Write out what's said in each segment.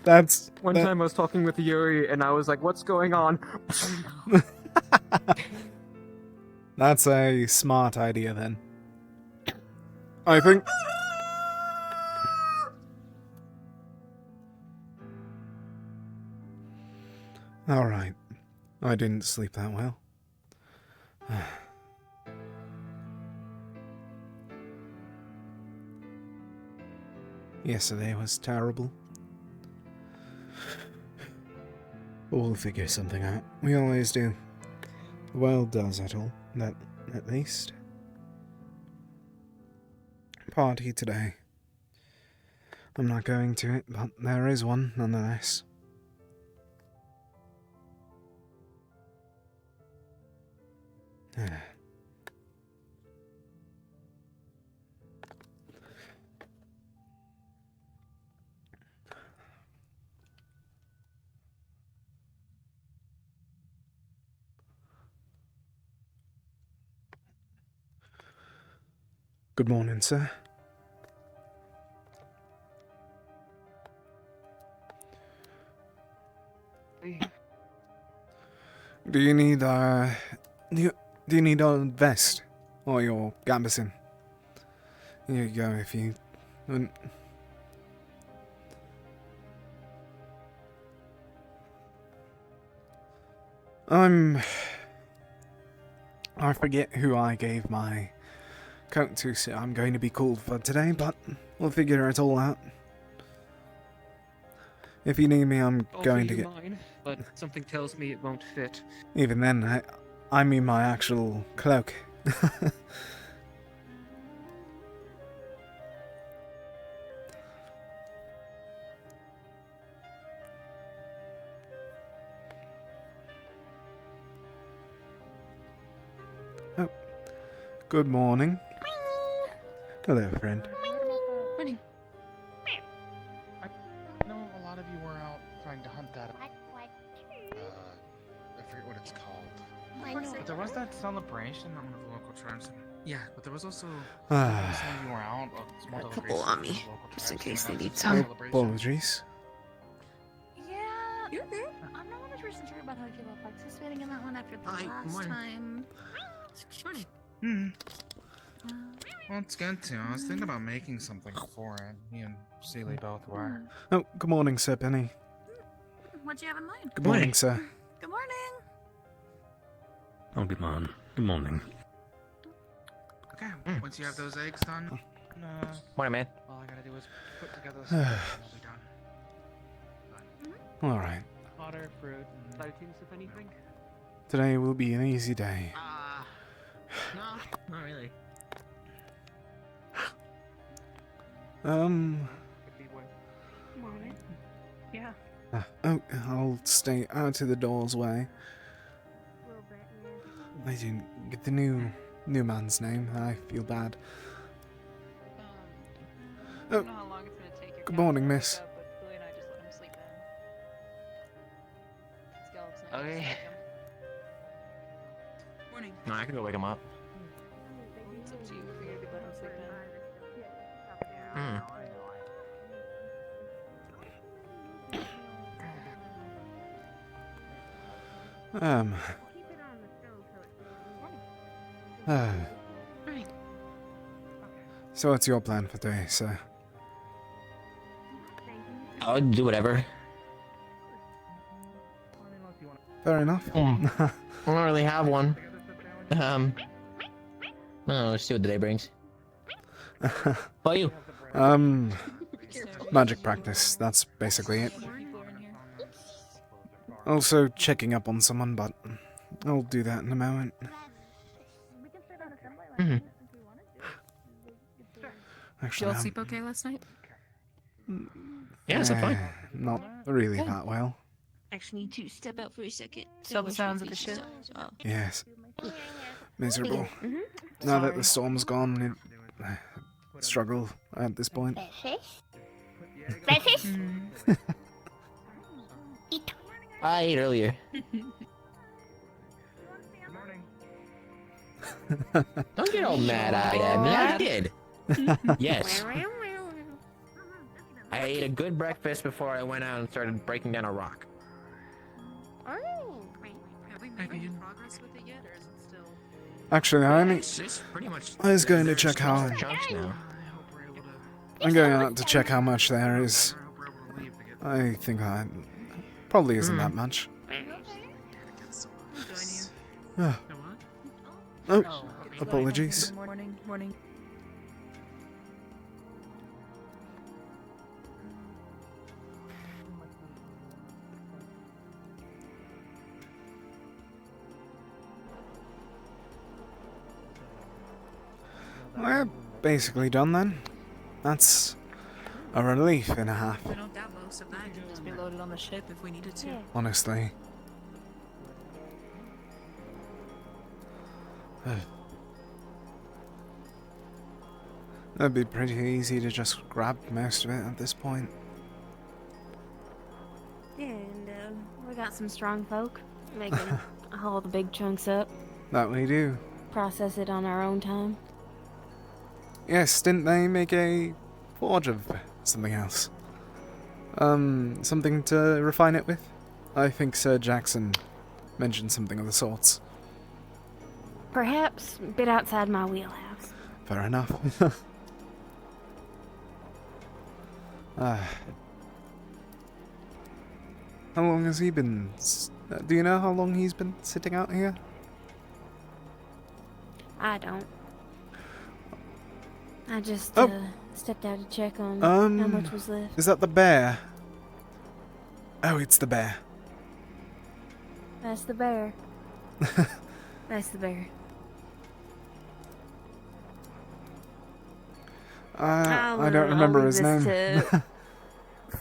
That's... One time I was talking with Yuri, and I was like, what's going on? That's a smart idea, then. I think... Alright. I didn't sleep that well. Yesterday was terrible. But we'll figure something out. We always do. The world does at all. That, at least. Party today. I'm not going to it, but there is one nonetheless. Good morning, sir. Do you need do you need a vest or your gambison? Here you go if you wouldn't. I forget who I gave my coat to, so I'm going to be called for today, but we'll figure it all out. If you need me, I'm going to get mine, but something tells me it won't fit. Even then, I mean my actual cloak. Oh, good morning. Hello, friend. Morning. I know a lot of you were out trying to hunt that. I forget what it's called. But there was that celebration on the local tribes. Yeah, but there was also some of you were out. A couple on me, just in case they need some. Apologies. Yeah. You're good. I'm not 100% sure about how I feel about participating in that one after the Hi, last morning. time. Hmm. Well, it's good too. I was thinking about making something for it. Me and Seeley both were. Oh, good morning, Sir Penny. What do you have in mind? Good morning, sir. Good morning. Oh, good morning. Good morning. Okay, once you have those eggs done, Morning, man. all I gotta do is put together the and we'll be done. Alright. Water, fruit, and sightings, if anything. Today will be an easy day. No, not really. Could be worse. Morning. Yeah. Oh, I'll stay out of the door's way. I didn't get the new man's name. I feel bad. I don't know how long it's gonna take your Good cat morning, to wake miss. up, but Billy and I just let him sleep in. Skeleton's not Okay. gonna wake him. Morning. No, I can go wake him up. It's up to you if you're gonna be letting him sleep in. Morning. So what's your plan for today, sir? I'll do whatever. Fair enough. I don't really have one. I don't know, let's see what the day brings. How about you? Magic practice. That's basically it. Also checking up on someone, but I'll do that in a moment. Mhm. Did Actually, y'all sleep okay last night? Yeah, so fine. Not really that well. Actually need to step out for a second. Still the sounds of the ship? Yes. Miserable. Mhm. Now that the storm's gone, struggle at this point. I ate earlier. Don't get all mad at me. I did. Yes. I ate a good breakfast before I went out and started breaking down a rock. Oh. Have we made any progress with it yet, or is it still? Actually, It's pretty much. I was going to they're check smaller how- chunks now. I hope we're able to. I'm going out to check how much there is. I hope we're able to leave to get. I think that probably isn't that much. Ah, The what? oh, apologies. Morning. We're basically done then. That's a relief and a half, I don't doubt most of that can just be loaded on the ship if we needed to. Yeah. honestly. That'd be pretty easy to just grab most of it at this point. Yeah, and we got some strong folk. They can haul the big chunks up, That we do. process it on our own time. Yes, didn't they make a forge of something else? Something to refine it with? I think Sir Jackson mentioned something of the sorts. Perhaps a bit outside my wheelhouse. Fair enough. How long has he been? Do you know how long he's been sitting out here? I don't. I just Oh. stepped out to check on how much was left. Is that the bear? Oh, it's the bear. That's the bear. That's the bear. I don't remember his name. To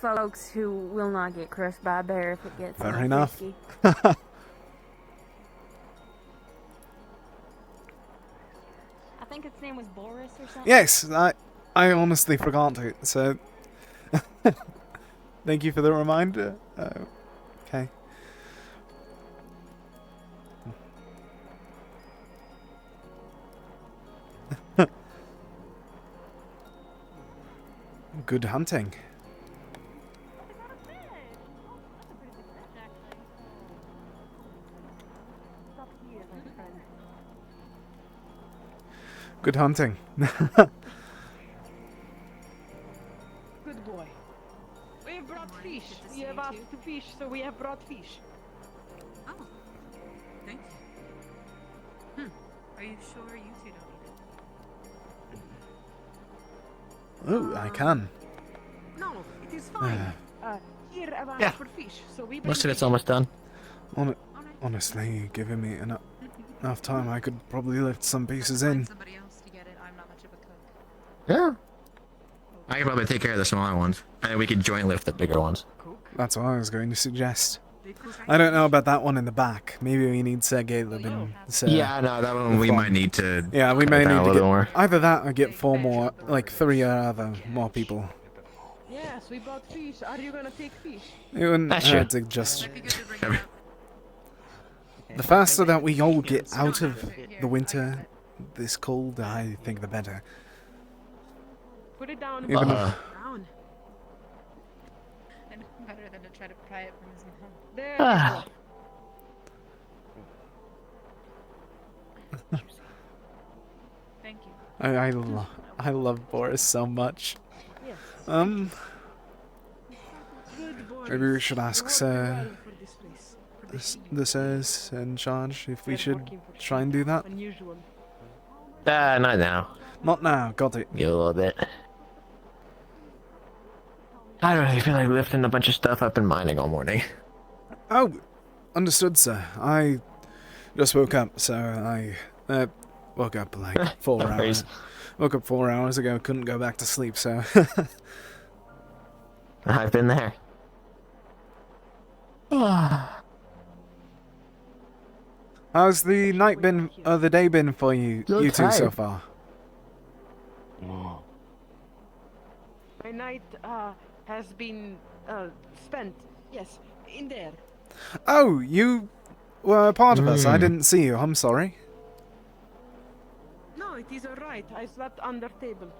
folks who will not get crushed by a bear if it gets Fair a little enough. frisky. I think its name was Boris or something. Yes, I honestly forgot it, so thank you for the reminder. Okay. Good hunting. Good hunting. Good boy. We have brought fish. Good to We see have you asked too. to fish, so we have brought fish. Oh, thank you. Are you sure you two don't need it? Oh, I can. No, it is fine. Here I've asked Yeah. for fish, so we bring Most of it's fish. almost done. Alright. Honestly, giving me enough time, I could probably lift some pieces in. Find somebody else to get it. I'm not much of a cook. Yeah. I could probably take care of the smaller ones, and then we could joint lift the bigger ones. That's what I was going to suggest. They cook. I don't know about that one in the back. Maybe we need Sir Caleb and Sir... Yeah, no, that one we fun. might need to. Yeah, we cut may it down need a to little get more. either that or get 4 more, like 3 or other more people. Yes, we brought fish. Are you gonna take fish? It wouldn't That's hurt true. to just... Might be good to bring it up. The faster that we all get out of the winter, this cold, I think the better. Put it down. Even Uh, Brown. And better than to try to pry it from his mom. There Ah. you go. Thank you. I love Boris so much. Yes. Good boy. Maybe we should ask You worked Sir... well for this place, for this evening. the Sirs in charge if we They're should working for try and do that. Unusual. not now. Not now, got it. Give a little bit. I don't really feel like lifting a bunch of stuff up and mining all morning. Oh, understood, sir. I just woke up, so I woke up like 4 No hours. worries. Woke up 4 hours ago, couldn't go back to sleep, so... I've been there. How's the night been, the day been for you, You're you two so tired. far? My night has been spent, yes, in there. Oh, you were a part of us. I Mm. didn't see you. I'm sorry. No, it is alright. I slept under table.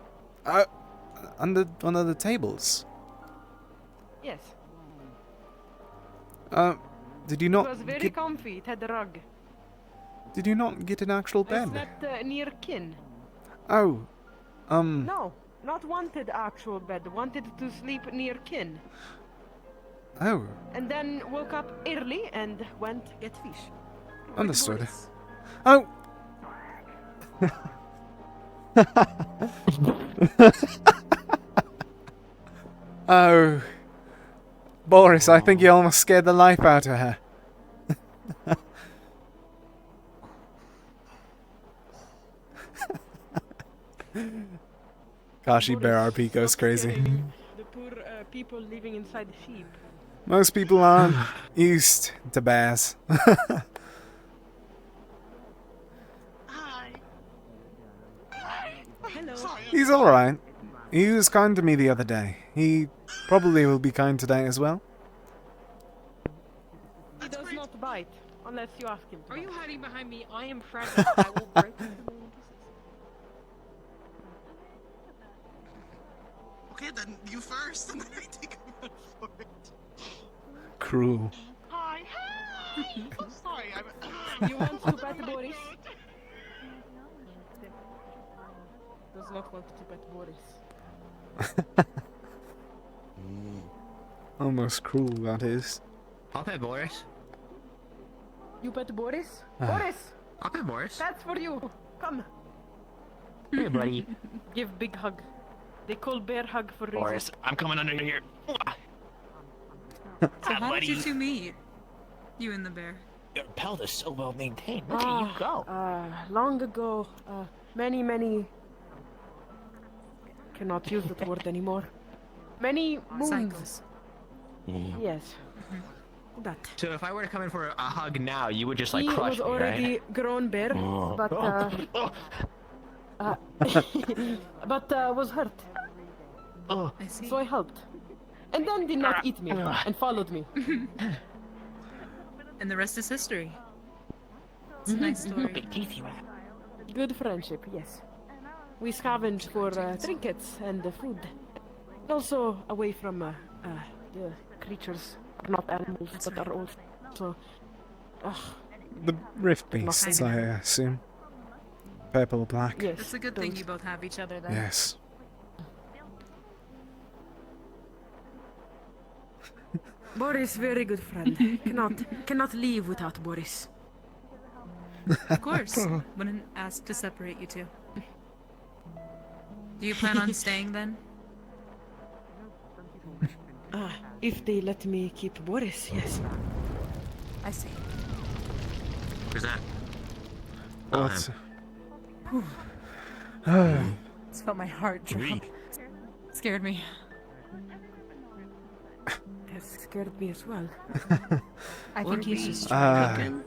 Under one of the tables. Yes. Did you It not was very get, comfy. It had a rug. did you not get an actual I bed? slept near kin. Oh, No, not wanted actual bed. Wanted to sleep near kin. oh, And then woke up early and went get fish. understood. Oh! Oh. Boris, I think you almost scared the life out of her. Kashi Bear RP goes Stop crazy. scaring the poor people living inside the sheep. Most people aren't used to bears. Hello. He's alright. He was kind to me the other day. He probably will be kind today as well. He does not bite unless you ask him to. Are you bite. hiding behind me? I am fragile. I will break you. Okay, then you first, and then I take a run for it. Cruel. Hi. I'm sorry. You want to pet Boris? Does not want to pet Boris. Almost cruel, that is. I'll pet Boris. You pet Boris? Ah. Boris! I'll pet Boris. That's for you! Come! Hey, buddy. Give big hug. They call bear hug for reason. Boris, I'm coming under here. So how did you two meet? You and the bear. Your pelt is so well maintained. Look at you go. Long ago, many... Cannot use that word anymore. Many moons. Cycles. Yes. That. So if I were to come in for a hug now, you would just like He crush was me, already right? grown bear, but was hurt. Oh. I see. So I helped. And then did not eat me and followed me. And the rest is history. It's a nice story. Big teeth you have. Good friendship, yes. We scavenge for trinkets and food. Also away from the creatures, not animals, but are also. The Rift Beasts, I assume. Purple, black. Yes. It's a good thing those. you both have each other then. Yes. Boris, very good friend. cannot leave without Boris. Of course. Wouldn't ask to separate you two. Do you plan on staying then? If they let me keep Boris, yes. I see. Where's that? What? It's felt my heart drop. Scared me. That scared me as well. I think he's just Uh, trying.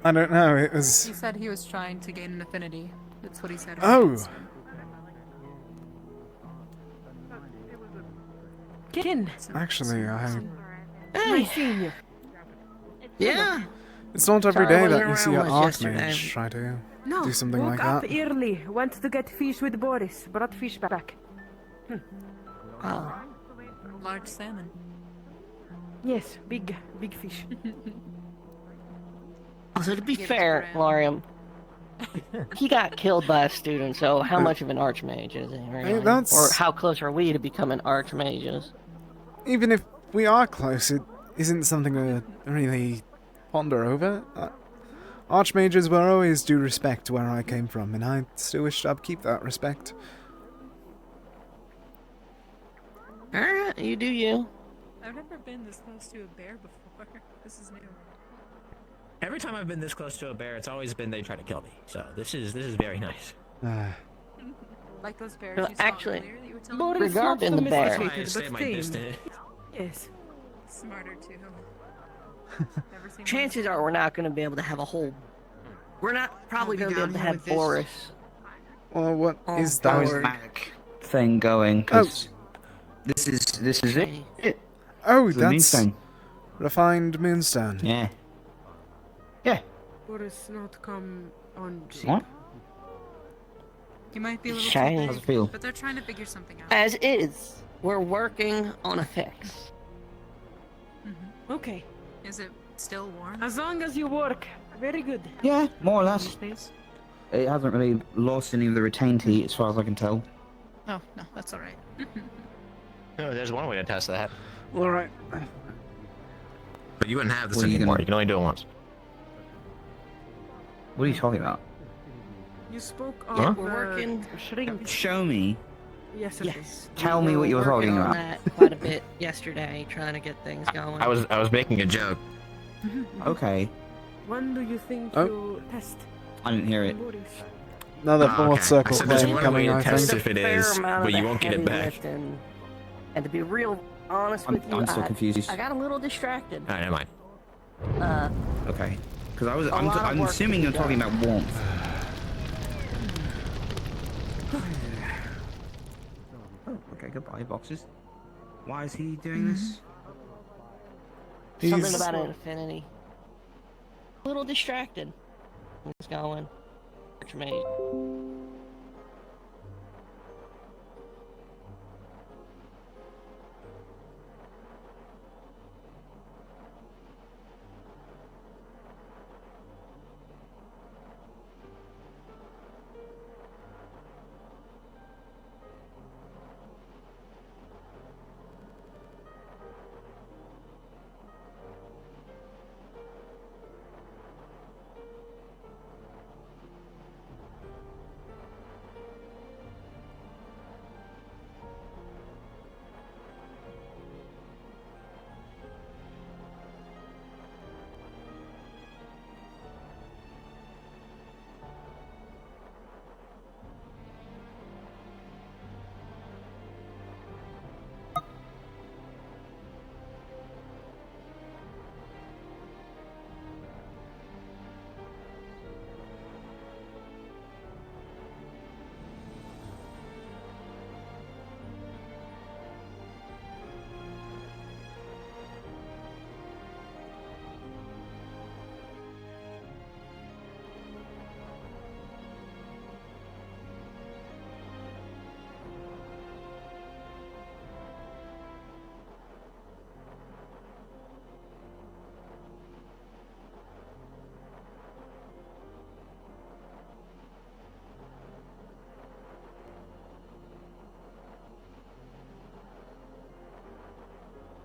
I don't know, it was... He said he was trying to gain an affinity. That's what he said. Oh! Kin, Actually, nice seeing you. Yeah. it's not every Sorry, I day that wasn't you see an around yesterday. Archmage try to No, do something woke like up that. early, went to get fish with Boris, brought fish back. Oh. Large salmon. Yes, big fish. So to be Give it to fair, Graham. Larium, he got killed by a student, so how much of an archmage is he, really? that's- Or how close are we to becoming archmages? Even if we are close, it isn't something to really ponder over. Archmages were always due respect where I came from, and I still wish to upkeep that respect. Alright, you do you. I've never been this close to a bear before. This is new. Every time I've been this close to a bear, it's always been they try to kill me. So this is very nice. Like those bears No, you saw actually, earlier that you were telling Boris me? not regarding the bear. domesticated, Stay but my tame. distance. Yes. Smarter too. Never seen one Chances are we're not going to be able to have a whole. We're not probably I'll be going to be able to down here have with this. Boris. Well, what Oh, is Boris. that? Back thing going because this is it. Oh, The that's moonstone. refined moonstone. Yeah. Boris not come on sheep. What? You might be a little Shiny. too How's it big, feel? but they're trying to figure something out. As is, we're working on a fix. Okay. Is it still warm? As long as you work. Very good. Yeah, more or less. Space? It hasn't really lost any of the retained heat, as far as I can tell. Oh, no, that's alright. No, there's one way to test that. All right. But you wouldn't have this What are you Anymore. gonna- You can only do it once. What are you talking about? You spoke Huh? of We're working. shrink. Show me. Yes, Yes. Tell me what you were working talking on about. that quite a bit yesterday, trying to get things going. I was making a joke. Okay. When do you think Oh. you test? I didn't hear it. Boris? Another Oh, fourth okay. I circle said there's flame one coming, way to I test think. if it Fair is, amount but of you the won't get it heavy back. lifting. And to be real honest with you, I'm still confused. I got a little distracted. Alright, never mind. Okay. Because lot of I'm work assuming to you're be talking done. about warmth. Oh, okay, goodbye, boxes. Why is he doing this? Something He's- about an infinity. A little distracted. It's going. Which made.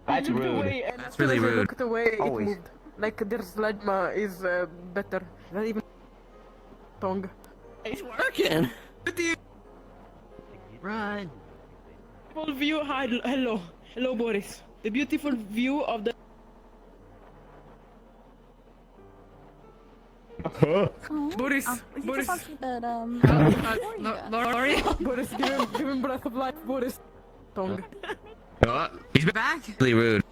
That's Looked rude. away, and That's as soon really as I rude. Looked away, it Always. moved. Like their sledma is better. Not even tongue. It's working. Right. Beautiful view. Hi, hello, hello, Boris. The beautiful view of the. Boris, Boris, Laurie? Boris, give him breath of life, Boris. Tongue. He's back. Really rude.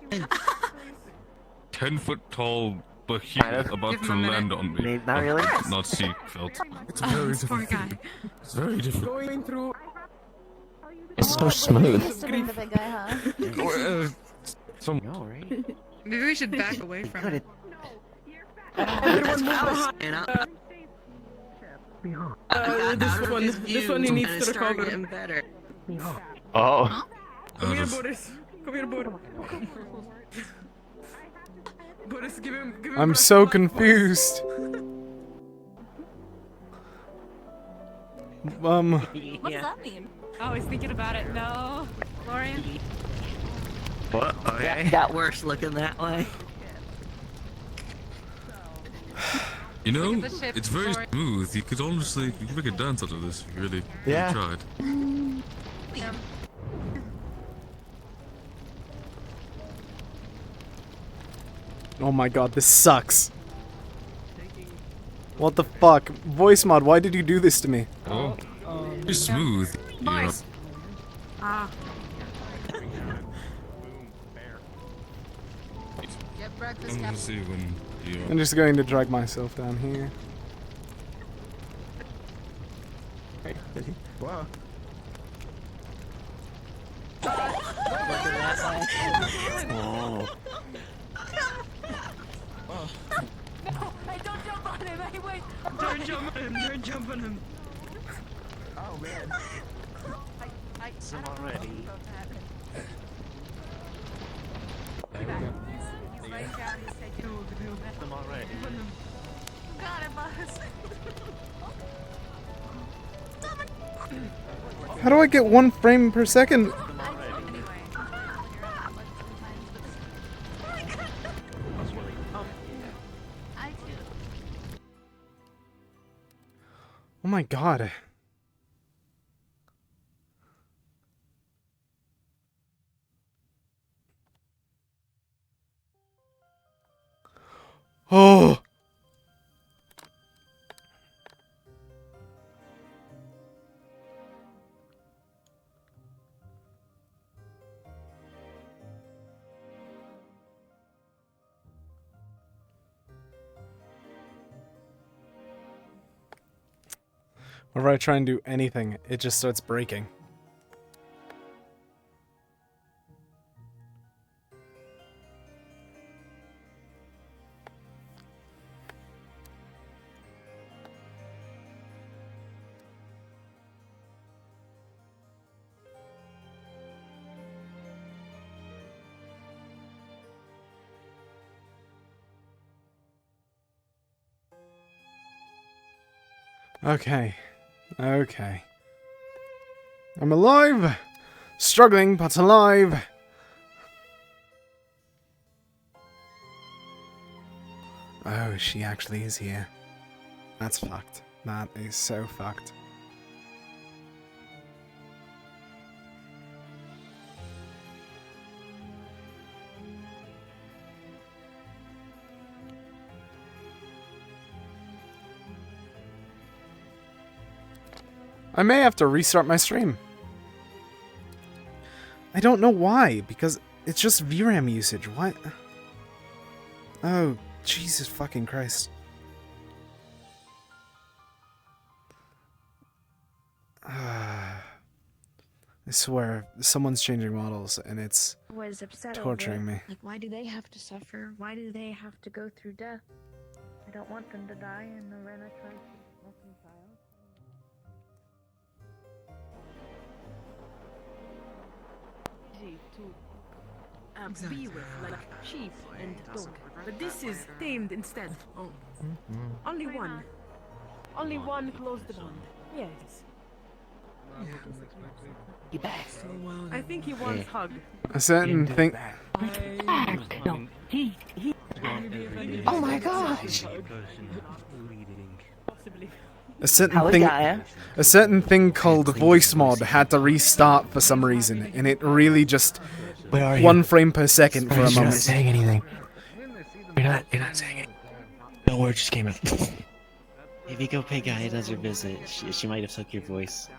10-foot tall behemoth about Give him to a minute. land on me. Not really? Not seatbelt. It's a Oh, very this poor different guy. feeling. It's very different. Going through. It's so smooth. Some Maybe we should back away from it. Everyone move behind. And This one he needs to recover. getting better. Oh. Come here, Boris. Come here, Boris. Boris, give him. I'm breath so of life, confused. What does that mean? Oh, he's thinking about it. No. Lorian? What? Okay. Got worse looking that way. You know, Look at the ship, it's very Lord. smooth. You could honestly, you could make a dance out of this if you really, Yeah. really tried. Yeah. Oh my god, this sucks. What the fuck? Voice mod, why did you do this to me? Oh, very smooth. Boys. Ah. Get breakfast, I'm gonna see when you. I'm just going to drag myself down here. Whoa. Looking that way. Oh. Hey, don't jump on him. Hey, wait. Don't jump on him. Don't jump on him. Oh man. How do I get 1 frame per second? Oh my god. Oh. Whenever I try and do anything, it just starts breaking. Okay. Okay. I'm alive! Struggling, but alive! Oh, she actually is here. That's fucked. That is so fucked. I may have to restart my stream. I don't know why, because it's just VRAM usage. What? Oh, Jesus fucking Christ. I swear, someone's changing models, and it's Was upset torturing over it. me. Like, why do they have to suffer? Why do they have to go through death? I don't want them to die, and Lorena tries to reconcile. To be with, like sheep and dog. But this is tamed instead. Oh. Only one. Only one closed the bond. Yes. You back? I think he wants hug. A certain thing. No. He. Oh my gosh. Possibly. A certain thing called voice mod had to restart for some reason, and it really just 1 frame per second for a moment. You're not saying anything. You're not saying it. No word just came out. If you go pay Gaia does her visit, she might have took your voice.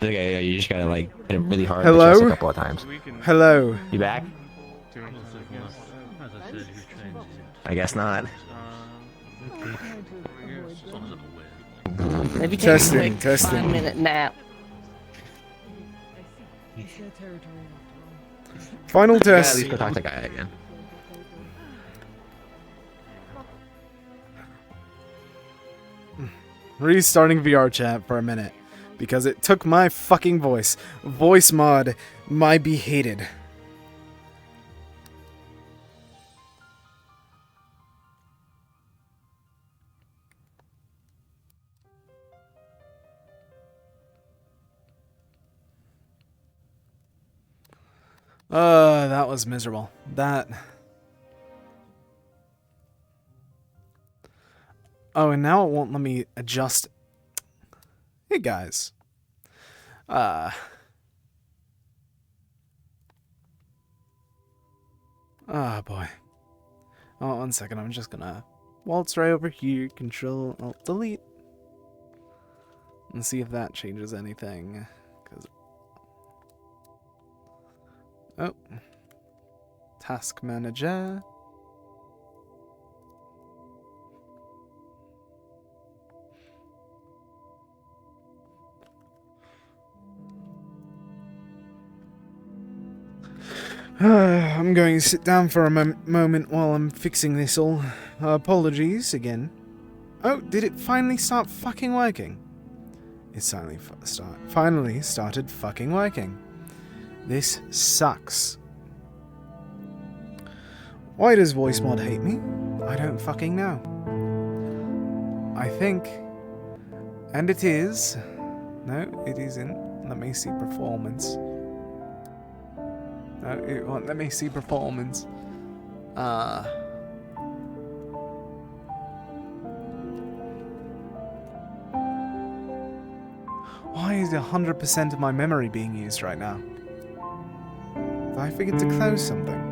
Okay, yeah, you just gotta like hit it really hard. Hello? Just a couple of times. Hello. You back? I guess not. Maybe take Testing, a quick testing. 5-minute nap. Final You gotta at test. least go talk to Guy again. Restarting VR chat for a minute. Because it took my fucking voice. Voice mod, my be hated. That was miserable. That... Oh, and now it won't let me adjust... Hey, guys. Oh, boy. Oh, 1 second. I'm just gonna waltz right over here. Control, Alt, Delete. And see if that changes anything. 'Cause... Oh. Task Manager. I'm going to sit down for a moment while I'm fixing this all. Apologies again. Oh, did it finally start fucking working? It finally started fucking working. This sucks. Why does voice mod hate me? I don't fucking know. I think... And it is... No, it isn't. Let me see performance. No, it won't let me see performance. Why is 100% of my memory being used right now? Did I forget to close something?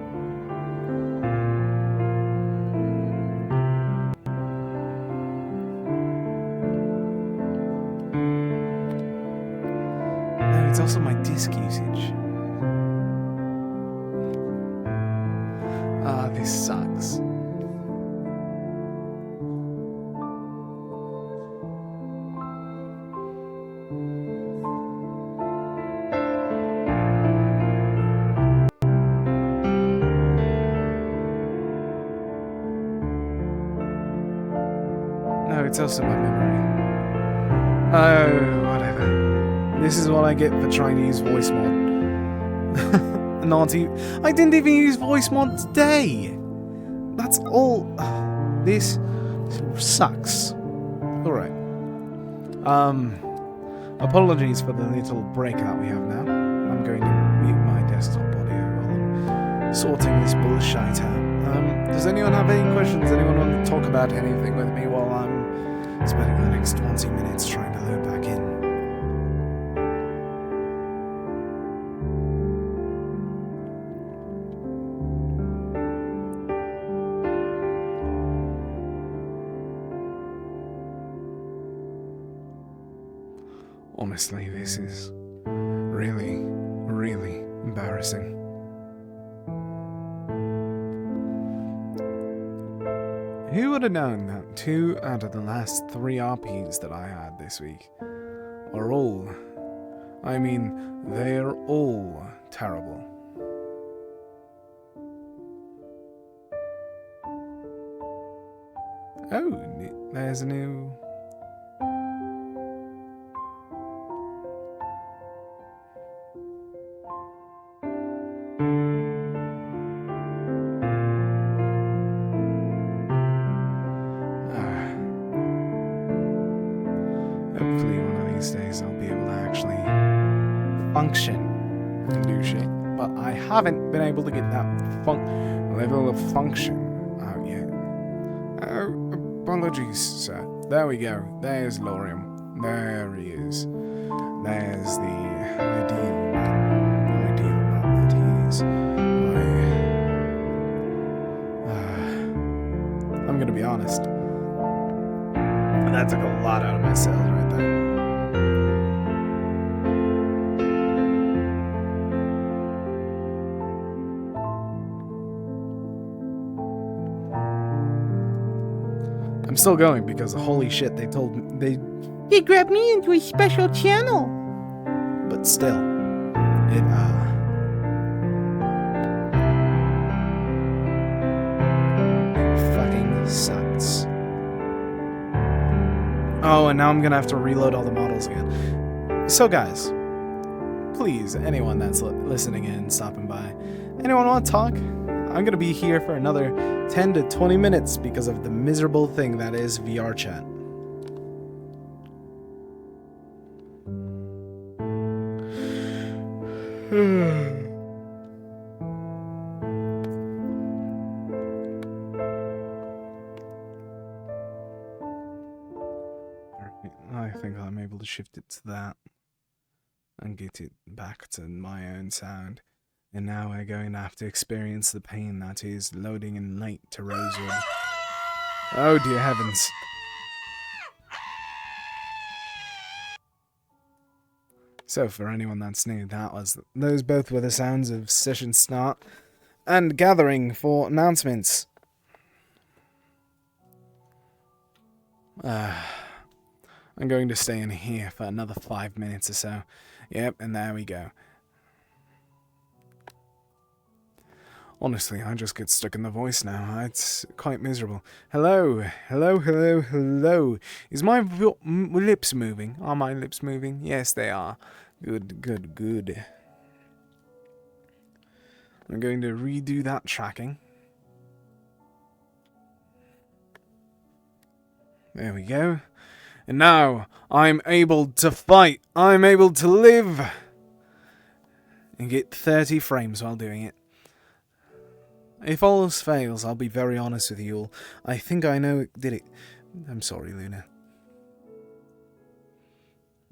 No, it's also my disk usage. Ah, this sucks. No, it's also my memory. Oh, whatever. This is what I get for trying to use voice mod. Naughty. I didn't even use voice mod today. That's all. This sucks. Alright. Apologies for the little break that we have now. I'm going to mute my desktop audio while I'm sorting this bullshit out. Does anyone have any questions? Anyone want to talk about anything with me while I'm spending the next 20 minutes trying to load back in? Honestly, this is really, really embarrassing. Who would have known that 2 out of the last 3 RPs that I had this week are all, I mean, they're all terrible. Oh, there's a new... Hopefully one of these days I'll be able to actually function and do shit. But I haven't been able to get that level of function out yet. Oh, apologies, sir. There we go. There's Lorium. There he is. There's the ideal man that he is. I'm gonna be honest. That took a lot out of my cells right there. I'm still going because holy shit, they told me they grabbed me into a special channel. But still, it fucking sucks. Oh, and now I'm gonna have to reload all the models again. So guys, please, anyone that's listening in, stopping by, anyone want to talk? I'm gonna be here for another 10 to 20 minutes because of the miserable thing that is VR chat. I think I'm able to shift it to that and get it back to my own sound. And now we're going to have to experience the pain that is loading in late to Rosewood. Oh dear heavens. So for anyone that's new, those both were the sounds of session start and gathering for announcements. I'm going to stay in here for another 5 minutes or so. Yep, and there we go. Honestly, I just get stuck in the voice now. It's quite miserable. Hello, hello, hello, hello. Is my lips moving? Are my lips moving? Yes, they are. Good, good, good. I'm going to redo that tracking. There we go. And now I'm able to fight. I'm able to live. And get 30 frames while doing it. If all else fails, I'll be very honest with you all. I think I know it did it. I'm sorry, Luna.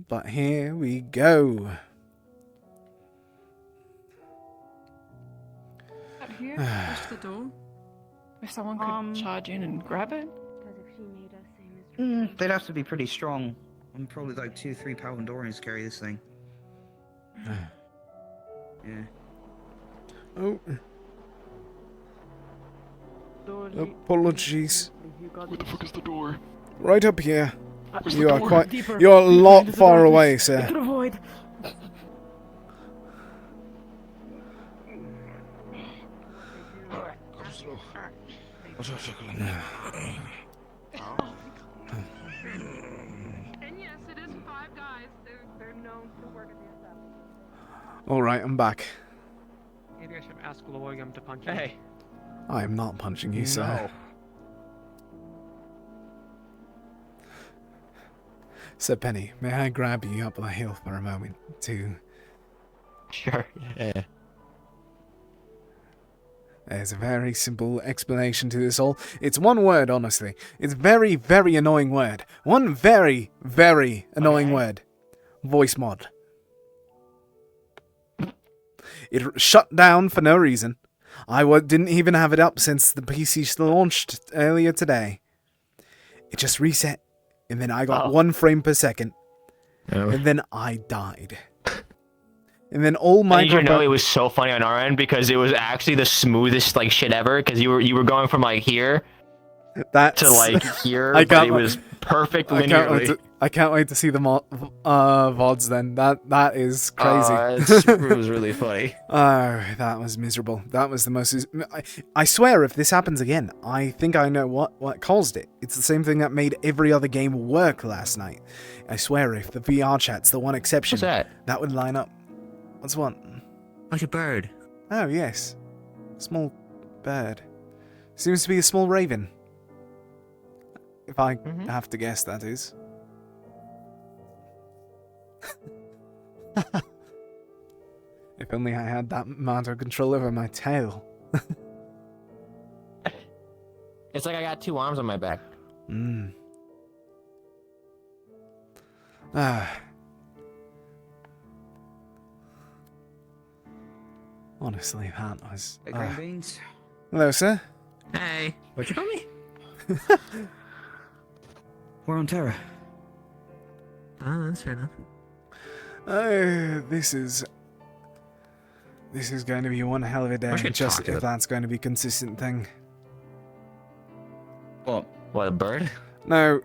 But here we go. Here, push the door. If someone could charge in and grab it. They'd have to be pretty strong. I'm probably like 2-3 Palvandorians to carry this thing. Yeah. Oh. Apologies. Where the fuck is the door? Right up here. Where's You the are door? quite. Deeper. You're a lot Into the far darkness. away, Into sir. the void. And yes, it is 5 guys. They're known to work at the establishment. Alright, I'm back. Maybe I should ask William to punch you. Hey. I am not punching you, sir. Sir Penny, may I grab you up the hill for a moment to... Sure, yeah. There's a very simple explanation to this all. It's one word, honestly. It's very, very annoying word. One very, very annoying word. Voice mod. It shut down for no reason. I didn't even have it up since the PC launched earlier today. It just reset, and then I got 1 frame per second, and then I died. And then all my... I need you to know it was so funny on our end because it was actually the smoothest like shit ever because you were going from like here to like here, but it was perfect linearly. I can't wait to see the VODs then. That is crazy. It was really funny. Oh, that was miserable. That was the most... I swear if this happens again, I think I know what caused it. It's the same thing that made every other game work last night. I swear if the VR chat's the one exception, that would line up. What's one? Like a bird. Oh, yes. Small bird. Seems to be a small raven. If I have to guess, that is. If only I had that amount of control over my tail. It's like I got 2 arms on my back. Honestly, that was... green beans? Hello, sir. Hey, what'd you call me? We're on Terra. Oh, that's fair enough. This is going to be one hell of a day, just if that's going to be a consistent thing. What? What, a bird? No,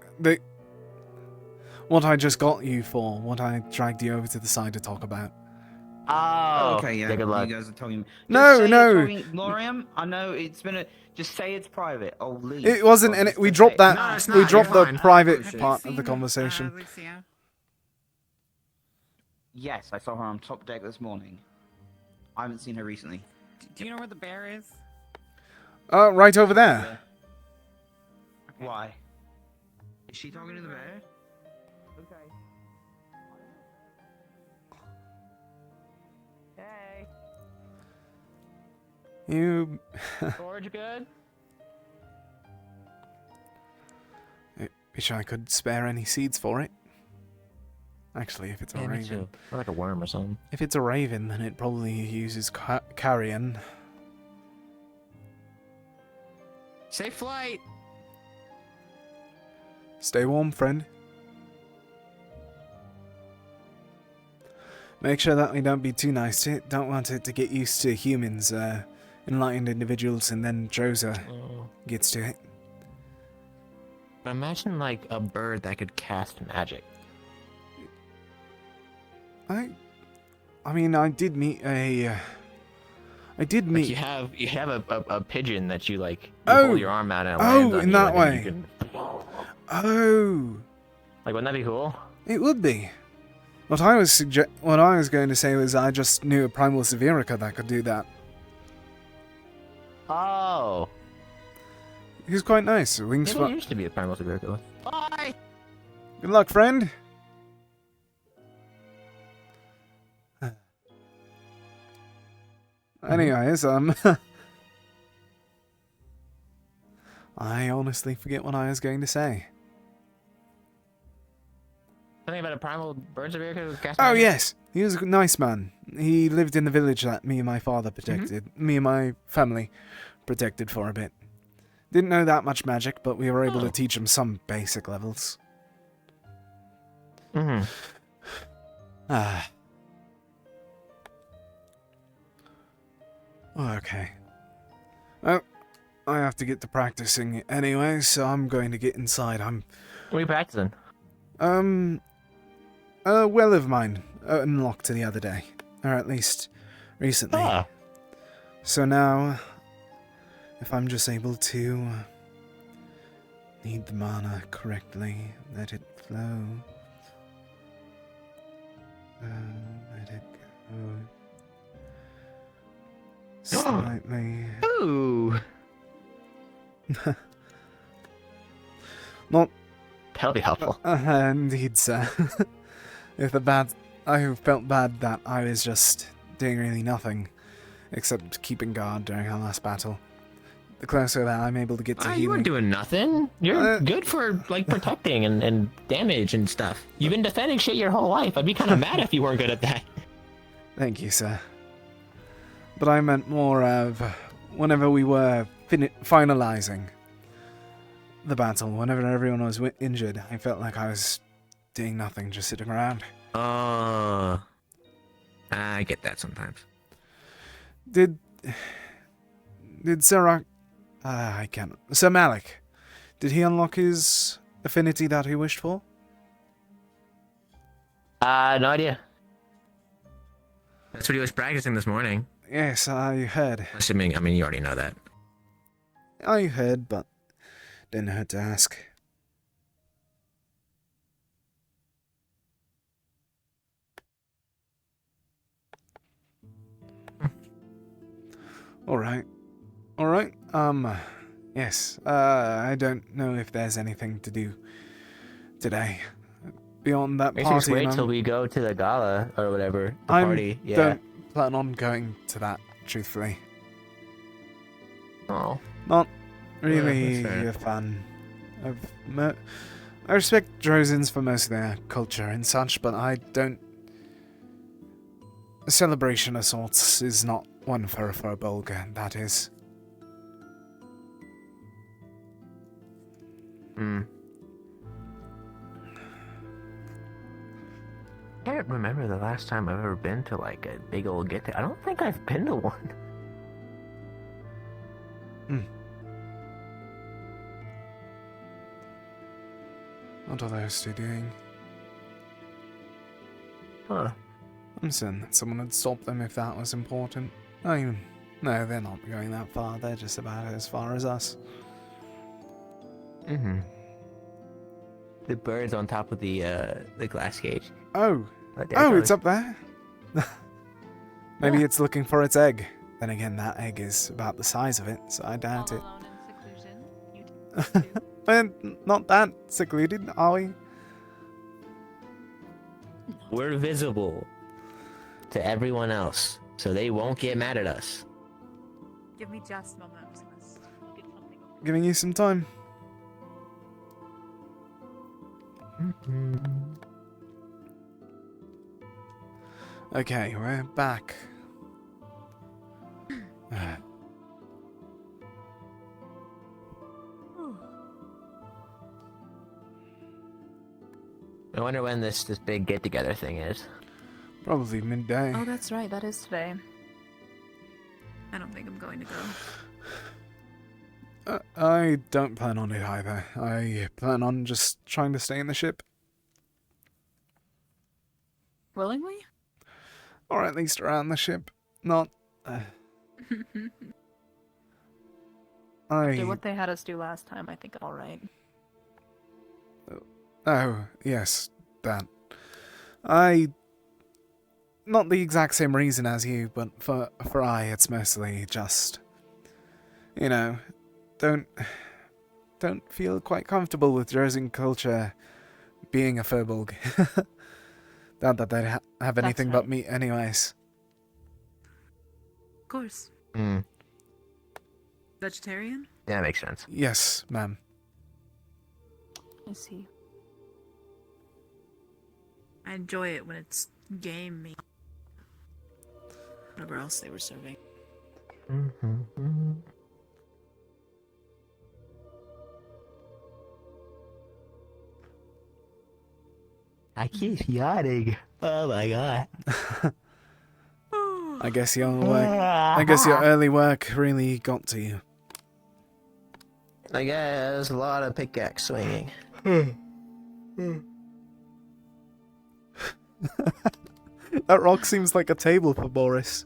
what I just got you for, what I dragged you over to the side to talk about. Oh, okay, yeah. good luck. You guys are talking. No. Loriam, I know it's been a. Just say it's private. I'll leave. It wasn't, and we dropped that. No, it's we not, dropped you're the fine. private part of the conversation. Yes, I saw her on top deck this morning. I haven't seen her recently. Do you know where the bear is? Right over there. Why? Is she talking to the bear? Okay. Hey. You. Storage good? Wish I could spare any seeds for it. Actually, if it's a Yeah, me raven. too. Or like a worm or something. If it's a raven, then it probably uses carrion. Safe flight. Stay warm, friend. Make sure that we don't be too nice to it. Don't want it to get used to humans, enlightened individuals, and then Joza gets to it. But imagine like a bird that could cast magic. I mean, I did meet a. Like you have a pigeon that you like. You Oh! pull your arm out and it lands on in you, that and then way. you can- Oh. Like, wouldn't that be cool? It would be. What I was going to say was I just knew a Primal Severica that could do that. Oh. He was quite nice. Wings Maybe there used to be a primal Severica. Good luck, friend. Anyways, I honestly forget what I was going to say. Something about a primal birds of air cast. Oh, yes. He was a nice man. He lived in the village that me and my father protected. Me and my family protected for a bit. Didn't know that much magic, but we were able to teach him some basic levels. Okay. Well, I have to get to practicing anyway, so I'm going to get inside. What are you practicing? A well of mine unlocked the other day, or at least recently. So now, if I'm just able to knead the mana correctly, let it flow, let it go slightly. Ooh. Not. That'll be helpful. Indeed, sir. I felt bad that I was just doing really nothing, except keeping guard during our last battle. The closer that I'm able to get to healing... You weren't doing nothing. You're good for, like, protecting and damage and stuff. You've been defending shit your whole life. I'd be kind of mad if you weren't good at that. Thank you, sir. But I meant more of whenever we were finalizing the battle, whenever everyone was injured, I felt like I was doing nothing, just sitting around. I get that sometimes. Did Sir Sir Malik, did he unlock his affinity that he wished for? No idea. That's what he was practicing this morning. Yes, I heard. Assuming, I mean, you already know that. I heard, but didn't hurt to ask. Alright. Yes. I don't know if there's anything to do today. Beyond that party. Just wait till we go to the gala or whatever. The party. Yeah. Don't plan on going to that, truthfully. Oh. Not really a fan of... I respect Drozens for most of their culture and such, but I don't... A celebration of sorts is not one for a Furbolga, that is. I can't remember the last time I've ever been to, like, a big old get-together. I don't think I've been to one. What are those two doing? Huh. I'm certain that someone would stop them if that was important. No, they're not going that far. They're just about as far as us. The bird's on top of the glass cage. Oh, it's up there. Maybe it's looking for its egg. Then again, that egg is about the size of it, so I doubt it. Alone in seclusion. We're not that secluded, are we? We're visible to everyone else, so they won't get mad at us. Give me just a moment. I'm just gonna get something. Giving you some time. Okay, we're back. I wonder when this big get-together thing is. Probably midday. Oh, that's right. That is today. I don't think I'm going to go. I don't plan on it either. I plan on just trying to stay in the ship. Willingly? Or at least around the ship. Not... Do what they had us do last time. I think I'm alright. Oh, yes, that. Not the exact same reason as you, but for it's mostly just... You know, don't feel quite comfortable with Drozen culture being a furbolg. Doubt that they'd have anything but meat anyways. Of course. Hmm. Vegetarian? Yeah, makes sense. Yes, ma'am. I see. I enjoy it when it's game meat. Whatever else they were serving. I keep yawning. Oh my god. I guess your early work really got to you. I guess a lot of pickaxe swinging. That rock seems like a table for Boris.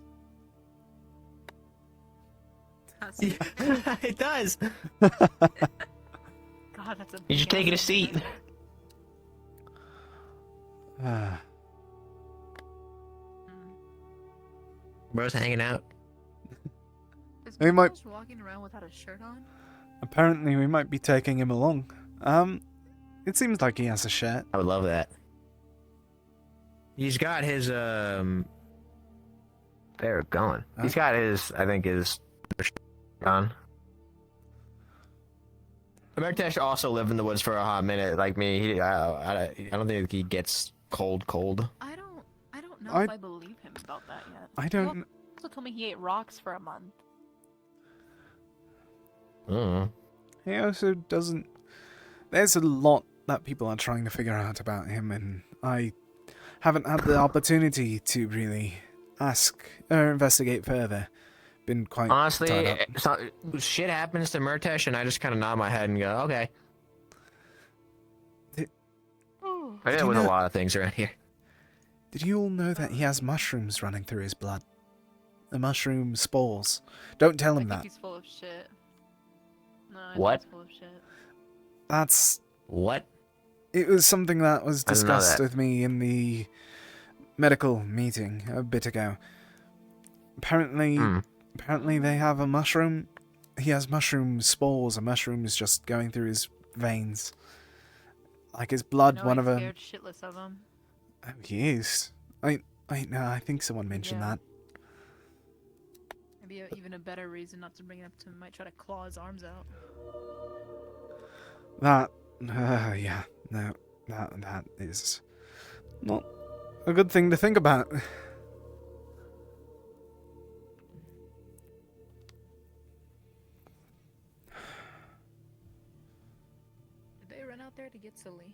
Yeah, it does. God, that's a You should take it a seat. Bro's hanging out. Is They might- just walking around without a shirt on? Apparently, we might be taking him along. It seems like he has a shirt. I would love that. He's got his They're gone. He's got his, I think, his gone. Mertesh also lived in the woods for a hot minute, like me. I don't think he gets cold. I don't know if I believe him about that yet. I don't. He also told me he ate rocks for a month. He also doesn't. There's a lot that people are trying to figure out about him, and I haven't had the opportunity to really ask or investigate further. Been quite Honestly, tied up. shit happens to Mertesh, and I just kind of nod my head and go, okay. I deal with a lot of things around here. Did you all know that he has mushrooms running through his blood? The mushroom spores. Don't tell him I that. think he's full of shit. No, I What? think he's full of shit. That's... What? It was something that was I didn't know discussed that. with me in the medical meeting a bit ago. Apparently they have a mushroom. He has mushroom spores and mushrooms just going through his veins. Like his blood, No, one I'm of them. scared shitless of him. Oh, he is. I think someone mentioned that. Maybe even a better reason not to bring it up to him. Might try to claw his arms out. Yeah, no, that is not a good thing to think about. Did they run out there to get Celine?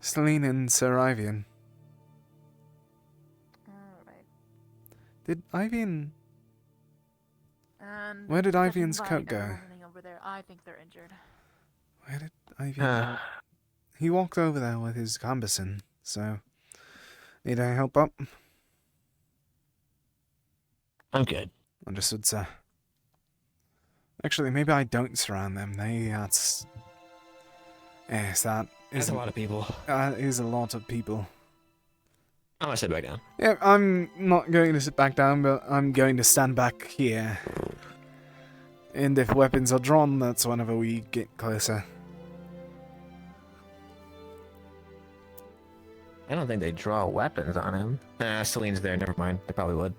Celine and Sir Ivian. Alright. Did Ivian... And Where did judging Ivian's by coat them go? running over there, I think they're injured. Where did Ivian... He walked over there with his cumbersome, so... Need I help up? I'm good. Understood, sir. Actually, maybe I don't surround them. Yes, that is... That's a lot of people. That is a lot of people. I'm gonna sit back down. Yeah, I'm not going to sit back down, but I'm going to stand back here. And if weapons are drawn, that's whenever we get closer. I don't think they draw weapons on him. Celine's there, never mind. They probably would.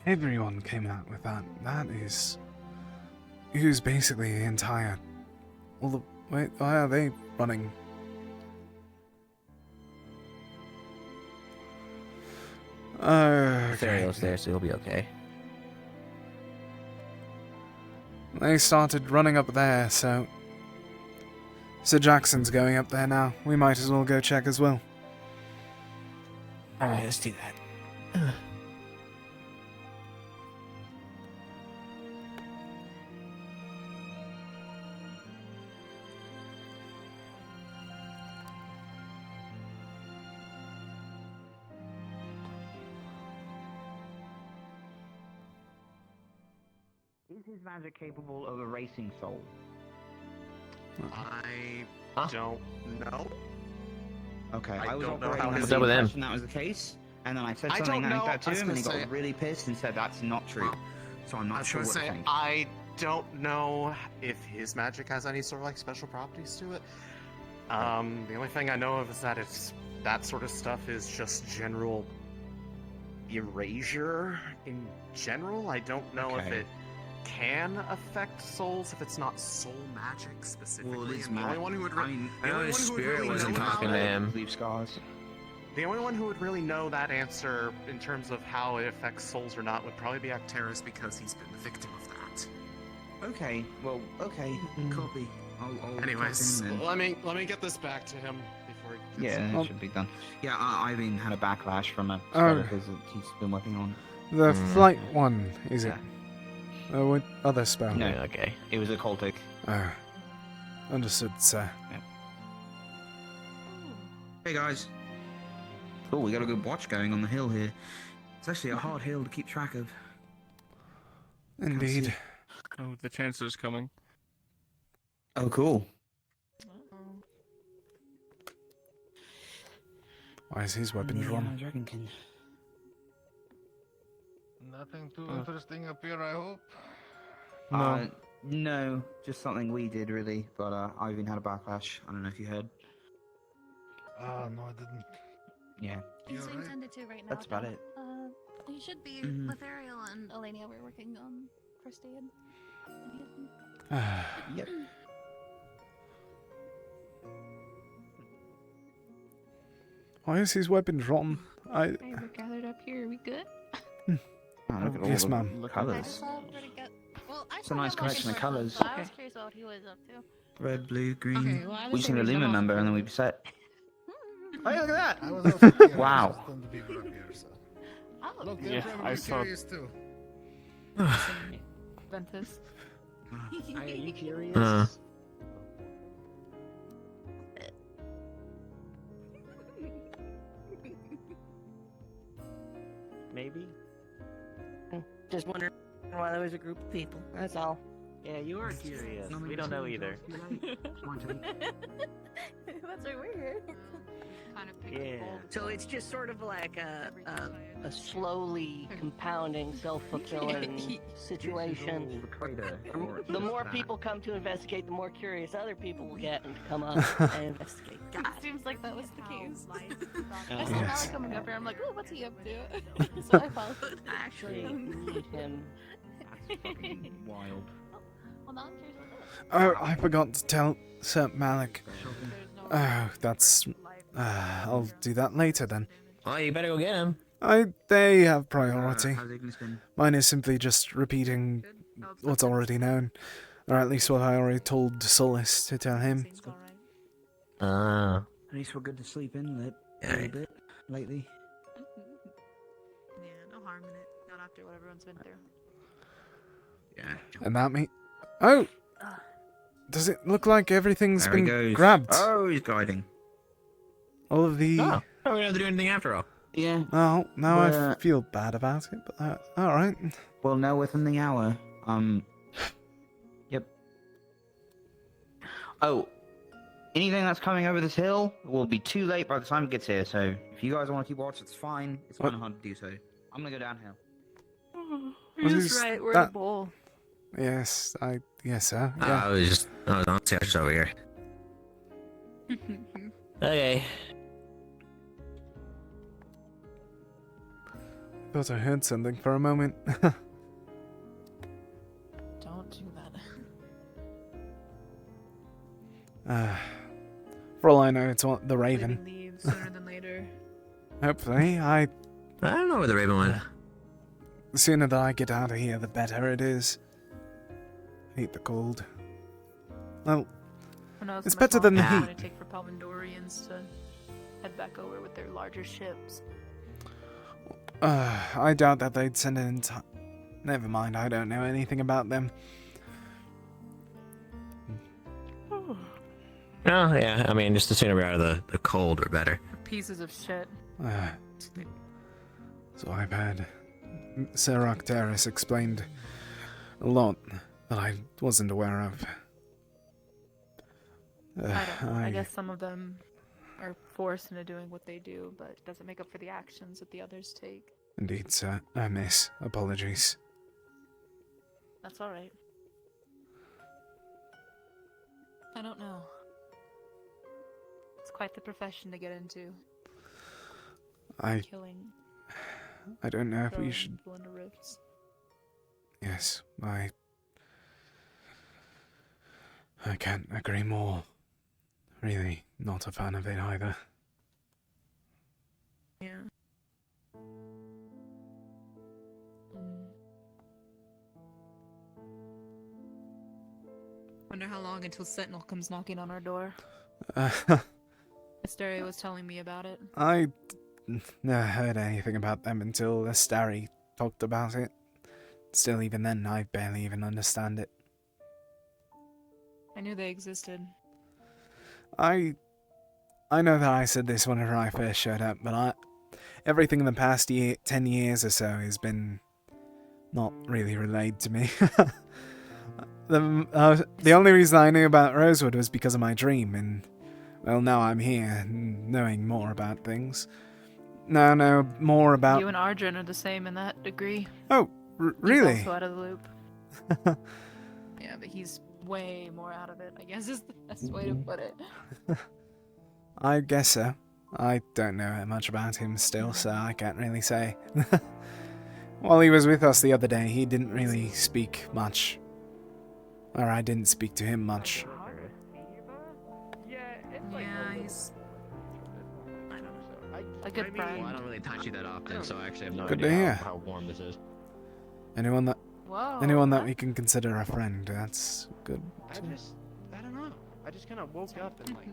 Everyone came out with that. That is... It was basically the entire... Wait, why are they running? Ferrio's there, so he'll be okay. They started running up there, so... Sir Jackson's going up there now. We might as well go check as well. Alright, let's do that. Is his magic capable of erasing soul? I don't know. Okay, I I was don't know operating how under his- the What's up with him? impression that was the case, and then I said I something don't like know. that to I was him, and he gonna got say- really pissed and said that's not true. so I'm I not was sure gonna what to say, think. I don't know if his magic has any sort of like special properties to it. The only thing I know of is that that sort of stuff is just general erasure in general. I don't know if it can affect souls if it's not soul magic specifically. Well, it's and the only one who would I know his spirit wasn't talking to him. Leave scars. The only one who would really know that answer in terms of how it affects souls or not would probably be Acteris because he's been the victim of that. Okay, well, okay, copy. I'll Anyways, copy him then. let me get this back to him before he gets Yeah, that should be done. Yeah, Ivan had a backlash from a Oh. spell visit he's been working on. The flight one, is it? What other spell? No, okay. It was occultic. Oh. Understood, sir. Hey guys. Cool, we got a good watch going on the hill here. It's actually a hard hill to keep track of. Indeed. Oh, the Chancellor's coming. Oh, cool. Why is his weapon drawn? Dragonkin. Nothing too interesting up here, I hope. No. No, just something we did really, but Ivan had a backlash. I don't know if you heard. No, I didn't. Yeah. He's being tended to right now. That's about it. He should be Mhm. with Ariel and Elenia. We're working on first aid. Yep. Why is his weapon drawn? Hey, we're gathered up here. Are we good? Oh, look at all Yes, the ma'am. I colours. saw pretty good. Well, I It's a saw nice him walking collection of around, colours. so I was curious about what he was up to. Red, blue, green. Okay, well, I we was just need a thinking lumen about- number and then we'd be set. Hey, look at I was that! also curious. Wow. Just on the people up here, so. Oh, Look, they're Yeah, probably I saw- curious too. Ventus. Are you curious? Maybe? Just wondering why there was a group of people. That's all. Yeah, you are curious. We don't know either. That's why we're here. Kind of Yeah. So it's just sort of like a slowly compounding, self-fulfilling situation. The more people come to investigate, the more curious other people will get and come up and investigate. It seems like that was the case. I saw Yes. Malak coming up here. I'm like, oh, what's he up to? So I followed. Actually, meet him. Wild. Well, now I'm curious about Oh, I forgot to tell Sir Malik. Oh, that's... I'll do that later then. Oh, you better go get him. They have priority. How's Ignis been? Mine is simply just repeating what's already known. Or at least what I already told Solus to tell him. Ah. At least we're good to sleep in a little bit lately. Yeah, no harm in it. Not after what everyone's been through. Yeah. And that me... Oh! Does it look like everything's There he been goes. grabbed? Oh, he's guiding. All of the... Oh, we don't have to do anything after all. Yeah. Oh, now I But- feel bad about it, but alright. Well, no, within the hour. Yep. Oh, anything that's coming over this hill will be too late by the time it gets here. So if you guys want to keep watch, it's fine. It's kind of hard to do so. I'm gonna go downhill. What You're is just right. We're that? the bowl. Yes, yes, sir. I Yeah. was just over here. Okay. Thought I heard something for a moment. Don't do that. For all I know, it's the Raven. Leave sooner than later. Hopefully, I don't know where the Raven went. the sooner that I get out of here, the better it is. Hate the cold. Well, Who knows it's how much better than the longer heat. It's gonna take for Palmandorians to head back over with their larger ships. I doubt that they'd send it in time. Never mind, I don't know anything about them. Oh, yeah. I mean, just the sooner we're out of the cold, we're better. Pieces of shit. So I've had. Sir Arcturus explained a lot that I wasn't aware of. I don't know. I guess some of them are forced into doing what they do, but it doesn't make up for the actions that the others take. Indeed, sir. Miss. Apologies. That's alright. I don't know. It's quite the profession to get into. Killing. I don't know if we throwing should. people into rifts. Yes, I can't agree more. Really, not a fan of it either. Yeah. Wonder how long until Sentinel comes knocking on our door. Asteria was telling me about it. I never heard anything about them until Astari talked about it. Still, even then, I barely even understand it. I knew they existed. I know that I said this whenever I first showed up, but everything in the past 10 years or so has been not really relayed to me. The only reason I knew about Rosewood was because of my dream, and, well, now I'm here, knowing more about things. Now I know more about... You and Ardren are the same in that degree. Oh, really? He's also out of the loop. Yeah, but he's way more out of it, I guess is the best way to put it. I guess so. I don't know much about him still, so I can't really say. While he was with us the other day, he didn't really speak much. Or I didn't speak to him much. Yeah, he's... I don't know. A good friend. Well, I don't really touch you that often, so I actually have no Good to idea hear. how warm this is. Anyone that Whoa, we can consider a friend, that's good. I don't know. I just kind of woke up and like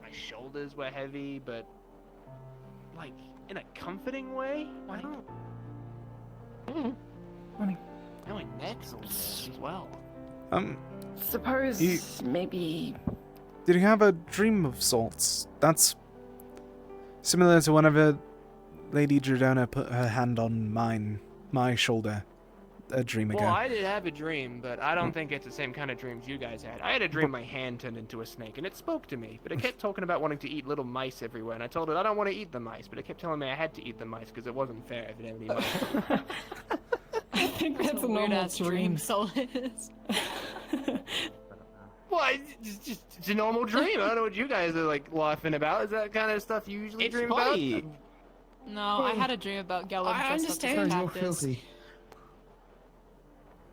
my shoulders were heavy, but like in a comforting way. I don't. Now my neck's a little bit as well. Suppose maybe. Did you have a dream of sorts? That's similar to whenever Lady Dredona put her hand on my shoulder a dream ago. Well, I did have a dream, but I don't think it's the same kind of dreams you guys had. I had a dream my hand turned into a snake, and it spoke to me, but it kept talking about wanting to eat little mice everywhere, and I told it I don't want to eat the mice, but it kept telling me I had to eat the mice because it wasn't fair if it had any mice. I think that's a normal dream. Solis. Well, it's a normal dream. I don't know what you guys are like laughing about. Is that kind of stuff you usually dream funny. about? No, I had a dream about Gellum dressed up as a cactus.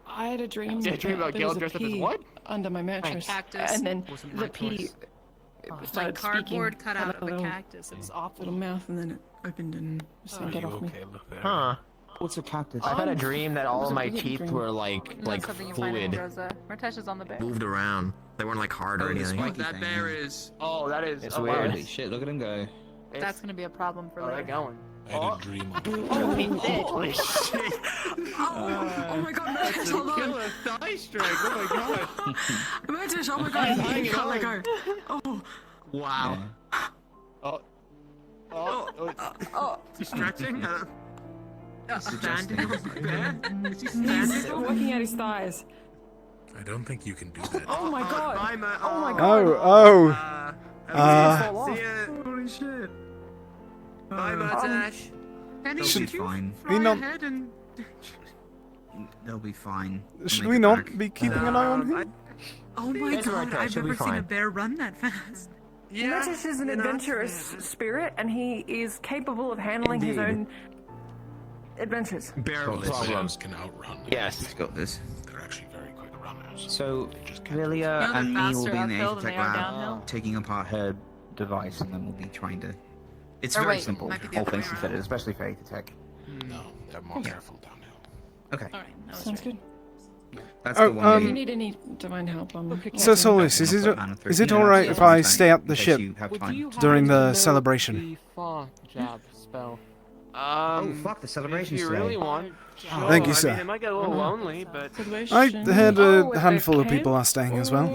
I had a dream. Yeah, dream about there was Gellum a dressed up as pea what? Under my mattress. Cactus. And then Wasn't my the pea choice. started cardboard speaking. cut Had out of a little- cactus. It was awful. Little mouth, and then it opened and descended off me. Huh. What's a cactus? I had a dream that all was of a my weird teeth dream. were like That's something you find in fluid. Rosa. Martesh is on the bear. Moved around. They weren't like hard or Oh, the anything. spiky That thing, bear yeah. is. Oh, that is. It's oh, weird. wow. Holy shit, look at him go. That's gonna be a problem for Oh, they're later. going. I had a dream of Holy shit! Oh my god, That's Martesh, a hold on. killer thigh strike. Oh my god. Martesh, oh my god, Hang you can't let on. go. Oh. Wow. Oh. Is he stretching? Standing on the bear? Is he He's standing? working out his thighs. I don't think you can do that. Oh my god. Oh my Oh, See ya. Holy shit. Bye, Martash. Penny, Should did be you fine. fly not- ahead and... They'll be fine. should Make we it not back. be keeping an eye on him? Oh my It's god, okay, I've she'll be never seen a fine. bear run that fast. Yeah, Martesh is an you know, adventurous spirit, and he is capable of handling his Indeed. own adventures. Bear Those problem. bears can outrun. Yes. He's got this. They're actually very quick runners. So, They just can't Lilia they're and me will faster be in the uphill than Aether they Tech are lab, downhill. taking apart her device, and then we'll be trying to... It's Or very wait, simple, might be the all other way things considered, especially for Aether Tech. No, they're more careful downhill. Okay, Alright, that was Sounds right. good. that's Oh, the one If you we- need any divine help, So, Solus, is it alright if I stay up the ship during the celebration? The fog job spell. Oh, fuck, the celebration If you today. really want. Sure. Thank you, I sir. mean, it might get a little lonely, but... I heard a handful of people are staying as well.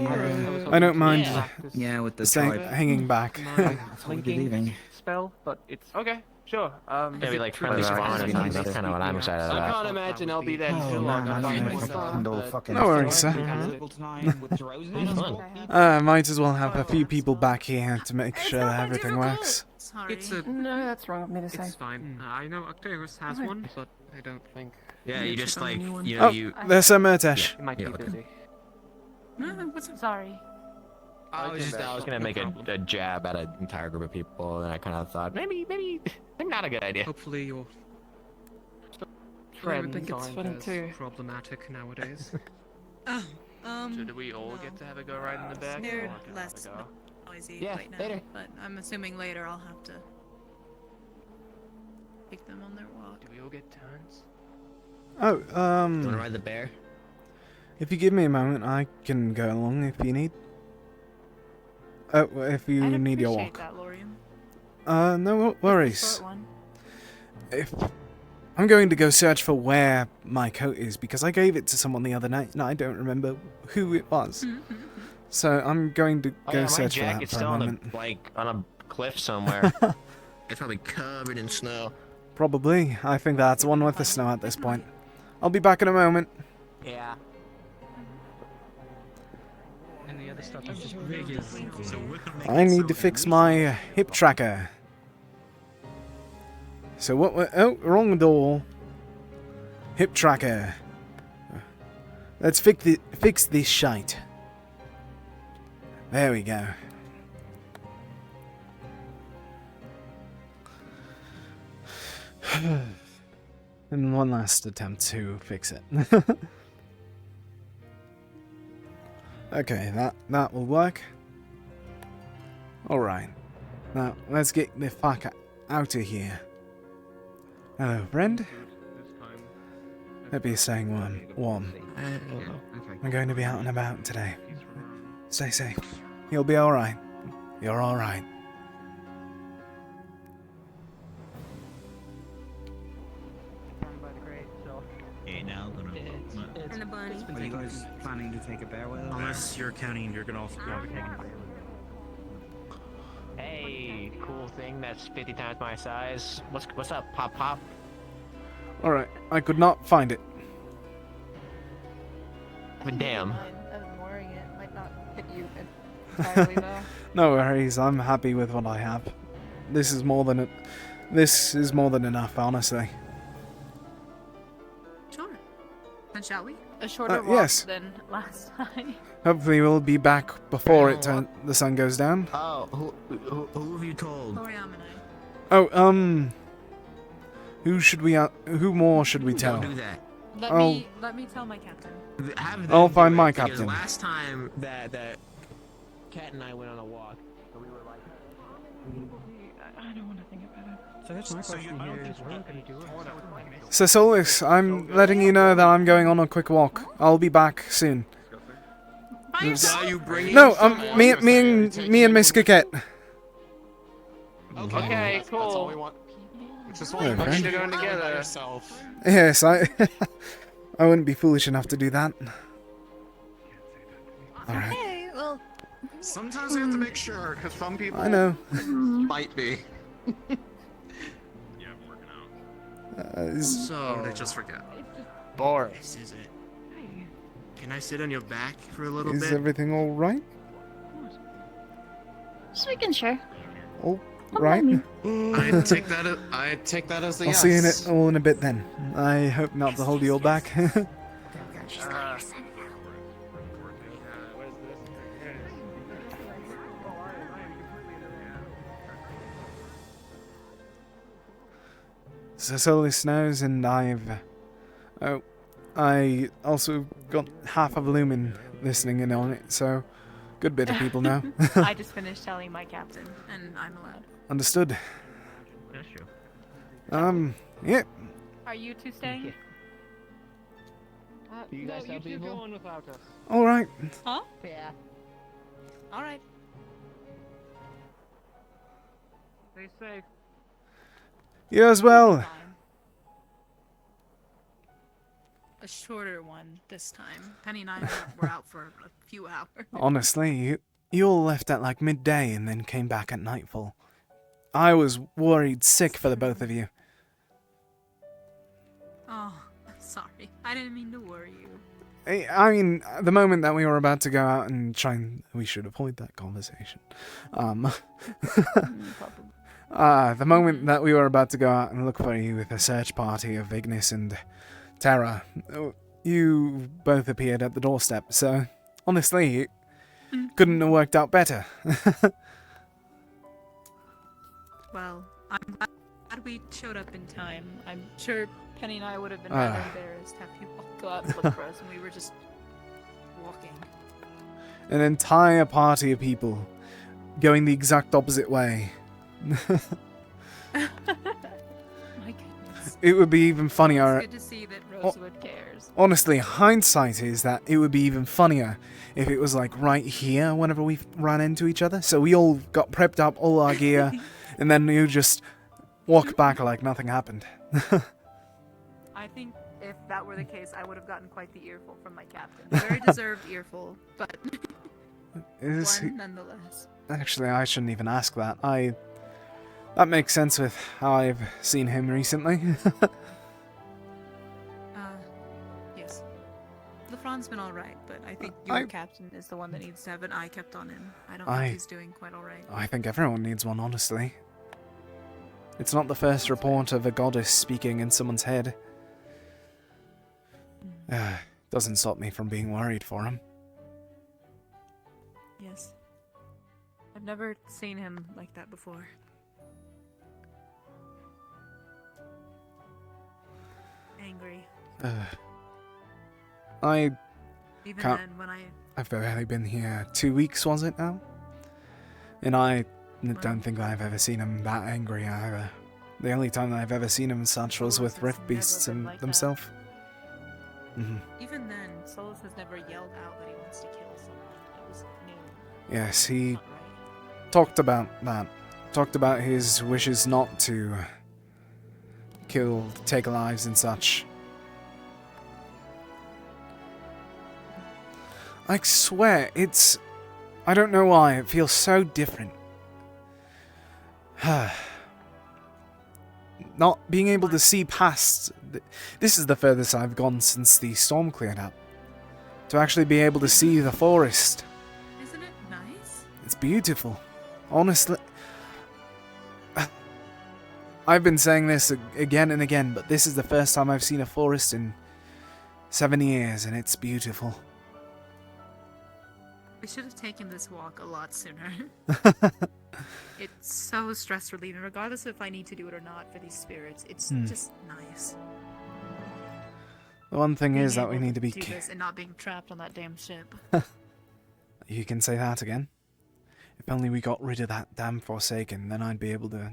I don't mind Yeah, with the staying, tribe. hanging back. I thought we'd be leaving. spell, but it's... Okay, sure. Maybe like 20 spawn or something. That's kind of what I'm excited I about. can't imagine I'll be there Oh, too long. man, I I'm don't fine know if I with can that, handle but- fucking... No worries, sir. tonight with Rosewood. Might as well have a few people back here to make sure that everything works. Sorry. It's a... No, that's wrong of me to say. It's fine. I know Octavius has one, but I don't think... Yeah, you just like Oh, there's Sir Murtesh. He might be busy. Sorry. I was gonna make a jab at an entire group of people, and I kind of thought maybe not a good idea. Hopefully your Friends think it's aren't fun as too. Problematic nowadays. Oh, So do we all get to have a go right in the back? they're or can I have less a go? noisy Yeah, right now, later. but I'm assuming later I'll have to take them on their walk. Do we all get turns? Oh, Wanna ride the bear? if you give me a moment, I can go along if you need. Oh, if you I'd need your appreciate walk. that, Lorian. No worries. Short one. If I'm going to go search for where my coat is because I gave it to someone the other night and I don't remember who it was. So I'm going to Oh, go yeah, my search for that jacket's for still a on moment. on a cliff somewhere. It's probably covered in snow. Probably. I think that's one with the snow at this point. I'll be back in a moment. Yeah. And the other stuff is just rigged. I need to fix my hip tracker. So what? Oh, wrong door. Hip tracker. Let's fix this shite. There we go. And one last attempt to fix it. Okay, that will work. Alright. Now, let's get the fuck out of here. Hello, friend. Hope you're staying warm. I'm going to be out and about today. Stay safe. You'll be alright. You're alright. Okay, now I'm gonna. And a bunny. Are you guys planning to take a bear with us? Unless you're counting, you're gonna also be taking a bear. Hey, cool thing that's 50 times my size. What's up, Pop Pop? Alright, I could not find it. But damn. I'm wearing it. Might not fit you entirely though. No worries, I'm happy with what I have. This is more than enough, honestly. Sure. Then shall we? A shorter walk yes. than last time. Hopefully we'll be back before the sun goes down. Oh, who have you told? Lorian and I. Oh, who more should we tell? Don't do that. Let me tell my captain. Have them I'll do find it, my because captain. Last time that Cat and I went on a walk, and we were like, I don't want to think about it. So that's my question here is we're not gonna do it. So Solus, I'm letting you know that I'm going on a quick walk. I'll be back soon. No, me and Miss Coquette. Okay, cool. That's all we want. Just Hello, want friend. you to go together. Yourself. Yes, I wouldn't be foolish enough to do that. Alright. Okay, well. Sometimes we have to make sure, because some people I know. might be. So they just forget. Boring. This is it. Can I sit on your back for a little Is bit? everything alright? Just making sure. All right. I take that as the I'll yes. see you all in a bit then. I hope not to hold you all back. So Solus knows, and I also got half of Lumen listening in on it, so good bit of people know. I just finished telling my captain, and I'm allowed. Understood. That's true. Yeah. Are you two staying? You guys tell people? Going without us. All right. Huh? Yeah. All right. Stay safe. You as well. A shorter one this time. Penny and I were out for a few hours. Honestly, you all left at like midday and then came back at nightfall. I was worried sick for the both of you. Oh, sorry. I didn't mean to worry you. I mean, the moment that we were about to go out and try and... We should avoid that conversation. The moment that we were about to go out and look for you with a search party of Ignis and Tara, you both appeared at the doorstep, so honestly, it couldn't have worked out better. Well, I'm glad we showed up in time. I'm sure Penny and I would have been rather embarrassed to have people go out and look for us, and we were just walking. An entire party of people going the exact opposite way. My goodness. It would be even funnier. It's good to see that Rosewood cares. Honestly, hindsight is that it would be even funnier if it was like right here whenever we ran into each other. So we all got prepped up, all our gear, and then you just walk back like nothing happened. I think if that were the case, I would have gotten quite the earful from my captain. Very deserved earful, but one nonetheless. Actually, I shouldn't even ask that. That makes sense with how I've seen him recently. Yes. LeFron's been alright, but I think your captain is the one that needs to have an eye kept on him. I don't think he's doing quite alright. I think everyone needs one, honestly. It's not the first report of a goddess speaking in someone's head. Doesn't stop me from being worried for him. Yes. I've never seen him like that before. Angry. Even then, when I've only been here 2 weeks, was it now? And I don't think I've ever seen him that angry either. The only time I've ever seen him such was with Rift Beasts themselves. Even then, Solus has never yelled out that he wants to kill someone. That was new. Yes, he talked about that. Talked about his wishes not to take lives and such. I swear, I don't know why, it feels so different. Not being able to see past... This is the furthest I've gone since the storm cleared up. To actually be able to see the forest. Isn't it nice? It's beautiful. Honestly... I've been saying this again and again, but this is the first time I've seen a forest in 7 years, and it's beautiful. We should have taken this walk a lot sooner. It's so stress relieving, regardless of if I need to do it or not for these spirits. It's just nice. The one thing is that we Being need to be... able do this and not being trapped on that damn ship. You can say that again. If only we got rid of that damn Forsaken, then I'd be able to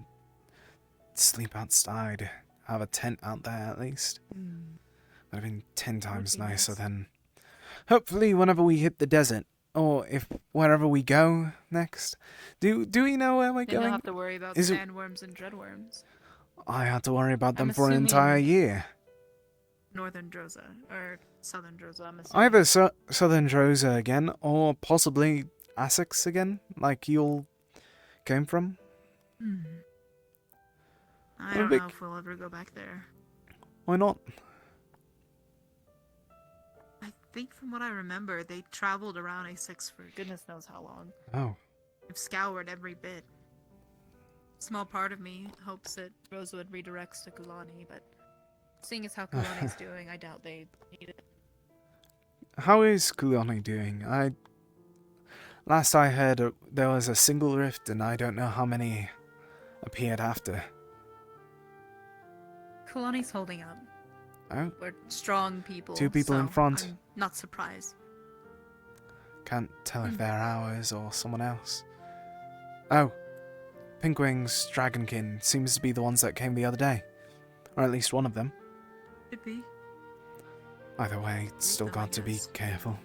sleep outside, have a tent out there at least. Would have been 10 times nicer then. Hopefully whenever we hit the desert, or if wherever we go next. Do we know where we're Then you'll going? have to worry about Is it- sandworms and dreadworms. I had to worry about them I'm for an entire assuming- year. Northern Droza, or Southern Droza, I'm assuming. Either Southern Droza again, or possibly Essex again, like you all came from. I don't know if we'll ever go back there. Why not? I think from what I remember, they traveled around A6 for goodness knows how long. Oh. They've scoured every bit. Small part of me hopes that Rosewood redirects to Kulani, but seeing as how Kulani's doing, I doubt they need it. How is Kulani doing? Last I heard, there was a single rift, and I don't know how many appeared after. Kulani's holding up. Oh? We're strong people. 2 people in so front. I'm not surprised. Can't tell if they're ours or someone else. Oh. Pinkwing's Dragonkin seems to be the ones that came the other day. Or at least one of them. Could be. Either way, still got to be careful.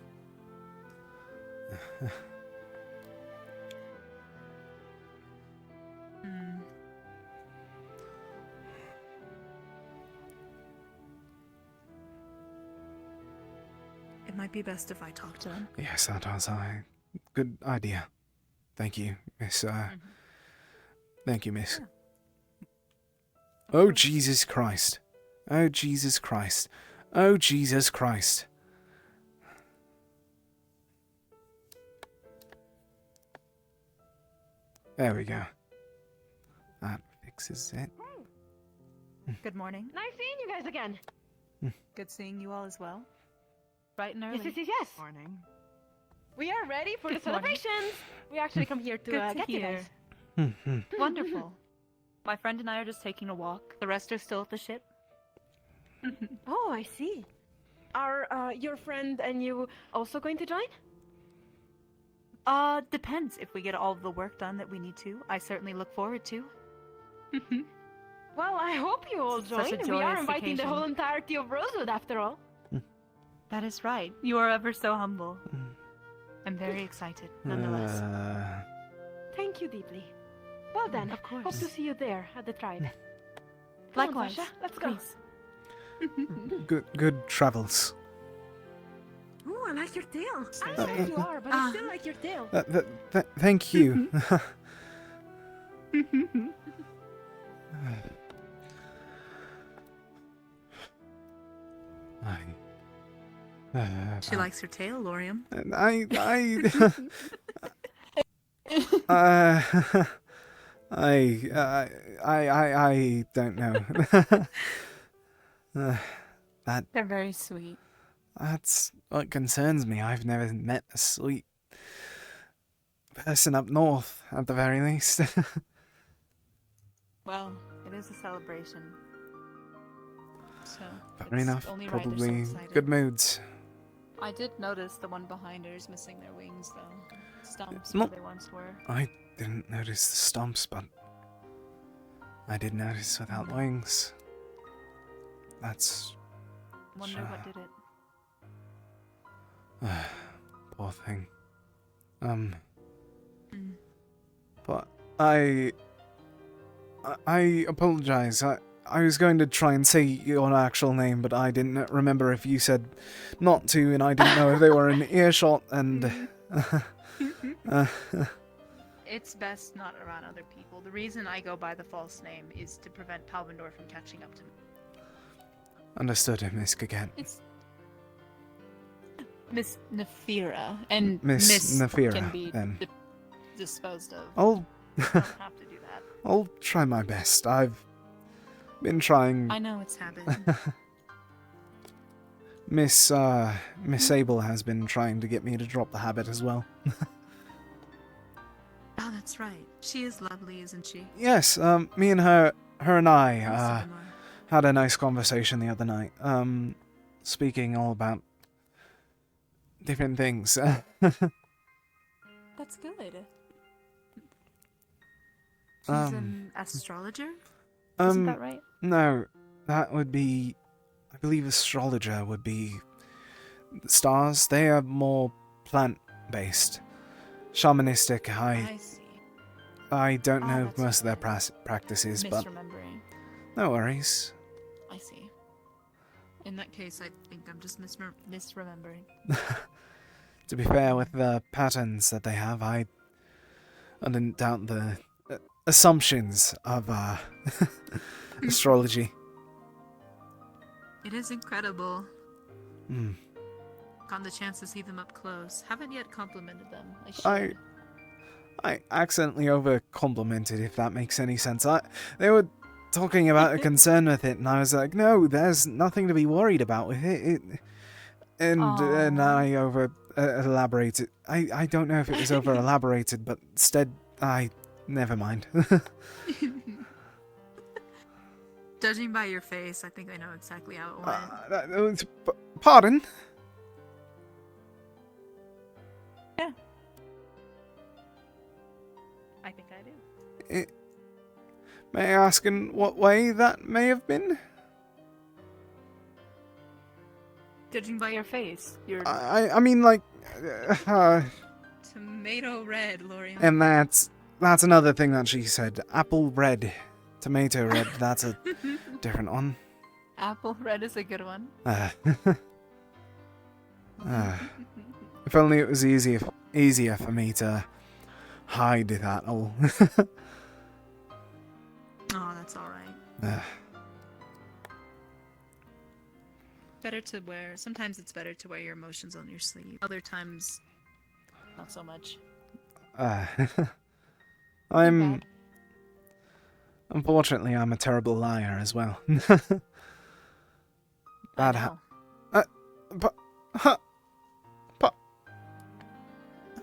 It might be best if I talk to them. Yes, that was a good idea. Thank you, Miss. Thank you, Miss. Oh, Jesus Christ. Oh, Jesus Christ. Oh, Jesus Christ. There we go. That fixes it. Good morning. Nice seeing you guys again. Good seeing you all as well. Bright and early. Yes. Morning. We are ready for the Good morning. celebrations. We actually come here to, Good to get you hear. guys. Wonderful. My friend and I are just taking a walk. The rest are still at the ship. Oh, I see. Are your friend and you also going to join? Depends. If we get all of the work done that we need to, I certainly look forward to. Well, I hope you all Such join. a We are joyous inviting the occasion. whole entirety of Rosewood, after all. That is right. You are ever so humble. I'm very excited, nonetheless. Thank you deeply. Well then, Of course. hope to see you there at the tribe. Come on, Likewise. Sasha, let's go. Please. Good travels. Ooh, I like your tail. I don't know who you are, but I still like your tail. Thank you. She likes her tail, Lorium. I don't know. They're very sweet. That's what concerns me. I've never met a sweet person up north, at the very least. Well, it is a celebration. So, Fair enough. only right they're so Probably excited. good moods. I did notice the one behind her is missing their wings, though. Stumps Not- where they once were. I didn't notice the stumps, but I did notice without wings. That's Wonder sure. what did it. Poor thing. But I apologize. I was going to try and say your actual name, but I didn't remember if you said not to, and I didn't know if they were in earshot, and... It's best not around other people. The reason I go by the false name is to prevent Palvindor from catching up to me. Understood, Miss Gagan. It's Miss Nefira, and Miss Nefira, can be then. disposed of. I'll... You don't have to do that. I'll try my best. I've been trying... I know it's habit. Miss Sable has been trying to get me to drop the habit as well. Oh, that's right. She is lovely, isn't she? Yes, me and her and I, had a nice conversation the other night, speaking all about different things. That's good. She's an astrologer? Isn't that right? No, that would be... I believe astrologer would be... the stars. They are more plant-based. Shamanistic, I see. I don't Ah, know that's most of their practices, but... Misremembering. No worries. I see. In that case, I think I'm just misremembering. To be fair, with the patterns that they have, I didn't doubt the assumptions of astrology. It is incredible. Hmm. Gotten the chance to see them up close. Haven't yet complimented them. I should. I accidentally over-complimented, if that makes any sense. They were talking about a concern with it, and I was like, no, there's nothing to be worried about with it. And I over-elaborated. I don't know if it was over-elaborated, but instead, never mind. Judging by your face, I think I know exactly how it went. Pardon? Yeah. I think I do. May I ask in what way that may have been? Judging by your face, you're I mean, like... tomato red, Lorian. and that's another thing that she said. Apple red. Tomato red, that's a different one. Apple red is a good one. If only it was easier for me to hide that all. Oh, that's alright. Better to wear. Sometimes it's better to wear your emotions on your sleeve. Other times, not so much. Unfortunately, I'm a terrible liar as well. Bad know. But... Huh. But...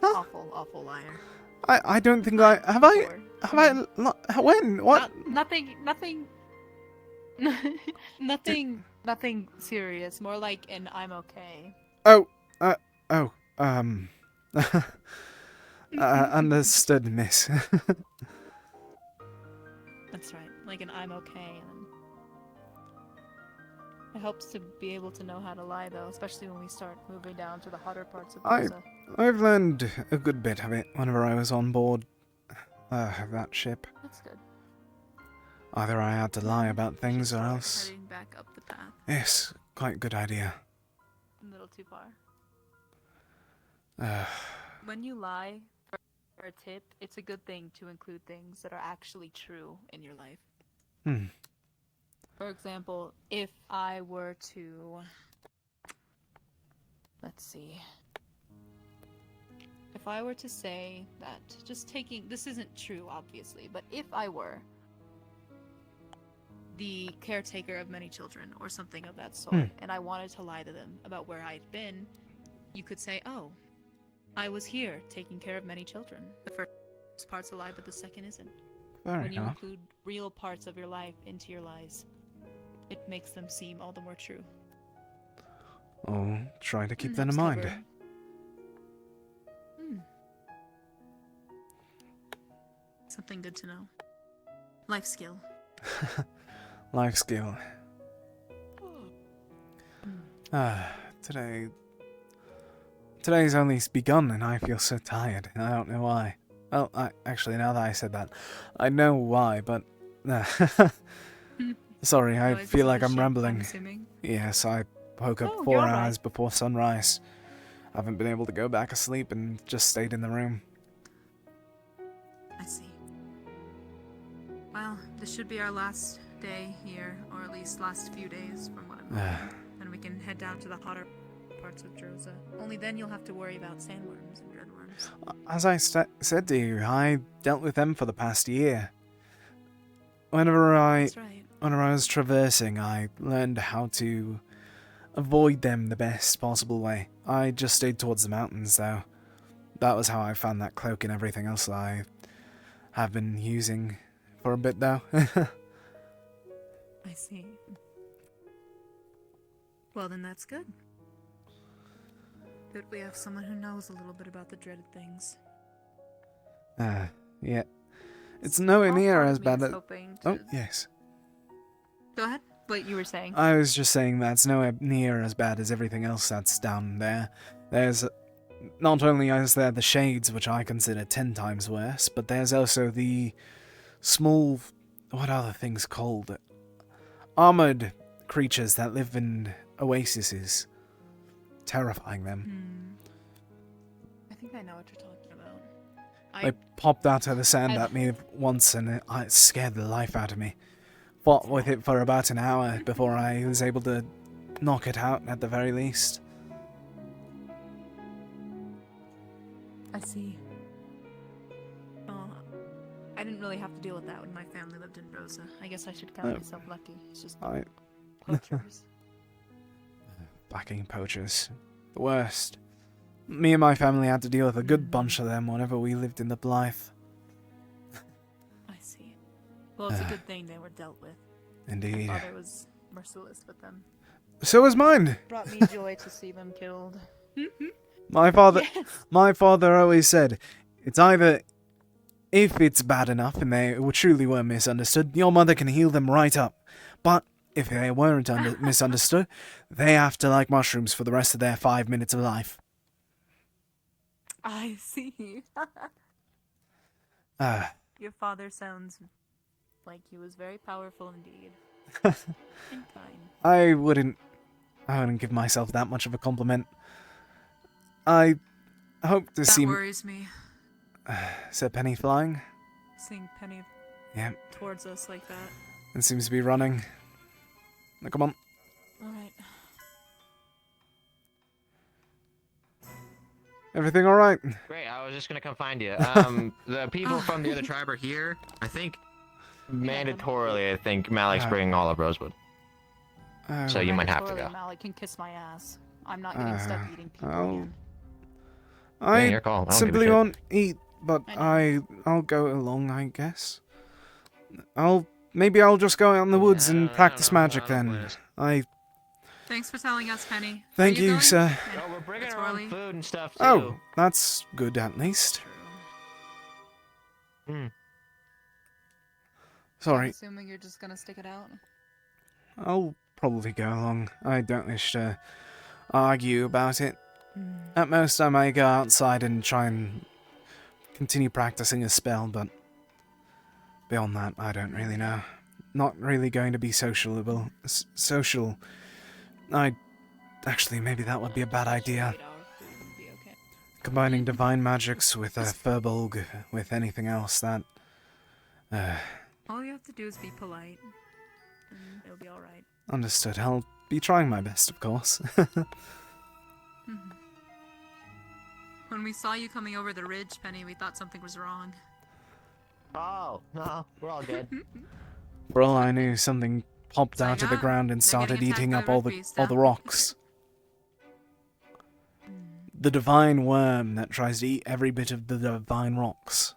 Awful liar. I don't think I... Have I... When? What? Nothing serious. More like an I'm okay. Understood, miss. That's right. Like an I'm okay. And it helps to be able to know how to lie, though, especially when we start moving down to the hotter parts of Rosa. I've learned a good bit of it whenever I was on board that ship. That's good. Either I had to lie about things or else... Heading back up the path. Yes, quite good idea. A little too far. When you lie for a tip, it's a good thing to include things that are actually true in your life. For example, if I were to... Let's see. If I were to say that, just taking... This isn't true, obviously, but if I were the caretaker of many children or something of that sort, and I wanted to lie to them about where I'd been, you could say, oh, I was here taking care of many children. The first part's a lie, but the second isn't. When you include real parts of your life into your lies, it makes them seem all the more true. Oh, try to keep that in mind. Something good to know. Life skill. Life skill. Today's only begun and I feel so tired. I don't know why. Well, actually, now that I said that, I know why, but... Sorry, I feel like I'm rambling. Yes, I woke up 4 hours before sunrise. I haven't been able to go back asleep and just stayed in the room. I see. Well, this should be our last day here, or at least last few days from what I'm hearing. And we can head down to the hotter parts of Droza. Only then you'll have to worry about sandworms and dreadworms. As I said to you, I dealt with them for the past year. Whenever I was traversing, I learned how to avoid them the best possible way. I just stayed towards the mountains, though. That was how I found that cloak and everything else that I have been using for a bit, though. I see. Well, then that's good. Good we have someone who knows a little bit about the dreaded things. Yeah. It's nowhere near as bad as... Oh, yes. Go ahead. What you were saying. I was just saying that's nowhere near as bad as everything else that's down there. There's... Not only is there the shades, which I consider 10 times worse, but there's also the small... What are the things called? Armored creatures that live in oases. Terrifying them. I think I know what you're talking about. They popped out of the sand at me once and it scared the life out of me. Fought with it for about an hour before I was able to knock it out at the very least. I see. Oh, I didn't really have to deal with that when my family lived in Rosa. I guess I should count myself lucky. It's just poachers. Fucking poachers. The worst. Me and my family had to deal with a good bunch of them whenever we lived in the Blythe. I see. Well, it's a good thing they were dealt with. Indeed. My father was merciless with them. So was mine. Brought me joy to see them killed. My father always said, it's either, if it's bad enough and they truly were misunderstood, your mother can heal them right up. But if they weren't misunderstood, they have to like mushrooms for the rest of their 5 minutes of life. I see. Your father sounds like he was very powerful indeed. And kind. I wouldn't give myself that much of a compliment. I hope to see... That worries me. Said Penny flying? Seeing Penny towards us like that. And seems to be running. Now, come on. Alright. Everything alright? Great, I was just gonna come find you. The people from the other tribe are here. I think, mandatorily, Malik's bringing all of Rosewood. So you might have to Mandatorily, go. Malik can kiss my ass. I'm not getting stuck eating people again. Yeah, your call. I don't give a simply shit. won't eat, but I'll go along, I guess. Maybe I'll just go out in the woods and practice magic then. Thanks for telling us, Penny. Thank you, sir. No, we're bringing our own food and stuff too. Oh, that's good at least. Sorry. I'm assuming you're just gonna stick it out. I'll probably go along. I don't wish to argue about it. At most, I may go outside and try and continue practicing a spell, but beyond that, I don't really know. Not really going to be sociable. Actually, maybe that would be a bad idea. Combining divine magics with a furbolg with anything else, that... All you have to do is be polite, and it'll be alright. Understood. I'll be trying my best, of course. When we saw you coming over the ridge, Penny, we thought something was wrong. Oh, no, we're all good. For all I knew, something popped out of the ground and started eating up all the rocks. The divine worm that tries to eat every bit of the divine rocks.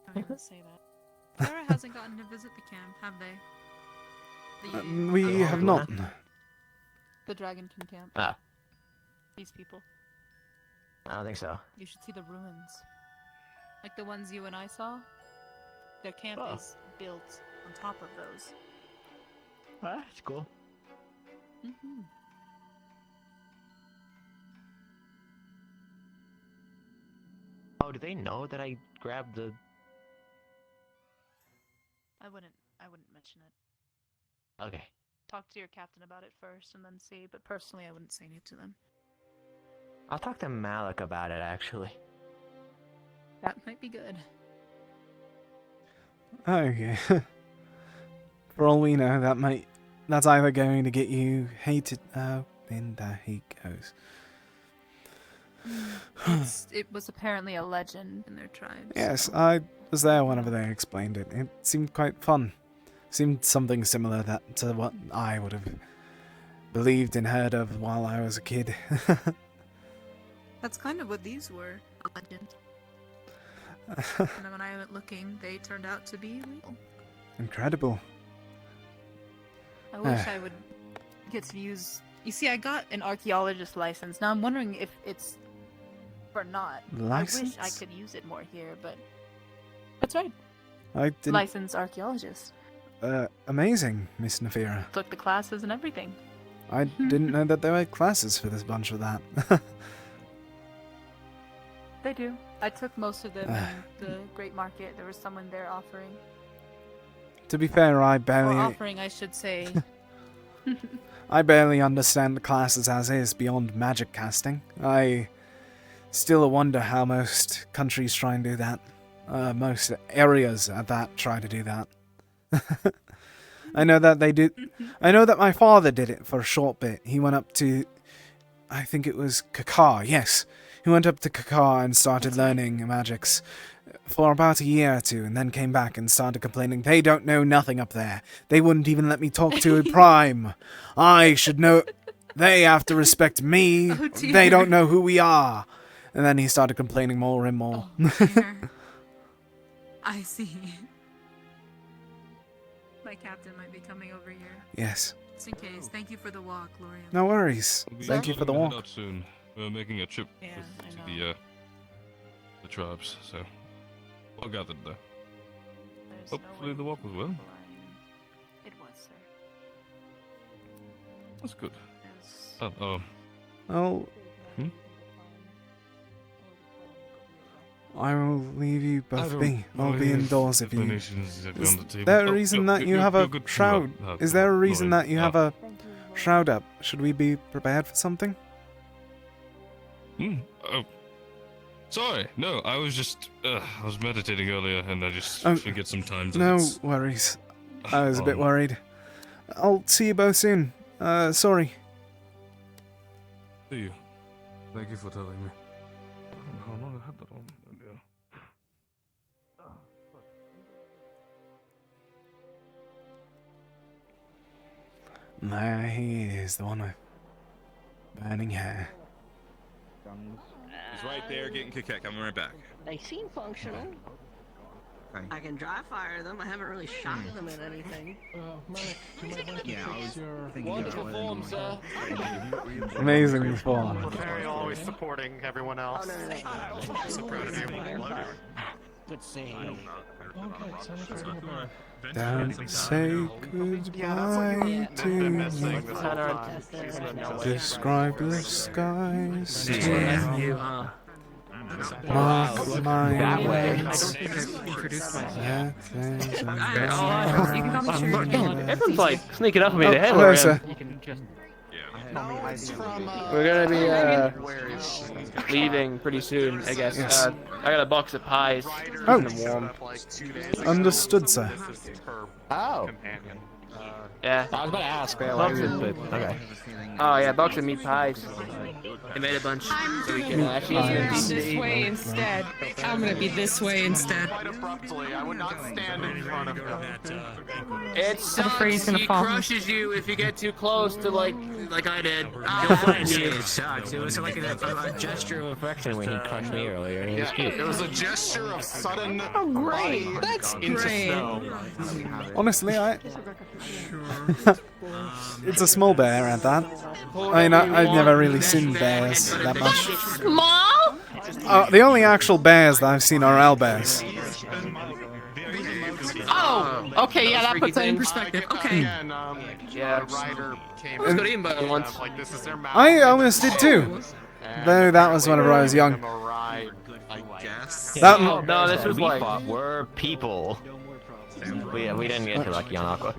Don't even say that. Sarah hasn't gotten to visit the camp, have they? We have not. The Dragon King camp. Ah. These people. I don't think so. You should see the ruins. Like the ones you and I saw. Their camp is built on top of those. That's cool. Oh, do they know that I grabbed the... I wouldn't mention it. Okay. Talk to your captain about it first and then see, but personally I wouldn't say it to them. I'll talk to Malik about it, actually. That might be good. Okay. For all we know, that's either going to get you hated. Oh, then there he goes. It was apparently a legend in their tribes. Yes, I was there whenever they explained it. It seemed quite fun. Seemed something similar to what I would have believed and heard of while I was a kid. That's kind of what these were, a legend. And then when I went looking, they turned out to be real. Incredible. I wish I would get to use... You see, I got an archaeologist license. Now I'm wondering if it's... or not. License? I wish I could use it more here, but... That's right. I didn't... Licensed archaeologist. Amazing, Miss Nefira. Took the classes and everything. I didn't know that there were classes for this bunch of that. They do. I took most of them in the Great Market. There was someone there offering. To be fair, I barely... Or offering, I should say. I barely understand the classes as is beyond magic casting. I still wonder how most countries try and do that. Most areas at that try to do that. I know that they did. I know that my father did it for a short bit. He went up to, I think it was Kakar, yes. He went up to Kakar and started learning magics for about a year or two, and then came back and started complaining, they don't know nothing up there. They wouldn't even let me talk to a prime. I should know. They have to respect me. Oh, dear. They don't know who we are. And then he started complaining more and more. Dear. I see. My captain might be coming over here. Yes. Just in case. Thank you for the walk, Gloria. No worries. Thank you for the We'll head walk. out soon. We're making a trip Yeah, to the tribes, so all gathered there. Hopefully the walk was well. It was, sir. That's good. Oh. I will leave you both be. I'll be indoors if you... Is there a reason that you have a shroud? Is there a reason that you have a shroud up? Should we be prepared for something? Oh. Sorry, no, I was just, I was meditating earlier and I just forget sometimes. No worries. I was a bit worried. I'll see you both soon. Sorry. See you. Thank you for telling me. How long I had that on? Yeah. There he is, the one with burning hair. He's right there getting kick. I'm right back. They seem functional. I can dry fire them. I haven't really shot them at anything. Yeah, I was thinking Wonderful form, sir. Amazing form. Very always supporting everyone else. I'm so proud of you. Good save. Don't say goodbye to me. Describe the skies to me. Mark my words. Everyone's like sneaking up on me to head. Hello, sir. We're gonna be leaving pretty soon, I guess. Yes. I got a box of pies. Oh. Keeping them warm. Understood, sir. Oh. Yeah. I was about to ask where Box was of- it, but okay. Oh yeah, box of meat pies. They made a bunch so we can actually I'm eat gonna be them. this way instead. I'm gonna be this way instead. Quite abruptly, I would not stand in front of him. It I'm afraid he's sucks. gonna He fall. crushes you if you get too close to like I did. It sucks. It was like a gesture of affection when he crushed me earlier. It was cute. It was a gesture of sudden Oh, great. body That's into great. snow. Honestly, it's a small bear at that. I mean, I've never really seen bears that much. Mom? The only actual bears that I've seen are owlbears. Oh, okay, yeah, that puts that in perspective. Okay. Yeah. Let's go to eat by once. I almost did too. Though that was whenever I was young. That No, this was we like fought were people. We didn't get to like young Aqua.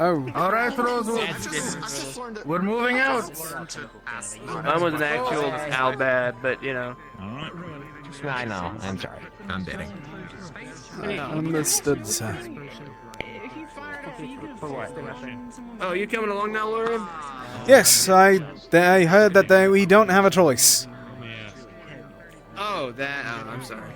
Oh. Alright, Rosewood. We're moving out. mine was an actual owlbear, but you know. I know. I'm sorry. I'm bidding. Understood, sir. Oh, you coming along now, Lauren? Yes, I heard that we don't have a choice. Oh, I'm sorry.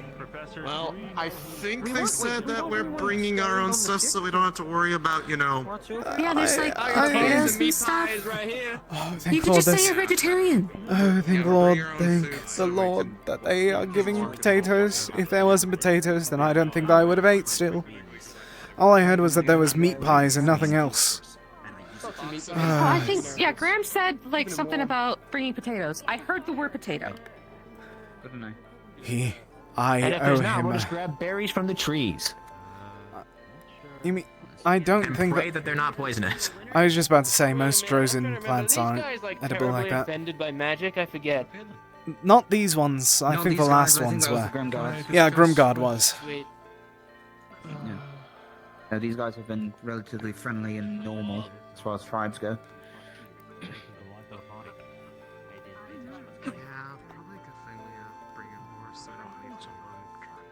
Well, I think they said that we're bringing our own stuff so we don't have to worry about, you know... Yeah, there's like potatoes and stuff. Right here. Oh, You thank could Lord, just say you're vegetarian. oh, thank the Lord that they are giving potatoes. If there wasn't potatoes, then I don't think that I would have ate still. All I heard was that there was meat pies and nothing else. I think, yeah, Graham said like something about bringing potatoes. I heard the word potato. I don't know. I And if owe there's not, him. we'll just grab berries from the trees. You mean I don't think Pray that they're not poisonous. I was just about to say most frozen plants These aren't guys like edible like terribly that. offended by magic. I forget. Not these ones. I No, think these the last guys, I think ones that was were. the Grim Guards. Yeah, Grimguard was. Sweet. Yeah. No, these guys have been relatively friendly and normal as far as tribes go.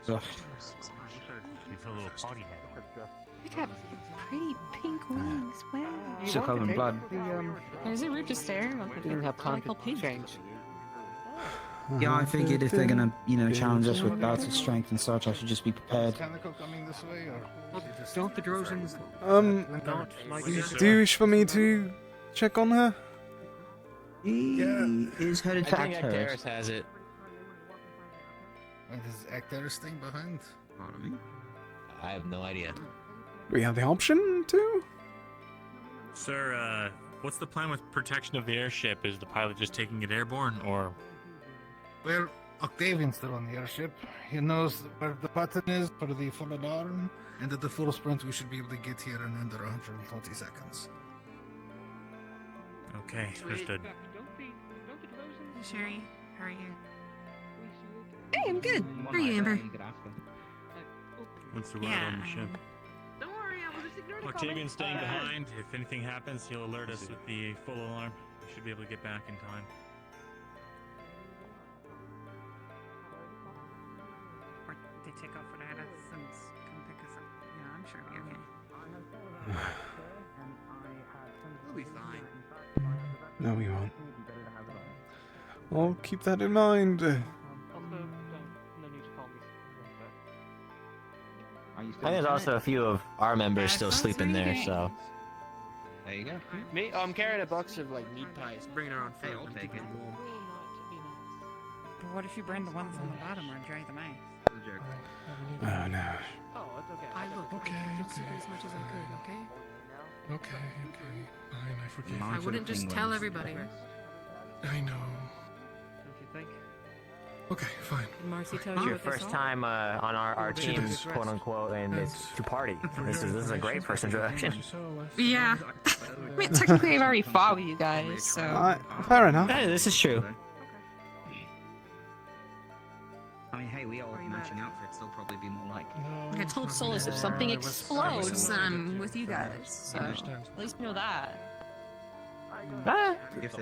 Ugh. They got pretty pink wings. Wow. Still covered in blood. Is it rude to stare? Didn't have time to change. Yeah, I figured if they're gonna, challenge us with bouts of strength and such, I should just be prepared. Don't the Drozens not like Do you wish for me to check on her? He is headed to Actaris. has it. Is Actaris staying behind? I have no idea. We have the option to? Sir, what's the plan with protection of the airship? Is the pilot just taking it airborne, or...? Well, Octavian's still on the airship. He knows where the button is for the full alarm, and at the full sprint we should be able to get here in under 120 seconds. Okay, understood. Sherry, how are you? Hey, I'm good. How are you, Amber? What's the ride on the ship? Don't worry, I will just ignore the Octavian's staying behind. If anything happens, he'll alert us with the full alarm. We should be able to get back in time. Or they take off without us and come pick us up. Yeah, I'm sure it'll be okay. We'll be fine. No, we won't. I'll keep that in mind. And there's also a few of our members still sleeping there, so... There you go. Me? Oh, I'm carrying a box of like meat pies. Bring it around. Hey, I'll take it. But what if you burn the ones on the bottom or dry them out? Oh no. Oh, it's okay. I kept secret as much as I could, okay? Okay. Fine, I forgive you. I wouldn't just tell everybody. I know. Don't you think? Okay, fine. Marcy tells It's you your what they first saw? time on our team, quote unquote, and it's to party. This is a great first introduction. Yeah. I mean, technically, I've already fought with you guys, so. Fair enough. Hey, this is true. I mean, hey, we all matching outfits. They'll probably be more like. I told Solus if something explodes, then I'm with you guys. So at least know that.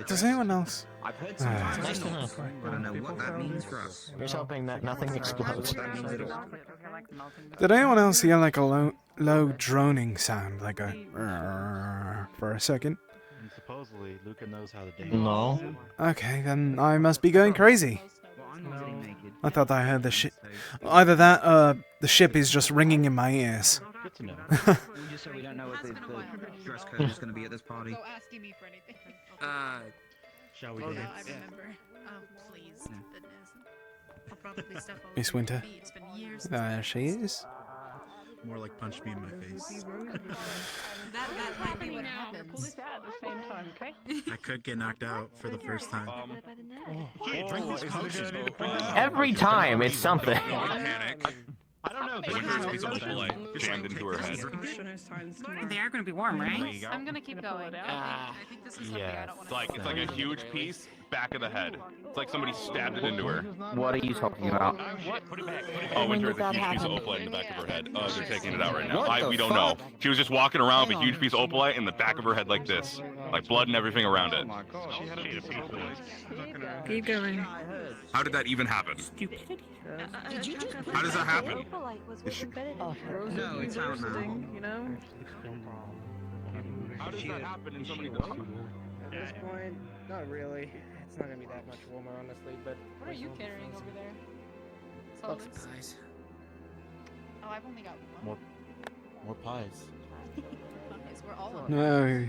Does anyone else? I've heard some Nice to know. I don't know what that means for us. Here's hoping that nothing explodes. Did anyone else hear like a low droning sound, like a for a second? And supposedly, Luca knows how to dance. No. Okay, then I must be going crazy. I thought I heard the ship. Either that, the ship is just ringing in my ears. Good to know. Just so we don't know what the dress code is going to be at this party. Go asking me for anything. Shall we Oh, dance? I remember. Oh, please. Goodness. I'll probably step over Miss your Winter. feet. It's been years. There she is. More like punch me in my face. That might be what happens. at the same time, okay? I could get knocked out for the first time. Hey, drink these potions. Every time it's something. I don't know. Winter's piece of opalite jammed into her head. They are going to be warm, right? I'm gonna keep going. I think this is something I don't want to It's like a huge piece back of the head. It's like somebody stabbed it into her. What are you talking about? Oh, Winter has a huge piece of opalite in the back of her head. Oh, they're taking it out right now. We don't know. She was just walking around with a huge piece of opalite in the back of her head like this. Like blood and everything around it. Keep going. How did that even happen? How does that happen? No, it's out now. You know? How does that happen in somebody's body? At this point, not really. It's not gonna be that much warmer, honestly. But What are you carrying over there? box Solus? pies. Oh, I've only got one. More pies. Pies. We're all No.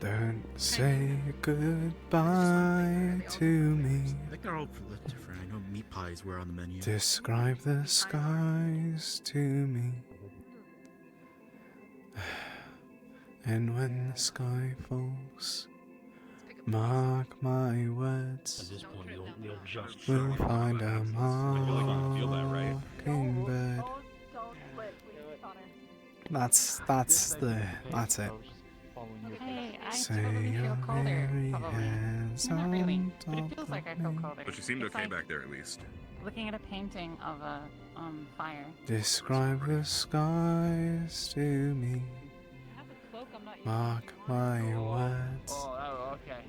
Don't say goodbye to me. I think they're all a little different. I know meat pies were on the menu. Describe the skies to me. And when the sky falls, mark my words, At this point, you'll just we'll find a mockingbird. That's it. Hey, I Say totally your feel colder. weary Probably. hands Not really, on but it top feels like I of feel me. colder. But she seemed It's okay like back there at least. looking at a painting of a fire. Describe the skies to me. Mark my words. Oh, okay.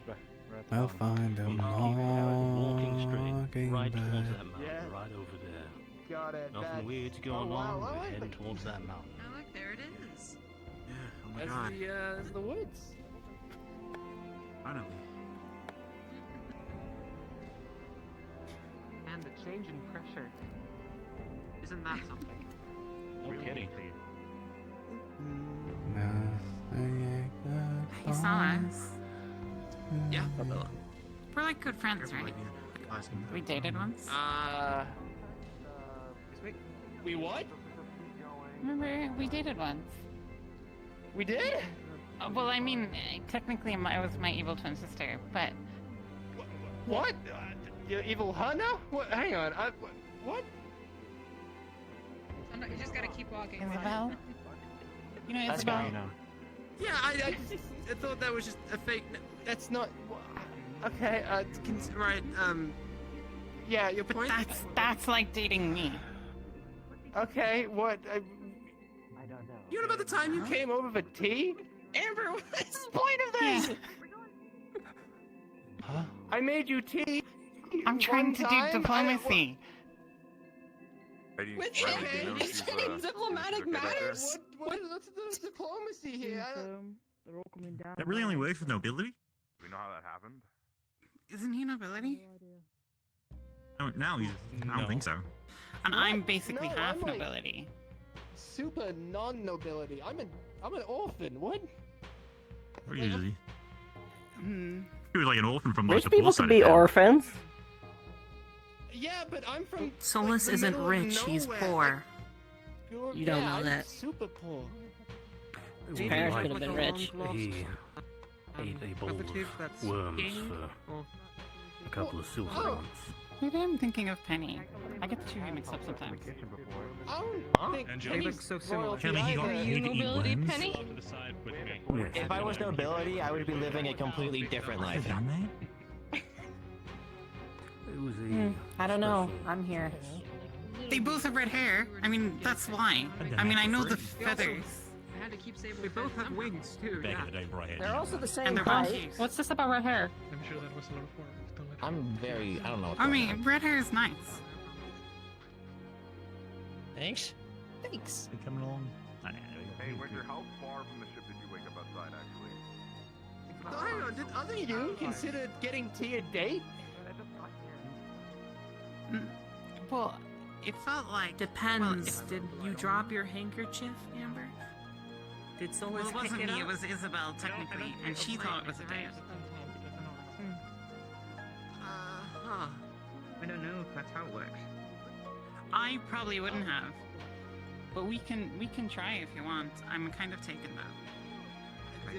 We'll find a walking straight right towards mockingbird. that mountain, Yeah. right over there. Got it. Nothing weird's going on. We're heading towards that mountain. Oh, look, there it is. Yeah. Oh my That's god. the woods. Finally. And the change in pressure. Isn't that something? No kidding. He saw us. Yeah. We're like good friends, right? We dated once. We what? Remember, we dated once. We did? Well, I mean, technically, I was my evil twin sister, but What? Your evil her now? What? Hang on. What? Oh, no, you just gotta keep walking. Isabel. You know That's Isabel. how you know. Yeah, I thought that was just a fake. That's not. Okay. Right. Yeah. Your point. That's like dating me. Okay. What? I don't know. You know about the time you came over for tea? Amber, what's the point of this? Huh? I made you tea. I'm trying to do diplomacy. With him, is it diplomatic matters? What's the diplomacy here? They're all coming down. That really only way for nobility? Do we know how that happened? Isn't he nobility? Oh, now he's. I don't think so. And I'm basically No, half I'm like- nobility. Super non-nobility. I'm an orphan. What? Where is he? Hmm. He was like an orphan from like Rich the people pool side can be of town. orphans. Yeah, but I'm from. Solus the isn't middle of rich, he's nowhere. poor. Like, You don't yeah, know I'm that. super poor. His parents could have been rich. He ate a bowl of worms for a couple of silver ones. Maybe I'm thinking of Penny. I get the two mixed up sometimes. I don't think Penny's so similar. royalty Tell me he got either. paid to eat nobility, worms? Penny? To the side with me. If I was nobility, I would be living a completely different life. It was I don't know. I'm here. They both have red hair. I mean, that's why. I mean, I know the feathers. I had to keep saying They both have wings too. Back Yeah. in the day, Brian. They're also the same And they're both height. cute. What's this about red hair? I'm sure that was a little before. I'm very, I don't know. I mean, red hair is nice. Thanks. Thanks. They coming along? Hey, Winter, how far from the ship did you wake up outside, actually? I don't know, did other you consider getting tea a date? Well, it felt like. Depends. Did you drop your handkerchief, Amber? Did Solus Well, it wasn't pick it me, up? it was Isabel, technically, and she thought it was a date. Uh-huh. I don't know if that's how it works. I probably wouldn't have. But we can try if you want. I'm kind of taken though.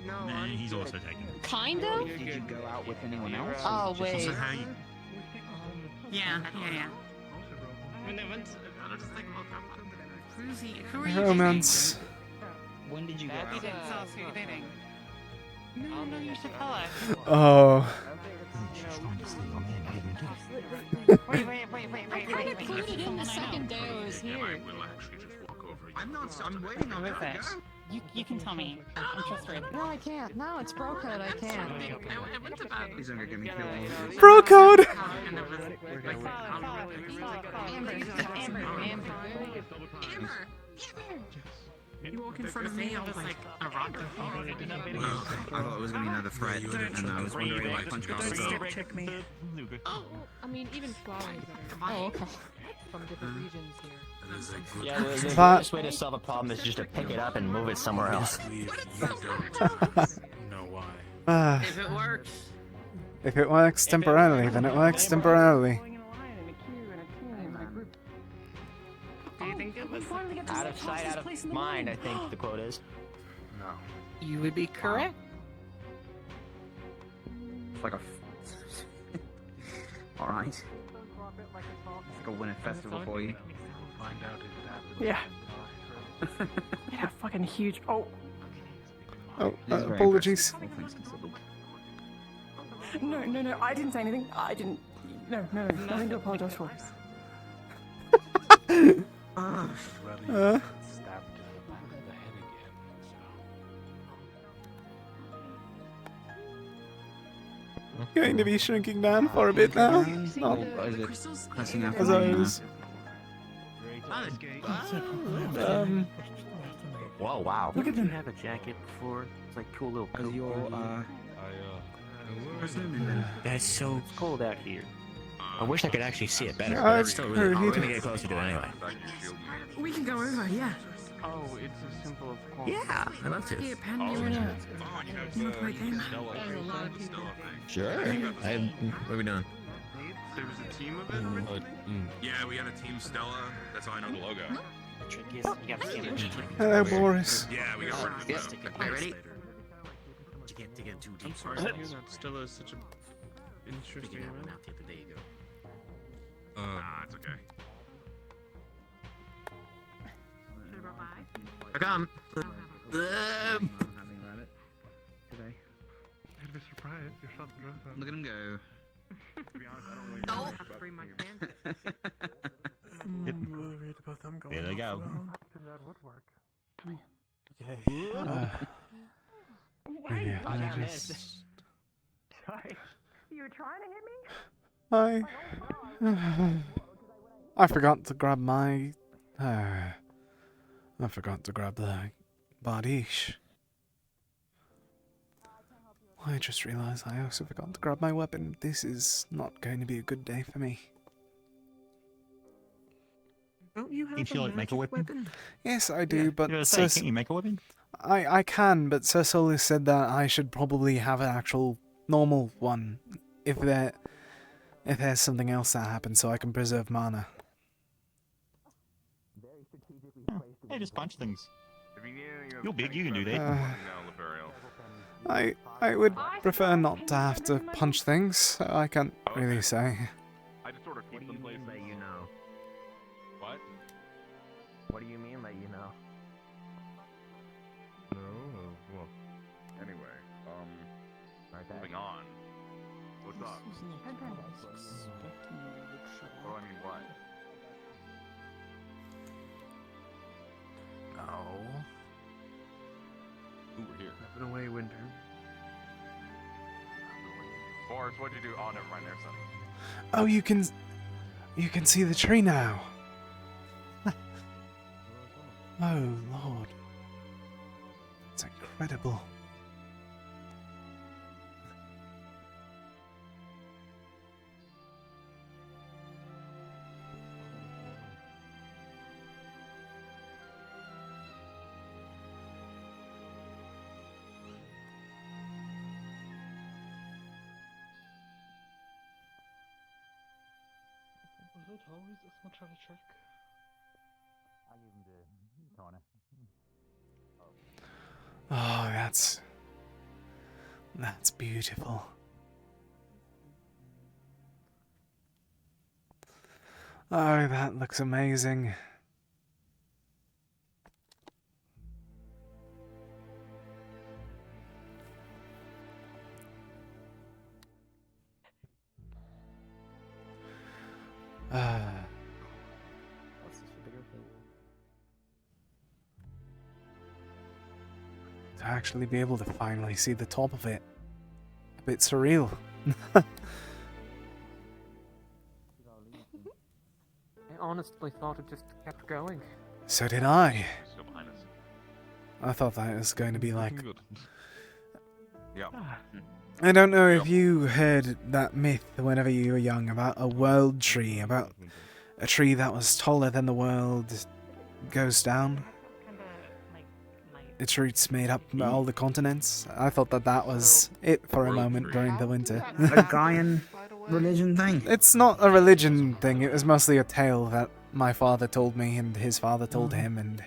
No, Nah, he's also taken. Kind of? Did you go out with anyone else? Oh, or just- wait. How you... Yeah. I mean, they went to, just like look up. Who are you Romance. When did you go dating? out? You didn't tell us who you're dating. No, you should tell us. Oh. Wait. I included in the second day I was here. I'm waiting on With that. it. You can tell me. I'm trustworthy. No, I can't. No, it's bro code. I can't. Please don't get me killed. Bro code! Amber. You walk in front of me, I was like, a rock. I thought it was gonna be another threat, and I was wondering if I punch myself. Check me. Oh, I mean, even flowers that are okay. From different regions here. Yeah, the But- greatest way to solve a problem is just to pick it up and move it somewhere else. Know why? If it works. If it works temporarily, then it works temporarily. Do you think it was Out of sight, out of mind, I think the quote is. No. You would be correct. It's like a. Alright. It's like a winter festival for you. Find out if it happens. Yeah. Yeah, fucking huge. Oh. Oh, It is very apologies. impressive, all things considered. No, I didn't say anything. I didn't. No, nothing to apologize for. Uh. Stabbed in the back of the head again, Going to be shrinking down for a bit now. Not Passing out as from I you, was. Whoa, wow. Look at you have a jacket before. It's like cool little coat. your, That's so cold out here. I wish I could actually see it better, Yeah, but I've it's still really heard cool. he We're gonna did. get closer to it anyway. We can go over, yeah. Oh, it's as simple as Yeah, I'd love to. Yeah, Penny, you wanna look right in? Sure. What are we doing? There was a team of it? Yeah, we got a team Stella. That's how I know the logo. The trick is, you gotta scan it. Hello, Boris. Yeah, we got rid of it. Alright, ready? You can't dig in too deep. Stella is such a interesting one. There you go. Nah, it's okay. I come. I'd be surprised. You're shot the dress Look at him go. To be honest, I don't really know much about worried about them going There they go. That would work. Yeah, I just. Sorry. You were trying to hit me? I forgot to grab my. I forgot to grab the badish. I just realized I also forgot to grab my weapon. This is not going to be a good day for me. Don't you have Can't you like make a weapon? Yes, I do, but Can't you make a weapon? I can, but Sir Solus said that I should probably have an actual normal one if there's something else that happens, so I can preserve mana. Hey, just punch things. You're big, you can do that. I would prefer not to have to punch things, so I can't really say. I just sort of keep them places. That you know. What? What do you mean that you know? Well, anyway, moving on. What's up? Oh, I mean, what? No. Ooh, we're here. Up and away, Winter. Boris, what'd you do? Oh, never mind, there's something. Oh, you can see the tree now. Oh, Lord. It's incredible. Was it always this much of a trick? I give him the corner. Oh, that's beautiful. Oh, that looks amazing. To actually be able to finally see the top of it. A bit surreal. I honestly thought it just kept going. So did I. Still behind us. I thought that was going to be like... Yeah. I don't know if you heard that myth whenever you were young about a world tree, about a tree that was taller than the world goes down. Its roots made up all the continents. I thought that was it for a moment during the winter. A Gaian religion thing? It's not a religion thing, it was mostly a tale that my father told me and his father told him and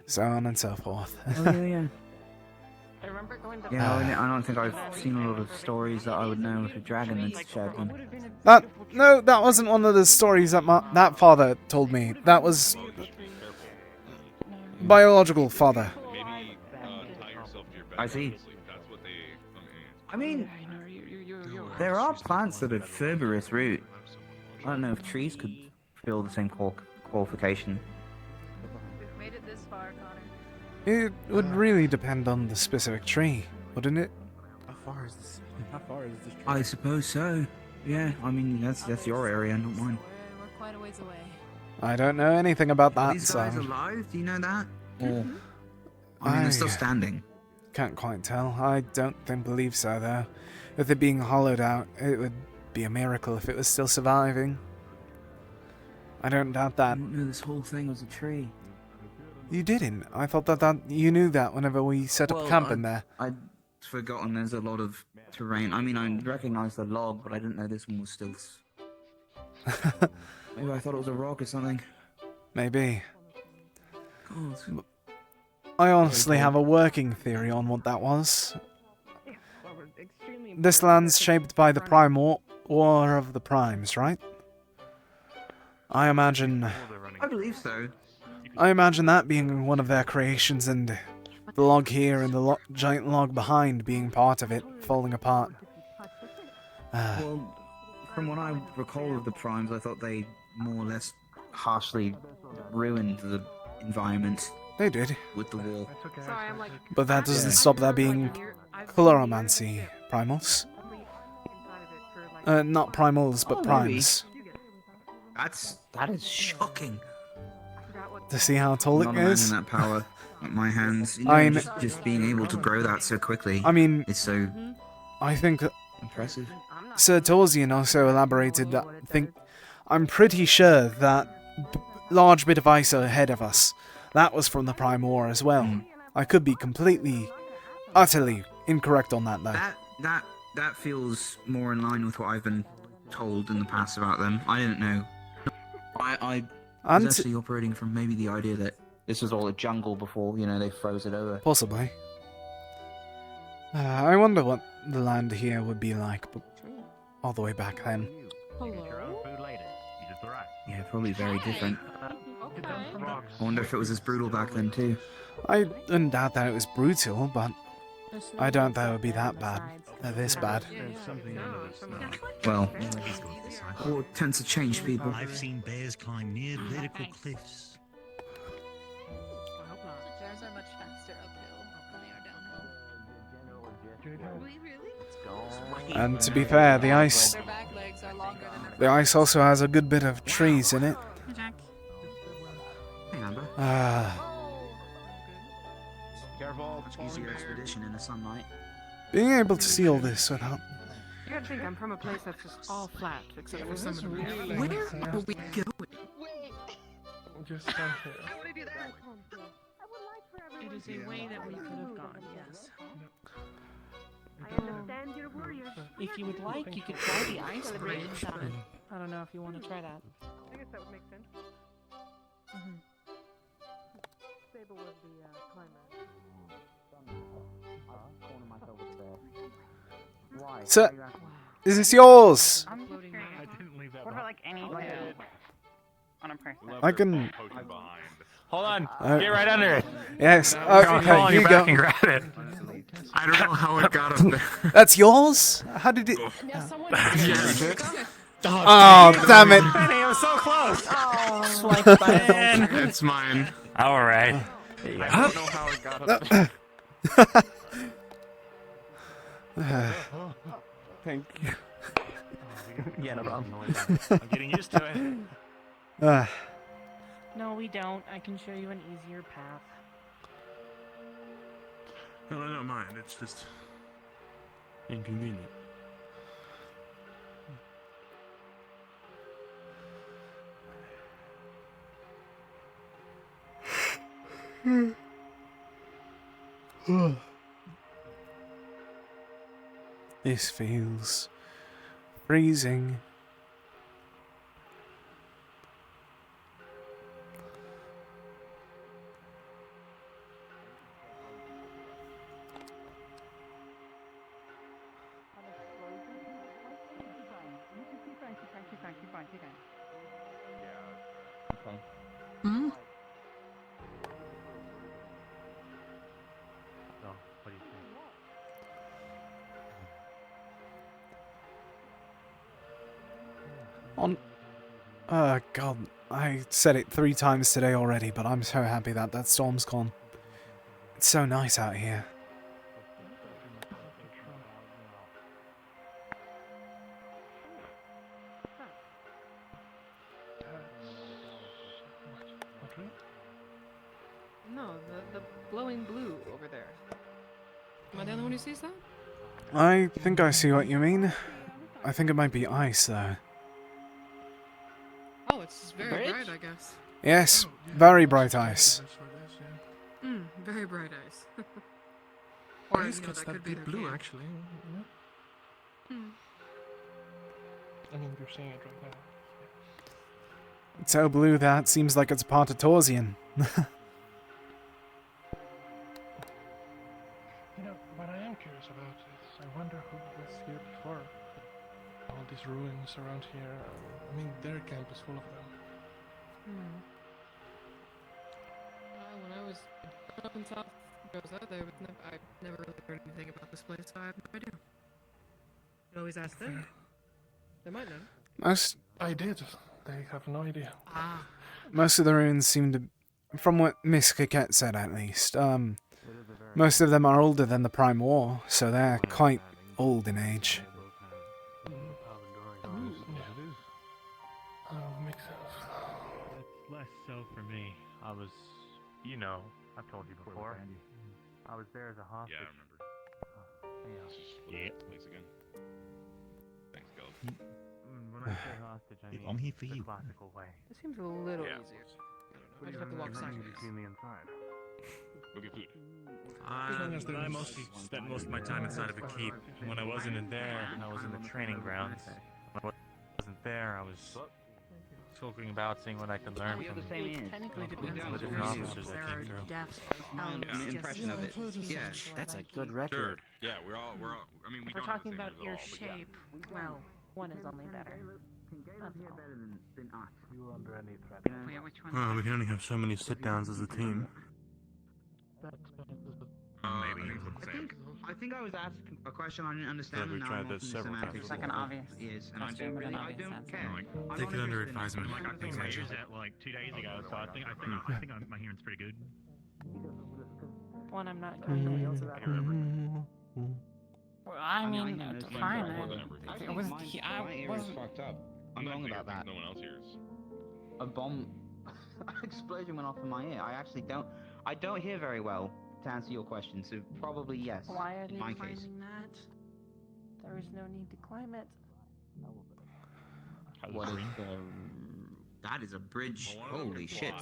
so on and so forth. Oh, yeah. I remember going to I don't think I've seen a lot of stories that I would know with a dragon that's shared them. No, that wasn't one of the stories that that father told me. That was biological father. I see. I mean, there are plants that have fibrous root. I don't know if trees could fill the same qualification. We've made it this far, Connor. It would really depend on the specific tree, wouldn't it? How far is this? How far is this tree? I suppose so. Yeah, I mean, that's your area, not mine. We're quite a ways away. I don't know anything about Are that, these so... guys alive? Do you know that? Or, I mean, they're still standing. Can't quite tell. I don't believe so, though. With it being hollowed out, it would be a miracle if it was still surviving. I don't doubt that. I didn't know this whole thing was a tree. You didn't? I thought that you knew that whenever we set up camp in there. I'd forgotten there's a lot of terrain. I mean, I recognized the log, but I didn't know this one was still... Maybe I thought it was a rock or something. Maybe. God. I honestly have a working theory on what that was. This land's shaped by the prime war of the primes, right? I imagine... I believe so. I imagine that being one of their creations and the log here and the giant log behind being part of it, falling apart. Well, from what I recall of the primes, I thought they more or less harshly ruined the environment. They did. With the wall. Sorry, I'm like... But that doesn't stop there being chloromancy primals. Not primals, but primes. That is shocking. To see how tall it is. Not imagine that power at my hands. You know, just being able to grow that so quickly. I mean, it's so. I think impressive. Sir Torsian also elaborated that. I'm pretty sure that large bit of ice ahead of us. That was from the Prime War as well. I could be completely, utterly incorrect on that, though. That feels more in line with what I've been told in the past about them. I didn't know. I was actually operating from maybe the idea that this was all a jungle before, you know, they froze it over. Possibly. I wonder what the land here would be like all the way back then. Yeah, probably very different. I wonder if it was as brutal back then too. I don't doubt that it was brutal, but I don't think it would be that bad. This bad. Well, war tends to change people. I've seen bears climb near vertical cliffs. Bears are much faster uphill than they are downhill. Really? And to be fair, the ice also has a good bit of trees in it. Careful. Much easier expedition in the sunlight. Being able to see all this without... You gotta think I'm from a place that's just all flat, except for some of the Where are we going? Just down here. It is a way that we could have gone, yes. I understand your warriors. If you would like, you could try the ice bridge. I don't know if you want to try that. I guess that would make sense. Sable was the climber. Sir, is this yours? I'm floating now. What about like any food on a person? I can... Hold on. Get right under it. Yes. Okay, you go. And grab it. I don't know how it got up there. That's yours? How did it... Oh, damn it. Penny, I was so close. Swiped by It's mine. All right. I don't know how it got up there. Thank you. Yeah, no problem. I'm getting used to it. No, we don't. I can show you an easier path. No, I don't mind. It's just inconvenient. This feels freezing. Hmm? So, what do you think? God, I said it 3 times today already, but I'm so happy that that storm's gone. It's so nice out here. No, the glowing blue over there. Am I the only one who sees that? I think I see what you mean. I think it might be ice, though. Oh, it's very bright, I guess. Yes, very bright ice. Very bright ice. Or you it's know, got that that could be deep their blue, camp. actually. You know? I mean, you're seeing it right now. It's so blue that it seems like it's part of Torsian. You know, what I am curious about is, I wonder who was here before. All these ruins around here. I mean, their camp is full of them. When I was up in South Rosa, I never really heard anything about this place, so I have no idea. You always ask them. They might know. I did. They have no idea. Most of the ruins seem to, from what Miss Coquette said at least, most of them are older than the Prime War, so they're quite old in age. Makes sense. It's less so for me. I was, you know, I've told you before. I was there as a hostage. Yeah, I remember. Yeah. Thanks again. Thanks, Geld. When I say hostage, I mean I'm here for the you. classical way. This seems a little easier. I just have to walk sideways. Between the inside. Go get food. I mostly spent most of my time inside of a keep. When I wasn't in there, I was in the training grounds. When I wasn't there, I was talking about seeing what I could learn from the different officers that came through. An impression of it. Yeah, that's a good record. Yeah, we're all. I mean, we If we're don't have the talking same about names at ear all, but yeah. shape, well, one is only better. We can only have so many sit-downs as a team. Maybe. I think I was asked a question I didn't understand. We've tried this several times. It's like an obvious. Yes, and I don't care. Take it under advisement. I think I used that like 2 days ago, so I think my hearing's pretty good. One I'm not going to wheels about. Well, I mean, fine. It was. My ear is fucked up. I'm wrong about that. No one else hears. A bomb explosion went off in my ear. I don't hear very well, to answer your question, so probably yes. Why are they in my climbing case. that? There is no need to climb it. What is that is a bridge. Holy shit.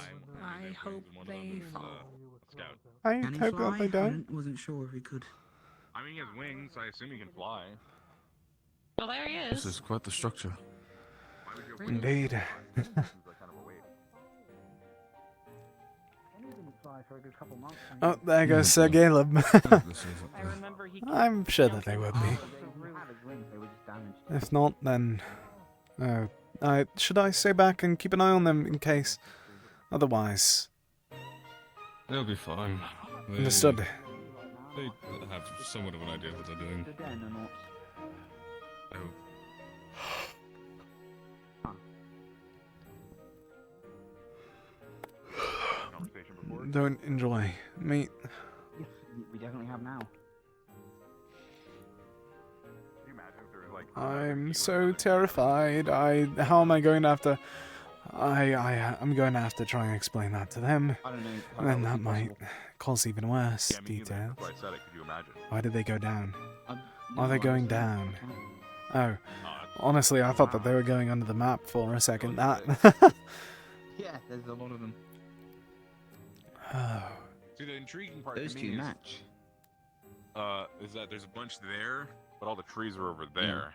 I hope they fall. Scout. I Can he hope fly? that they don't. I wasn't sure if he could. I mean, he has wings. I assume he can fly. Well, there he is. This is quite the structure. Indeed. Oh, there goes Sir Caleb. I'm sure that they would be. If not, then... should I stay back and keep an eye on them in case? Otherwise... They'll be fine. Understood. They have somewhat of an idea of what they're doing. I hope. Don't enjoy. Mate. We definitely have now. I'm so terrified. How am I going to have to... I'm going to have to try and explain that to them. I don't know. And then that might cause even worse Yeah, me neither. details. That's why I said it. Could you imagine? Why did they go down? No, Are they going down? Oh. Honestly, I thought that they were going under the map for a second. That... Yeah, there's a lot of them. Oh. See, the intriguing part Those to two me match. is that there's a bunch there, but all the trees are over there.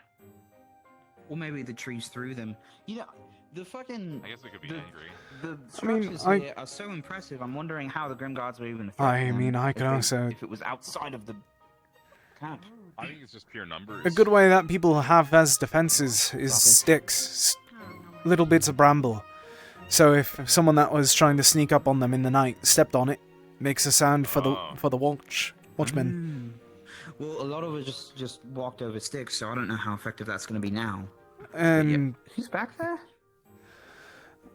Or maybe the trees through them. You know, the fucking... I guess they could be angry. The I mean, structures here are so impressive. I'm wondering how the Grim Guards were even affected. I mean, I could also... If it was outside of the camp. I think it's just pure numbers. A good way that people have as defenses is sticks. Little bits of bramble. So if someone that was trying to sneak up on them in the night stepped on it, makes a sound for the watchman. Well, a lot of us just walked over sticks, so I don't know how effective that's going to be now. And who's back there?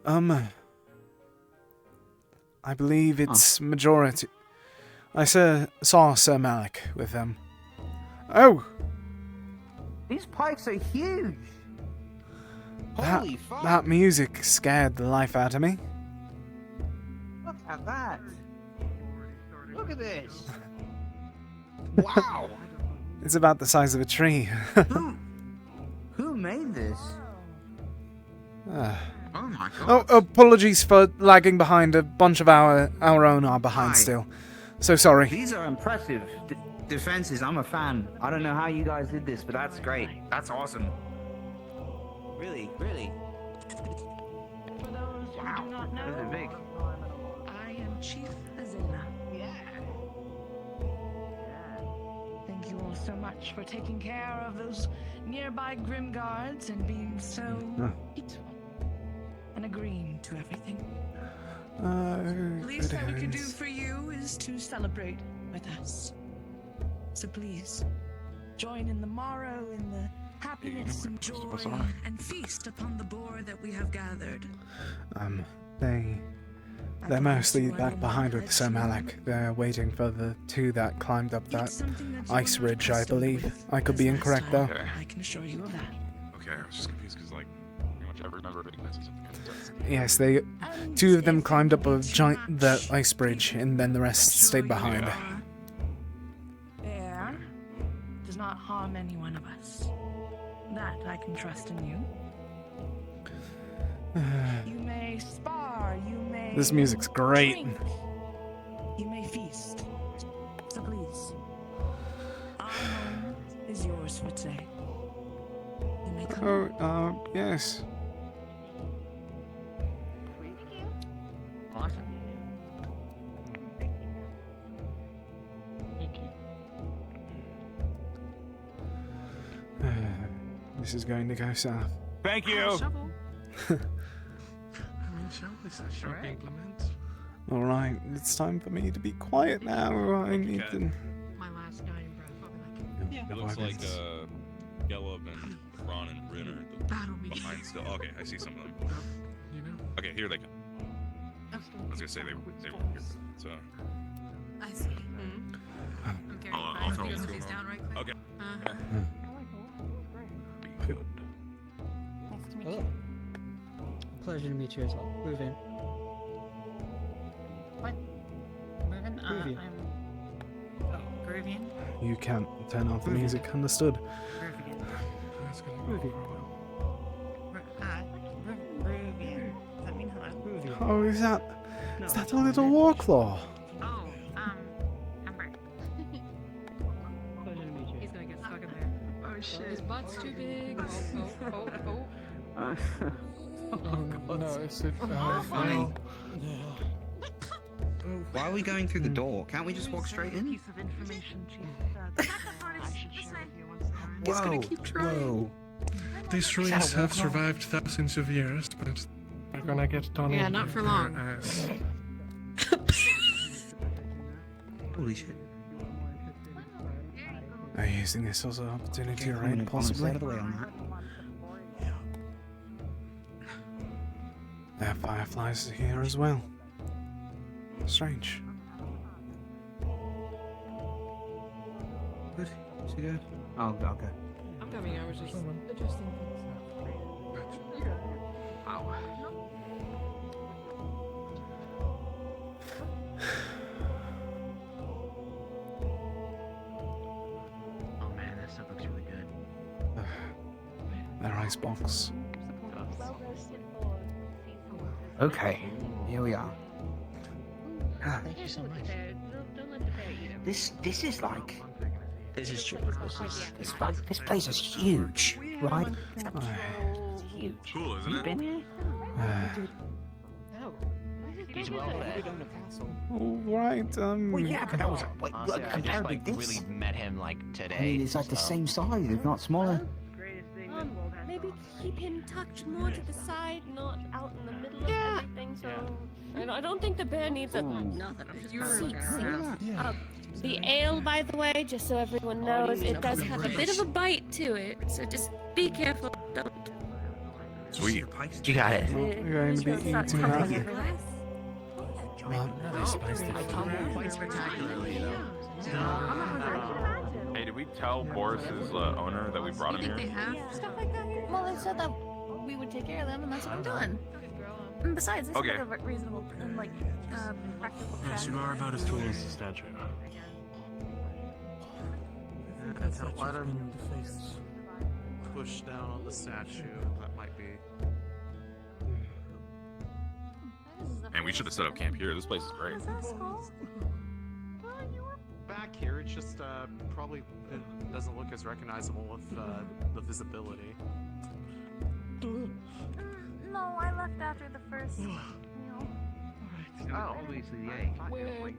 I believe it's majority. I saw Sir Malik with them. Oh, these pikes are huge. Holy fuck! That music scared the life out of me. Look at that! Look at this! Wow! It's about the size of a tree. Who made this? Oh my god! Oh, apologies for lagging behind. A bunch of our own are behind still. So sorry. These are impressive defenses. I'm a fan. I don't know how you guys did this, but that's great. That's awesome. Really, really. Wow, those are big. I am Chief Azina. Yeah. Thank you all so much for taking care of those nearby Grim Guards and being so peaceful and agreeing to everything. The least that we can do for you is to celebrate with us. So please, join in the morrow in the happiness and joy and feast upon the boar that we have gathered. They're mostly back behind with Sir Malik. They're waiting for the two that climbed up that ice ridge, I believe. I could be incorrect though. I can assure you of that. Okay, I was just confused because like pretty much every member of it is. Yes, two of them climbed up the ice bridge, and then the rest stayed behind. There does not harm any one of us. That I can trust in you. You may spar, you may... This music's great. Drink. You may feast. So please rules. Our home is yours for today. You may come. Oh, yes. Awesome. This is going to go south. Thank you. Should we implement? Alright, it's time for me to be quiet now. I need to... My last dying breath. It looks like Gelub and Ron and Rin are behind still. Okay, I see some of them. You know? Okay, here they come. I was gonna say they were here. So. I see. Okay, I'll tell these what's going down on. right quick. Okay. Nice to meet you. Pleasure to meet you as well. Move in. What? Moving? Groovy. Oh, Groovian? You can't turn off the music, understood. That's gonna go for a while. Groovian. Does that mean hello? Oh, is that a little warclaw? Oh, Amber. Pleasure to meet you. He's gonna get stuck in there. Oh shit. His butt's too big. Oh. No, it's it. Why are we going through the door? Can't we just walk straight in? Piece of information, Chief. He's gonna keep trying. These ruins have survived thousands of years, but they're gonna get done. Yeah, not for long. Holy shit. Are you using this as an opportunity to I'm raid, gonna possibly? out of the way on that. There are fireflies here as well. Strange. Good. Is he good? Oh, okay. I'm coming. I was just adjusting things. Wow. Oh man, that stuff looks really good. Their icebox. Okay, here we are. Thank you so much. This is like This is true. this place is huge, right? Huge. Cool, isn't You it? been here? He's well fed. Alright, Well, yeah, but that was Honestly, I just like really met him like today. I mean, it's like the same size, if not smaller. Maybe keep him tucked more to the side, not out in the middle of everything. So I don't think the bear needs a. the ale, by the way, just so everyone knows, it does have a bit of a bite to it. So just be careful. Don't. Sweet. You got it. We're going to be eating that. Hey, did we tell Boris's owner that we brought him here? Stuff like that. Well, they said that we would take care of them, and that's what we've done. And besides, this Okay. is like a reasonable and like practical. Yes, you are about as tall as the statue. Let him push down on the statue. That might be. And we should have set up camp here. This place is great. Back here, it's just probably it doesn't look as recognizable with the visibility. No, I left after the first meal. Oh, obviously the egg. We're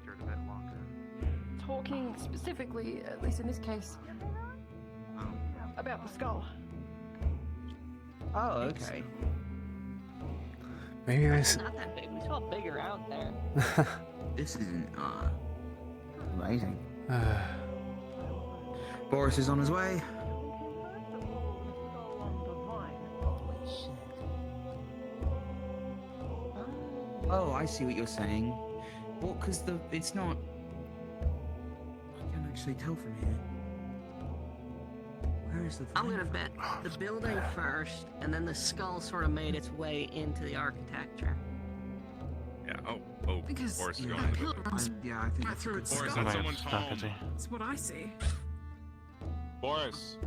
talking specifically, at least in this case, about the skull. Oh, okay. Maybe this. Not that big. We saw bigger out there. This isn't amazing. Boris is on his way. Oh, I see what you're saying. Well, because it's not. I can't actually tell from here. Where is the? I'm gonna bet the building first, and then the skull sort of made its way into the architecture. Yeah. Oh. Because Boris is that going. pillar runs Yeah, I think right through its Boris, skull. that's someone's home. That's what I see. Boris.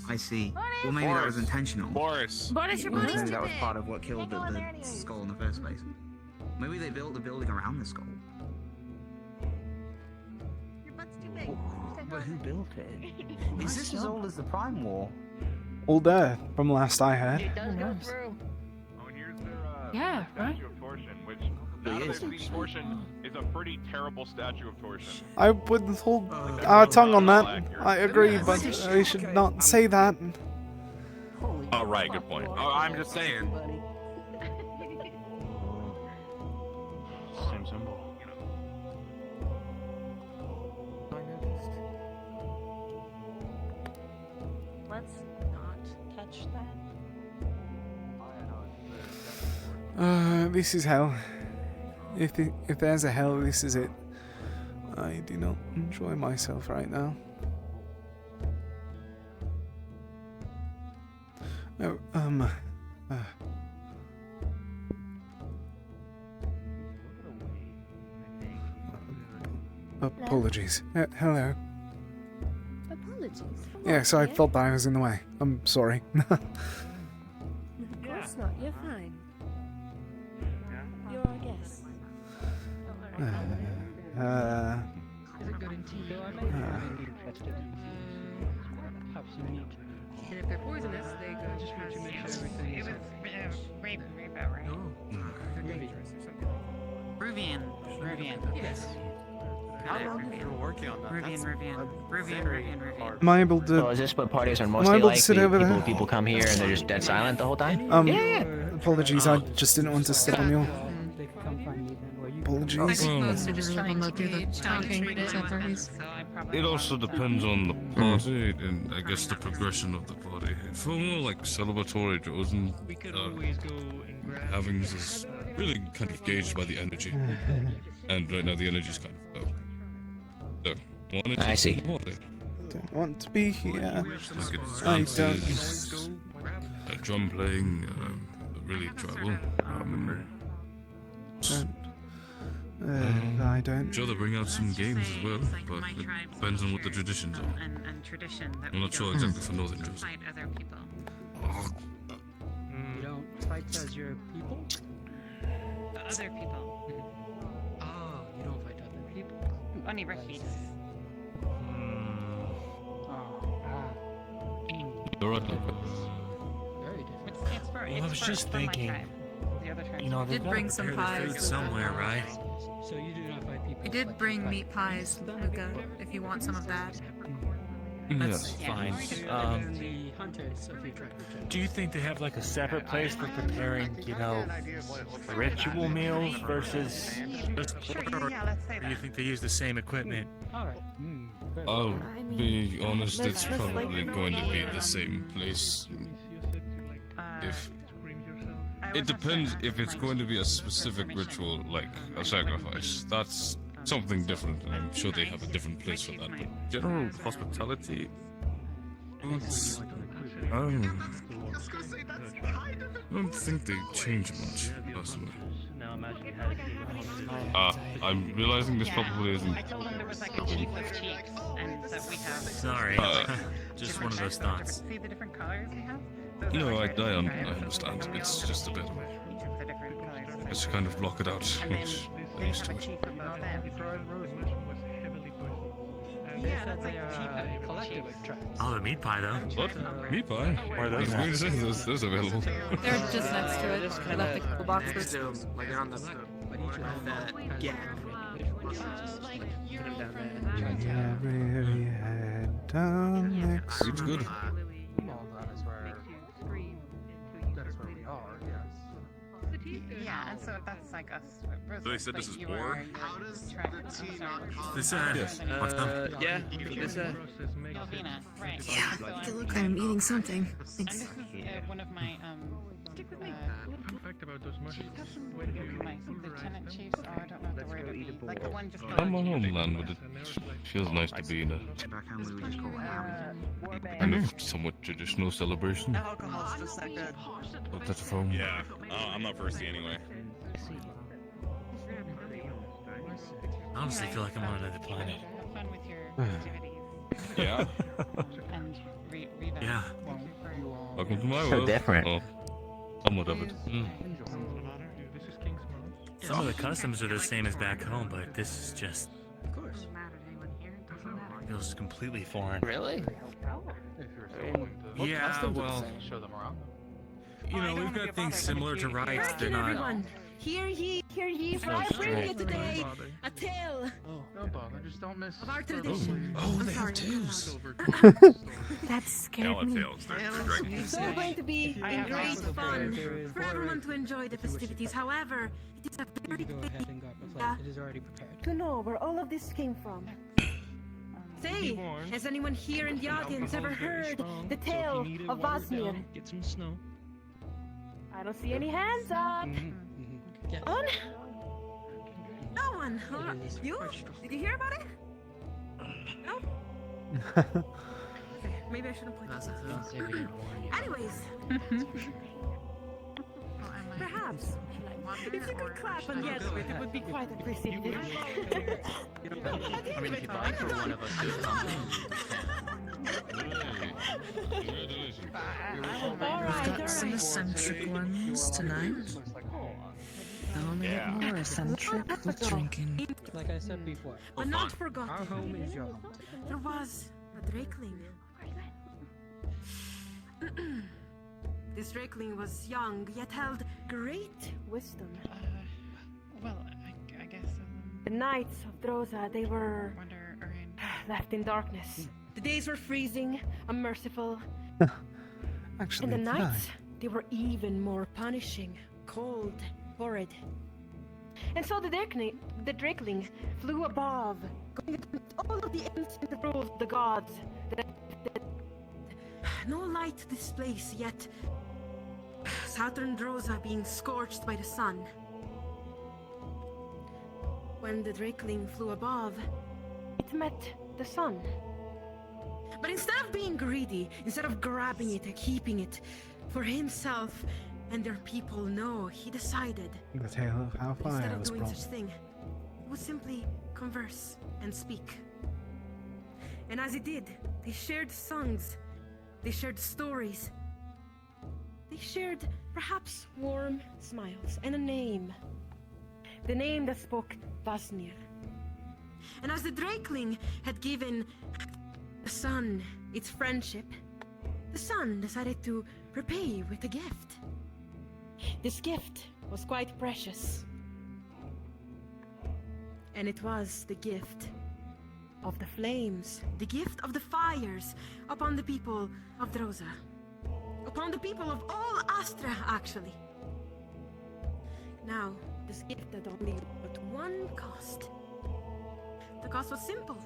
I see. Well, maybe that was intentional. Boris. Boris, your Maybe body's too that was big. part of what killed the skull in the first place. Maybe they built the building around the skull. Your butt's too big. But who built it? Is this as old as the Prime War? Older, from last I heard. It does go through. Oh, and here's their Yeah, right. statue of Torsion, which now that I've seen Torsion is a pretty terrible statue of Torsion. I would hold our tongue on that. I agree, but I should not say that. Oh, right, good point. Oh, I'm just saying. Same symbol. Let's not touch that. This is hell. If there's a hell, this is it. I do not enjoy myself right now. Oh, apologies. Hello. Apologies. Yes, I thought that I was in the way. I'm sorry. Of course not. You're fine. You're our guest. And if they're poisonous, they go just have to make sure everything is Ruvian. Yes. How long have you been working on that? Am I able to? So is this what parties are am I mostly able like? to sit over there? People come here and they're just dead silent the whole time? Apologies, I just didn't want to step on your... Apologies. It also depends on the party and I guess the progression of the party. For more like celebratory chosen, having is really kind of gauged by the energy. And right now the energy is kind of low. So, I see. Don't want to be here. Like it's I dances, drum playing, really tribal. I don't. Sure, they bring out some games as well, but it depends on what the traditions are. I'm not sure exactly for Northern Jersey. You don't fight as your people? Other people. Oh, you don't fight other people? Only refugees. You're right. Very different. Well, I was just thinking, you know, did bring some pies somewhere, right? So you do not fight people. I did bring meat pies, Luca, if you want some of that. That's fine. The hunters of your tribe. Do you think they have like a separate place for preparing, you know, ritual meals versus? Or do you think they use the same equipment? Alright. I'll be honest, it's probably going to be the same place. If it depends if it's going to be a specific ritual, like a sacrifice. That's something different, and I'm sure they have a different place for that. But general hospitality, I don't think they change much, personally. I'm realizing this probably isn't. I told them there was like a chief of chiefs, and that we have. Sorry, just one of those thoughts. See the different colors we have? No, I understand. It's just a bit. It's kind of block it out. Which I'm used to it. Yeah, that's like the chief of collective tribe. Oh, the meat pie though. What? Meat pie? Where are those I was going to say those available. They're just next to it. I left a couple boxes. Like they're on the gap. It's good. Yeah, and so that's like us. So they said this is war? How does the tea not This yeah. This right. Yeah, I feel like I'm eating something. Thanks. And this is one of my stick with me. Fact about those mushrooms. My lieutenant chiefs. Oh, I don't know what the word would be. Like the one just. I'm a homeland, but it feels nice to be in a kind of somewhat traditional celebration. Alcohol's just that good. But that's a phone. Yeah, I'm not thirsty anyway. I honestly feel like I'm on another planet. Have fun with your activities. Yeah. And revamp. Yeah. Welcome to my So world. different. Oh, somewhat of it. Some of the customs are the same as back home, but this is just. Of course. feels completely foreign. Really? Yeah, well, show them around. you know, we've got things similar to rights. They're not. Everyone, hear ye, for No I bring you strength. today a tale Don't bother, just don't miss. of our tradition. Oh, I'm they sorry. have tales. That scared Gala me. tales. They're It's all going to be great fun for everyone to enjoy the festivities. However, it is a very Go ahead and got the flight. It is already prepared. to know where all of this came from. Say, has anyone here in the audience ever heard the tale of Vasmir? Get some snow. I don't see any hands up. Yeah. On? No one. You? Did you hear about it? No? Okay, maybe I shouldn't point this out. Anyways. Perhaps. If you could clap and yes, it would be quite appreciated. I mean, if either one of us We've got some eccentric ones tonight. They'll only get more eccentric with drinking. Like I said before, But not forgotten. our home is your home. There was a drakeling. This drakeling was young, yet held great wisdom. Well, I guess. The nights of Droza, they were left in darkness. The days were freezing, unmerciful. Actually, And the did I? nights, they were even more punishing, cold, horrid. And so the drakeling flew above, going against all of the ancient rules of the gods. No light to this place, yet Southern Droza being scorched by the sun. When the drakeling flew above, it met the sun. But instead of being greedy, instead of grabbing it and keeping it for himself and their people, no, he decided The tale of how far instead I of was doing brought. such thing, he would simply converse and speak. And as he did, they shared songs, they shared stories, they shared perhaps warm smiles and a name. The name that spoke Vasnir. And as the drakeling had given the sun its friendship, the sun decided to repay with a gift. This gift was quite precious. And it was the gift of the flames, the gift of the fires upon the people of Droza. Upon the people of all Astra, actually. Now, this gift had only but one cost. The cost was simple.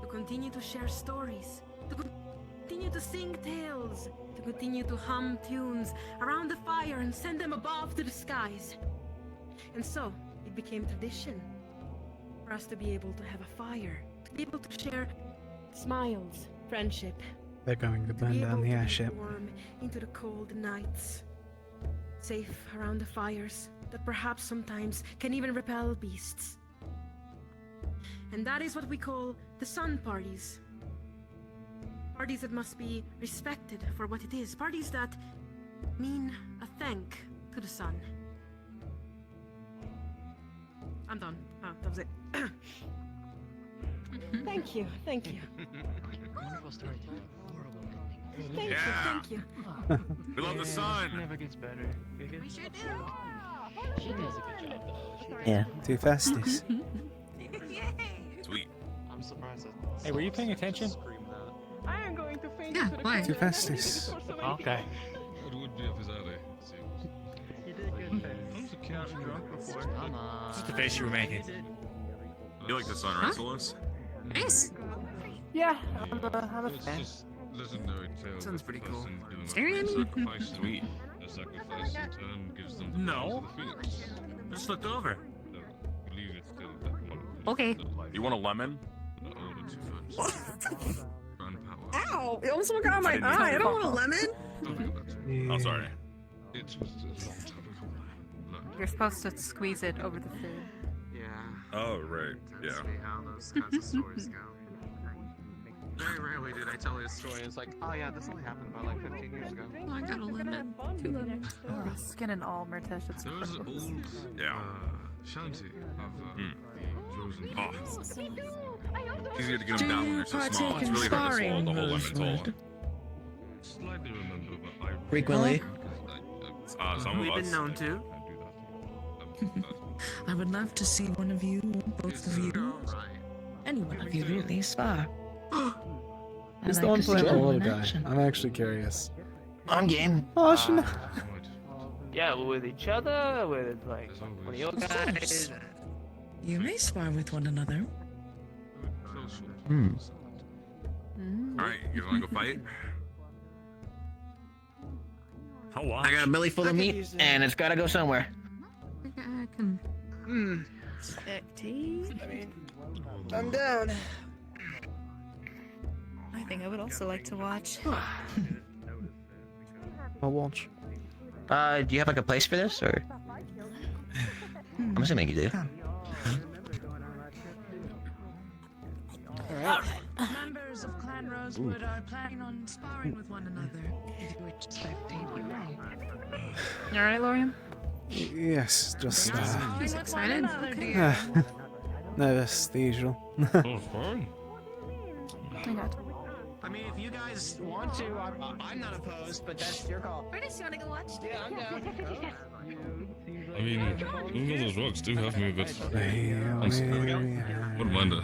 To continue to share stories, to continue to sing tales, to continue to hum tunes around the fire and send them above to the skies. And so, it became tradition for us to be able to have a fire, to be able to share smiles, friendship, They're going to be burn able down the to be airship. warm into the cold nights, safe around the fires that perhaps sometimes can even repel beasts. And that is what we call the sun parties. Parties that must be respected for what it is. Parties that mean a thank to the sun. I'm done. Oh, that was it. Thank you, thank you. Wonderful storytelling. Horrible. Thank you, thank you. We love the sun. Never gets better. We sure do. She does a good job though. Yeah. Too festus. Sweet. I'm surprised. Hey, were you paying attention? I am going to faint Yeah, into the why? Too festus. Okay. It would be up his alley, it seems. You did good. Got drunk before. Come on. Just the face you were making. You like the sun, right, Solus? Nice. Yeah, I'm a It's fan. just legendary tale. Sounds of pretty the cool. person doing Seriously? a sacrifice. Sweet. A sacrifice in turn gives them the No. powers of the phoenix. Just looked over. No, I believe it's still that one. Okay. You want a lemon? The older two funds. Grand power. Ow! It almost got on my eye. I don't want a lemon. Don't do that. Oh, sorry. It was a long time ago. Look, You're supposed to squeeze it over the food. Yeah. Oh, right. Yeah. That's how those kinds of stories go. Very rarely did I tell you a story. It's like, oh yeah, this only happened about like 15 years ago. Oh, I got a lemon. 2 lemons. Skin and all, Mertesh. It's there was an old Yeah. shanty of the chosen Oh. Easier to get them down when they're so small. It's really hard to swallow the whole lemon Slightly remember, but I Frequently. Some of We've us. been known to. I would love to see one of you, both of you, any one of you really, spar. Who's I'd the like one to see playing the you little in guy? action. I'm actually curious. I'm game. Oh, shit. Yeah, with each other, with like one of your Of guys. course. You may spar with one another. Alright, you guys wanna go fight? I got a belly full of meat, and it's gotta go somewhere. I can spectate. I mean, I'm down. I think I would also like to watch. I'll watch. Do you have like a place for this, or? I'm assuming you do. Members of Clan Rosewood are planning on sparring with one another. If you wish to spectate, you may. All right, Lorian. Yes, just He's excited. nervous, the usual. Oh, fine. I got. I mean, if you guys want to, I'm not opposed, but that's your call. Ernest, you wanna go watch? Yeah, I'm down. I mean, even though those rocks do have me a bit uncertain. Wouldn't mind a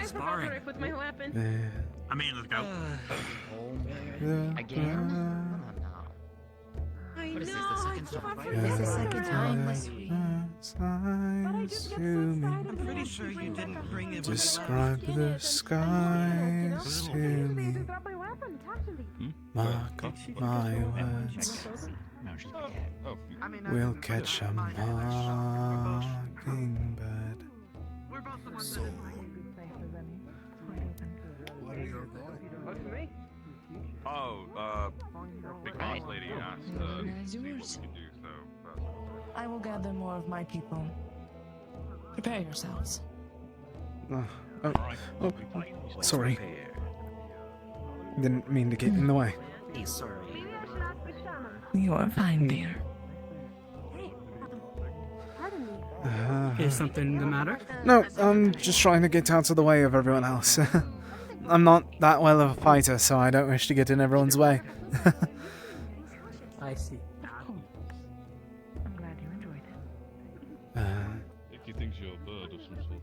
Sparring. With my weapon. I mean, let's go. Again? I What is this, the know. second time? This is the second time this week. I'm pretty sure you didn't bring it. Describe the skies to me. Mark my words. We'll catch a mockingbird. Oh, big boss lady asked It's see what we yours. could do, so. I will gather more of my people. Prepare yourselves. Sorry. Didn't mean to get in the way. You are fine, dear. Is something the matter? No, I'm just trying to get out of the way of everyone else. I'm not that well of a fighter, so I don't wish to get in everyone's way. I see. I'm glad you enjoyed it. If he thinks you're a bird of some sort.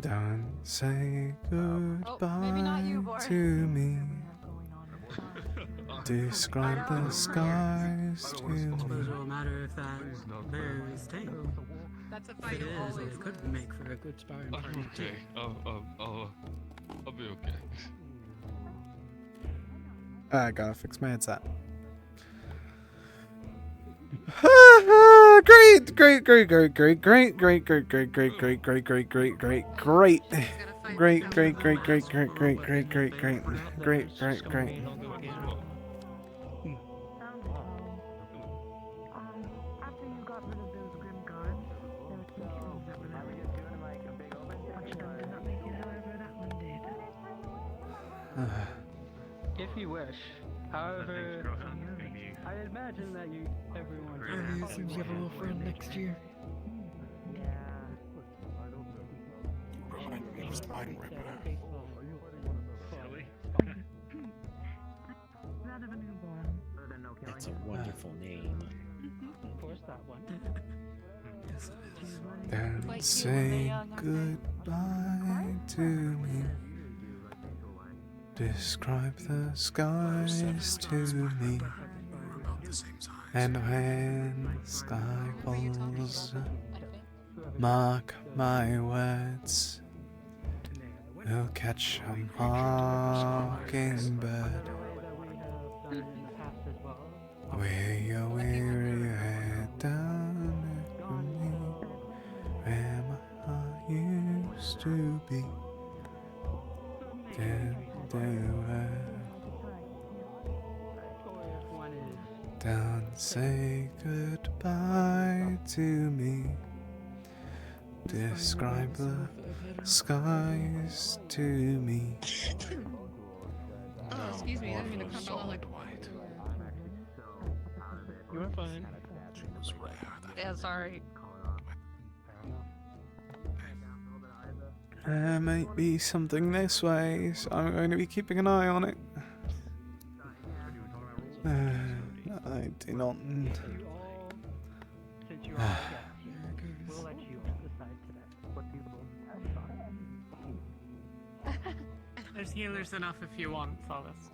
Don't say goodbye to me. Describe the skies to I suppose me. it will matter if that bear is tame. That's a If fight. it is, it could make for a good sparring I'm partner. okay. I'll be okay. I gotta fix my headset. Great. After you got rid of those grim guards, there were some kills that were left. Punchdown did not make it, however, that one did. If you wish. However, I imagine that everyone. You seem to have a little friend next year. That's a wonderful name. Of course, that one. Don't say goodbye to me. Describe the skies to me. And when sky falls, mark my words. We'll catch a mockingbird. Where your weary head down for me, where my heart used to be. Don't say goodbye to me. Describe the skies to me. Oh, excuse me, I didn't mean to come out like. You are fine. Yeah, sorry. There might be something this way, so I'm going to be keeping an eye on it. I do not... We'll let you decide today what people There's healers enough if you want, Solace.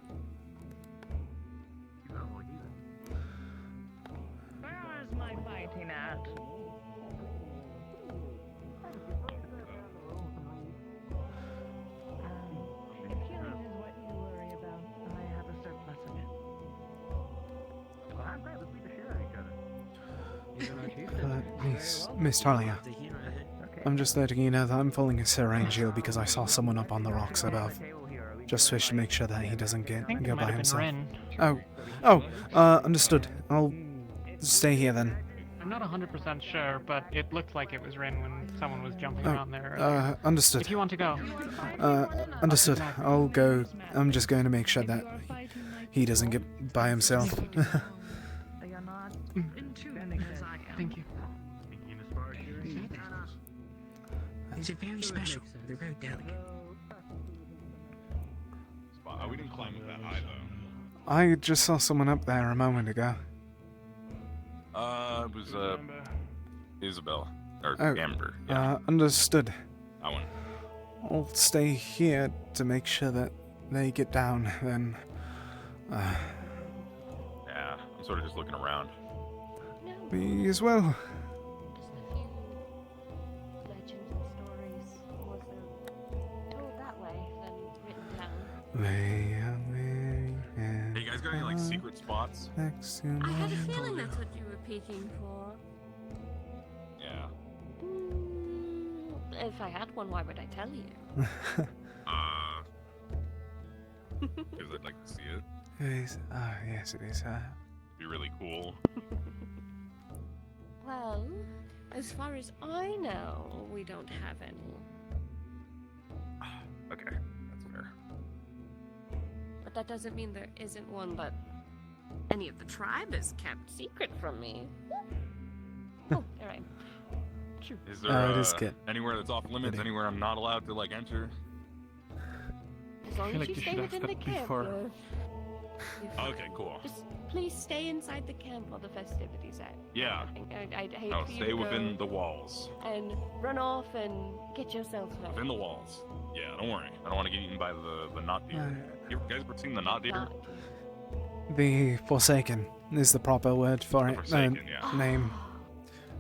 Where is my fighting at? If healing is what you worry about, I have a surplus of it. I'm great. Let's beat the shit out of each other. Miss Talia, I'm just letting you know that I'm following a syringe heal because I saw someone up on the rocks above. Just wish to make sure that he doesn't go by himself. Understood. I'll stay here then. I'm not 100% sure, but it looked like it was Rin when someone was jumping around there earlier. Understood. If you want to go. Understood. I'll go. I'm just going to make sure that he doesn't get by himself. Thank you. These are very special. They're very delicate. We didn't climb with that high, though. I just saw someone up there a moment ago. It was, Isabel. Or Oh, Amber. Yeah. Understood. That one. I'll stay here to make sure that they get down, then... Yeah, I'm sort of just looking around. Me as well. Hey, you guys got any, like, secret spots? I had a feeling that's what you were peeking for. Yeah. If I had one, why would I tell you? Because I'd like to see it. Yes, it is. It'd be really cool. Well, as far as I know, we don't have any. Okay, that's fair. But that doesn't mean there isn't one that any of the tribe has kept secret from me. Oh, alright. Is there anywhere that's off limits? Anywhere I'm not allowed to, like, enter? As long as you stay within the camp, you're Okay, cool. just please stay inside the camp while the festivities are. Yeah. I'd hate No, for you stay to within go the walls. and run off and get yourself hurt. Within the walls. Yeah, don't worry. I don't want to get eaten by the knot deer. You guys ever seen the knot deer? The Forsaken is the proper word for it. Forsaken, yeah. Name.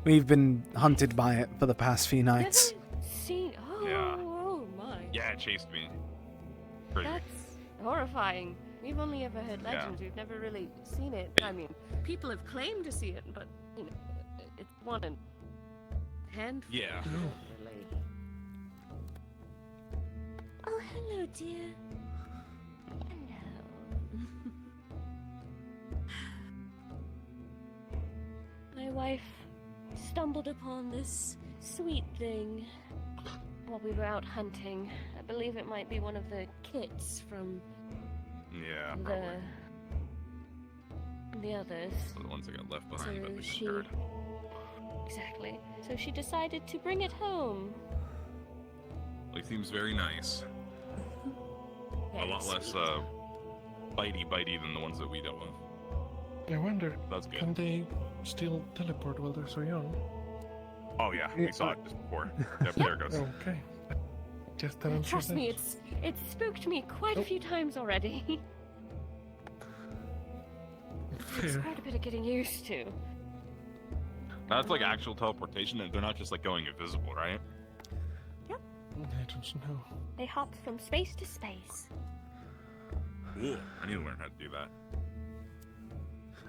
We've been hunted by it for the past few nights. See, Yeah. oh my. Yeah, it chased me. Crazy. That's horrifying. We've only ever heard Yeah. legends. We've never really seen it. I mean, people have claimed to see it, but you know, it's one in handful. Yeah. Really. Oh, hello, dear. Hello. My wife stumbled upon this sweet thing while we were out hunting. I believe it might be one of the kits from Yeah, the others. the ones that got left behind, So but they she- discarded. Exactly. So she decided to bring it home. Like, seems very nice. A lot less, bitey than the ones that we dealt with. I wonder, That's good. can they still teleport while they're so young? Oh yeah, we saw it just before. Yep, there it goes. Okay. Just that answers Trust me, that. it's spooked me quite a few times already. It's Fair. quite a bit of getting used to. That's like actual teleportation, and they're not just like going invisible, right? I don't know. They hop from space to space. Cool. I need to learn how to do that.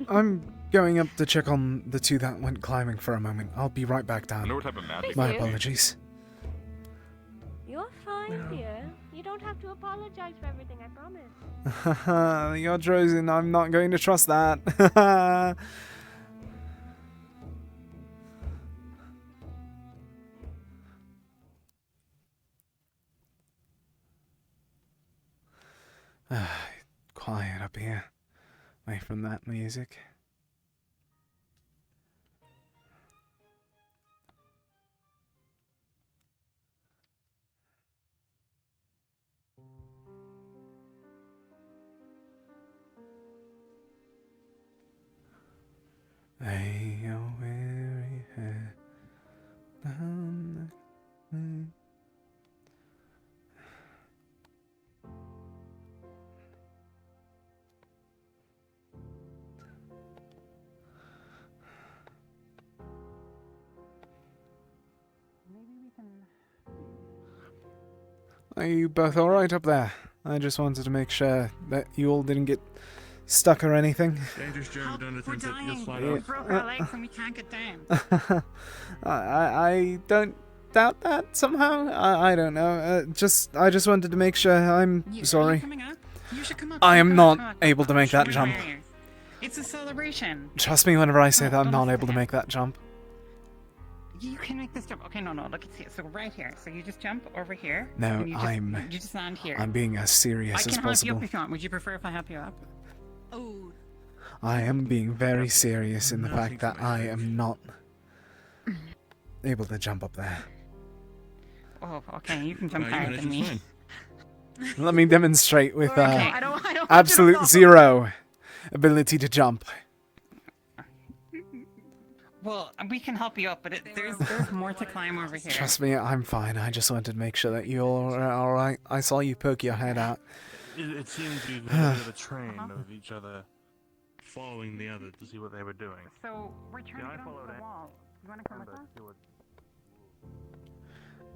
I'm going up to check on the two that went climbing for a moment. I'll be right back I down. know what type of magic. My they do. apologies. You're fine, dear. You don't have to apologize for everything, I promise. You're Drozen. I'm not going to trust that. Quiet up here. Away from that music. Lay your weary head down. Are you both alright up there? I just wanted to make sure that you all didn't get stuck or anything. Dangerous journey done to We're things that dying. you'll slide We off. broke our legs and we can't get down. I don't doubt that somehow. I don't know. I just wanted to make sure. I'm Are you sorry. coming up? You should come up. I am Come not up. able to make Show that me jump. where you are. It's a celebration. Trust me whenever I say that I'm not able to make that jump. You can make this jump. Okay, no, look at it. So right here. So you just jump over here. No, and you just land here. I'm being as serious as I can help you possible. up if you want. Would you prefer if I help you up? Oh. I am being very serious in the fact that I am not able to jump up there. Oh, okay. You can jump higher than me. Let me demonstrate with I don't want you to absolute fall. zero ability to jump. Well, we can help you up, but there's more to climb over here. Trust me, I'm fine. I just wanted to make sure that you're alright. I saw you poke your head out. It seemed to be a bit of a train of each other following the other to see what they were doing. So we're trying to get over the wall. You want to come with us?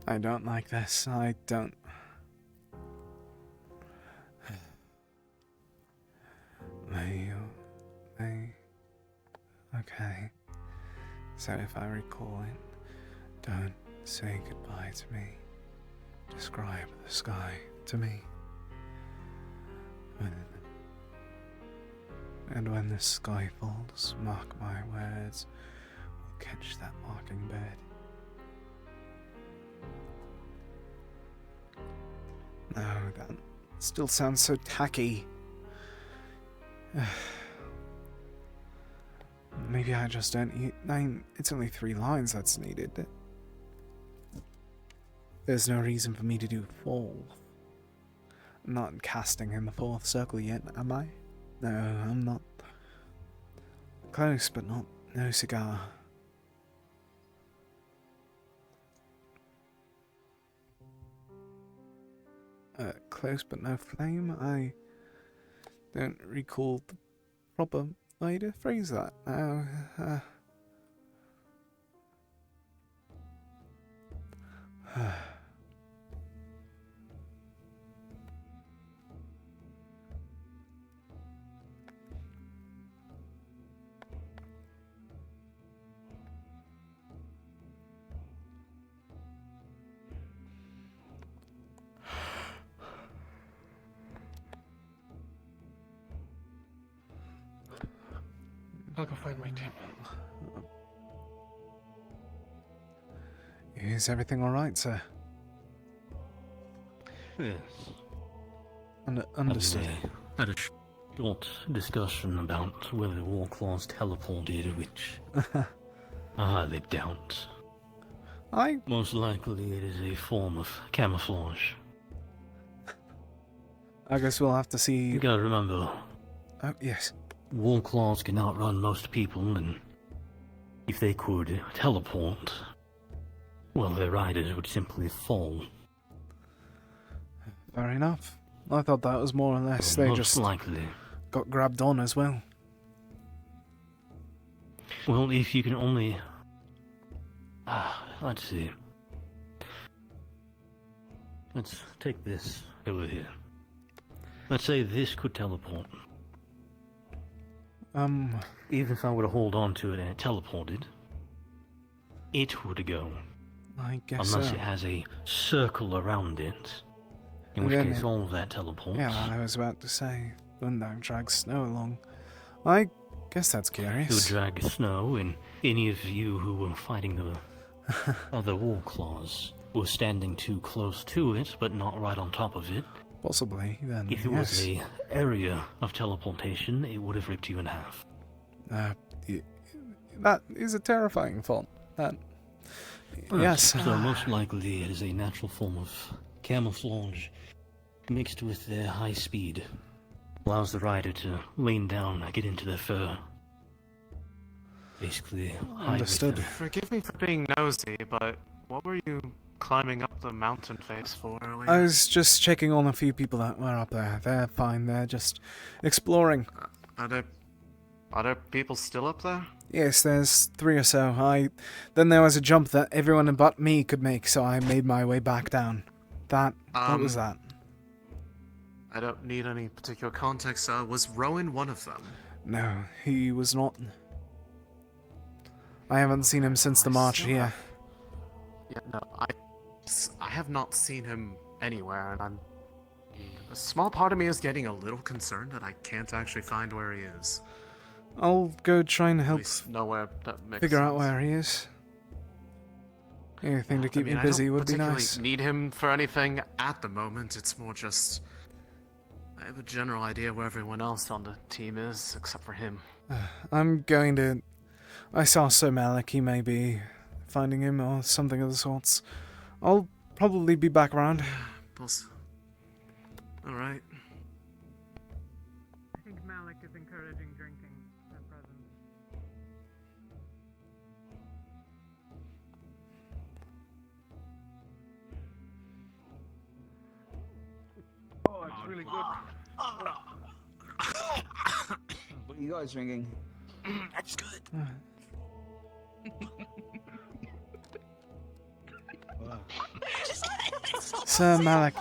I don't like this. I don't. Okay. So if I recall it, don't say goodbye to me. Describe the sky to me. And when the sky falls, mark my words, we'll catch that mockingbird. No, that still sounds so tacky. Maybe I just don't. It's only 3 lines that's needed. There's no reason for me to do 4. I'm not casting in the 4th circle yet, am I? No, I'm not. Close, but no cigar. Close, but no flame. I don't recall the proper way to phrase that now. I'll go find my team. Is everything alright, sir? Yes. Understood. Had a short discussion about whether Warclaws teleported, which I highly doubt. Most likely it is a form of camouflage. I guess we'll have to see. You gotta remember. Oh, yes. Warclaws can outrun most people, and if they could teleport, well, their riders would simply fall. Fair enough. I thought that was more or less they most just likely. got grabbed on as well. Well, if you can only... let's see. Let's take this over here. Let's say this could teleport. Even if I were to hold on to it and it teleported, it would go. I guess Unless so. it has a circle around it, in which Then case all of that teleports. Yeah, I was about to say, Gundam drags snow along. I guess that's It would curious. drag snow, and any of you who were fighting the other Warclaws were standing too close to it, but not right on top of it. Possibly, then, If it yes. was a area of teleportation, it would have ripped you in half. That is a terrifying thought. Yes. So most likely it is a natural form of camouflage mixed with their high speed. Hmm. uh, Allows the rider to lean down and get into their fur. basically hide with Understood. them. Forgive me for being nosy, but what were you climbing up the mountain face for earlier? I was just checking on a few people that were up there. They're fine. They're just exploring. Are there people still up there? Yes, there's 3 or so. Then there was a jump that everyone but me could make, so I made my way back down. What was that? I don't need any particular context. Was Rowan one of them? No, he was not. I haven't seen him since the march here. Yeah, no, I have not seen him anywhere, and a small part of me is getting a little concerned that I can't actually find where he is. I'll go try and help nowhere that makes figure out sense. where he is. Anything to keep me busy would be nice. I don't particularly need him for anything at the moment. It's more just I have a general idea where everyone else on the team is, except for him. I'm going to... I saw Sir Malik. He may be finding him or something of the sorts. I'll probably be back around. Alright. I think Malik is encouraging drinking at present. Oh, it's really good. What are you guys drinking? That's good. Sir Malik.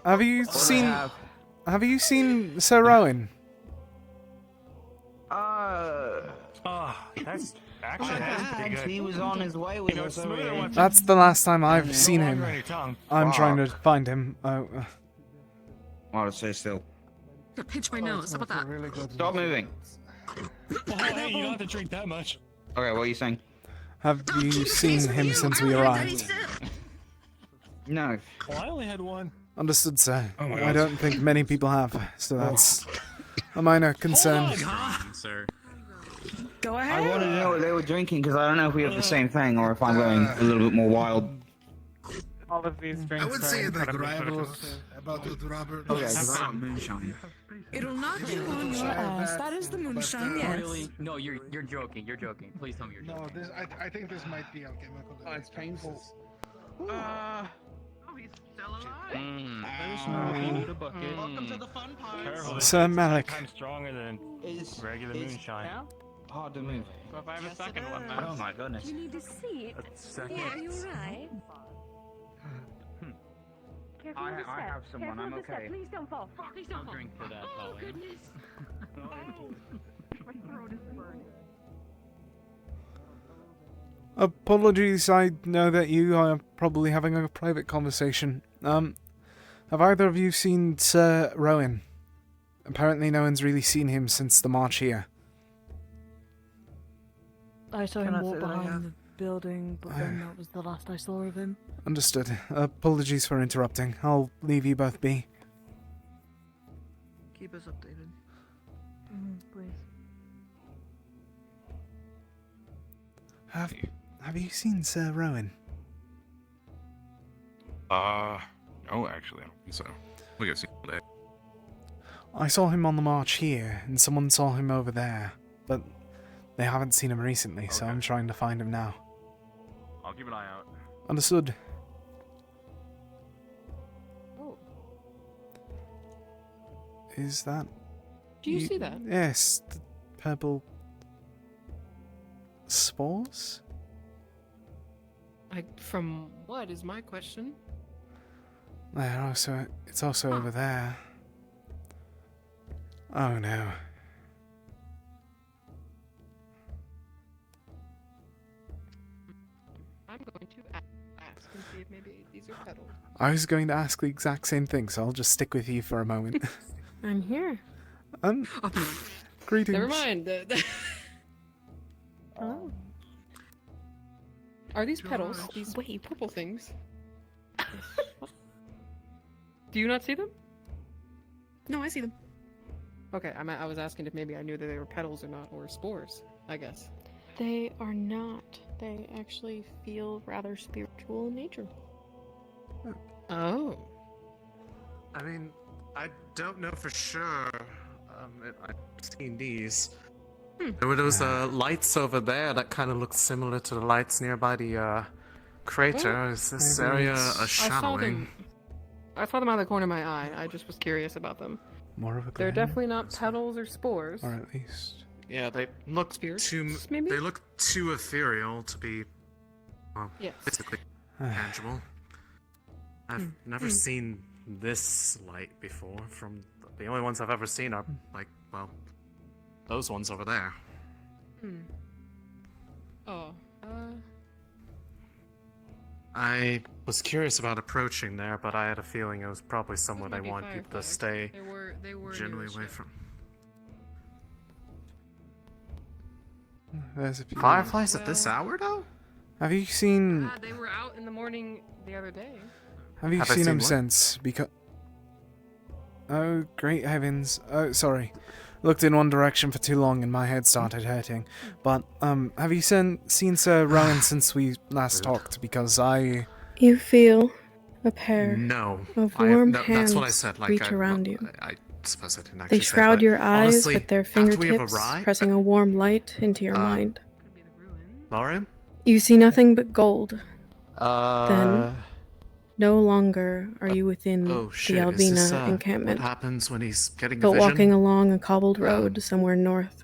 Have you seen... Have you seen Sir Rowan? That's actually pretty good. He was on his way with us already. That's the last time I've seen him. on your tongue. I'm trying to find him. I'll stay still. I pinch my nose. How about that? Stop moving. Well, hey, you don't have to drink that much. Okay, what are you saying? Have you seen him since we arrived? No. Well, I only had one. Understood, sir. Oh my I God. don't think many people have, so that's a minor concern. Sir. Go I ahead. wanted to know what they were drinking because I don't know if we have the same thing or if I'm going a little bit more wild. All of these drinks I would are say that incredibly rivals sugar. about what Robert Okay, was. because I got moonshine. It'll knock you on your ass. That is the moonshine, yes. Really? No, you're joking. You're joking. Please tell me you're joking. No, I think this might be alchemical. Oh, it's painful. Oh, he's still alive. You need a bucket. Welcome to the fun part. Careful, Sir it's Malik. 10 times stronger than regular moonshine. Hard to move. So if I have a second one, Oh man. my goodness. You need a seat. Second. Yeah, are you alright? Careful with the I step. have someone, Careful I'm with the step. okay. Please don't fall. Please don't I'll fall. drink for that, Oh, Colin. goodness. My throat is burning. Apologies, I know that you are probably having a private conversation. Have either of you seen Sir Rowan? Apparently no one's really seen him since the march here. I saw Can him I walk say that I behind have? the building, but then that was the last I saw of him. Understood. Apologies for interrupting. I'll leave you both be. Keep us updated. Please. Have you seen Sir Rowan? No, actually, I don't think so. We got seen today. I saw him on the march here, and someone saw him over there, but they haven't seen him recently, so I'm trying to find him now. I'll keep an eye out. Understood. Oh. Is that... Do you see that? Yes, the purple... spores? From what is my question? It's also over there. Oh no. I'm going to ask and see if maybe these are petals. I was going to ask the exact same thing, so I'll just stick with you for a moment. I'm here. Greetings. Never mind. Oh. Are these petals? These purple things? Do you not see them? No, I see them. Okay, I was asking if maybe I knew that they were petals or not, or spores, I guess. They are not. They actually feel rather spiritual in nature. Oh. I mean, I don't know for sure. I've seen these. There were those lights over there that kind of looked similar to the lights nearby the crater. Is this area a shadowing? I saw them out of the corner of my eye. I just was curious about them. More of a They're glare? definitely not petals or spores. Or at least... Yeah, they look too. maybe? They look too ethereal to be, well, Yes. physically tangible. I've never seen this light before. From the only ones I've ever seen are like, well, those ones over there. Oh. I was curious about approaching there, but I had a feeling it was probably somewhere they want people to stay They were generally away from. There's a few... Fireflies at this hour, though? Have you seen... They were out in the morning the other day. Have you seen them since? Because... Oh, great heavens. Oh, sorry. Looked in one direction for too long and my head started hurting. But, have you seen Sir Rowan since we last talked? Because I... You feel a pair No. of warm that's hands what I said. Like, reach around you. I suppose I didn't actually They say shroud that. your eyes Honestly, with their after we have fingertips, arrived, pressing a warm light into your mind. Lauren? You see nothing but gold. Then, no longer are you within Oh the shit, is this, Alvina encampment, what happens when he's getting a but vision? walking along a cobbled road somewhere north.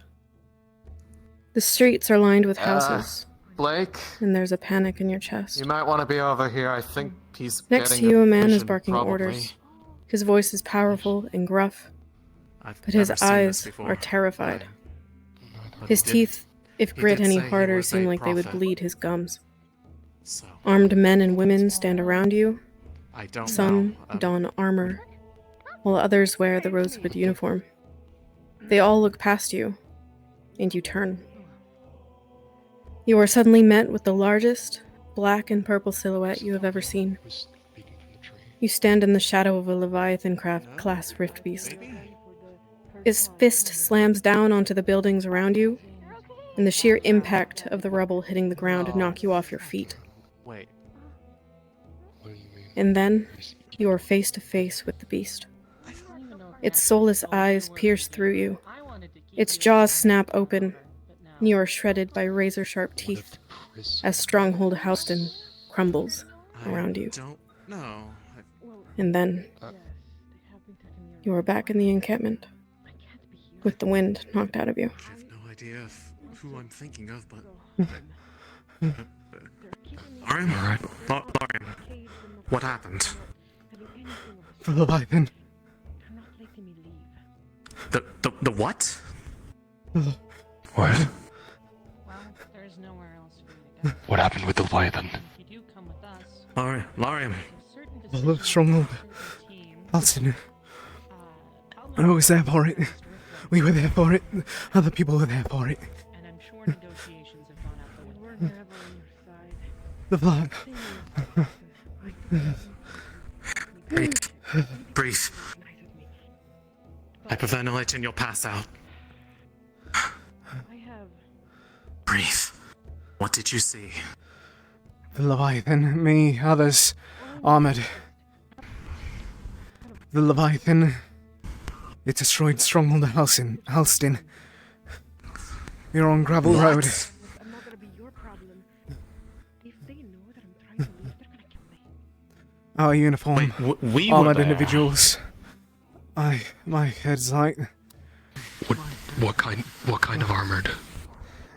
The streets are lined with houses, Blake, and there's a panic in your chest. you might want to be over here. I think he's Next to getting you, a man is vision, barking probably. orders. His voice is powerful and gruff, I've but his never seen this eyes before. are terrified. But His he did- teeth, if he grit did any say he harder, was seem a like they would prophet. bleed his gums. So, Armed men and women stand around you. I don't Some know. don armor, while others wear the Rosewood uniform. They all look past you, and you turn. You are suddenly met with the largest black and purple silhouette you have ever seen. You stand in the shadow of a Leviathan-class rift beast. His fist slams down onto the buildings around you, and the sheer impact of the rubble hitting the ground knock you off your feet. Wait. And then, you are face to face with the beast. Its soulless eyes pierce through you. Its jaws snap open, and you are shredded by razor-sharp teeth as Stronghold Houston crumbles around you. Don't know. And then, you are back in the encampment, with the wind knocked out of you. I have no idea who I'm thinking of, but. Lauren? Alright. Lauren, what happened? The Leviathan. The what? What? There's nowhere else for you to go. What happened with the Leviathan? If you do come with us, Lauren. All of Stronghold. Alston. I was there for it. We were there for it. Other people were there for it. and I'm sure negotiations have gone out the window. We're never on your side. The flag. Breathe. Hyperventilate and you'll pass out. Breathe. What did you see? The Leviathan, me, others, armored. The Leviathan. It destroyed Stronghold Halston. We are on gravel What? road. I'm not gonna be your problem. If they know that I'm trying to leave, they're gonna kill me. Our uniform, Wait, we were armored there. individuals. My head's light. What kind of armored?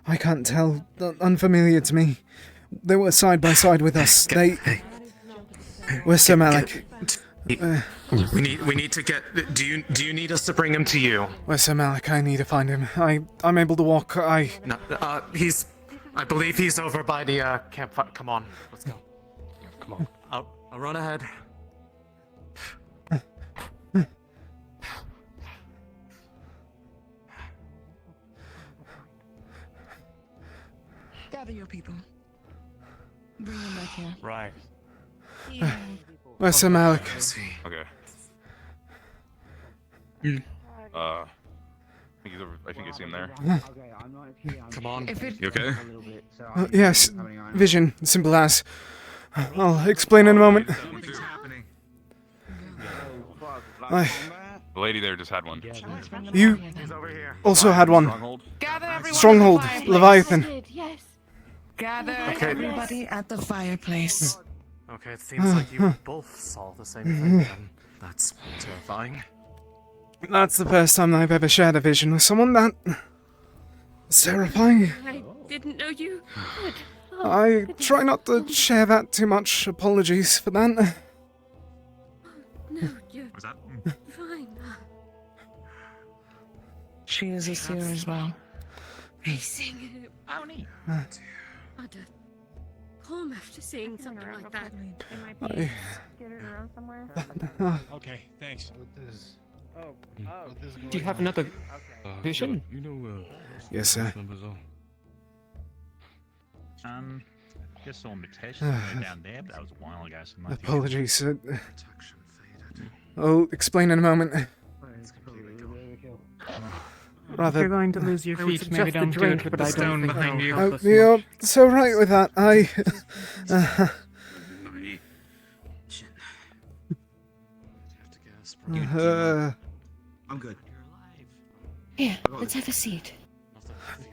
I can't tell. Unfamiliar to me. They were side by side with us. Where's Sir Malik? We need to get. Do you need us to bring him to you? Where's Sir Malik? I need to find him. I'm able to walk. No, he's. I believe he's over by the campfire. Come on, let's go. Come on. I'll run ahead. Gather your people. Bring them back here. Right. Where's Sir Malik? Okay. I think I see him there. Come on. You okay? Yes, vision, simple as. I'll explain in a moment. The lady there just had one. You also had one. Stronghold? Gather everyone Stronghold, at the fireplace. Leviathan. Yes. Gather Okay. everybody at the fireplace. Okay, it seems like you both saw the same thing then. That's terrifying. That's the first time I've ever shared a vision with someone. That's terrifying. I didn't know you would. I try not to share that too much. Apologies for that. No, you're Was that? fine. She is a seer as well. Racing. Oh, neat. Had a poem after seeing something like that. Scattered around somewhere. Okay, thanks. Do you have another vision? You know, Yes, sir. Just saw invitations down there, but that was a while ago. So nothing. Apologies, sir. I'll explain in a moment. If you're going to lose your feet, maybe don't do it with the stone behind you. Oh, you're so right with that. I'm good. Here, let's have a seat.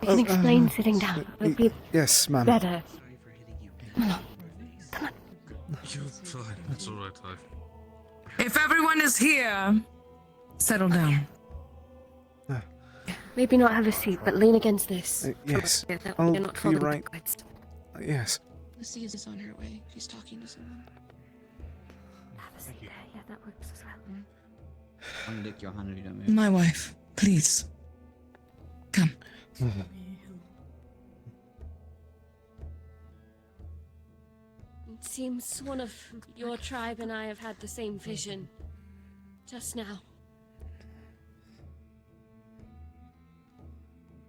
I can explain sitting down. It'll be yes, ma'am. better. Come on. Come on. You're fine. It's all right, If everyone is here, settle down. Maybe not have a seat, but lean against this. Yes. You're I'll not be falling right. backwards. Yes. Lucy is on her way. She's talking to someone. Have a seat there. Yeah, that works as well. I'm gonna lick your hand if you don't move. My wife, please. Come. It seems one of your tribe and I have had the same vision. Just now.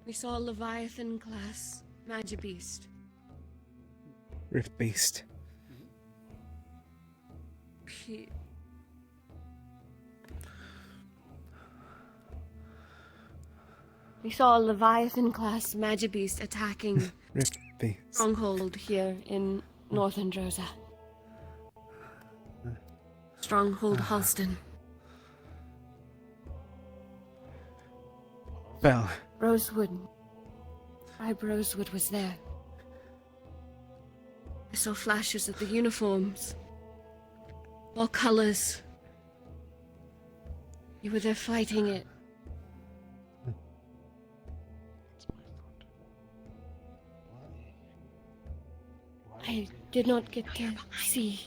We saw a Leviathan class Magibeast. Rift Beast. He... We saw a Leviathan class Magibeast attacking Rift Beast. Stronghold here in Northern Drosa. Stronghold Halston. Bell. Rosewood. Tribe Rosewood was there. I saw flashes of the uniforms. All colors. You were there fighting it. I did not get to see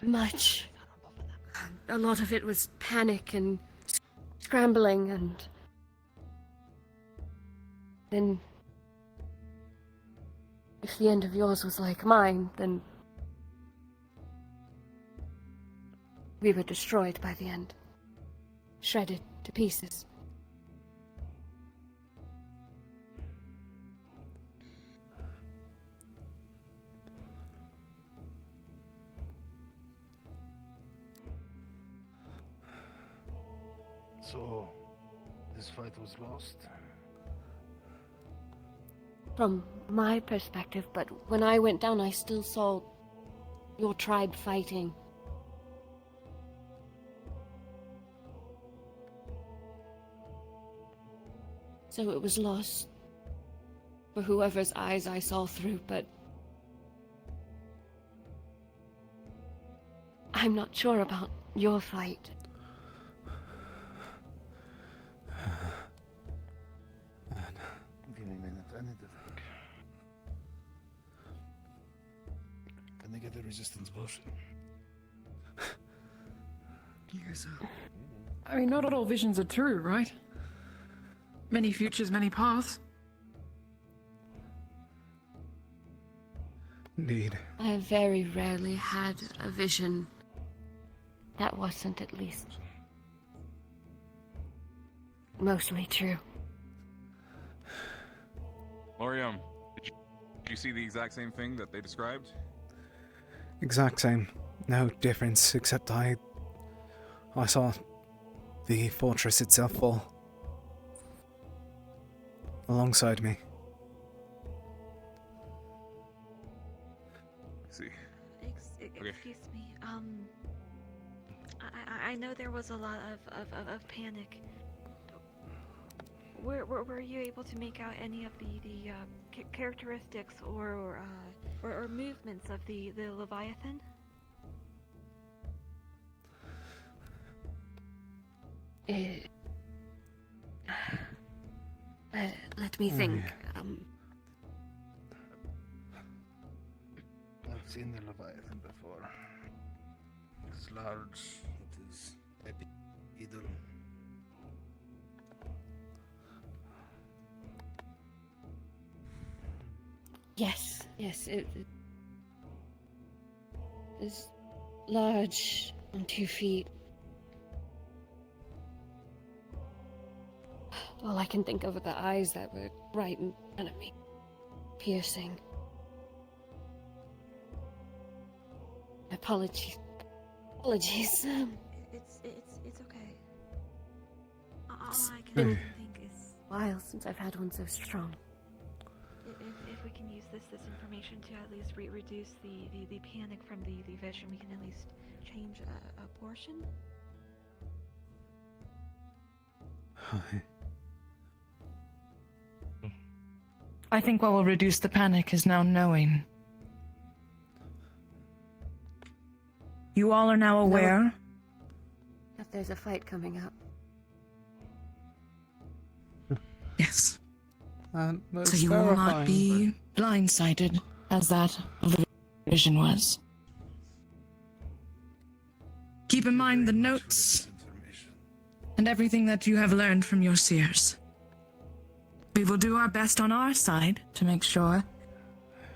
much. A lot of it was panic and scrambling, and then if the end of yours was like mine, then we were destroyed by the end. Shredded to pieces. So, this fight was lost? From my perspective, but when I went down, I still saw your tribe fighting. So it was lost for whoever's eyes I saw through, but I'm not sure about your fight. Give me a minute, I need to think. Can I get the resistance potion? I mean, not all visions are true, right? Many futures, many paths. Indeed. I have very rarely had a vision that wasn't at least mostly true. Lorium, did you see the exact same thing that they described? Exact same. No difference, except I saw the fortress itself fall. Alongside me. See. Excuse me. I know there was a lot of panic. Were you able to make out any of the characteristics or movements of the Leviathan? Let me think. I've seen the Leviathan before. It's large. It is bipedal. Yes, it is large on 2 feet. All I can think of are the eyes that were right in front of me, piercing. Apologies. It's okay. All I can think is a while since I've had one so strong. If we can use this information to at least reduce the panic from the vision, we can at least change a portion. I think what will reduce the panic is now knowing. You all are now aware that there's a fight coming up. Yes. That's so you will not be blindsided as that of the vision was. Keep in mind the notes and everything that you have learned from your seers. We will do our best on our side to make sure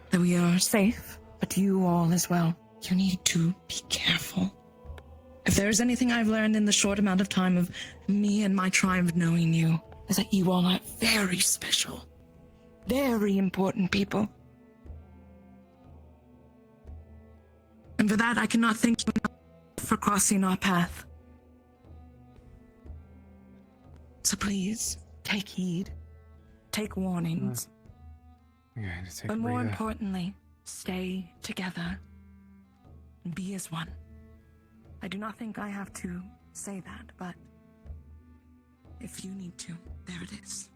that we are safe, but you all as well. You need to be careful. If there is anything I've learned in the short amount of time of me and my tribe knowing you, is that you all are very special. Very important people. And for that, I cannot thank you enough for crossing our path. So please, take heed. Take warnings. But more importantly, stay together. And be as one. I do not think I have to say that, but if you need to, there it is.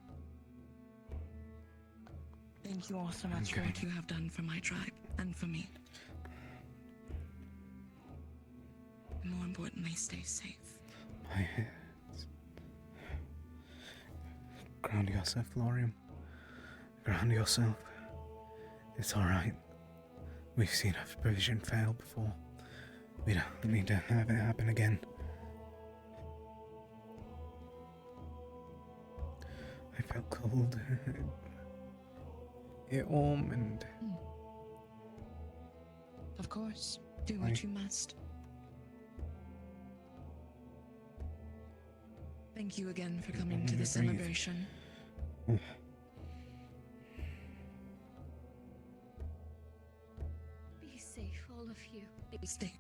Thank you all so much for what you have done for my tribe and for me. And more importantly, stay safe. My head. Ground yourself, Lorium. Ground yourself. It's alright. We've seen a vision fail before. We don't need to have it happen again. I felt cold. It warm and... Of course. Do what you must. Thank you again for coming to the celebration. Be safe, all of you. Be safe.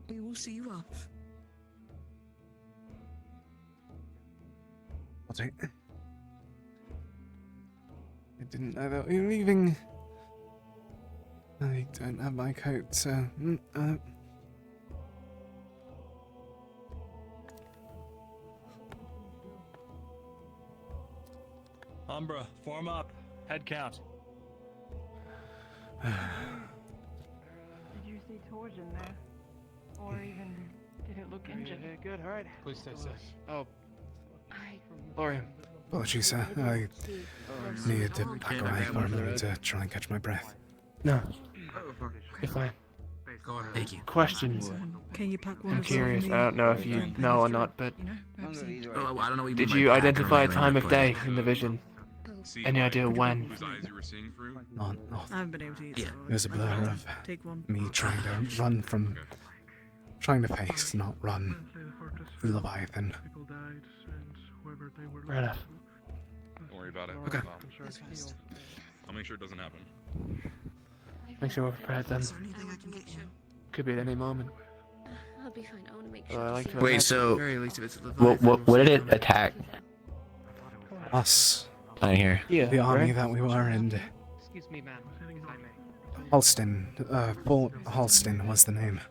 We will see you off. I'll take it. I didn't know that we were leaving. I don't have my coat, so... Umbra, form up. Head count. Did you see torsion there? Or even did it look injured? Yeah, good, alright. Please stay safe. Oh. Lorium. Apologies, sir. I needed to back away for a moment to try and catch my breath. No. You're fine. Thank you. Questions. Can you pack one I'm of curious. those I don't know if you know or not, but Oh, I don't know what you did mean you by pack identify a or time of anything, day in the vision? Any idea when? Not. I haven't been able to eat. Yeah. There's a blur of Take one. me trying to run from... Trying to face, not run. The Leviathan. People died, and whoever they were. Fair enough. Don't worry about it. Okay. I'll make sure it doesn't happen. Make sure we're prepared then. Is there anything I can get you? Could be at any moment. I'll be fine. I want to make Well, I sure. like to Wait, imagine so- at the very least if it's a What did it attack? Us. I hear. Yeah, The army right? that we were, and Excuse me, ma'am, if I may. Halston. Paul Halston was the name.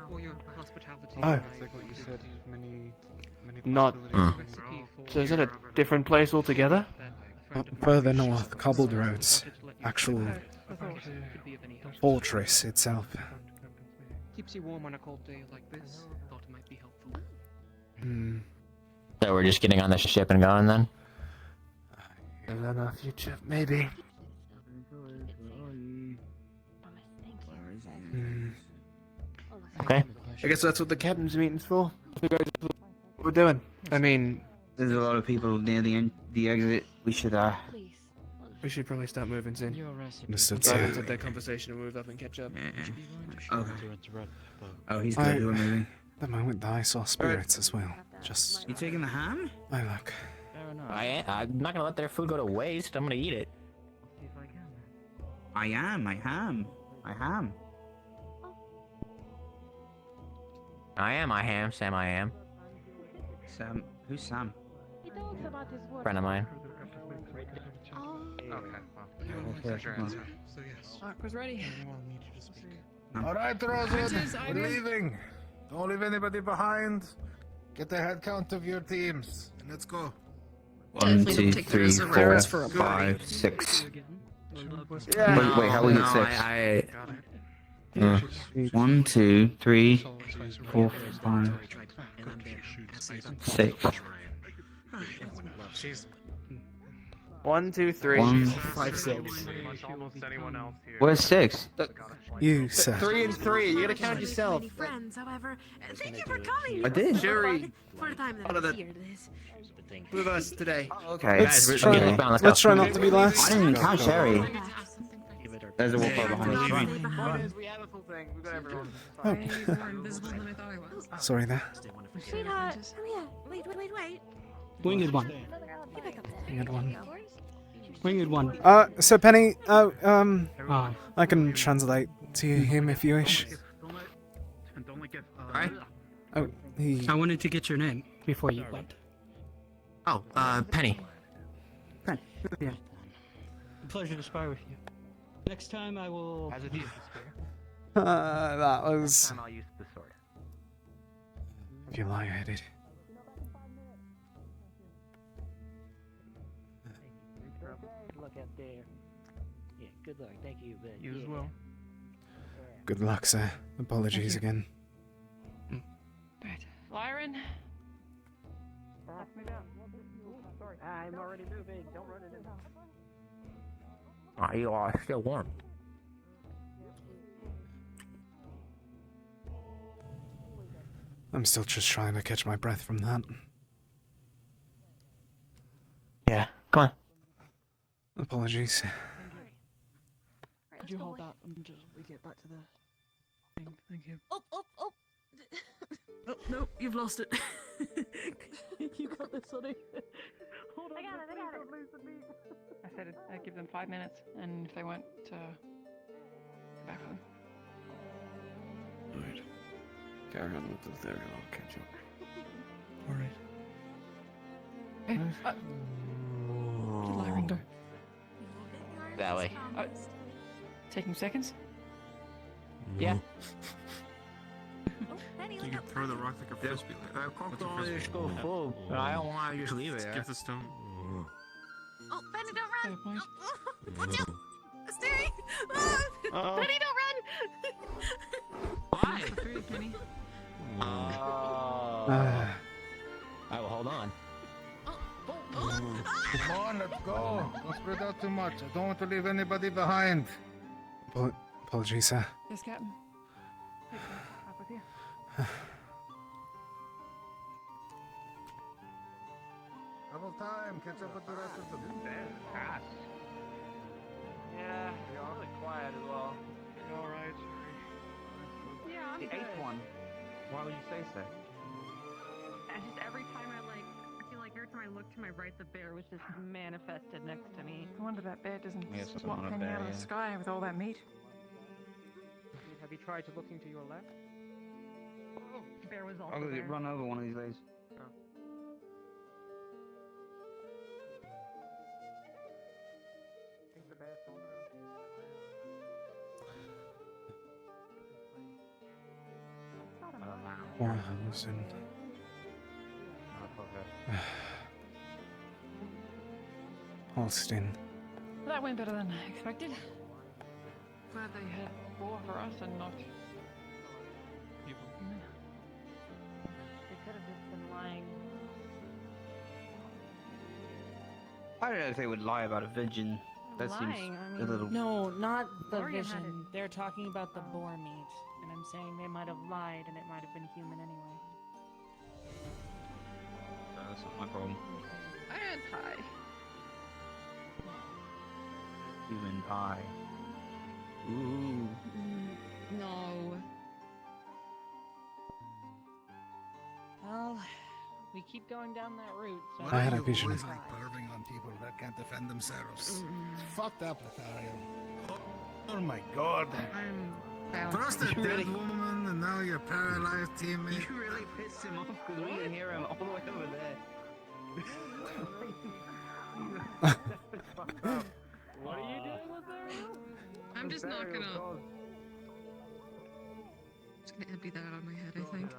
For your hospitality. Oh. Like what you said, many Not. So is it a different place altogether? Further north, cobbled roads. Actual fortress itself. Keeps you warm on a cold day like this. Thought it might be helpful. Hmm. So we're just getting on the ship and going then? And then our future, maybe. Okay. I guess that's what the captain's meeting's for. Figure out what we're doing. I mean, There's a lot of people near the exit. We should we should probably start moving soon. Understood, Dive sir. into their conversation and move up and catch up. Okay. Oh, he's good. We're moving. The moment that I saw spirits as well. Just You taking the ham? I look. I'm not gonna let their food go to waste. I'm gonna eat it. I am. I am. Sam, I am. Sam. Who's Sam? Friend of mine. Okay, well. Okay. Your answer. So yes. Aqua's ready. All right, Rosewood, Hunters, we're Ivan. leaving. Don't leave anybody behind. Get the head count of your teams, and let's go. 1, Definitely 2, don't take that 3, as a 4, reference for a 5, 6. Yeah. Wait, how will we get 6? 1, 2, 3, 4, 5, 6. She's 1, 2, 3, 1. 5, 6. almost anyone else here. Where's 6? You, sir. 3 and 3. You gotta count yourself. Many friends, however. Thank you for coming. I did. Jury. For the time Out that of I the- was here, this. With us today. Okay. Let's try not to be I last. didn't count Sherry. There's a wolf behind us. Come on. We have a full thing. We got everyone. Oh. More invisible than I thought I was. Sorry there. Sweetheart, come here. Wait. Winged one. Get back up there. Good one. Winged one. So Penny, Ah. I can translate to him if you wish. Alright. Oh, he. I wanted to get your name before you went. Oh, Penny. Friend. Yeah. Pleasure to spar with you. Next time I will. As a Jesus. That was. I'll use the sword. You lie-headed. Look out there. Yeah, good luck. Thank you. You as well. Good luck, sir. Apologies again. Lyron? I'm already moving. Don't run it in. You are still warm. I'm still just trying to catch my breath from that. Yeah, come on. Apologies. Could you hold that until we get back to the thing? Thank you. Oh. Oh, no, you've lost it. You got this, honey. Hold on. I got it. I said I'd give them 5 minutes, and if they went to back for them. Alright. Carry on with the thing and I'll catch up. Alright. Did Lyron go? That way. Taking seconds? Yeah. You can throw the rock like a frisbee. What's a frisbee? I don't want to just leave it there. Give the stone. Oh, Penny, don't run! point. Watch out! Asteri! Penny, don't run! Why? Penny. I will hold on. Come on, let's go. Don't spread out too much. I don't want to leave anybody behind. Apologies, sir. Yes, Captain. Back with you. Double time. Catch up with the rest of them. Yeah, you're really quiet as well. You alright? Yeah, I'm The good. 8th one. Why would you say so? And just every time I feel like every time I looked to my right, the bear was just manifested next to me. No wonder that bear doesn't Yes, swap not a hanging bear, out of the yeah. sky with all that meat. Have you tried to looking to your left? Oh, bear was I'll also go get there. run over one of these days. Oh. I think the bear's gone Warhausen. Holstein. That went better than I expected. Glad they had war for us and not people. They could have just been lying. I don't know if they would lie about a vision. That Lying, seems I a mean, little. no, not the Lorian had vision. They're talking about the boar meat, and I'm saying they might have lied, and it might have been human anyway. That's not my problem. And pie. Human pie. Ooh. No. Well, we keep going down that route. So I had a You vision. always like perving on people that can't defend themselves. Fucked up, Lothario. Oh my god. First a dead woman, and now you're paralyzed teammate. You really pissed him off because we can hear him all the way over there. What are you doing with there? I'm just not gonna. Just gonna empty that out of my head, I think.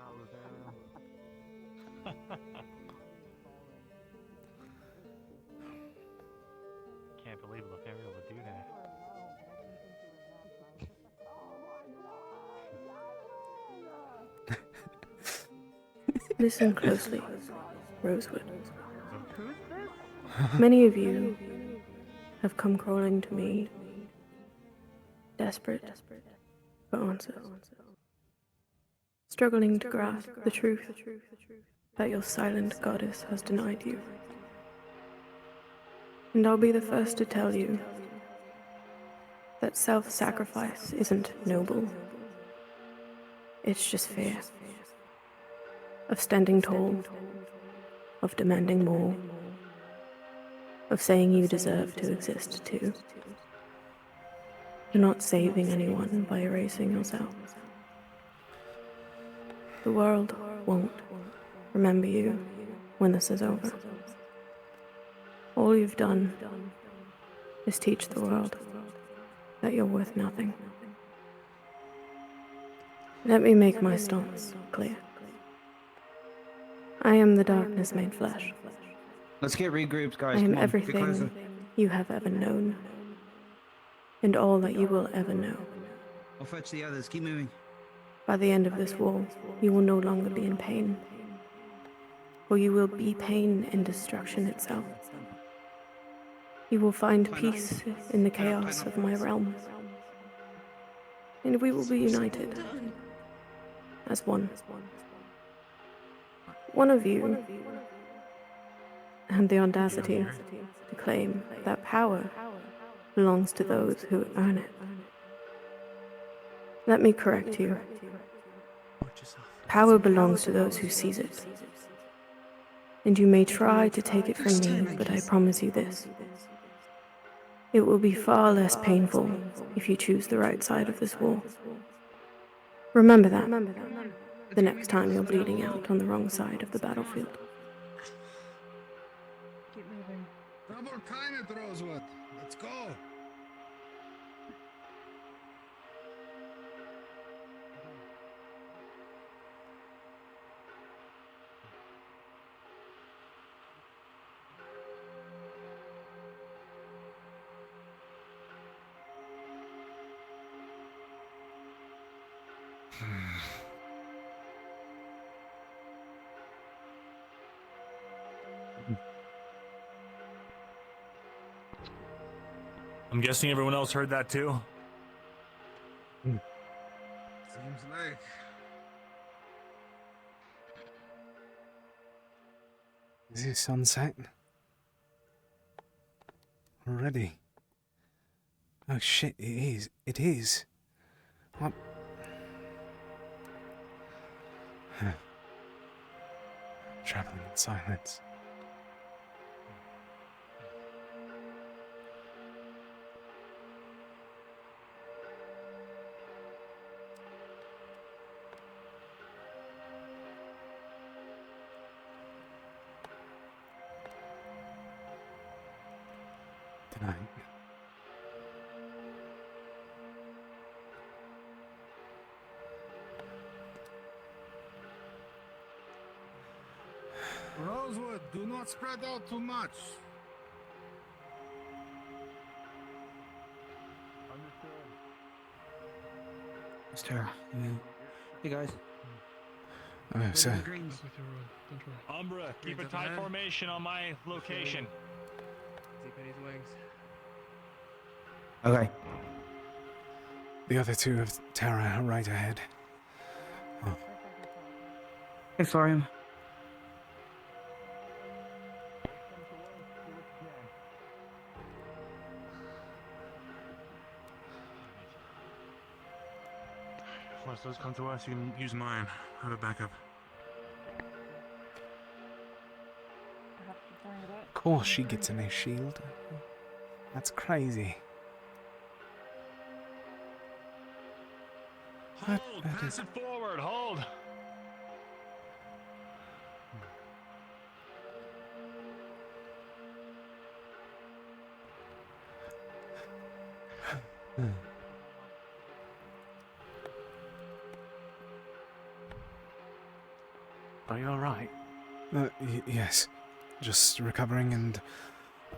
Can't believe Lothario would do that. Listen closely, Rosewood. Many of you have come crawling to me, desperate for answers, struggling to grasp the truth that your silent goddess has denied you. And I'll be the first to tell you that self-sacrifice isn't noble. It's just fear of standing tall, of demanding more, of saying you deserve to exist too. You're not saving anyone by erasing yourself. The world won't remember you when this is over. All you've done is teach the world that you're worth nothing. Let me make my stance clear. I am the darkness made flesh. Let's get regrouped, guys. I am Come on, get everything closer. you have ever known, and all that you will ever know. I'll fetch the others. Keep moving. By the end of this war, you will no longer be in pain, for you will be pain and destruction itself. You will find peace in the chaos of my realm, and we will be united as one. One of you had the audacity to claim that power belongs to those who earn it. Let me correct you. Power belongs to those who seize it. And you may try to take it from me, but I promise you this. It will be far less painful if you choose the right side of this war. Remember that the next time you're bleeding out on the wrong side of the battlefield. Keep moving. Double time it, Rosewood. Let's go. I'm guessing everyone else heard that too? Seems like. Is it sunset? Already? Oh shit, it is. It is. What? Traveling in silence. Do not spread out too much. It's Tara. Hey guys. Oh, so. Umbra, keep a tight formation on my location. Penny's wings. Okay. The other two of Tara are right ahead. Oh. Hey, sorry. If worse does come to us, you can use mine. I have a backup. Of course she gets a new shield. That's crazy. Hold! Pass it forward! Hold! Are you alright? Yes. Just recovering, and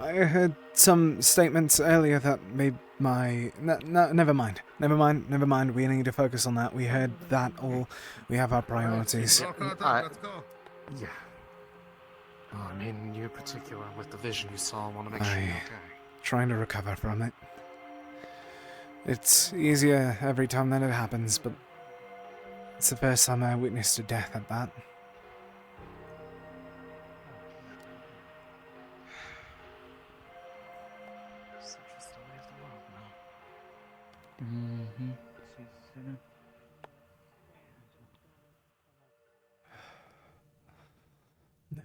I heard some statements earlier that made my... never mind. Never mind. We need to focus on that. We heard that all. We have our priorities. Let's go. Yeah. Oh, I mean, you in particular, with the vision you saw, I want to make sure you're okay. Trying to recover from it. It's easier every time that it happens, but it's the first time I witnessed a death at that.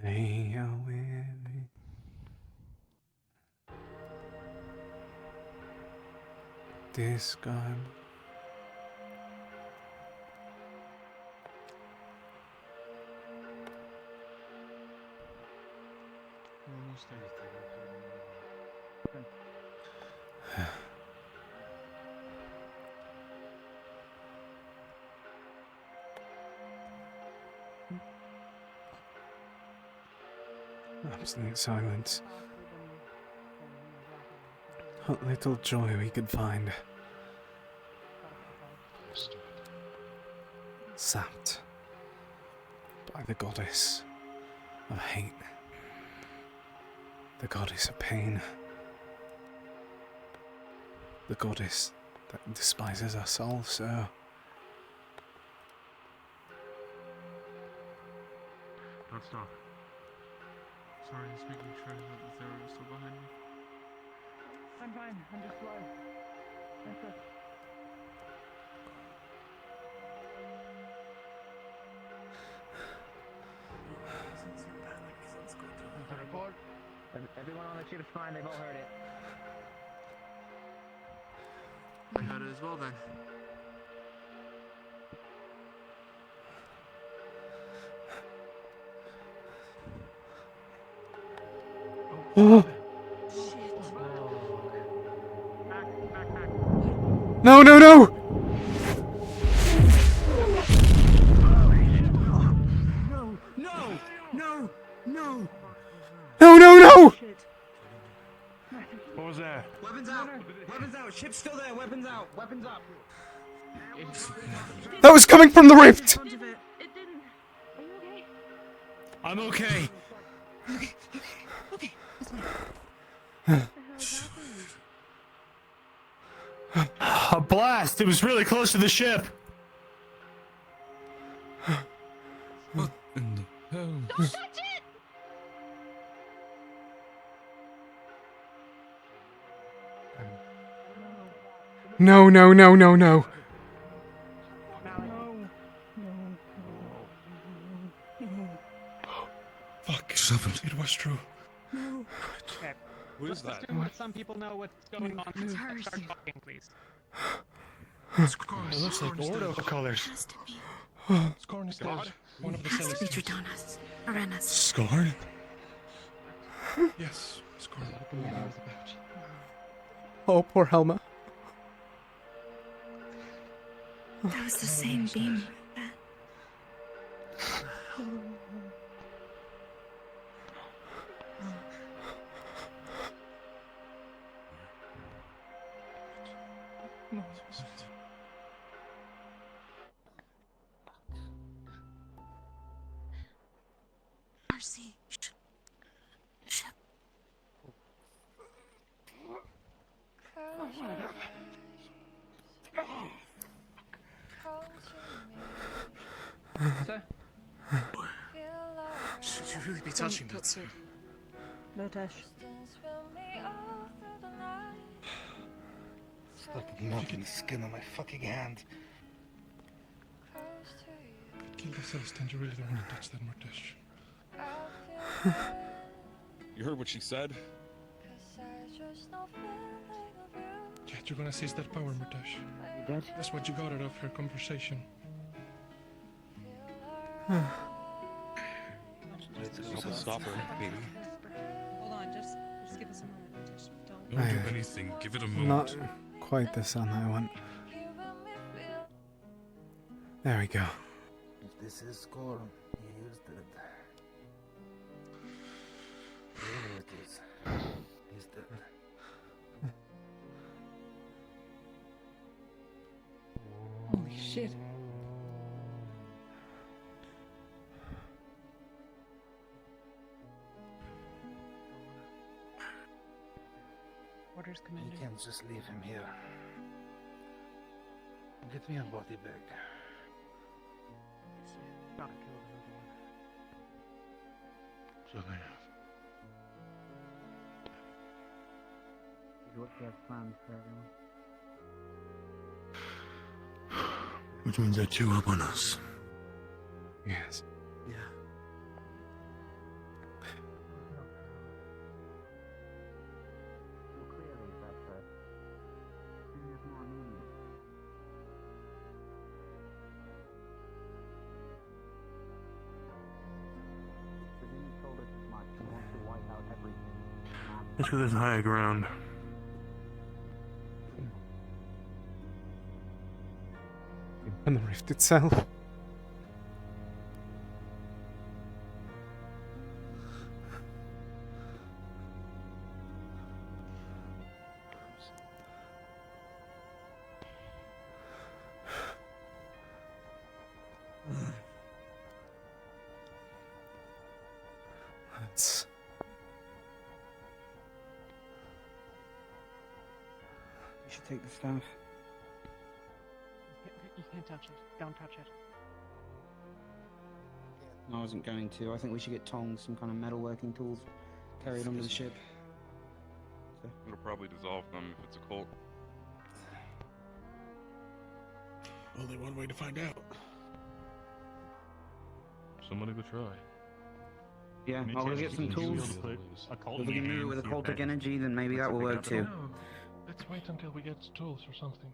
They are weary. Discard. Almost everything. Absolute silence. What little joy we could find. Sapped by the goddess of hate. The goddess of pain. The goddess that despises us all so. Don't stop. Sorry, just making sure that they were still behind me. I'm fine. I'm just slow. That's it. Report. Everyone on the ship's fine. They've all heard it. I heard it as well then. Oh. No, no, no! No! No! No! No! No, no, no! What was that? Weapons out! Weapons out! Ship's still there! Weapons out! Weapons up! That was coming from the rift! It didn't. Are you okay? I'm okay. Okay. A blast! It was really close to the ship. What in the hell? Don't touch it! No, no, no, no, no. Fuck, just happened. It was true. No. Okay. Who is Let's that? assume that some people know what's going on. It's Start talking, please. It looks like Ordo colors. Scorned is dead. One of the Celestials. Scorned? Yes, Scorned. Oh, poor Helma. That was the same beam. No, this was it. Mercy. Ship. Sir? Should you really be touching that, sir? No, Tash. It's like melting the skin on my fucking hand. Kill the Celestin, you really don't want to touch that Mortish. You heard what she said? Yet you're gonna seize that power, Mortish. Dead? That's what you got out of her conversation. Stop her, maybe. Hold on, just give us a moment. Just don't. Don't do anything. Give it a moment. Not quite the sun I want. There we go. If this is Scorned, he is dead. Whatever it is, he's dead. Holy shit. Orders, Commander. You can't just leave him here. Get me a body bag. Gotta kill the other one. Johnny. What do you have planned for everyone? Which means they're two up on us. Yes. Yeah. Well, clearly that there's more meaning. But then you told us as much. You want to wipe out everything. That's because there's higher ground. And the rift itself. That's... You should take the staff. You can't touch it. Don't touch it. No, I wasn't going to. I think we should get tongs, some kind of metalworking tools, carry it onto the ship. So. It'll probably dissolve them if it's a cult. Only one way to find out. Somebody go try. Yeah, I'll go get some tools. If we can move it with a cultic energy, then maybe that will work too. No, let's wait until we get tools or something.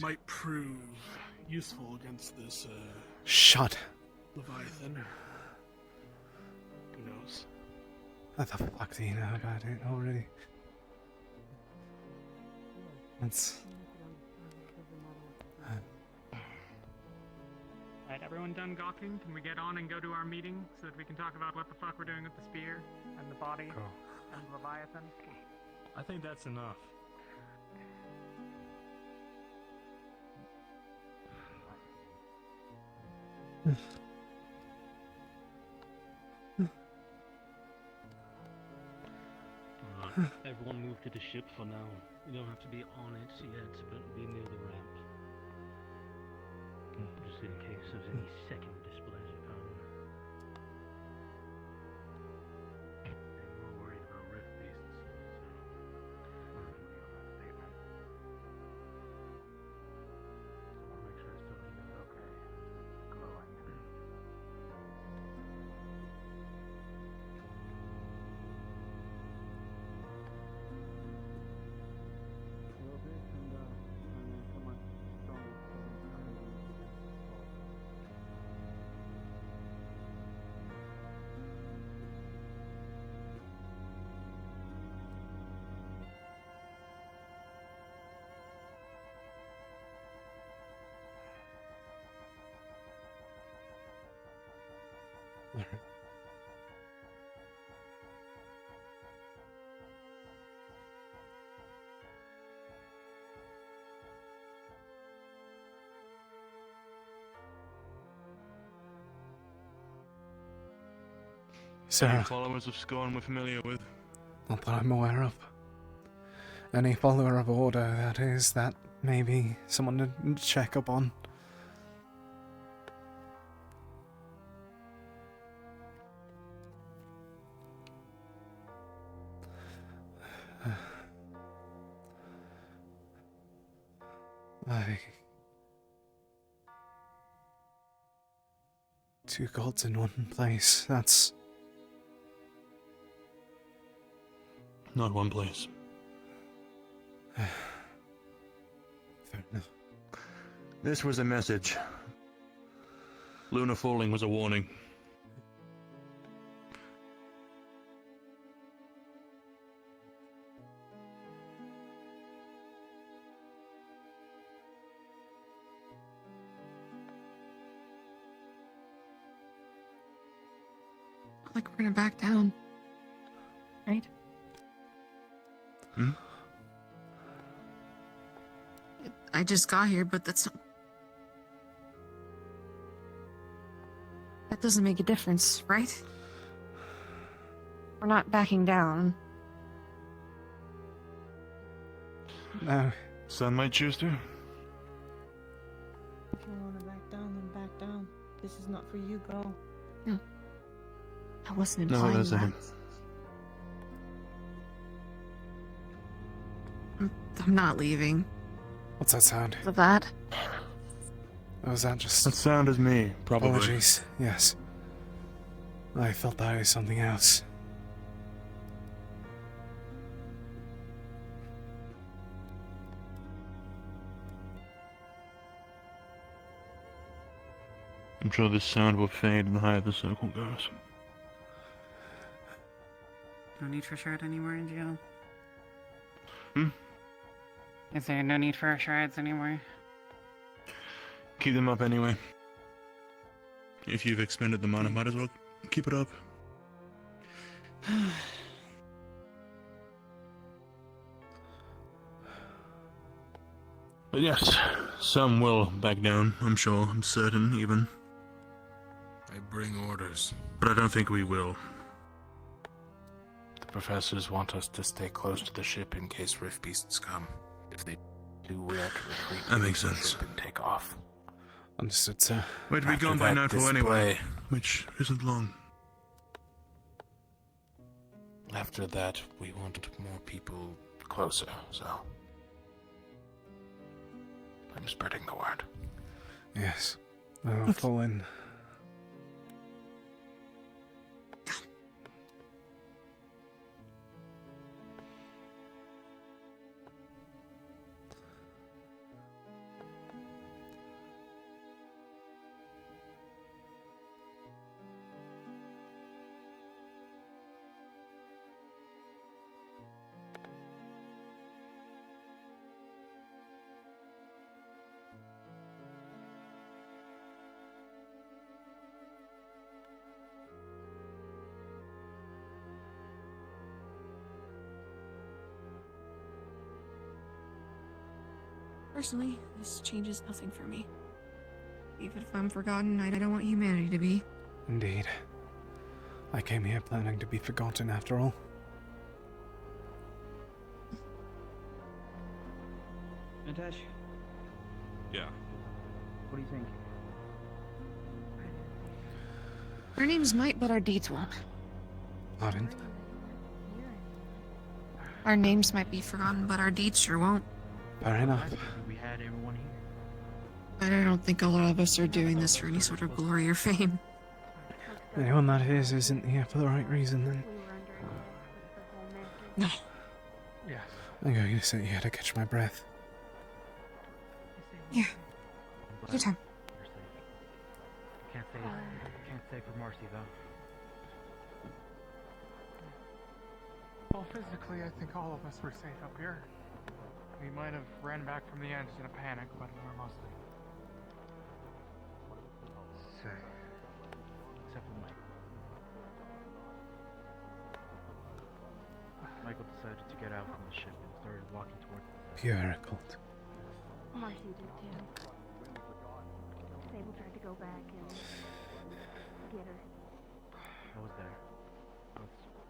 Might prove useful against this, Shut. Leviathan. Who knows? What the fuck do you know about it already? That's... Alright, everyone done gawking? Can we get on and go to our meeting so that we can talk about what the fuck we're doing with the spear and the body and Leviathan? I think that's enough. Everyone move to the ship for now. You don't have to be on it yet, but be near the ramp. Just in case there's any second displays of power. We're more worried about rift beasts, so I'm with you on that statement. So I'll make sure Celine is okay. Glowing. So, Any followers of Scorn we're familiar with? not that I'm aware of. Any follower of order, that is, that maybe someone to check up on. Two gods in one place, that's... Not one place. Fair enough. This was a message. Lunar falling was a warning. Like we're gonna back down. Right? Hmm? I just got here, but that's not... That doesn't make a difference, right? We're not backing down. No. Son might choose to. If you want to back down, then back down. This is not for you, go. No. I wasn't No, implying that's that. him. I'm not leaving. What's that sound? For that? Or was that just... That sound is me, probably. Apologies, yes. I thought that was something else. I'm sure this sound will fade the higher the circle goes. No need for shard anymore in jail? Hmm? Is there no need for shards anymore? Keep them up anyway. If you've expended the mana, might as well keep it up. But yes, some will back down, I'm sure, I'm certain even. I bring orders. But I don't think we will. The professors want us to stay close to the ship in case rift beasts come. If they do, we are to retreat That makes to the sense. ship and take off. Understood, sir. We'd be After gone by that nightfall display- anyway, which isn't long. After that, we want more people closer, so... I'm spreading the word. Yes. I'll fall in. Personally, this changes nothing for me. Even if I'm forgotten, I don't want humanity to be. Indeed. I came here planning to be forgotten after all. Natesh, Yeah. what do you think? Our names might, but our deeds won't. Pardon? Our names might be forgotten, but our deeds sure won't. Fair enough. We had everyone here. But I don't think a lot of us are doing this for any sort of glory or fame. Anyone that is isn't here for the right reason, then. No. Yes. I'm going to sit here to catch my breath. Yeah. Your time. Can't say for Marcy though. Well, physically, I think all of us were safe up here. We might have ran back from the edge in a panic, but we were mostly safe. Except for Mike. Michael decided to get out from the ship and started walking towards the Pure occult. Marcy did too. Sable tried to go back and get her. I was there.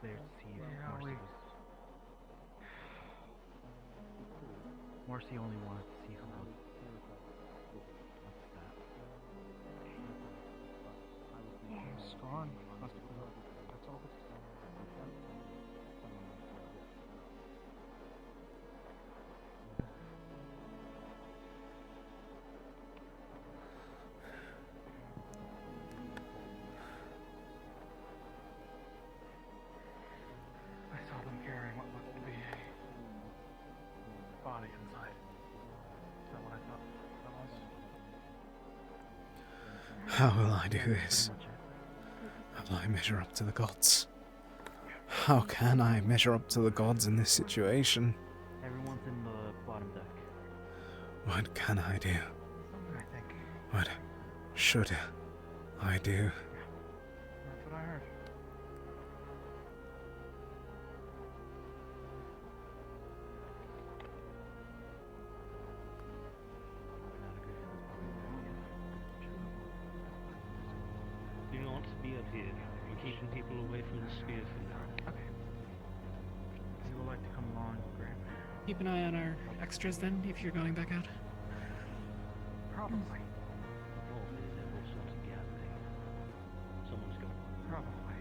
there to see if Yeah, Morsi only wanted to see who was. What's that? Scorned. That's all. I saw them carrying what looked to be a body inside. Is that what I thought that was? How will I do this? How will I measure up to the gods? How can I measure up to the gods in this situation? Everyone's in the bottom deck. What can I do? I think. What should I do? That's what I heard. Do not be up here. We're keeping people away from the sphere for now. Okay. You would like to come along, Graham? Keep an eye on our extras then, if you're going back out. Probably. Oh, there's all sorts of gathering. Someone's going. Probably.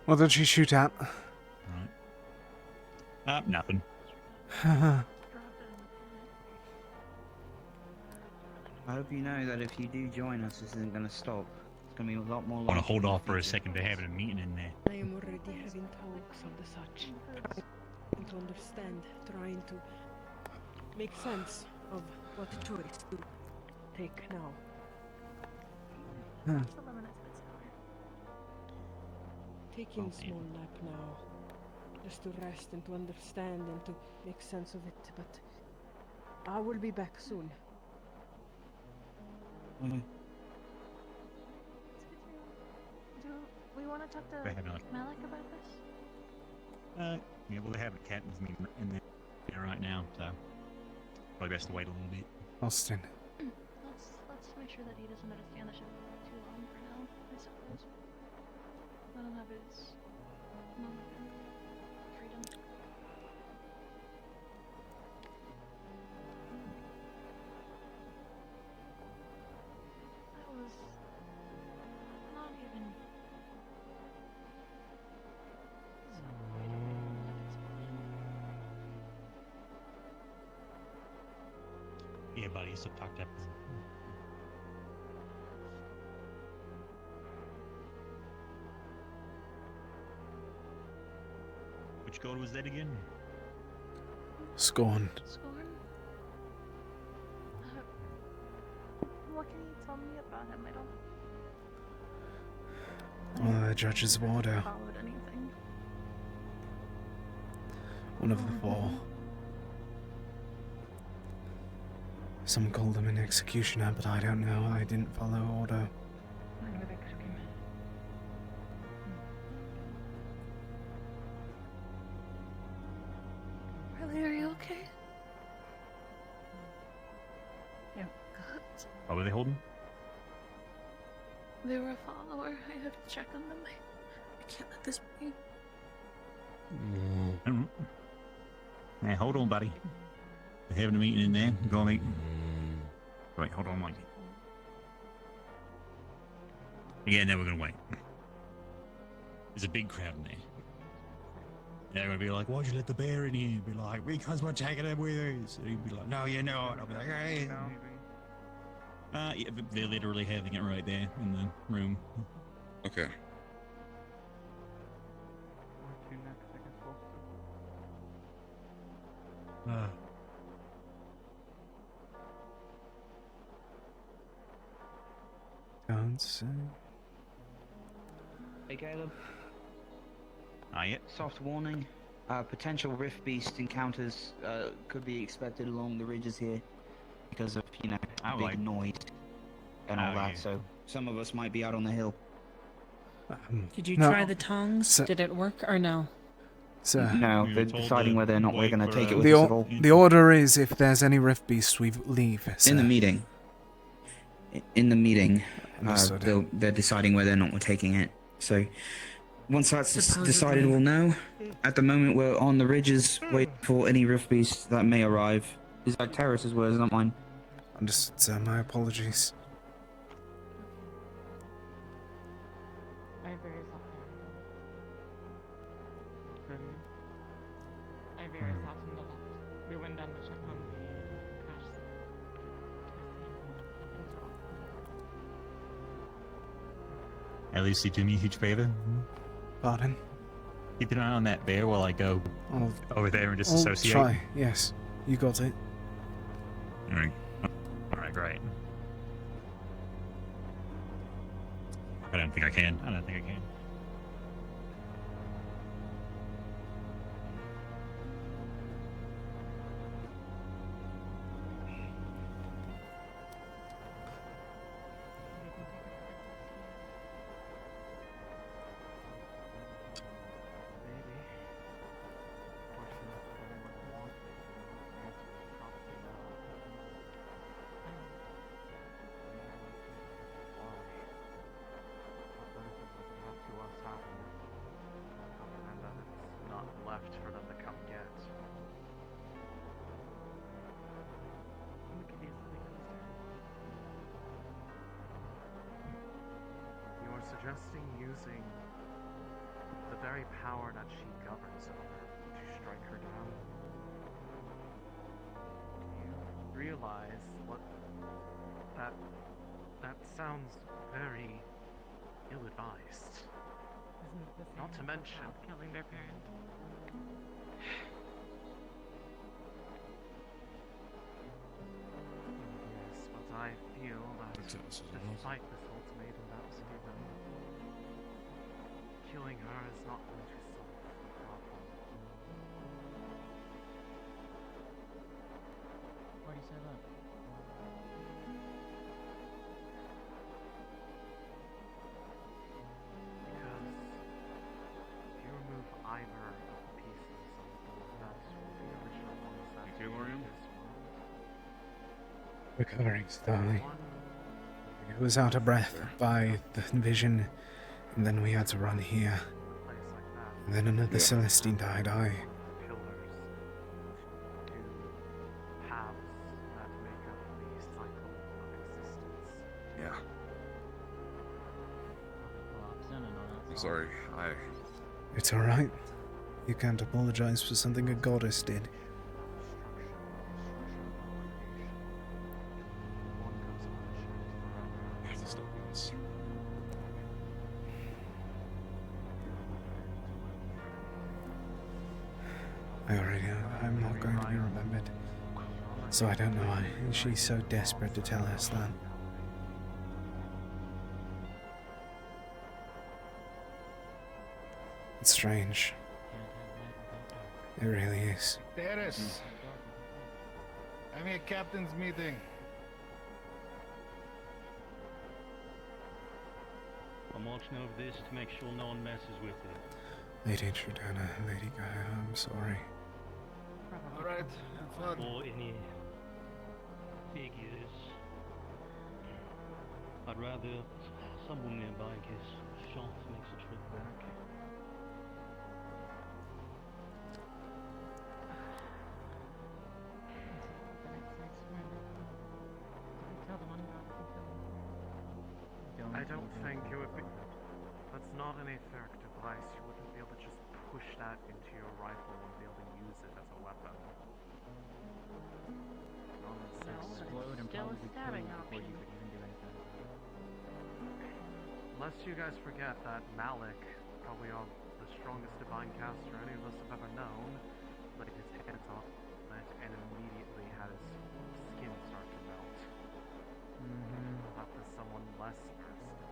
What did she shoot at? Nothing. I hope you know that if you do join us, this isn't going to stop. It's going to be a lot more. I want to hold off for a second to having a meeting in there. I am already having talks of the such. Trying to understand, trying to make sense of what choice to take now. Taking a small nap now, just to rest and to understand and to make sense of it, but I will be back soon. Do we want to talk to We're having Malik about this? Yeah, well, they're having a captain's meeting in there right now, so probably best to wait a little bit. Austin. Let's make sure that he doesn't understand the ship too long for now, I suppose. Let him have his moment of freedom. That was not even Yeah, buddy, so fucked up. Which god was that again? Scorned. Scorned? What can you tell me about him? I don't One of the judges of order. followed anything. One of the four. Some called him an executioner, but I don't know. I didn't follow order. Really, are you okay? Yeah. Good. What were they holding? They were a follower. I have to check on them. I can't let this be. Hey, hold on, buddy. They're having a meeting in there. Go on, mate. Wait, hold on, Mike. Yeah, now we're gonna wait. There's a big crowd in there. They're gonna be like, "Why'd you let the bear in here?" Be like, "Because we're taking him with us." And he'd be like, "No, you're not." I'll be like, "Hey." Yeah, but they're literally having it right there in the room. Okay. Don't say. Hey, Caleb. Yet. Soft warning. Potential rift beast encounters could be expected along the ridges here because of, you know, big noise and all that. Yeah. So some of us might be out on the hill. Did you No. try the tongs? So- Did it work or no? Sir. No, We they're were told deciding to whether or not we're wait going to for, take it with us at all. The order is if there's any rift beasts, we leave, sir. In the meeting. In the meeting, Understood. they're deciding whether or not we're taking it. So, once that's Supposedly. decided, we'll know. At the moment, we're on the ridges, waiting for any rift beasts that may arrive. These are Terrace's words, not mine. Understood, sir. My apologies. I very sat on the left. We went down to check on the crash. At least you do me a huge favor. Pardon? Keep an eye on that bear while I go over there and I'll disassociate. try, yes. You got it. Alright, great. I don't think I can. I don't think I can. Left for them to come get. You are suggesting using the very power that she governs over to strike her down? Do you realize what that sounds very ill-advised? Not to mention killing their parent. Yes, but I feel that despite this ultimatum that was given, killing her is not going to solve the problem. Why do you say that? Because if you remove either of the pieces of the board that were the original ones that made this world, Recovering slowly. He was out of breath by the vision, and then we had to run here. And then another Celestine died. pillars, two halves that make up the cycle of existence. Yeah. I'm sorry, It's alright. You can't apologize for something a goddess did. I already know I'm not going to be remembered. So I don't know why she's so desperate to tell us that. It's strange. It really is. Terrace. Having a captain's meeting. I'm watching over this to make sure no one messes with it. Lady Trudana, Lady Gaia, I'm sorry. Alright, have fun. Or any figures. I'd rather someone nearby in case Shaft makes a trip back. I don't think it would be. That's not an effect device. You wouldn't be able to just push that into your rifle and be able to use it as a weapon. Explode and probably kill you before you could even do anything. Unless you guys forget that Malik, probably the strongest divine caster any of us have ever known, laid his hands on it and immediately had his skin start to melt. That was someone less versed in it.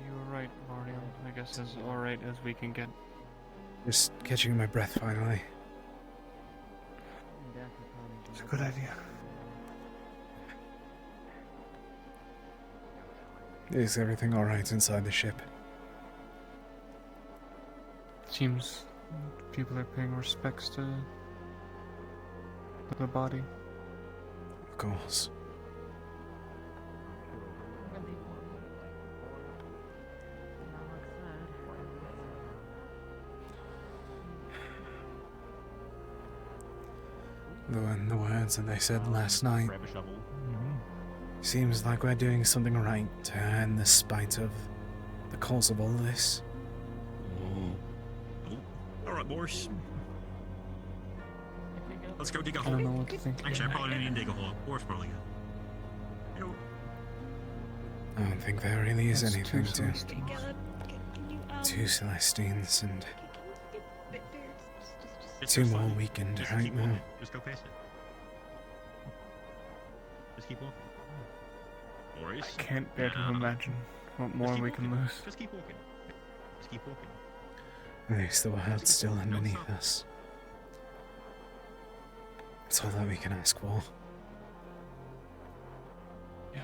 You were right, Mario. I guess as alright as we can get. Just catching my breath finally. It's a good idea. Is everything alright inside the ship? seems people are paying respects to the body. Of course. The words that they said last night. Grab a shovel. Seems like we're doing something right to earn the spite of the cause of all this. Alright, boys. Let's go dig a I hole. don't know what to think. Actually, I probably don't need to dig a hole. Boris probably good. I don't think there really is That's anything two to. 2 Celestines and Just 2 for more fun. weakened Just right keep now. walking. Just go past it. Just keep walking. Boris. I can't bear to imagine what more we can lose. Just keep walking. Just keep walking. At least the world's still underneath us. That's all that we can ask for. Yeah.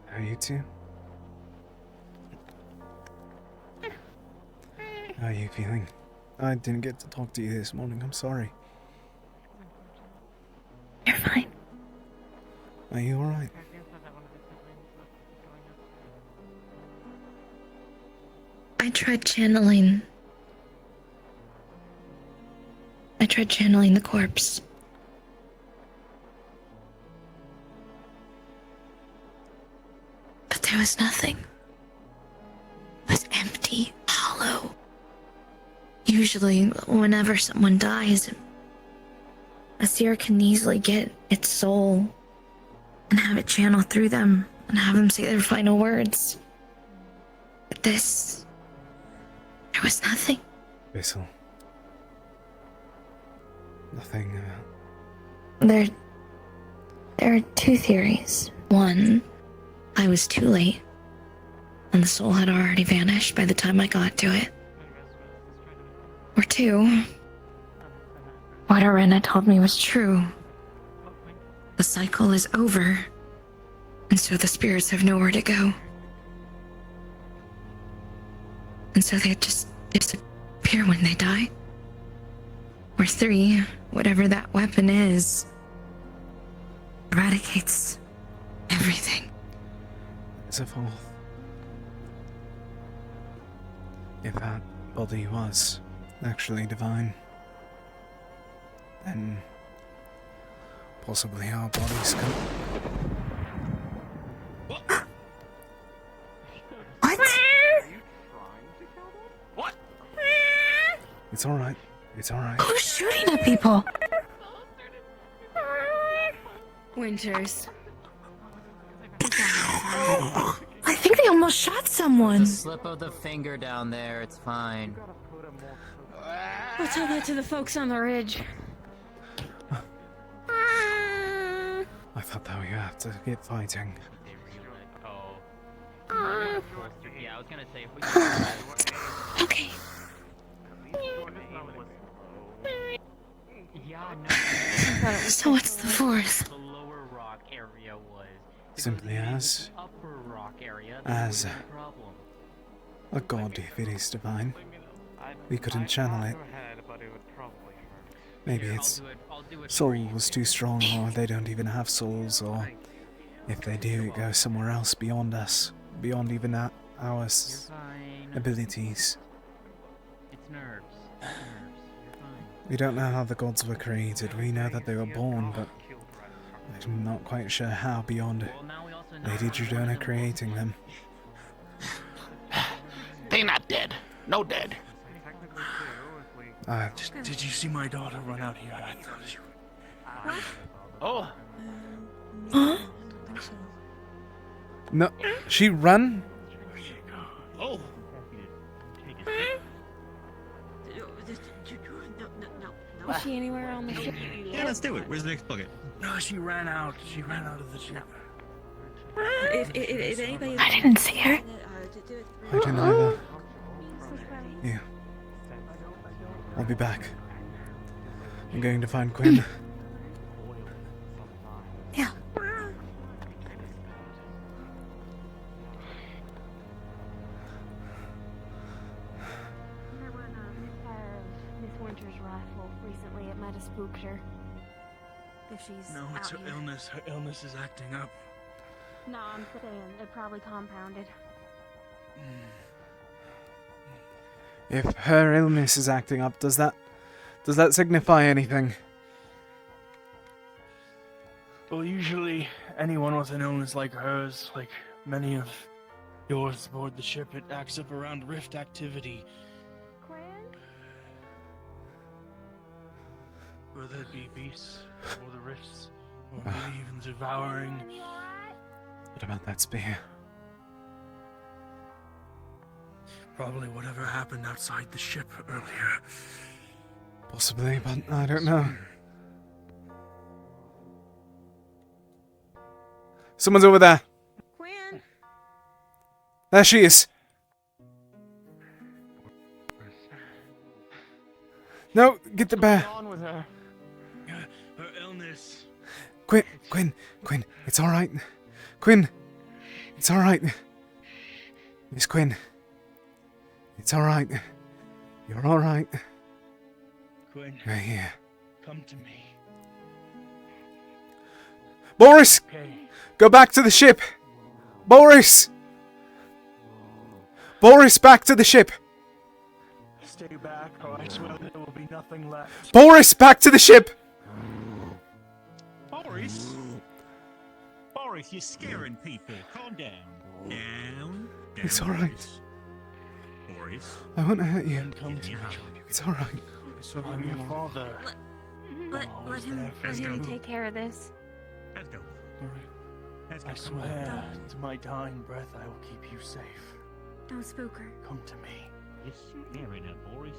How are you two? How are you feeling? I didn't get to talk to you this morning, I'm sorry. You're fine. Are you alright? I tried channeling the corpse. But there was nothing. It was empty, hollow. Usually, whenever someone dies, a seer can easily get its soul and have it channel through them and have them say their final words. But this, there was nothing. Bissell. Nothing, There are 2 theories. One, I was too late, and the soul had already vanished by the time I got to it. Or 2, what Arena told me was true. The cycle is over, and so the spirits have nowhere to go. And so they just disappear when they die. Or 3, whatever that weapon is, eradicates everything. It's a 4th. If that body was actually divine, then possibly our bodies could... What? What? It's alright. It's alright. Who's shooting at people? Winters. I think they almost shot someone. Just slip of the finger down there, it's fine. I'll tell that to the folks on the ridge. I thought that we had to get fighting. Yeah, I was gonna say if we Okay. So what's the 4th? The lower rock area was Simply as upper rock area. a god, if it is divine. We couldn't channel it. Maybe its soul was too strong, or they don't even have souls, or if they do, it goes somewhere else beyond us, beyond even our abilities. It's nerves. We don't know how the gods were created. We know that they were born, but I'm not quite sure how beyond Lady Judona creating them. They not dead. No dead. Did you see my daughter run out here? I thought she... Oh. Huh? No, she ran? Oh. Was she anywhere on the ship? Yeah, let's do it. Where's the next bucket? No, she ran out. She ran out of the ship. If anybody... I didn't see her. I didn't either. I'll be back. I'm going to find Quinn. Yeah. There were a misfire of Miss Winter's rifle recently. It might have spooked her. If she's No, it's her out here. illness. Her illness is acting up. No, I'm saying it probably compounded. If her illness is acting up, does that signify anything? Well, usually anyone with an illness like hers, like many of yours aboard the ship, it acts up around rift activity. Quinn? Whether it be beasts, or the rifts, or maybe even devouring. What about that spear? Probably whatever happened outside the ship earlier. Possibly, but I don't know. Someone's over there. Quinn? There she is. No, get the bear. What's on with her? Her illness. Quinn, it's alright. Quinn, it's alright. Miss Quinn, it's alright. You're alright. Quinn. You're here. Come to me. Boris! Okay. Go back to the ship! Boris! Boris, back to the ship! Stay back, or I swear there will be nothing left. Boris, back to the ship! Boris? Boris, you're scaring people. Calm down. Down. It's alright. Boris. I won't hurt you. Come to me. It's alright. I'm your father. Let him take care of this. Let's go. I swear, to my dying breath, I will keep you safe. Don't spook her. Come to me. You're scaring her, Boris.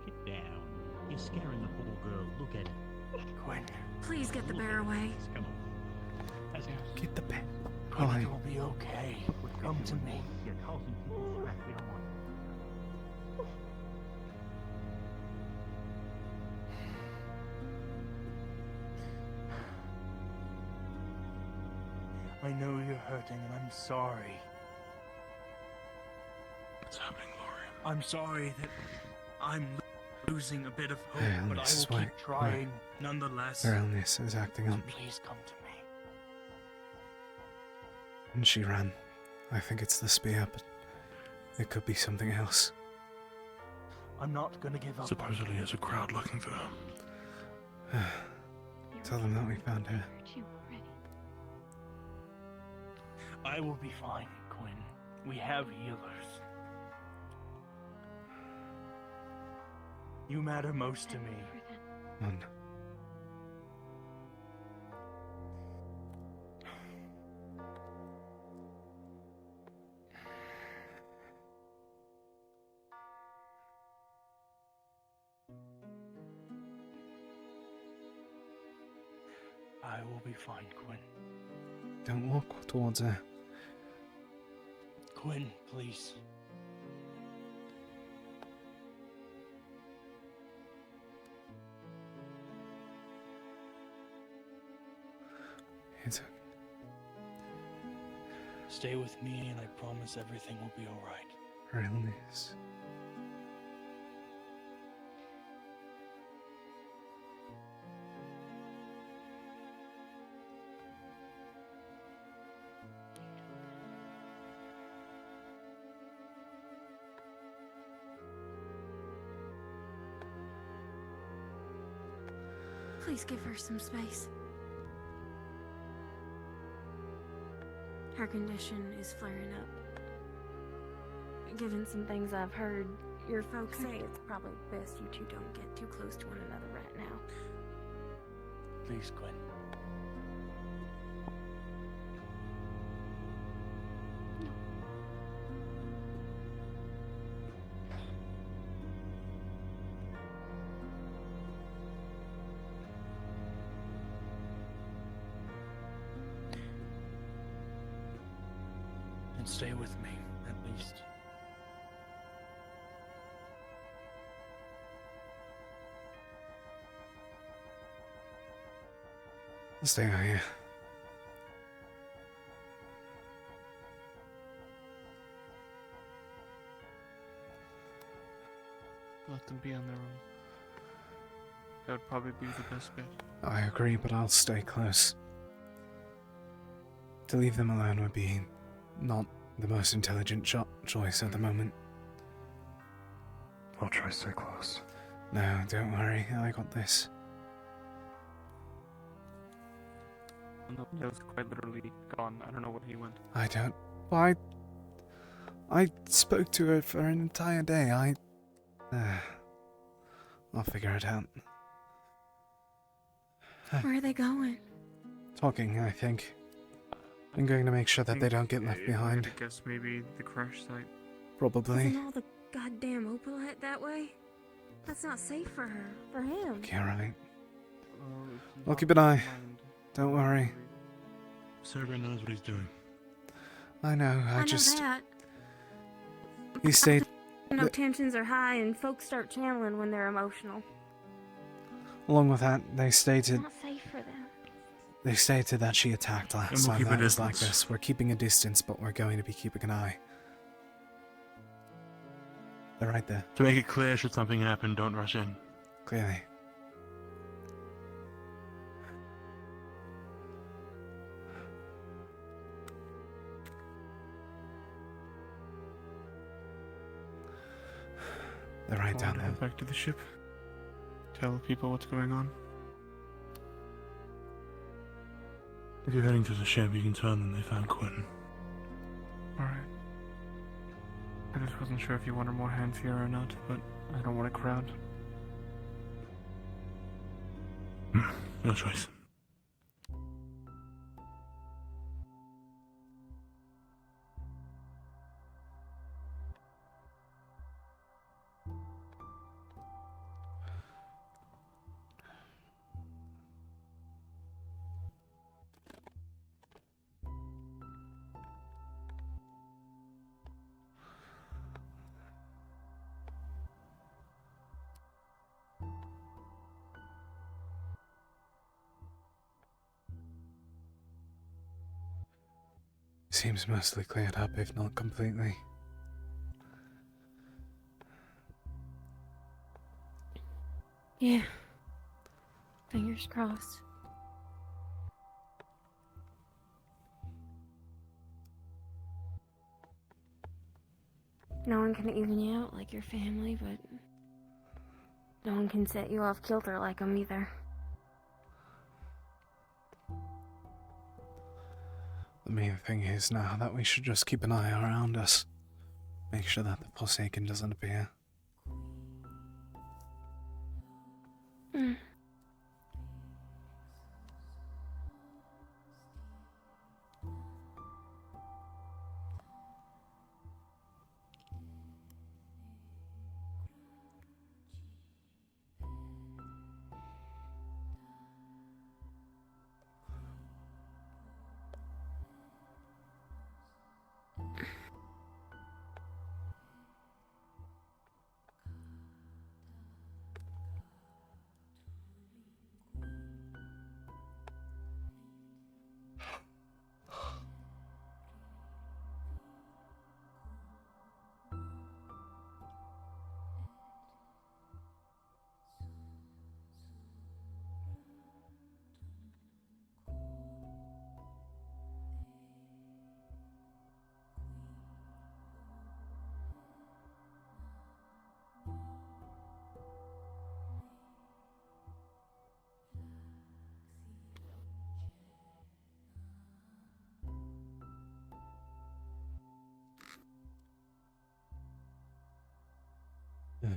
Get down. You're scaring the poor girl. Look at it. Quinn. Please get the bear away. Come on. Let's go. Get the bear. Quinn, it will be okay. Come to me. You're causing people stress. We don't want it. I know you're hurting, and I'm sorry. What's happening, Laurie? I'm sorry that I'm losing a bit of hope, Her but I illness is will why- keep trying nonetheless. Her illness is acting up. Please come to me. And she ran. I think it's the spear, but it could be something else. I'm not gonna give up. Supposedly there's a crowd looking for her. Tell them that we found her. I will be fine, Quinn. We have healers. You matter most to me. None. I will be fine, Quinn. Don't walk towards her. Quinn, please. It's Stay with me, and I promise everything will be alright. her illness. Please give her some space. Her condition is flaring up. Given some things I've heard your folks say, it's probably best you two don't get too close to one another right now. Please, Quinn. And stay with me, at least. Stay out here. Let them be on their own. That would probably be the best bet. I agree, but I'll stay close. To leave them alone would be not the most intelligent choice at the moment. I'll try to stay close. No, don't worry, I got this. No, he was quite literally gone. I don't know where he went. I don't... Well, I spoke to her for an entire day. I'll figure it out. Where are they going? Talking, I think. I'm going to make sure that they don't get left behind. I guess maybe the crash site. Probably. Isn't all the goddamn opalite that way? That's not safe for her. For him. Okay, alright. I'll keep an eye. Don't worry. Cerberus knows what he's doing. I know, I know that. He stayed... No, tensions are high and folks start channeling when they're emotional. Along with that, they stated... It's not safe for them. They stated that she attacked last time that was like this. We're keeping a distance, but we're going to be keeping an eye. They're right there. To make it clear, should something happen, don't rush in. Clearly. They're right down there. Go back to the ship. Tell people what's going on. If you're heading to the ship, you can tell them they found Quentin. Alright. I just wasn't sure if you wanted more hands here or not, but I don't want a crowd. No choice. Seems mostly cleared up, if not completely. Yeah. Fingers crossed. No one can even you out like your family, but no one can set you off kilter like them either. The main thing is now that we should just keep an eye around us. Make sure that the Forsaken doesn't appear. Hmm. Yeah.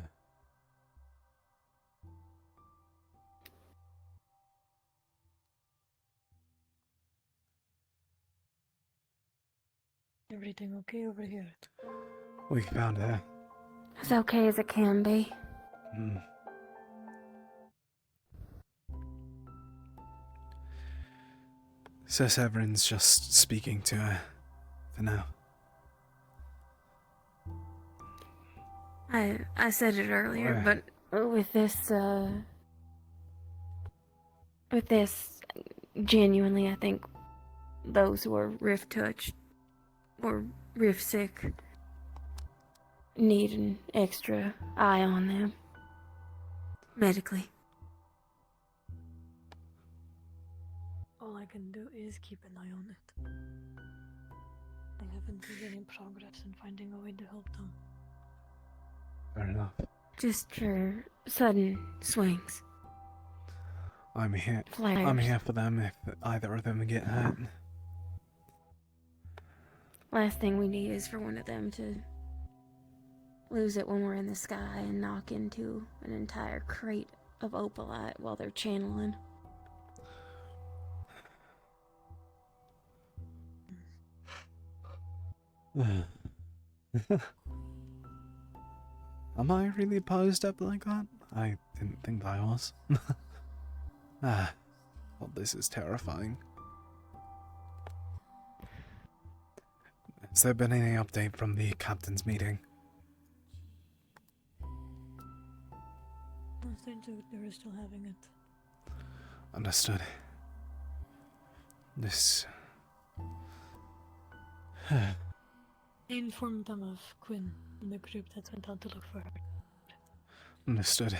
Everything okay over here? We found her. As okay as it can be. Hmm. Sir Severin's just speaking to her for now. I said it earlier, but with this genuinely, I think those who are rift touched or rift sick need an extra eye on them medically. All I can do is keep an eye on it. I haven't made any progress in finding a way to help them. Fair enough. Just for sudden swings. I'm here. Flares. I'm here for them if either of them get hurt. Last thing we need is for one of them to lose it when we're in the sky and knock into an entire crate of opalite while they're channeling. Am I really posed up like that? I didn't think I was. Well, this is terrifying. Has there been any update from the captain's meeting? I think they're still having it. Understood. This... I informed them of Quinn and the group that went out to look for her. Understood.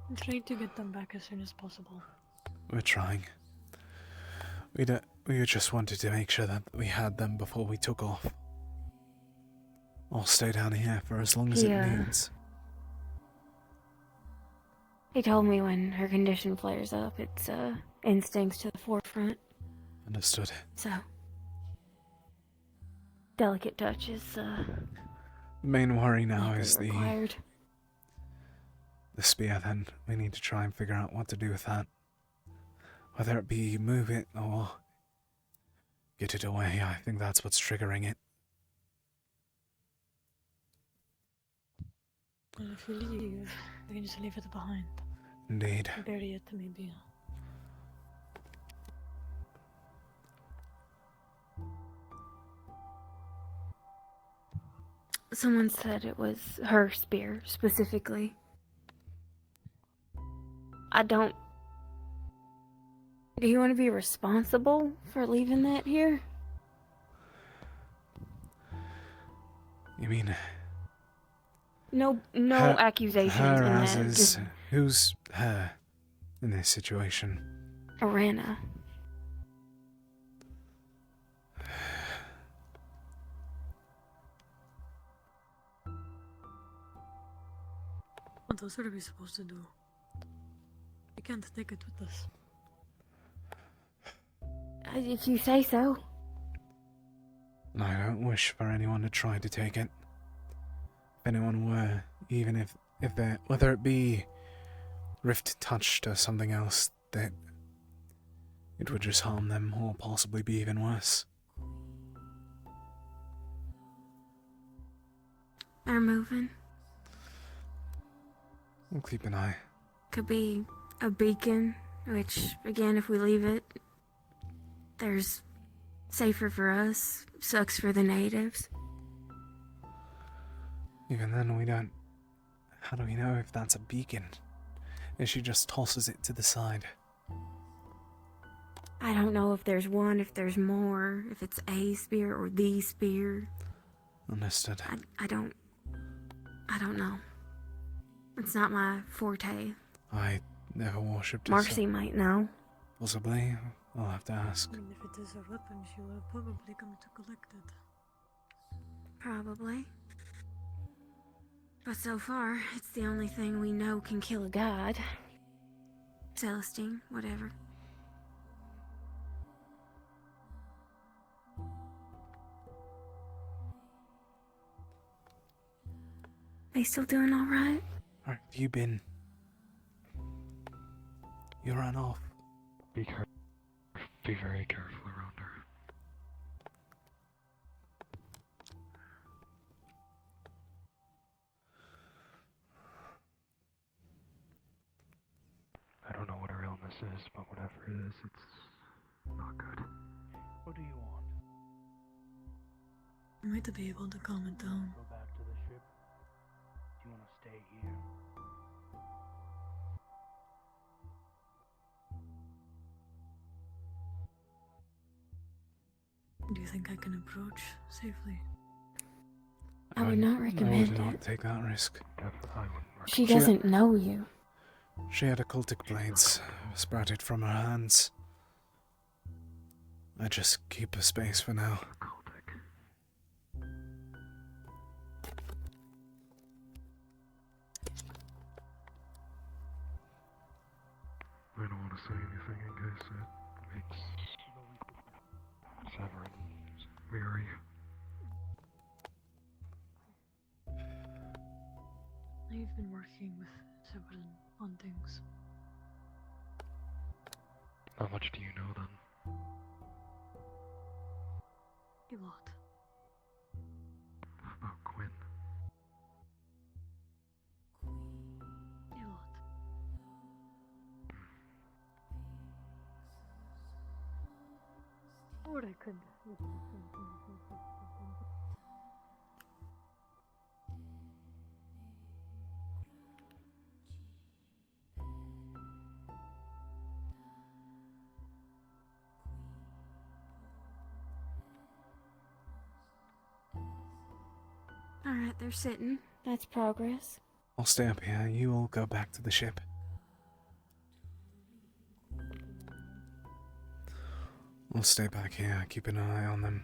I'm trying to get them back as soon as possible. We're trying. We just wanted to make sure that we had them before we took off. I'll stay down here for as long as it needs. He told me when her condition flares up, it's instincts to the forefront. Understood. So, delicate touch is the main worry now is required. The spear. Then we need to try and figure out what to do with that. Whether it be move it or get it away. I think that's what's triggering it. And if we leave, we can just leave it behind. Indeed. Bury it, maybe. Someone said it was her spear, specifically. I don't... Do you want to be responsible for leaving that here? You mean... No accusations her in as that. is, Just who's her in this situation? Arana. What else are we supposed to do? We can't take it with us. If you say so. I don't wish for anyone to try to take it. If anyone were, even if they're, whether it be rift touched or something else, that it would just harm them or possibly be even worse. They're moving. We'll keep an eye. Could be a beacon, which, again, if we leave it, there's safer for us, sucks for the natives. Even then, we don't... How do we know if that's a beacon? If she just tosses it to the side? I don't know if there's one, if there's more, if it's a spear or the spear. Understood. I don't know. It's not my forte. I never worshipped it. Marcy might know. Possibly. I'll have to ask. And if it is a weapon, she will probably come to collect it. Probably. But so far, it's the only thing we know can kill a god. Celestine, whatever. They still doing alright? Alright, have you been... You ran off. Be very careful around her. I don't know what her illness is, but whatever it is, it's not good. What do you want? might be able to calm it down. Go back to the ship. Do you want to stay here? Do you think I can approach safely? I would not I recommend would not it. take that risk. She doesn't know you. She had occultic blades sprouted from her hands. I just keep a space for now. I don't want to say anything in case it makes Severin weary. I've been working with Severin on things. How much do you know then? A lot. About Quinn? A lot. Or I could. Alright, they're sitting. That's progress. I'll stay up here. You all go back to the ship. I'll stay back here, keep an eye on them.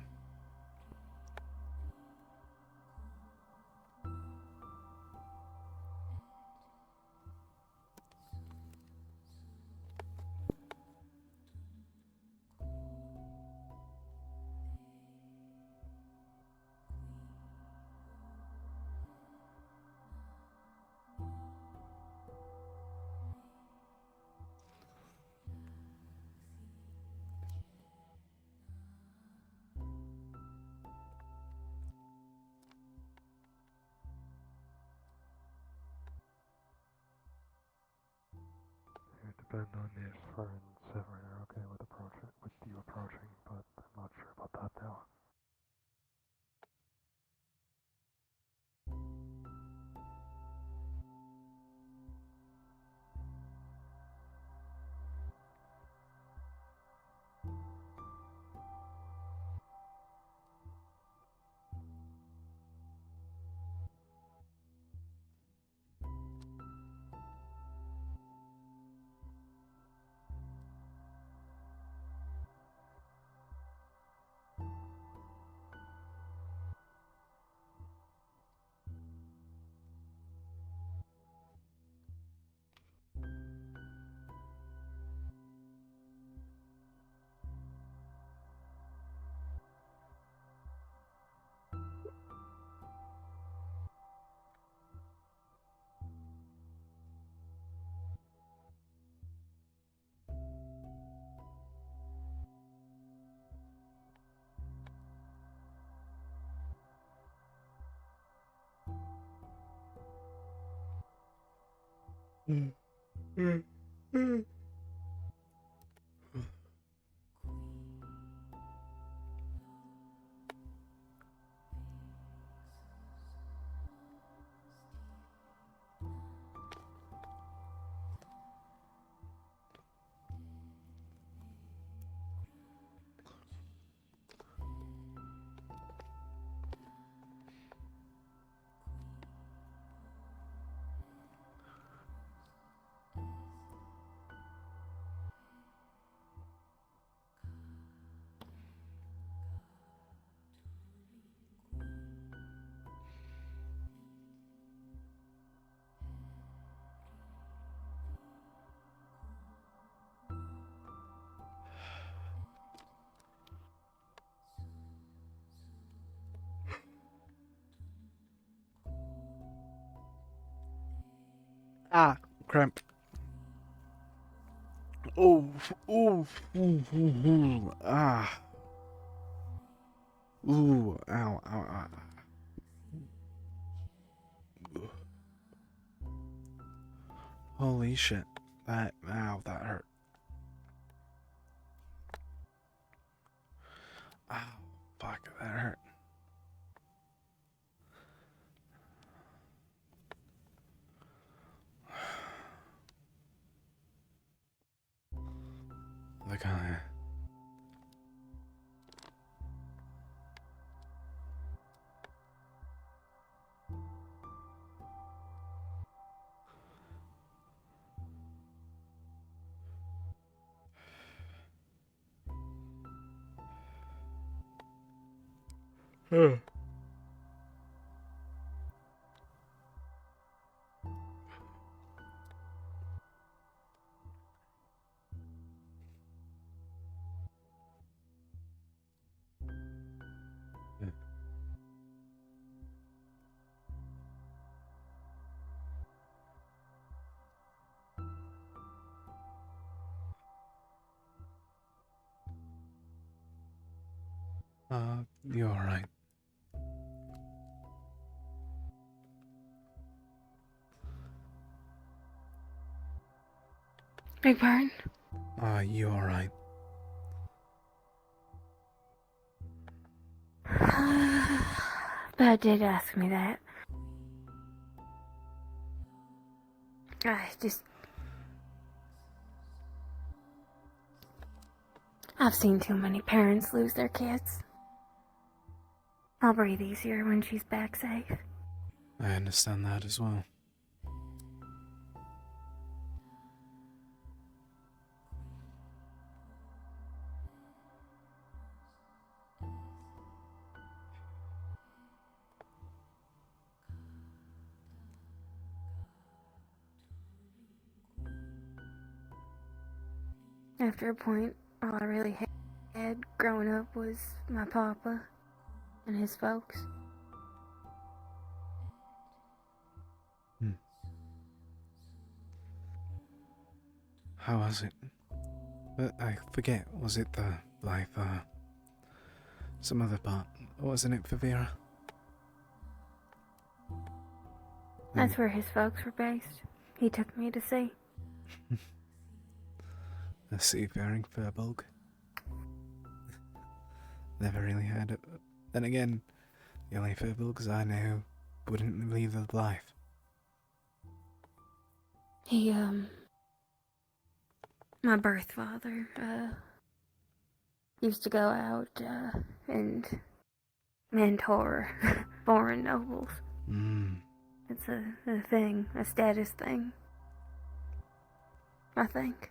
It depends on if her and Severin are okay with you approaching, but I'm not sure about that now. Ah, cramp. Oh, ah. Ooh, ow, ow, ow. Holy shit. That hurt. Ow, fuck, that hurt. You're alright. Big pardon? You alright? Bud did ask me that. I've seen too many parents lose their kids. I'll breathe easier when she's back safe. I understand that as well. After a point, all I really had growing up was my papa and his folks. How was it? I forget, was it the life, some other part? Wasn't it for Vera? That's where his folks were based. He took me to see. A seafaring furbolg. Never really heard it. Then again, the only furbolgs I know wouldn't leave the life. He, my birth father, used to go out, and mentor foreign nobles. It's a thing, a status thing. I think.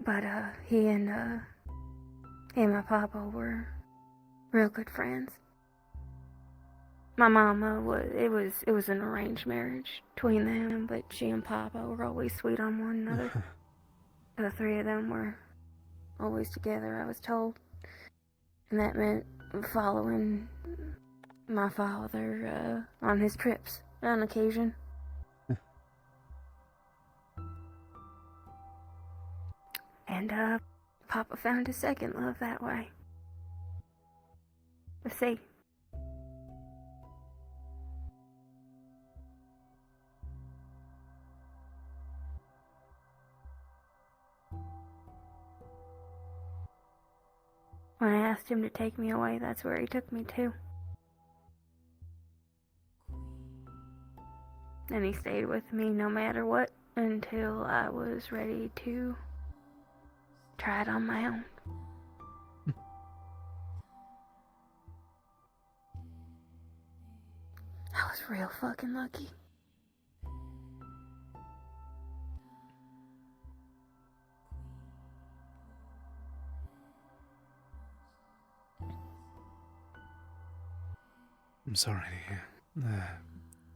But, he and my papa were real good friends. My mama it was an arranged marriage between them, but she and papa were always sweet on one another. The three of them were always together, I was told. And that meant following my father, on his trips on occasion. And, Papa found his second love that way. The sea. When I asked him to take me away, that's where he took me to. And he stayed with me no matter what until I was ready to try it on my own. I was real fucking lucky. I'm sorry to hear.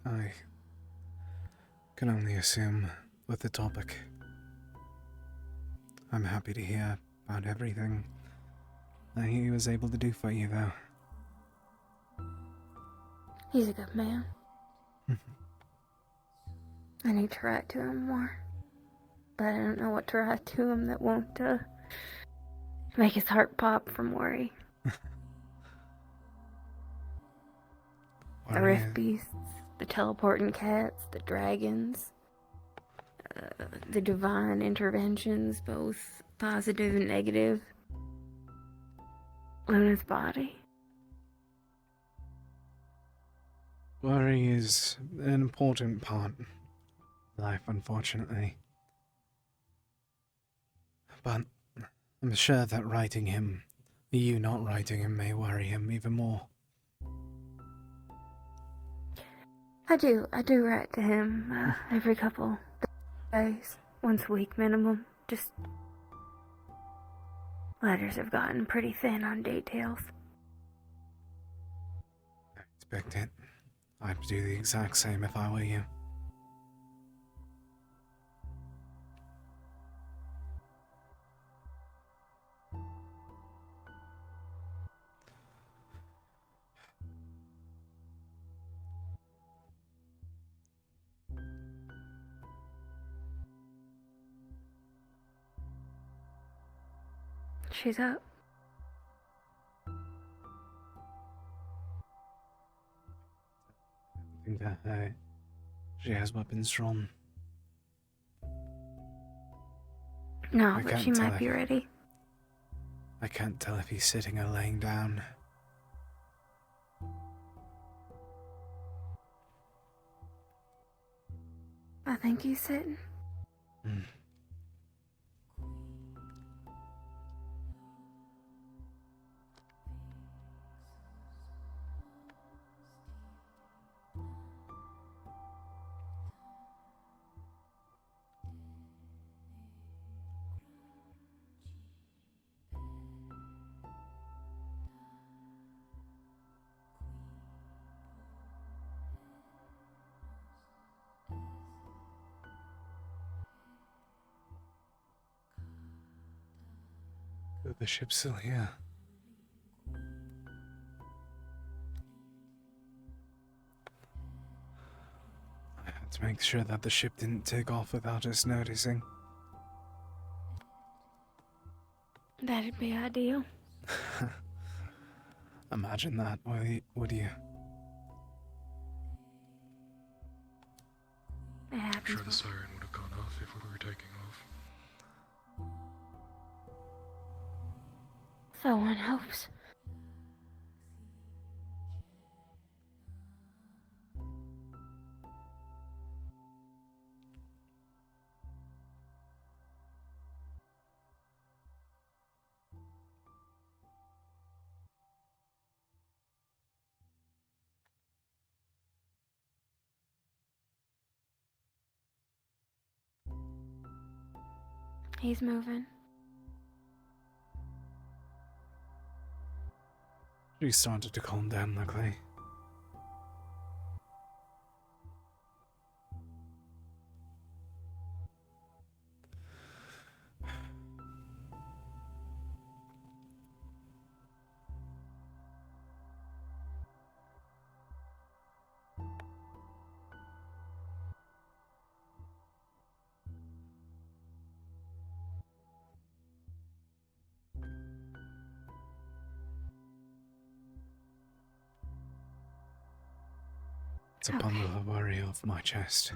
I can only assume with the topic. I'm happy to hear about everything that he was able to do for you, though. He's a good man. I need to write to him more. But I don't know what to write to him that won't, make his heart pop from worry. The rift beasts, the teleporting cats, the dragons, the divine interventions, both positive and negative. Luna's body. Worry is an important part of life, unfortunately. But I'm sure that writing him, you not writing him, may worry him even more. I do write to him every couple days, once a week minimum. Just letters have gotten pretty thin on details. I expect it. I'd do the exact same if I were you. She's up. I think that she has weapons drawn. No, but she might be ready. I can't tell if he's sitting or laying down. I think he's sitting. The ship's still here. I had to make sure that the ship didn't take off without us noticing. That'd be ideal. Imagine that, would you? It happens. I'm sure the siren would have gone off if we were taking off. So one hopes. He's moving. She started to calm down, luckily. It's a bundle of worry off my chest.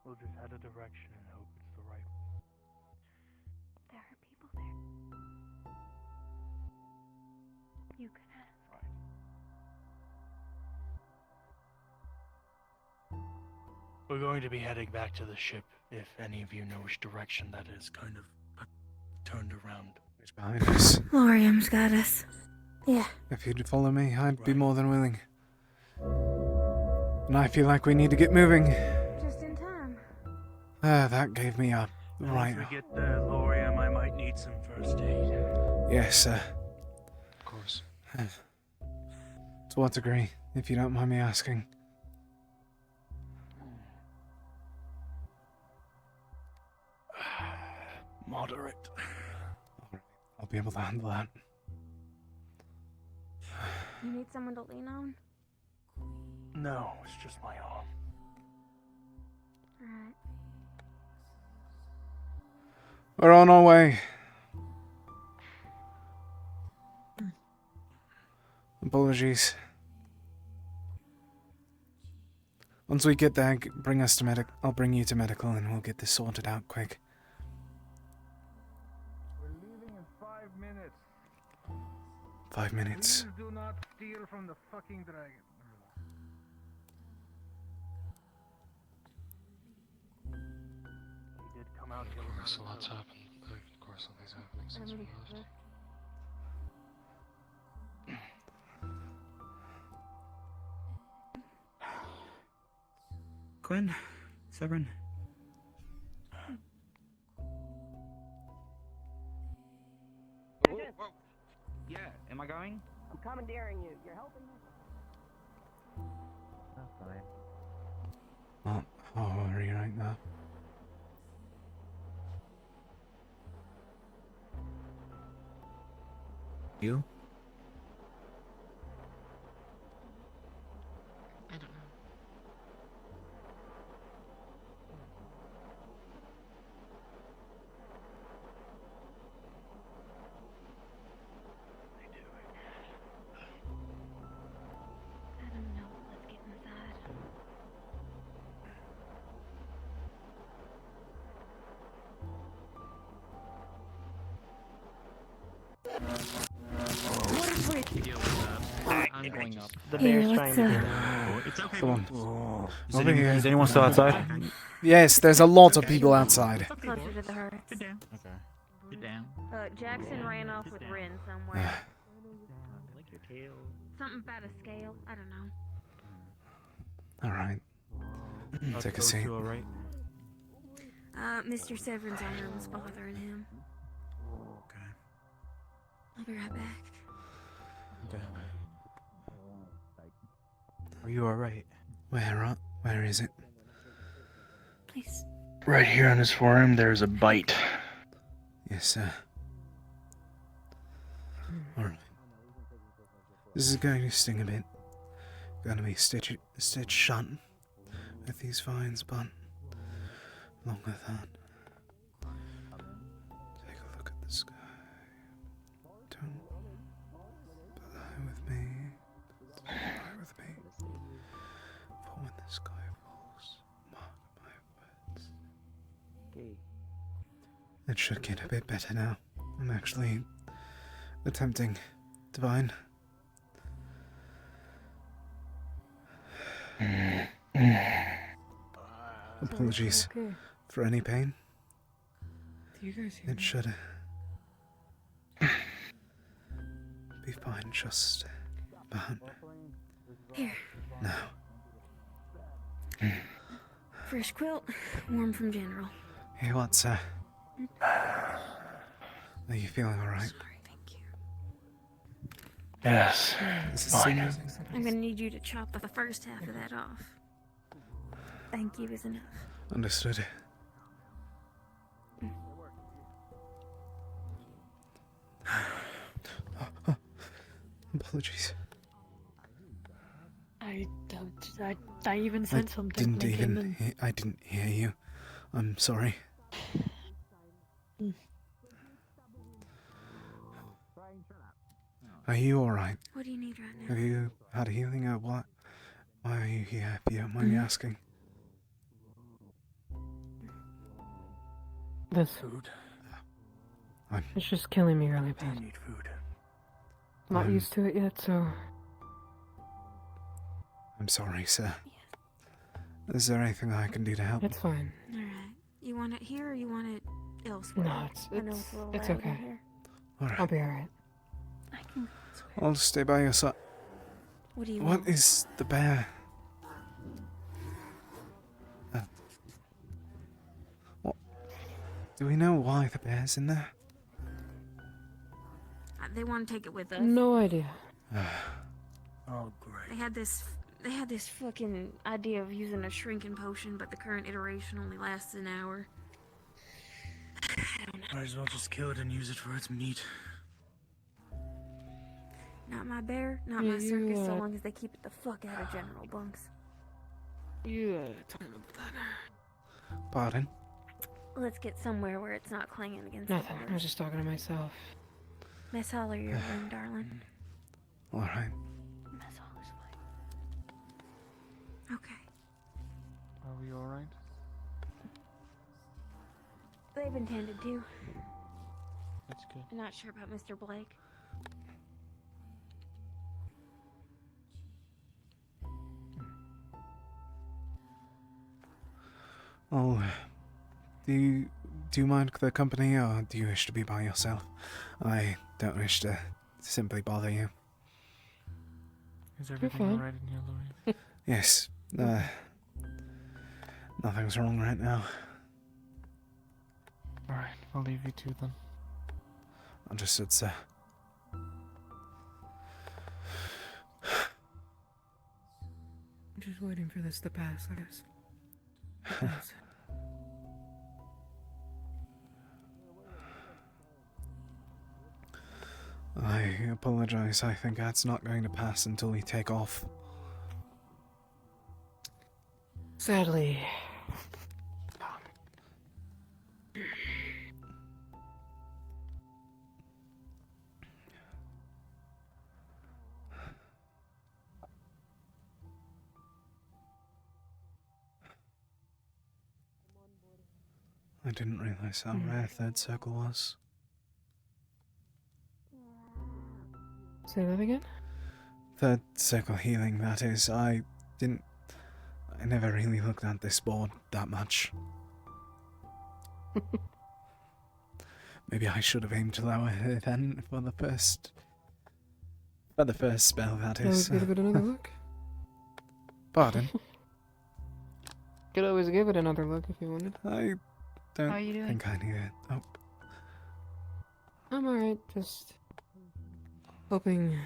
We'll just head a direction and hope it's the right one. There are people there. You can ask. We're going to be heading back to the ship. If any of you know which direction that is, kind of turned around. It's behind us. Lorium's got us. Yeah. If you'd follow me, I'd be more than willing. And I feel like we need to get moving. Just in time. That gave me a right. Once we get there, Lorium, I might need some first aid. Yes, sir. Of course. To what degree, if you don't mind me asking? Moderate. I'll be able to handle that. You need someone to lean on? No, it's just my arm. Alright. We're on our way. Apologies. Once we get there, bring us to medic. I'll bring you to medical and we'll get this sorted out quick. We're leaving in 5 minutes. 5 minutes. Please do not steal from the fucking dragon. He did come out. Of course, a lot's happened. Of course, something's happening since we left. Quinn, Severin. Whoa. Yeah, am I going? I'm commandeering you. You're helping me? That's fine. Oh, are you right now? You? I don't know. I don't know. Let's get inside. I'm going up. The Here, bear's let's, trying to It's okay. Come on. Is anyone still outside? Yes, there's a lot of people outside. Closer to the hearth. Sit down. Okay. Sit down. Jackson ran off with Rin somewhere. Lick your tail. Something about a scale. I don't know. Alright. Take a seat. Alright. Mr. Severin's arm's bothering him. Okay. I'll be right back. Okay. Are you alright? Where is it? Please. Right here on his forearm, there's a bite. Yes, sir. Alright. This is going to sting a bit. Going to be stitched shut with these vines, but along with that, take a look at the sky. Don't lie with me. Lie with me. For when the sky falls, mark my words. It should get a bit better now. I'm actually attempting divine. Apologies for any pain. Do you guys hear It me? should be fine just about Here. now. Fresh quilt. Warm from General. Hey, what's Are you feeling alright? Sorry, thank you. Yes. Is it Fine. stinging? I'm gonna need you to chop the first half of that off. Thank you is enough. Understood. Apologies. I even said something. I didn't hear you. I'm sorry. Are you alright? What do you need right now? Have you had a healing or what? Why are you here if you don't mind me asking? This food. It's just killing me really I bad. need food. I'm not used to it yet, so... I'm sorry, sir. Is there anything I can do to help? It's fine. Alright. You want it here or you want it elsewhere? No, I know it's a little it's loud in okay. here. Alright. I'll be alright. I'll stay by your side. What do you What want? is the bear? What? Do we know why the bear's in there? They want to take it with us. No idea. Oh, great. They had this fucking idea of using a shrinking potion, but the current iteration only lasts an hour. I don't know. Might as well just kill it and use it for its meat. Not my bear, not Yeah, my circus, so you, long as they keep it the fuck out of general bunks. You, talking about that. Pardon? Let's get somewhere where it's not clanging against Nothing. the I was just talking to myself. Mess hall or your room, darling. Alright. Mess hall is fine. Okay. Are we alright? They've intended to. That's good. I'm not sure about Mr. Blake. Oh, do you mind the company, or do you wish to be by yourself? I don't wish to simply bother you. Is everything fine. alright in here, Louis? Yes, nothing's wrong right now. Alright, I'll leave you two then. Understood, sir. I'm just waiting for this to pass, I guess. I apologize. I think that's not going to pass until we take off. Sadly. I didn't realize how rare Third Circle was. Say that again? Third Circle healing, that is. I never really looked at this board that much. Maybe I should have aimed to lower her then for the first spell, that is. Always give it another look. Pardon? Could always give it another look if you wanted. I don't How you doing? think I need it. Oh, I'm alright, just hoping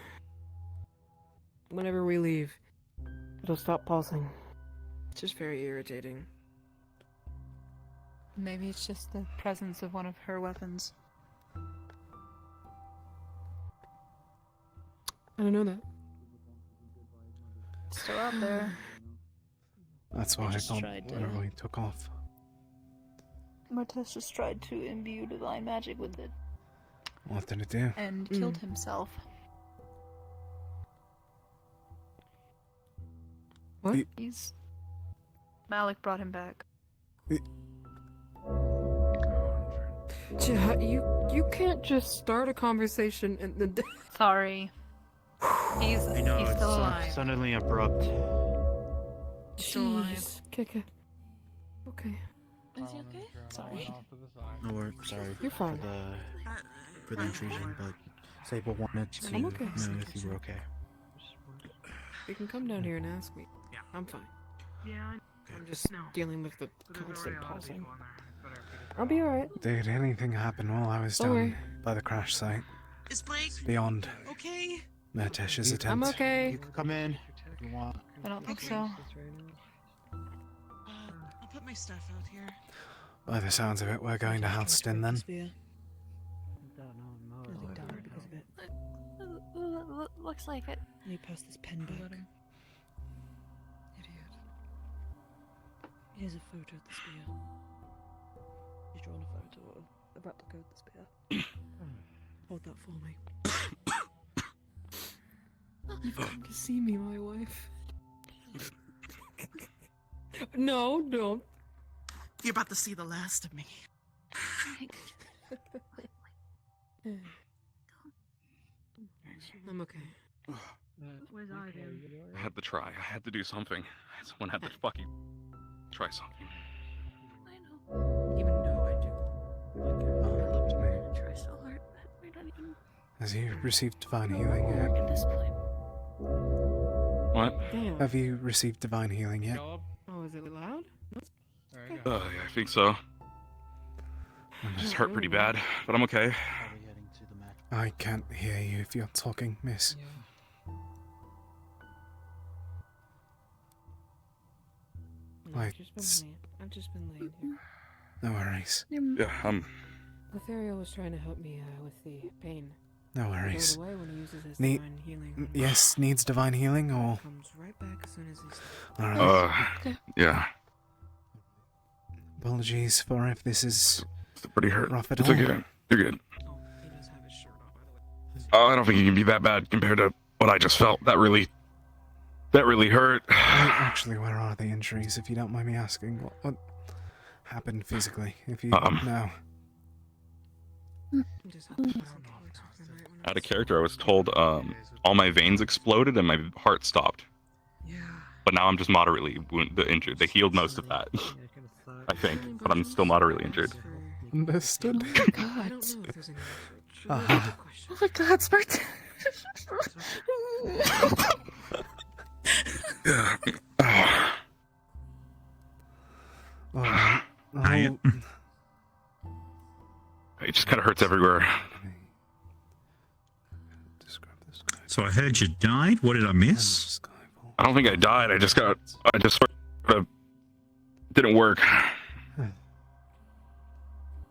whenever we leave, it'll stop pulsing. It's just very irritating. Maybe it's just the presence of one of her weapons. I don't know that. It's still out there. that's why I just thought tried to- whenever we took off. Martes just tried to imbue divine magic with it What did it do? and killed himself. What? He's... Malik brought him back. You can't just start a conversation and then... Sorry. He's still alive. Suddenly abrupt. Still alive. Jeez. Kika. Okay. Is he okay? Sorry. No worries. Sorry You're fine. for the intrusion, but Sable wanted to I'm okay. know if you were okay. You can come down here and ask me. Yeah. I'm fine. Yeah, I'm just dealing with the constant pulsing. I'll be alright. Did anything happen while I was Don't down worry. by the crash site? Is Blake Beyond okay? Mertesh's I'm attempt. okay. You can come in if you want. I don't think Okay. so. I'll put my stuff out here. By the sounds of it, we're going to Halston then. Looks like it. Let me pass this pen back. Idiot. Here's a photo of the spear. He's drawn a photo of a replica of the spear. Hold that for me. You've come to see me, my wife. No, don't. You're about to see the last of me. I'm okay. Where's Ivan? I had to try. I had to do something. Someone had to fucking try something. Even though I do. I love to try so hard, but we don't even Have you received divine healing yet? at this point. What? Damn. Have you received divine healing yet? Oh, is it loud? Yeah, I think so. It just hurt pretty bad, but I'm okay. I can't hear you if you're talking, miss. I've just been laying here. No worries. Yeah, Lothario was trying to help me with the pain. No worries. It goes away when he uses his Ne- divine healing. Yes, needs divine healing or... Comes right back as soon as he's... Alright. Yeah. Apologies for if this is It's pretty hurt. rough at It's all. okay. You're good. Oh, I don't think it can be that bad compared to what I just felt. That really hurt. Wait, actually, where are the injuries, if you don't mind me asking? What happened physically, if you know? Out of character, I was told all my veins exploded and my heart stopped. But now I'm just moderately injured. They healed most of that, I think, but I'm still moderately injured. Understood. I don't know if there's any... Oh my god, Spartan! It just kind of hurts everywhere. So I heard you died. What did I miss? I don't think I died. I just sort of didn't work.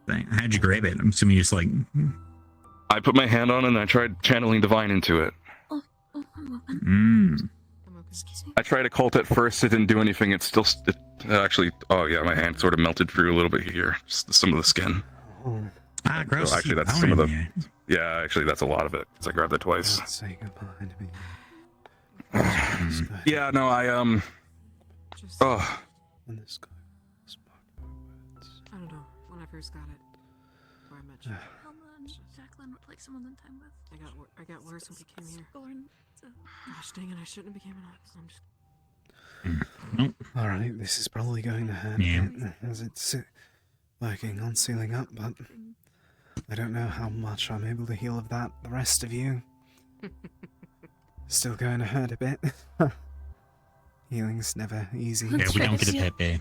How'd you grab it? I'm assuming you just like... I put my hand on it and I tried channeling divine into it. I tried a cult at first. It didn't do anything. It actually... Oh yeah, my hand sort of melted through a little bit here. Just some of the skin. Ah, gross. So actually, that's some of the... Yeah, actually, that's a lot of it. Because I grabbed it twice. Say goodbye to me. Yeah, no, I I don't know. When I first got it, where I met you. Helma and Jacqueline were like someone that time with. I got worse when we came here. Gosh dang it, I shouldn't have became an artist. I'm just... Alright, this is probably going to hurt a bit as it's working on sealing up, but I don't know how much I'm able to heal of that. The rest of you, still going to hurt a bit. Healing's never easy. Yeah, we don't get a pepe.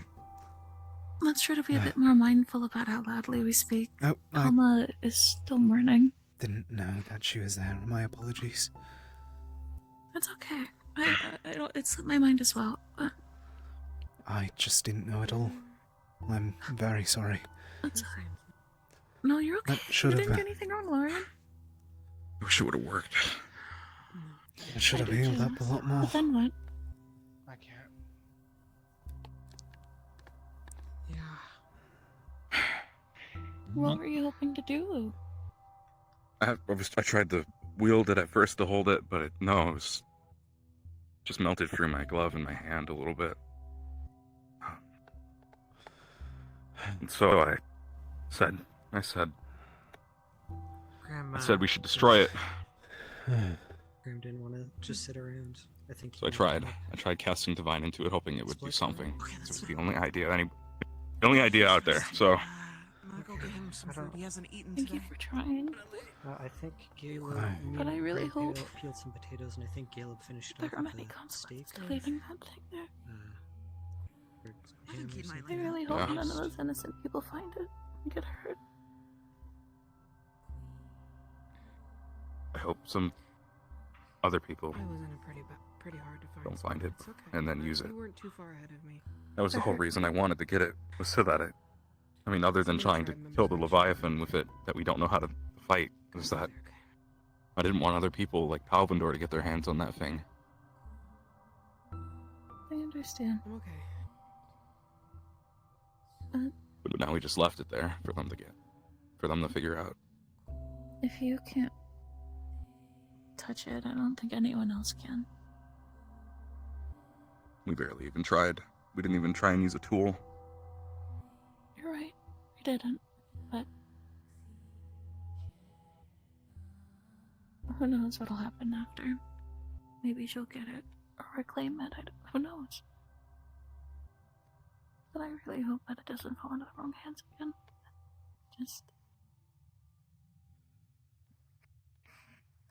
Let's try to be a bit more mindful about how loudly we speak. Oh, Alma is still mourning. Didn't know that she was there. My apologies. That's okay. I don't. It slipped my mind as well. I just didn't know at all. I'm very sorry. That's alright. No, you're okay. That should You have. didn't do anything wrong, Lorian. I wish it would have worked. It should have healed up a lot more. But then what? I can't. What were you hoping to do? I tried to wield it at first to hold it, but it was just melted through my glove and my hand a little bit. And so I said we should destroy it. Graham didn't want to just sit around. I think. So I tried casting divine into it, hoping it would do something. It was the only idea out there. So. I'll go get him some food. He hasn't eaten Thank today. you for trying. I think Caleb. But I really hope peeled some potatoes, and I think Caleb finished there off are with many a consequences steak. to leaving that thing there. I I really hope Yeah. none of those innocent people find it and get hurt. I hope some other people I was in a pretty hard to find. don't find it It's okay. and then use it. You weren't too far ahead of me. That was the whole reason I wanted to get it, was so that other than trying to kill the Leviathan with it, that we don't know how to fight, was that I didn't want other people like Palvindor to get their hands on that thing. I understand. I'm okay. But now we just left it there for them to figure out. If you can't touch it, I don't think anyone else can. We barely even tried. We didn't even try and use a tool. You're right. We didn't. But who knows what'll happen after. Maybe she'll get it or reclaim it. Who knows? But I really hope that it doesn't fall into the wrong hands again. Just.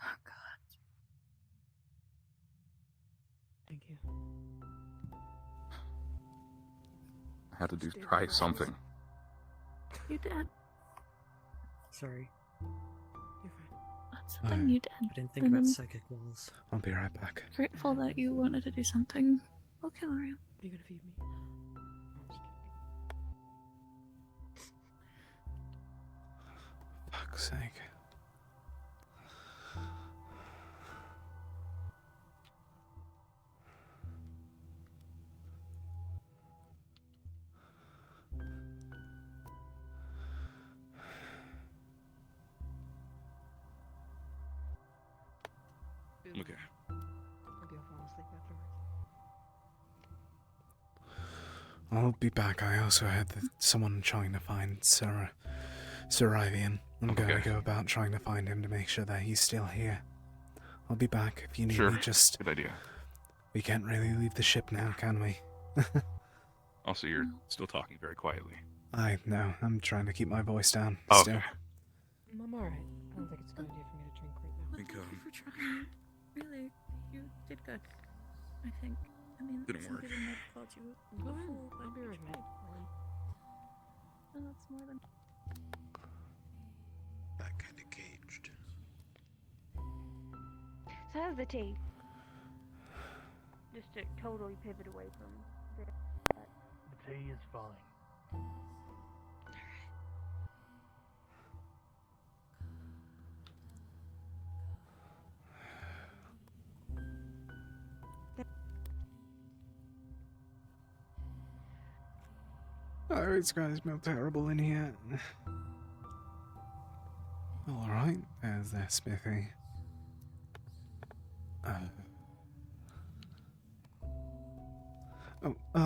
Oh, God. Thank you. I had to try something. You did. Sorry. You're fine. That's something you did. I didn't think And about I'm psychic walls. I'll be right back. grateful that you wanted to do something. I'll kill her. Are you gonna feed me? Fuck's sake. Okay. Maybe I'll fall asleep afterwards. I'll be back. I also heard that someone trying to find Sir Ivian. I'm going to go about trying to find him to make sure that he's still here. I'll be back if you need me. Just good idea. We can't really leave the ship now, can we? Also, you're still talking very quietly. I know. I'm trying to keep my voice down. Oh, still. okay. I'm alright. I don't think it's a good idea for me to drink right now. Thank you for trying. Really, you did good. I think. I mean, Didn't some work. people might have called you a Go ahead. fool, I'll but be you right tried. back. And that's more than. That kind of caged. So how's the tea? Just to totally pivot away from that. The tea is fine. Oh, it's gonna smell terrible in here. Alright, there's that smithy.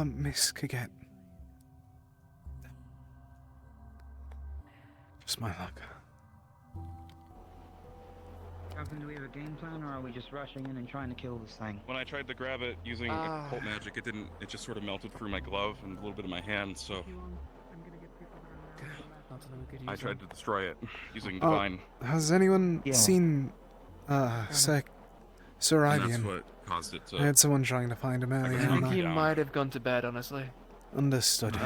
Miss Coquette. Just my luck. Captain, do we have a game plan, or are we just rushing in and trying to kill this thing? When I tried to grab it using occult magic, it didn't. It just sort of melted through my glove and a little bit of my hand. So I tried to destroy it using divine. Has anyone seen Sir And that's Ivian? what caused it to. I had someone trying to find him earlier. I think and he I- might have gone to bed, honestly. Understood.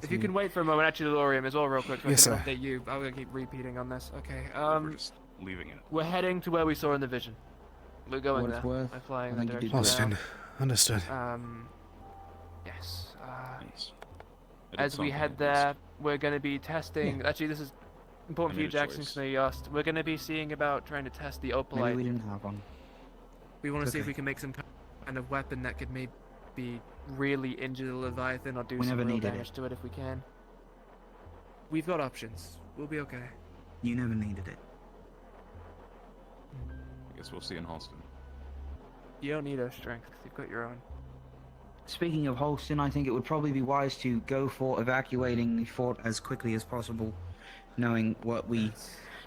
If you can wait for a moment, actually, Lorium as well, real quick. So Yes, I can sir. update you. I'm gonna keep repeating on this. Okay. We're just leaving it. We're heading to where we saw in the vision. We're going What there. it's worth, We're flying I that think you did direction Austin, now. understood. Yes. I did As we something head at there, we're going to be testing. Actually, this is important I for you, made a Jackson, choice. because you asked. We're going to be seeing about trying to test the opalite. Maybe we didn't have one. We want to see if Okay. we can make some kind of weapon that could maybe really injure the Leviathan or do We some never real needed damage it. to it if we can. We've got options. We'll be okay. You never needed it. I guess we'll see in Halston. You don't need our strength. You've got your own. Speaking of Holston, I think it would probably be wise to go for evacuating the fort as quickly as possible, knowing what we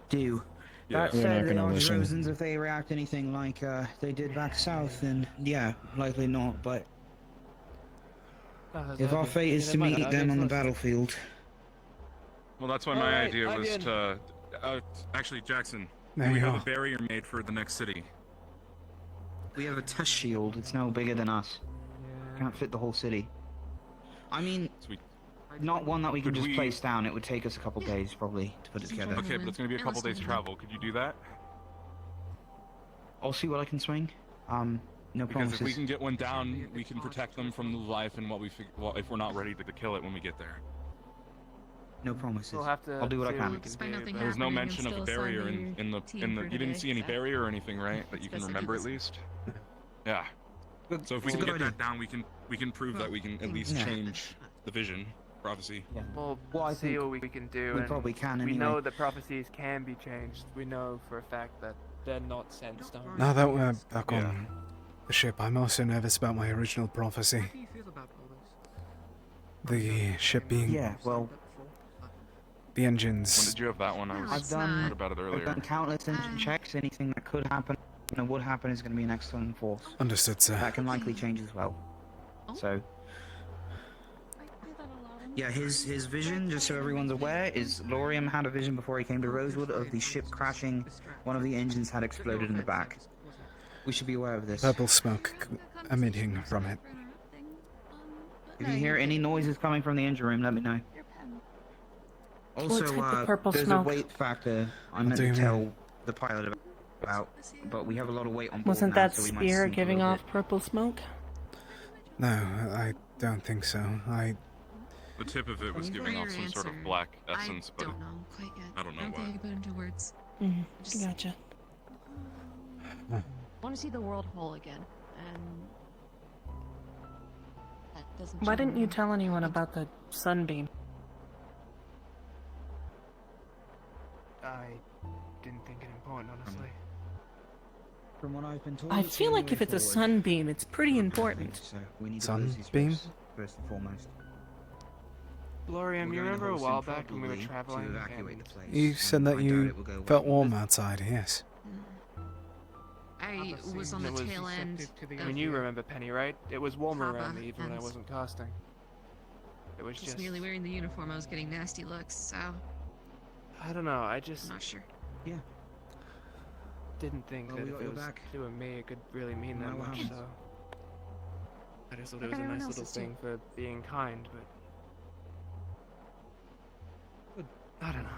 do. Yeah. That We're said, not the gonna odds listen. Rosens, if they react anything like they did back south, then yeah, likely not. But if our fate is to meet them on the battlefield, Well, that's why my Alright, idea was Ivian. to. Actually, Jackson, There we you have are. a barrier made for the next city. we have a test shield. It's no bigger than us. Can't fit the whole city. I mean, not one that we can Could just we- place down. It would take us a couple days probably to put it together. Okay, but it's going to be a couple days travel. Could you do that? I'll see what I can swing. No Because promises. if we can get one down, we can protect them from the Leviathan while if we're not ready to kill it when we get there. No promises. We'll have to I'll do what I see can. we do, There was no mention of a barrier in the you didn't see any barrier or anything, right? That you can remember at least. Yeah. So if we It's a can good get idea. that down, we can prove that we can at least Yeah. change the vision prophecy. Yeah. We'll I see think what we can do. we and probably can We anyway. know that prophecies can be changed. We know for a fact that they're not set in stone. Now that we're back on the ship, I'm also nervous about my original prophecy. How do you feel about all this? The ship being... Yeah, well, the engines. When did you have that one? I've done, heard about it earlier. I've done countless engine checks. Anything that could happen, would happen, is going to be an external force. Understood, sir. That can likely change as well. So, yeah, his vision, just so everyone's aware, is Lorium had a vision before he came to Rosewood of the ship crashing. One of the engines had exploded in the back. We should be aware of this. Purple smoke emitting from it. If you hear any noises coming from the engine room, let me know. Also, there's a weight factor I meant to tell the pilot about, but we have a lot of weight on board. Wasn't now, that so we might spear sink a giving little off purple smoke? No, I don't think so. The tip of it was giving off some sort of black essence, but don't know quite yet. I don't know think I what. can put it into words. Gotcha. I want to see the world whole again, and that doesn't. Why didn't you change. tell anyone about the sunbeam? I didn't think it important, honestly. From what I've been told, I feel like if it's a sunbeam, it's pretty important. So we need to close these Sunbeam? roads, first and foremost. Lorium, We're you going remember a to host while him back when we were probably traveling? to evacuate the place. You said that I doubt you it will go felt well. warm outside, yes. I was on the tail end. I mean, you remember Penny, right? It was warmer around me even when I wasn't casting. It was Just just... merely wearing the uniform, I was getting nasty looks, so... I don't know, I just... I'm not sure. Yeah. Didn't think Well, that we if got it your was back. doing me, it could really mean that No, what much, happens? so... I just thought Hope it was a everyone nice else little is too. thing for being kind, but... I don't know.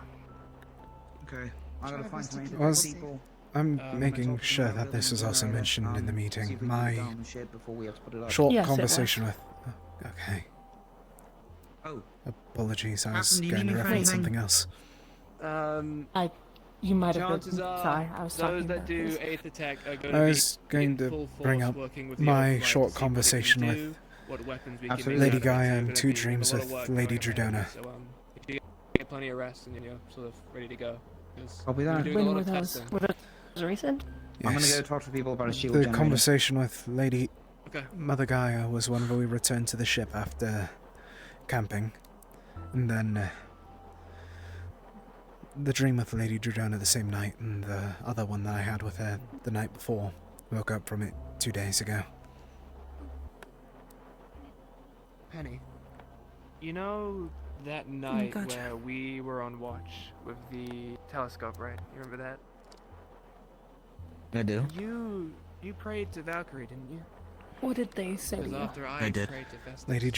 Okay, I gotta find some Was- people. I'm I'm making gonna talk to sure them that about this was building also generator, mentioned in the see meeting. if we can My get down the ship before we have to put it up. short Yes, it was. conversation with... Okay. Oh. Apologies, I was Captain, do you going need to me for reference anything? something else. You might have been. Chances are, Sorry, I was talking those that about do this. 8th attack are going I to was be going in to full bring force up working with the my override to short see what it can conversation do, with what weapons we can Lady make out of it. Gaia It's and gonna two be dreams a lot of with work Lady going ahead, Dredona. So, if you get plenty of rest and you're sort of ready to go. 'cause Copy we're that. doing a When lot were of those? testing. Were those recent? I'm gonna Yes. go talk to people about a shield The generator. conversation with Lady Okay. Mother Gaia was when we returned to the ship after camping. And then the dream with Lady Dredona the same night, and the other one that I had with her the night before. Woke up from it 2 days ago. Penny, you know that night gotcha. where we were on watch with the telescope, right? You remember that? I do. You prayed to Valkyrie, didn't you? What did they say to Because you? after I did. prayed to Festus, Lady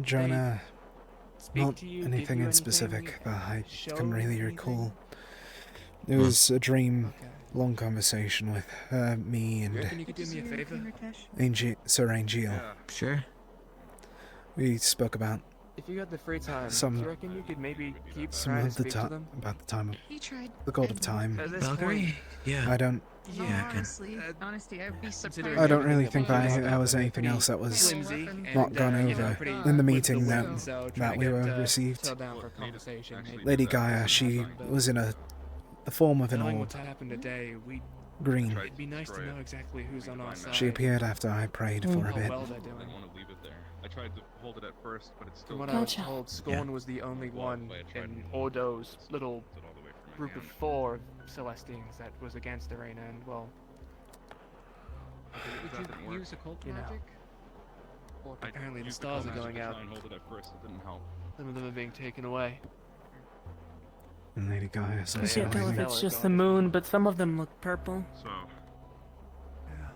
Jonah, speak not to you, give anything you in specific that I show can really anything? recall. It was a dream, long conversation with me You reckon and you could do me a favor? Sir Angel. Sure. We spoke about If you had the free time, Some- do you reckon you could maybe keep some trying to of the speak to time, them? about the time of He tried. the god of time. At this Valkyrie? point, Yeah. I don't No, Yeah, I can. honestly, I'd be surprised. considering I don't everything really that think we that talked there about, was they're anything pretty else that was flimsy and, not gone you know, over pretty in the with meeting the that, wind, so that trying we to were get, received. settle down for a conversation, maybe. Lady Gaia, she was in the form of an Knowing old what's happened today, green. it'd be nice to know exactly who's on our side. She appeared after I prayed for a how bit. well they're doing. I want to leave it there. I tried to hold it at first, but it's still. From what Gotcha. I was told, Scorned was the only one in Ordo's little group of 4 Celestines that was against Arena, and well, Would you use occult you know. magic? Apparently the used stars are magic going to out. try and hold it at first. It didn't help. Some of them are being taken away. And Lady Gaia So I says yeah, can't tell if Stella it's is just the going. moon, but some of them look purple. So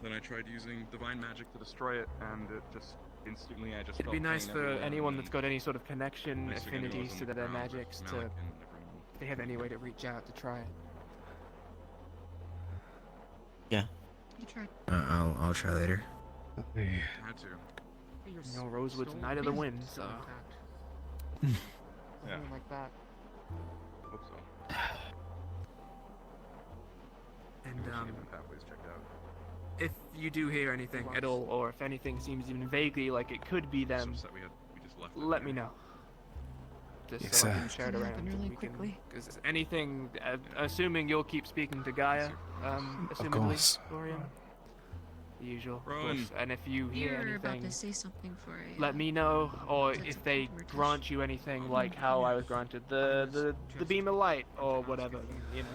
then I tried using divine magic to destroy it, and it just instantly I just. It'd felt be nice pain for everywhere, anyone and that's got any sort of connection, next thing I knew, I was affinities on to the their ground with magics, to Malik and everyone. if they have any way to reach out to try it. Yeah. You tried. I'll try later. I had to. You know, Rosewood's Night of the Wind, so. Yeah. Something like that. Hope so. And Maybe we should get the pathways checked out. if you do hear anything at all, or if anything seems even vaguely like it could be them, So sad we just left it let there. me know. Just Yes, so I sir. can share it Gonna around. happen and really we can- quickly. 'cause anything, assuming you'll keep speaking to Gaia, assumingly, course. Dorian, the usual. Run. Of course. And if you hear You're about anything, to say something for a. let me know. Or if they grant you anything like how I was granted the beam of light or whatever, you know.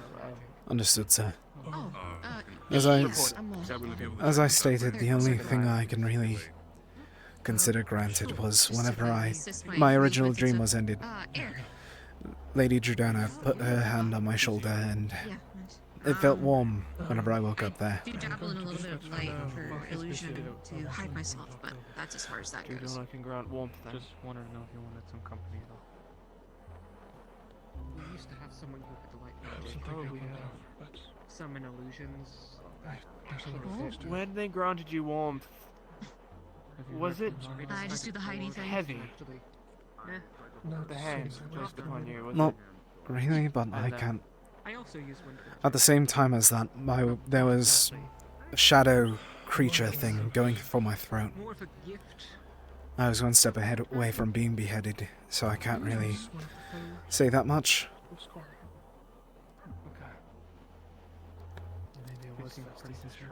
Understood, sir. Oh, As I stated, the only thing I can really consider granted was whenever my original dream was ended. Lady Jordana put her hand on my shoulder and it felt warm whenever I woke up there. I do dabble in a little bit of light for illusion to hide myself, but that's as far as that goes. Jordana can grant warmth then. Just wanted to know if you wanted some company at all. We used to have someone who could light Probably, summon illusions. When they granted you warmth, was it I just do the hidey thing. heavy? No, The hand placed upon you, was Not it? really, but I can't. I also use one. At the same time as that, there was a shadow creature thing going for my throat. More of a gift. I was one step ahead away from being beheaded, so I can't really say that much. Maybe it was pretty sister.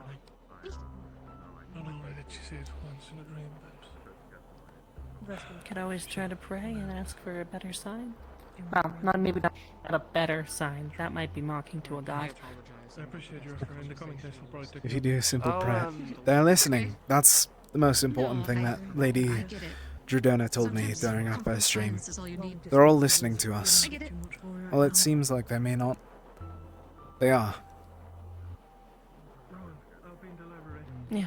I know that she said once in a dream that Could always try to pray and ask for a better sign. Well, maybe not a better sign. That might be mocking to a god. I appreciate your offer. In the coming days, I'll probably take If you do a simple prayer, um, they're listening. That's the most important thing that Lady I get it. Jordana told me during our first stream. Silence is all you need. They're all listening to us. I get it. Well, it seems like they may not. They are. Yeah.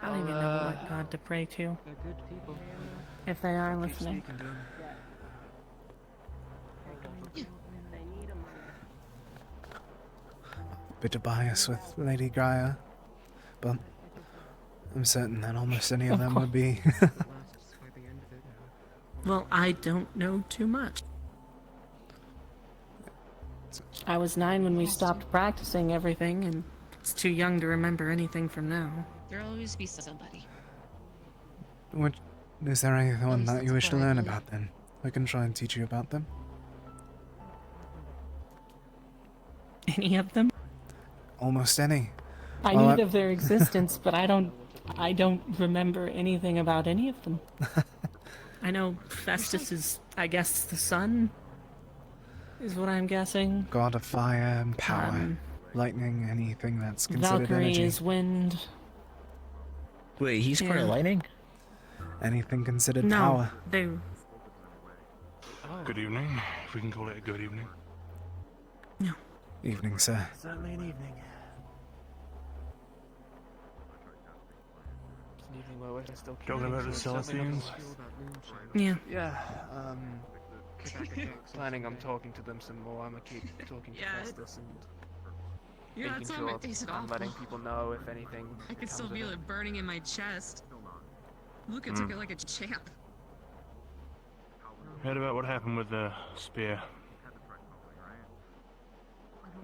I don't even know what god to pray to. They're good people. If they are listening. Bit of bias with Lady Gaia, but I'm certain that almost any of them would be. Well, I don't know too much. I was 9 when we stopped practicing everything, and it's too young to remember anything from now. There'll always be somebody. Is there anyone that you wish to learn about then? I can try and teach you about them. Any of them? Almost any. I knew of their existence, but I don't remember anything about any of them. I know Festus is, I guess, the sun, is what I'm guessing. God of fire and power, lightning, anything that's considered Valkyrie energy. is wind. Wait, he's part of lightning? Anything considered No, power. they. Good evening, if we can call it a good evening. Evening, sir. Certainly an evening. It's an evening where we're still Talking about the Celestians? Yeah. Yeah, planning on talking to them some more. I'm gonna keep talking to Festus and Yeah, making that's why sure my face is I'm letting awful. people know if anything I can still comes of feel it burning in my chest. Luca took it like a champ. Heard about what happened with the spear.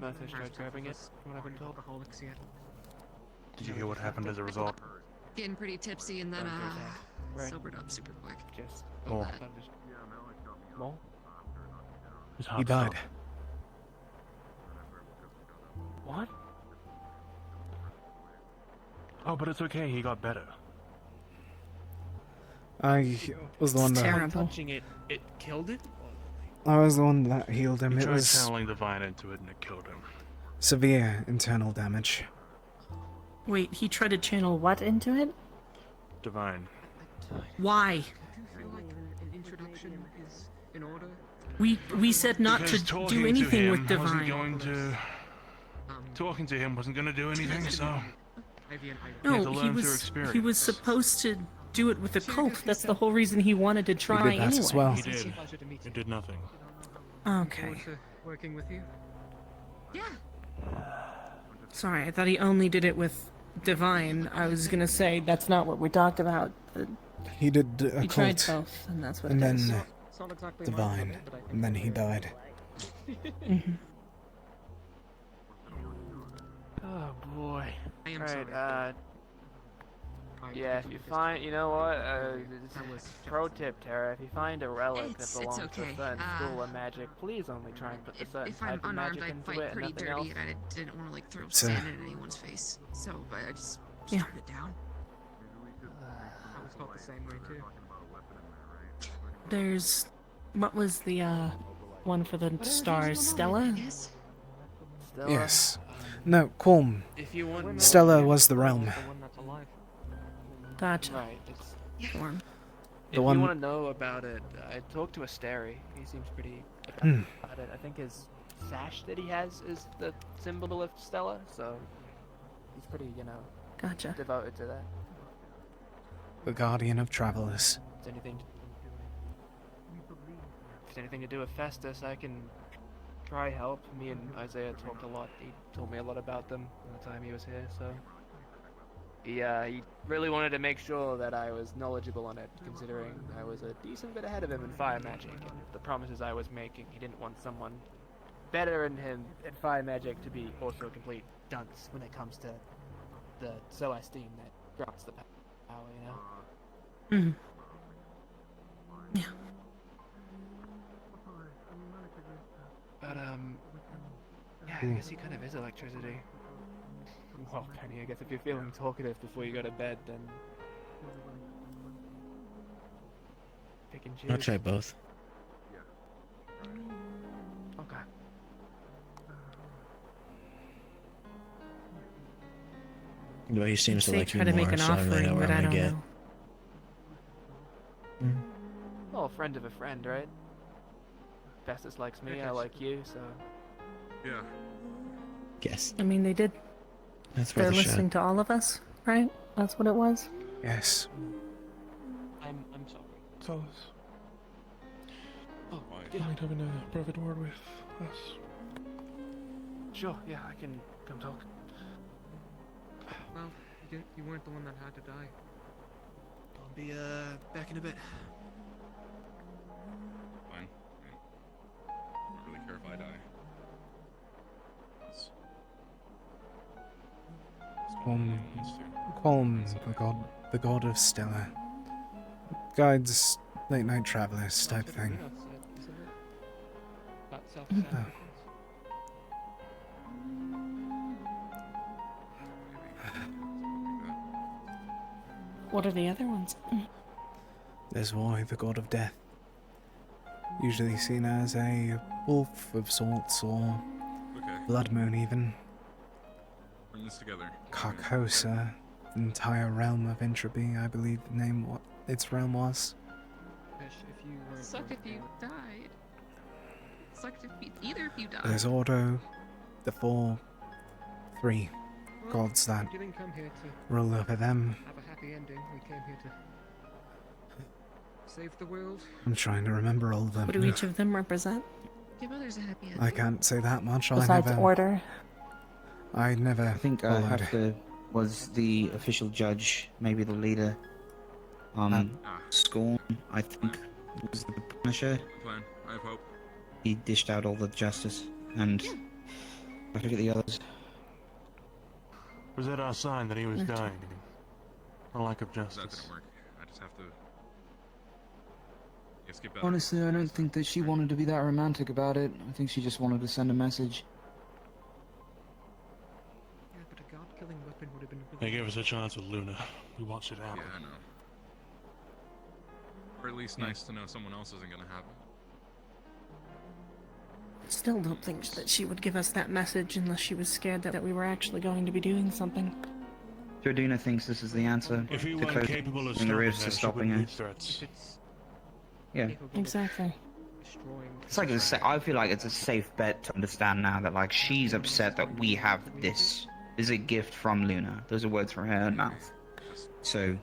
Merthish tried grabbing it, from what I've been told. Did you hear what happened as a result? Getting pretty tipsy and then Right. sobered up super quick. Just Oh. More? His He heart died. stopped. What? Oh, but it's okay, he got better. I was the one that. Terrible. Touching it, it killed it? I was the one that healed him. He It tried was channeling divine into it and it killed him. severe internal damage. Wait, he tried to channel what into it? Divine. Why? I feel like an introduction is in order. We said not Because to talking do to anything him with wasn't divine. going to... Talking to him wasn't going to do anything, so... No, to learn through he experience. was supposed to do it with the cult. That's the whole reason he wanted to try did that anyway. as well. He did. It did nothing. Okay. Working with you. Yeah. Sorry, I thought he only did it with divine. I was gonna say that's not what we talked about. He did a He tried cult, both, and that's what and it then is. It's not exactly my divine, fault, but I think and then he died. Mhm. Oh boy. I am Alright, sorry. Yeah, if you find, you know what, pro tip, Tara, if you find a relic that belongs to a certain school of magic, please only try and put the certain If I'm type of unarmed, magic I into fight it and pretty nothing dirty, else. and I didn't want to like throw So- sand in anyone's face, so I just turned it down. I was felt the same way too. There's. What was the one for the stars? Stella? Stella? Yes. No, Qualm. If you want Stella was the realm. The one that's alive. Gotcha. Right. It's, Yeah. if one- you want to know about it, I talked to Asteri. He seems pretty Hmm. about it. I think his sash that he has is the symbol of Stella, so he's pretty, Gotcha. devoted to that. The guardian of travelers. If there's anything to do with Festus, I can try help. Me and Isaiah talked a lot. He told me a lot about them the time he was here, so he really wanted to make sure that I was knowledgeable on it, considering I was a decent bit ahead of him in fire magic and the promises I was making. He didn't want someone better than him at fire magic to be also a complete dunce when it comes to the Celestine that grants the power, Mm-hmm. Yeah. But, yeah, I guess he kind of is electricity. Well, Penny, I guess if you're feeling talkative before you go to bed, then pick and choose. I'll try both. Okay. Well, he seems to Say like try you to more, make an so I don't really know offering, where but I'm I gonna don't get. know. Well, a friend of a friend, right? Festus likes me, I like you, so... Yeah. Guess. I mean, they did. That's They're worth a listening shot. to all of us, right? That's what it was. Yes. I'm sorry. Tell us. Oh, Do you mind having a private word with us? Sure, yeah, I can come talk. Well, you weren't the one that had to die. I'll be, back in a bit. Fine. I don't really care if I die. Qualm, the god of Stella. Guides late night travelers type thing. Oh. What are the other ones? There's Roy, the god of death. Usually seen as a wolf of sorts, or blood moon even. Bring this together. Carcosa, entire realm of entropy, I believe the name what its realm was. Suck if you died. Sucked if either of you died. There's Ordo, the three gods that We didn't come here to rule over them. have a happy ending. We came here to save the world. I'm trying to remember all of them. What do each of them represent? Give others a happy ending. I can't say that much. Besides Order. I never. I think followed. Hefter was the official judge, maybe the leader. Scorned, I think, was the Punisher. Plan. I have hope. He dished out all the justice, and I forget the others. Was that our sign that he was dying? A lack of That justice. didn't work. I just have to. Yes, get better. Honestly, I don't think that she wanted to be that romantic about it. I think she just wanted to send a message. Yeah, but a god-killing weapon would have been. They gave us a chance with Luna. We watched it happen. Yeah, I know. Or at least nice to know someone else isn't gonna have it. Still don't think that she would give us that message unless she was scared that we were actually going to be doing something. Jordina thinks this is the answer If he to weren't capable of closing the stopping rifts her, to she stopping wouldn't her. need threats. Yeah. Exactly. It's like I feel like it's a safe bet to understand now that like she's upset that we have this. This is a gift from Luna. Those are words from her own mouth. So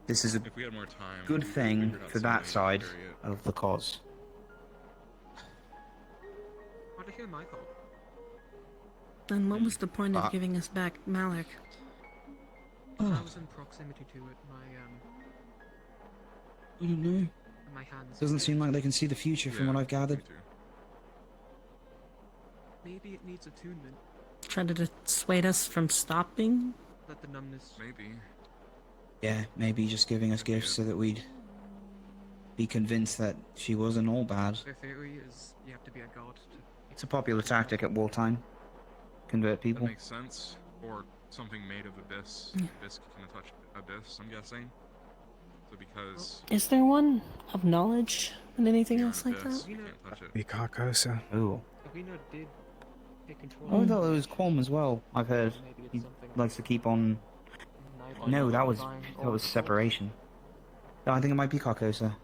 this is a If we had more time, good we thing figured out for some that way to side carry it. of the cause. What to hear my thought? Then what was the point of giving us back Malik? I was in proximity to it. I don't know. My hands. Doesn't seem like they can see the future from what I've gathered. Maybe it needs attunement. Try to dissuade us from stopping? Let the numbness. Maybe. Yeah, maybe just giving us gifts so that we'd be convinced that she wasn't all bad. The theory is you have to be a god to... It's a popular tactic at wartime. Convert That people. makes sense. Or something made of abyss. Yeah. Abyss can touch abyss, I'm guessing. So because Is there one of knowledge and anything else like abyss, that? you can't touch it. Be Carcosa. Oh. Avino did take control. Oh, I thought it was Qualm as well. I've heard he likes to keep on. No, that was separation. No, I think it might be Carcosa.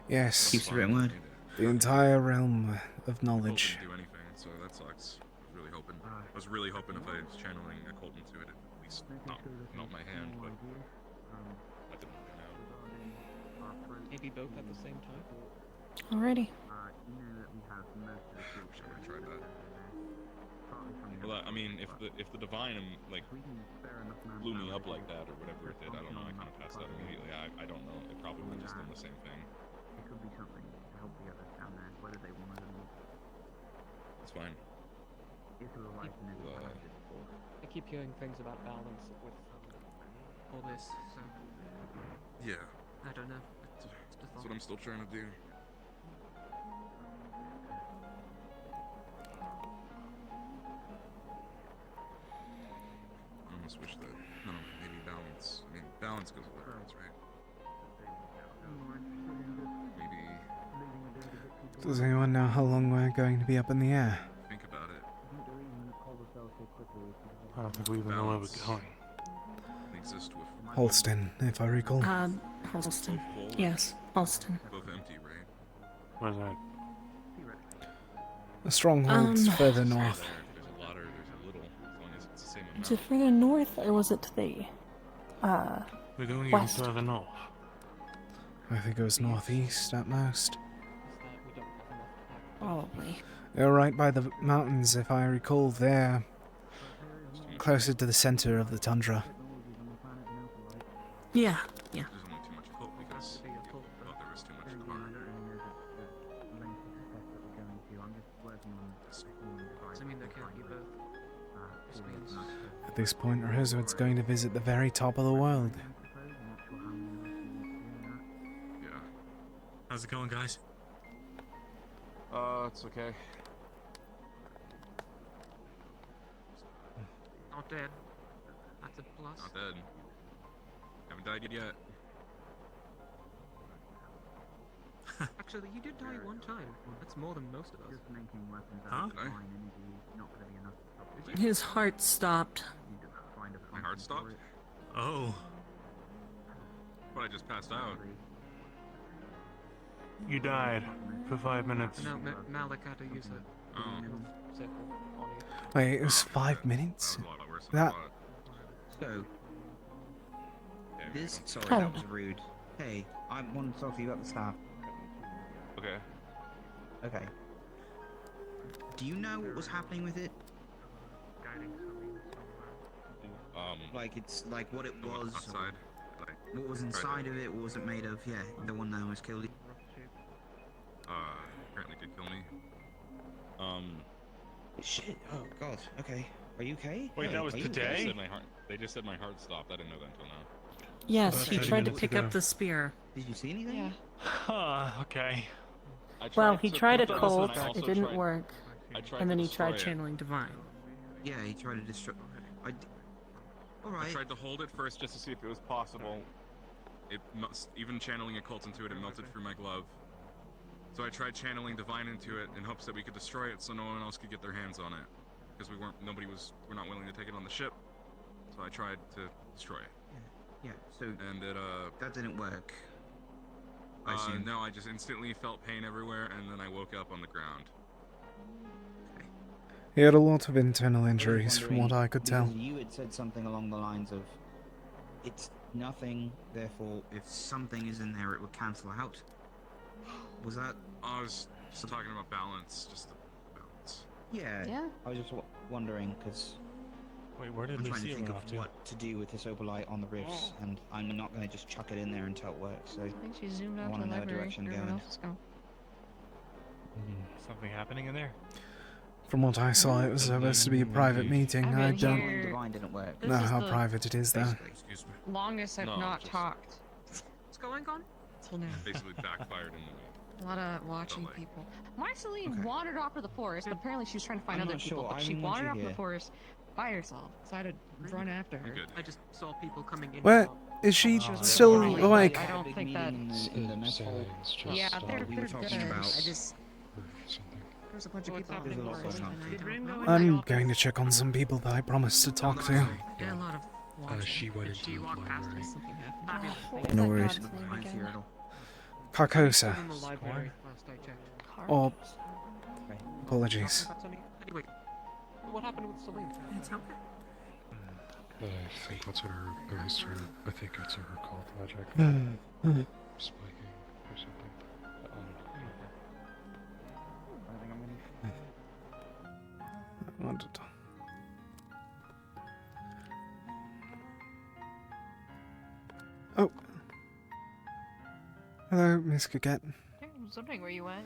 Yes. Keeps the written word. The entire realm of knowledge. Didn't do anything, so that sucks. I was really hoping if I was channeling a cult into it, at least not my hand, but I didn't really know. Maybe both at the same time. Alrighty. Wish I tried that. Well, I mean, if the divine like blew me up like that or whatever it did, I don't know. I kind of passed out immediately. I don't know. It probably would have just done the same thing. It could be something to help the others down there, whether they want it or not. It's fine. I keep hearing things about balance with all this, so Yeah. I don't know. That's what I'm still trying to do. I almost wish that, no, maybe balance. I mean, balance goes with balance, right? Maybe Does anyone know how long we're going to be up in the air? think about it. I don't think we even know where we're going. Exist with Holston, if I recall. Holston. Yes, Holston. both empty, right? Where's that? The stronghold's further north. There's a lot or there's a little, as long as it's the same Is amount. it further north or was it to the We're going west? even further north. I think it was northeast at most. Probably. They're right by the mountains, if I recall. They're closer to the center of the tundra. Yeah, yeah. There's only too much hope because I thought there was too much car. Does it mean there can't be both? This means At this point, Rosewood's going to visit the very top of the world. Yeah. How's it going, guys? It's okay. not dead. That's a plus. Not dead. Haven't died yet. Actually, you did die one time. That's more than most of us. Huh? His heart stopped. My heart stopped? Oh. But I just passed out. You died for 5 minutes. No, Malik had to use a Oh. circle on you. Wait, it was 5 minutes? That... So, this... Sorry, Oh. that was rude. Hey, I wanted to talk to you about the staff. Okay. Okay. Do you know what was happening with it? Like, it's like what it was. Outside. What was inside of it, what was it made of? Yeah, the one that almost killed you. Apparently did kill me. Shit, oh god, okay. Are you okay? Wait, that was Are you today? okay? They just said my heart stopped. I didn't know that until now. Yes, he 30 tried to minutes pick ago. up the spear. Did you see anything? Yeah. Okay. Well, he tried a Listen, cold, I also it didn't tried- work, I tried and to then he tried destroy it. channeling divine. Yeah, he tried to destroy... I Alright. tried to hold it first just to see if it was possible. Even channeling a cult into it, it melted through my glove. So I tried channeling divine into it in hopes that we could destroy it so no one else could get their hands on it. Because we're not willing to take it on the ship. So I tried to destroy it. Yeah, so... And it, that didn't work. I assume. no, I just instantly felt pain everywhere and then I woke up on the ground. He had a lot of internal injuries, from what I could tell. You had said something along the lines of, it's nothing, therefore if something is in there it would cancel out. Was that... I was just talking about balance, just the balance. Yeah. Yeah. I was just wondering, because... Wait, where did I'm trying to Lucia think run of off to? what to do with this opalite on the rifts, and I'm not going to just chuck it in there until it works, so... I think she zoomed I out to want the to know a library. direction Everyone going. else is going. Something happening in there? From what I saw, it was supposed to be a private meeting. I don't Divine didn't work. know how private it is, though. Longest I've No, not just- talked. What's going on? Till now. Basically backfired in the way. A lot of watching people. Marceline wandered off to the forest, but apparently she was trying to find I'm other not people. sure. But I she mean, once wandered you're off to the here- forest by herself, so I had to run after her. I just saw people coming in. Where is she still awake? I don't think that. in the mess hall. Yeah, they're we were good. talking about. I just there's a bunch of people out in There's the a lot forest, going on. and I don't know. I'm going to check on some people that I promised to talk to. There are a lot of watching. She went into the library. Something happened. No worries. Carcosa. In the library last I checked. Or apologies. Anyway, what happened with Celine? It's okay. I think that's what her, at least her, I think that's what her cult magic. Spiking or something. I wanted to... Oh. Hello, Miss Coquette. I was wondering where you went.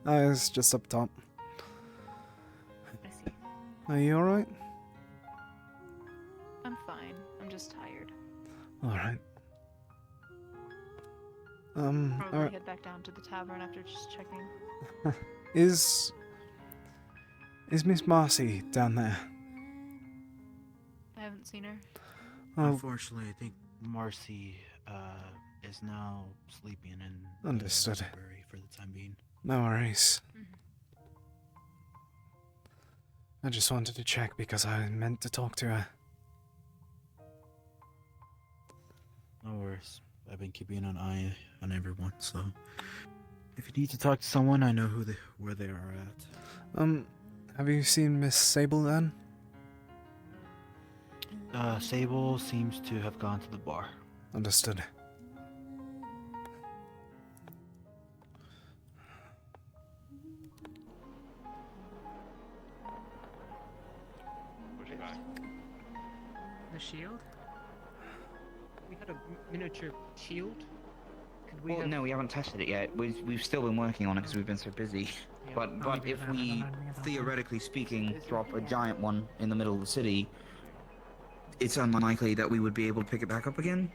I was just up top. I see. Are you alright? I'm fine. I'm just tired. Alright. Probably alright. head back down to the tavern after just checking. Is Miss Marcy down there? I haven't seen her. Oh, Unfortunately, I think Marcy is now sleeping in understood. the library for the time being. No worries. I just wanted to check because I meant to talk to her. No worries. I've been keeping an eye on everyone, so if you need to talk to someone, I know where they are at. Have you seen Miss Sable then? Sable seems to have gone to the bar. Understood. The shield? We had a miniature shield? Could we Well, have... no, we haven't tested it yet. We've still been working on it because we've been so busy. Yeah. But if we, theoretically speaking, drop a giant one in the middle of the city, it's unlikely that we would be able to pick it back up again.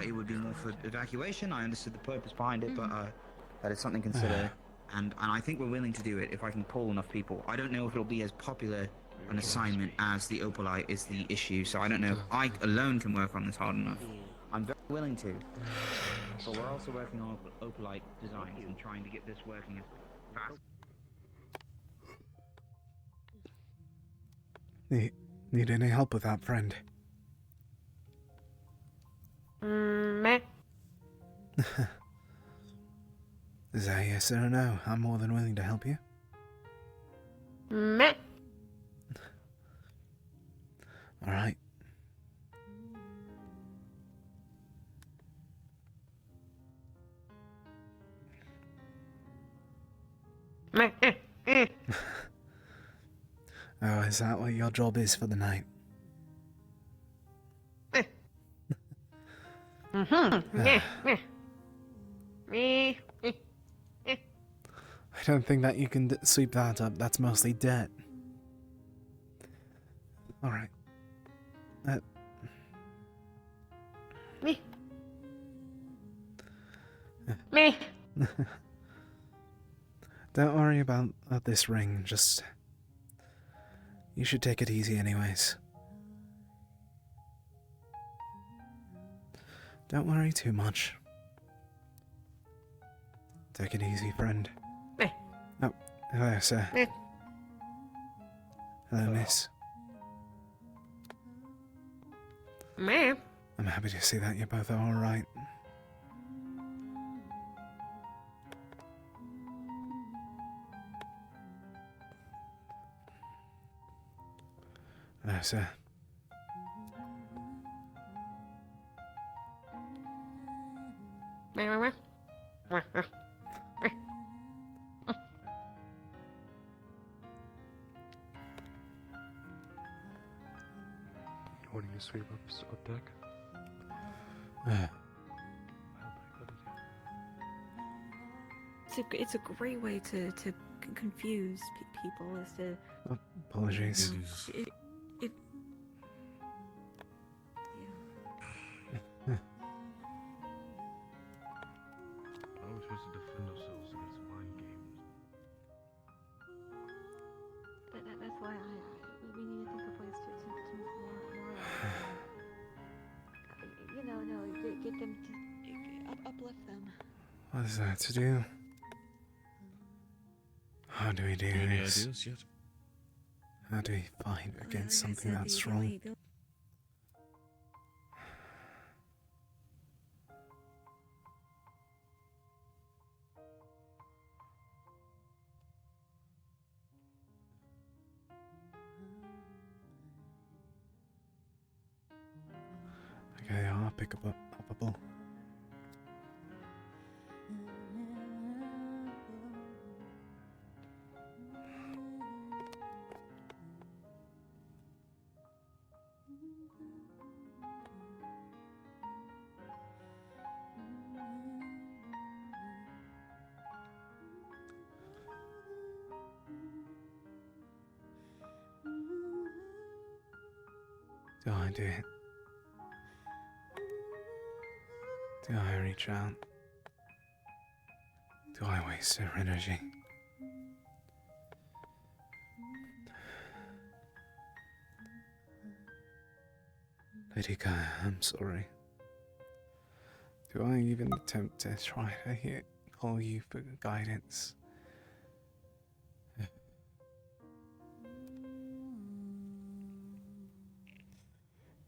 It would be more for evacuation. I understood the purpose behind it, but that is something to consider. And I think we're willing to do it if I can pull enough people. I don't know if it'll be as popular an assignment as the Opalite is the issue, so I don't know if I alone can work on this hard enough. I'm very willing to. But we're also working on Opalite designs and trying to get this working as fast. Need any help with that, friend? Meh. Is that a yes or a no? I'm more than willing to help you. Meh. Alright. Meh. Oh, is that what your job is for the night? Me. I don't think that you can sweep that up. That's mostly debt. Alright. Me. Me. Don't worry about this ring. Just... You should take it easy anyways. Don't worry too much. Take it easy, friend. Oh, hello, sir. Hello, miss. Ma'am. I'm happy to see that you're both alright. Hello, sir. Wanting to sweep up deck? it's a great way to confuse people is to. Apologies. It, How are we supposed to defend ourselves against mind games? that's why we need to think of ways to get them to uplift them. What is that to do? How do we do Any this? ideas yet? How do we fight against something that strong? Okay, I'll pick up a ball. Do I do it? Do I reach out? Do I waste her energy? Lady Gaia, I'm sorry. Do I even attempt to try to call you for guidance?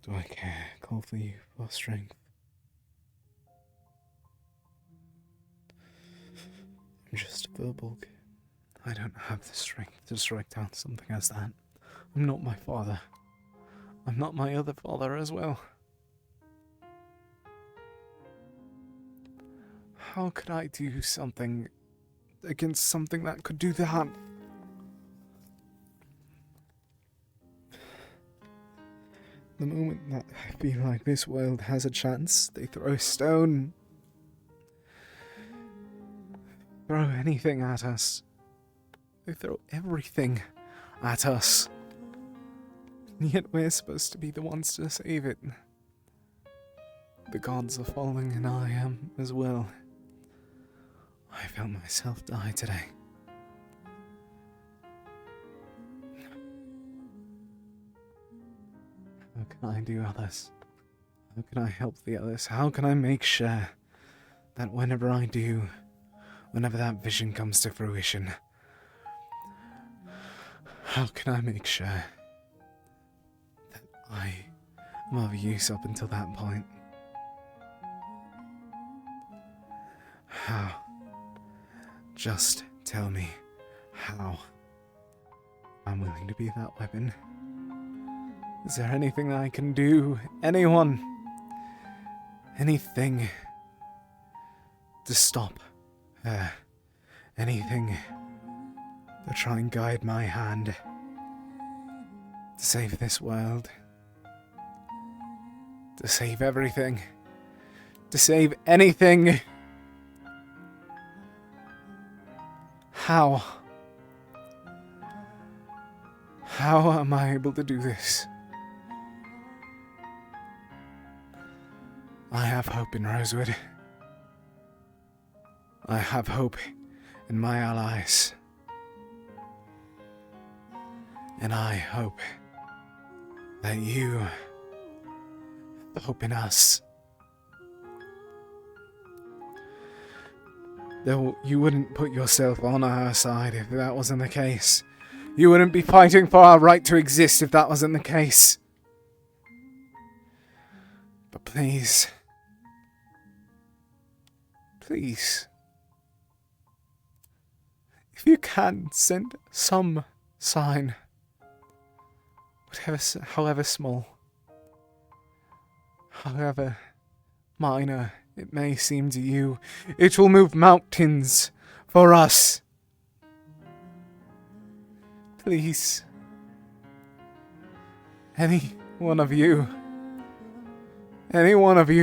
Do I care? Call for you for strength? I'm just verbal. I don't have the strength to strike down something as that. I'm not my father. I'm not my other father as well. How could I do something against something that could do that? The moment that I feel like this world has a chance, they throw a stone. Throw anything at us. They throw everything at us. And yet we're supposed to be the ones to save it. The gods are falling and I am as well. I felt myself die today. How can I do others? How can I help the others? How can I make sure that whenever I do, whenever that vision comes to fruition, how can I make sure that I am of use up until that point? How? Just tell me how. I'm willing to be that weapon. Is there anything that I can do? Anyone? Anything to stop her? Anything to try and guide my hand to save this world? To save everything? To save anything? How? How am I able to do this? I have hope in Rosewood. I have hope in my allies. And I hope that you hope in us. Though you wouldn't put yourself on our side if that wasn't the case. You wouldn't be fighting for our right to exist if that wasn't the case. But please, please, if you can, send some sign, however small, however minor it may seem to you, it will move mountains for us. Please, any one of you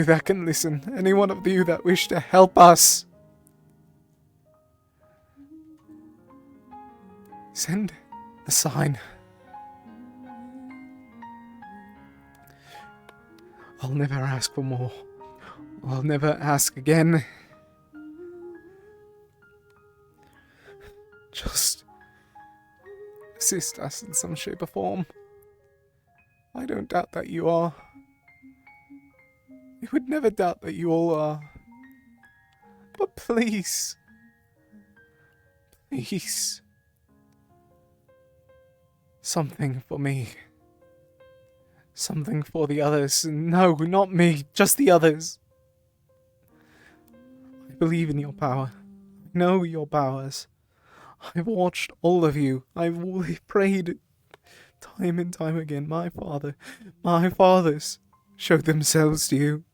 that can listen, any one of you that wish to help us, Send a sign. I'll never ask for more. I'll never ask again. Just assist us in some shape or form. I don't doubt that you are. I would never doubt that you all are. But please. Please. Something for me. Something for the others. No, not me. Just the others. I believe in your power. I know your powers. I've watched all of you. I've prayed time and time again. My fathers showed themselves to you.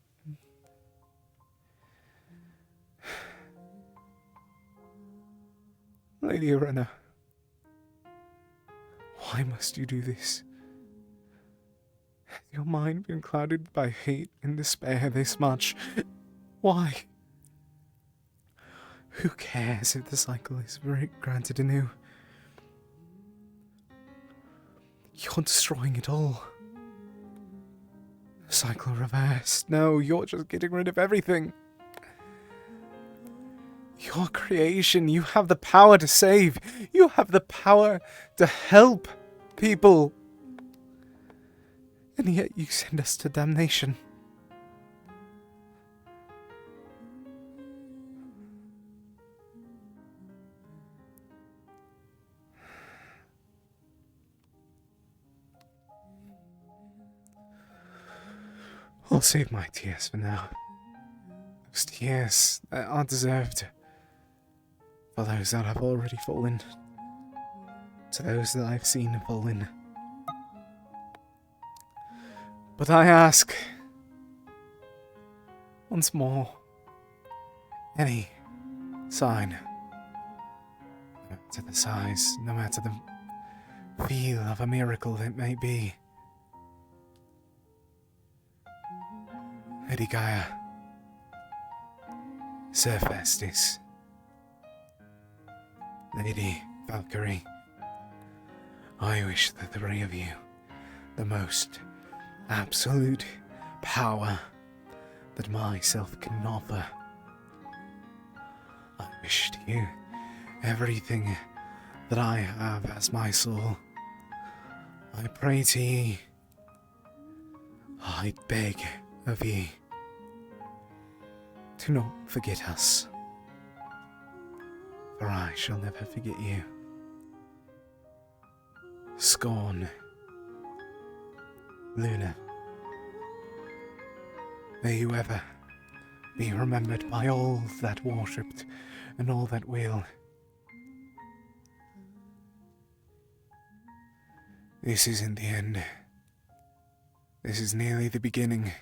Lady Arena, why must you do this? Has your mind been clouded by hate and despair this much? Why? Who cares if the cycle is granted anew? You're destroying it all. The cycle reversed. No, you're just getting rid of everything. Your creation, you have the power to save. You have the power to help people. And yet you send us to damnation. I'll save my tears for now. Those tears that are deserved for those that have already fallen, to those that I've seen fallen. But I ask, once more, any sign, no matter the size, no matter the feel of a miracle it may be. Lady Gaia, Sir Festus, Lady Valkyrie, I wish the three of you the most absolute power that myself can offer. I wish to you everything that I have as my soul. I pray to ye, I beg of ye, do not forget us, for I shall never forget you. Scorn, Luna, may you ever be remembered by all that worshipped and all that will. This isn't the end. This is nearly the beginning.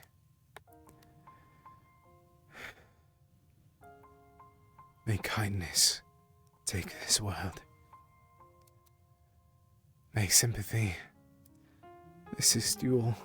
May kindness take this world. May sympathy assist you all.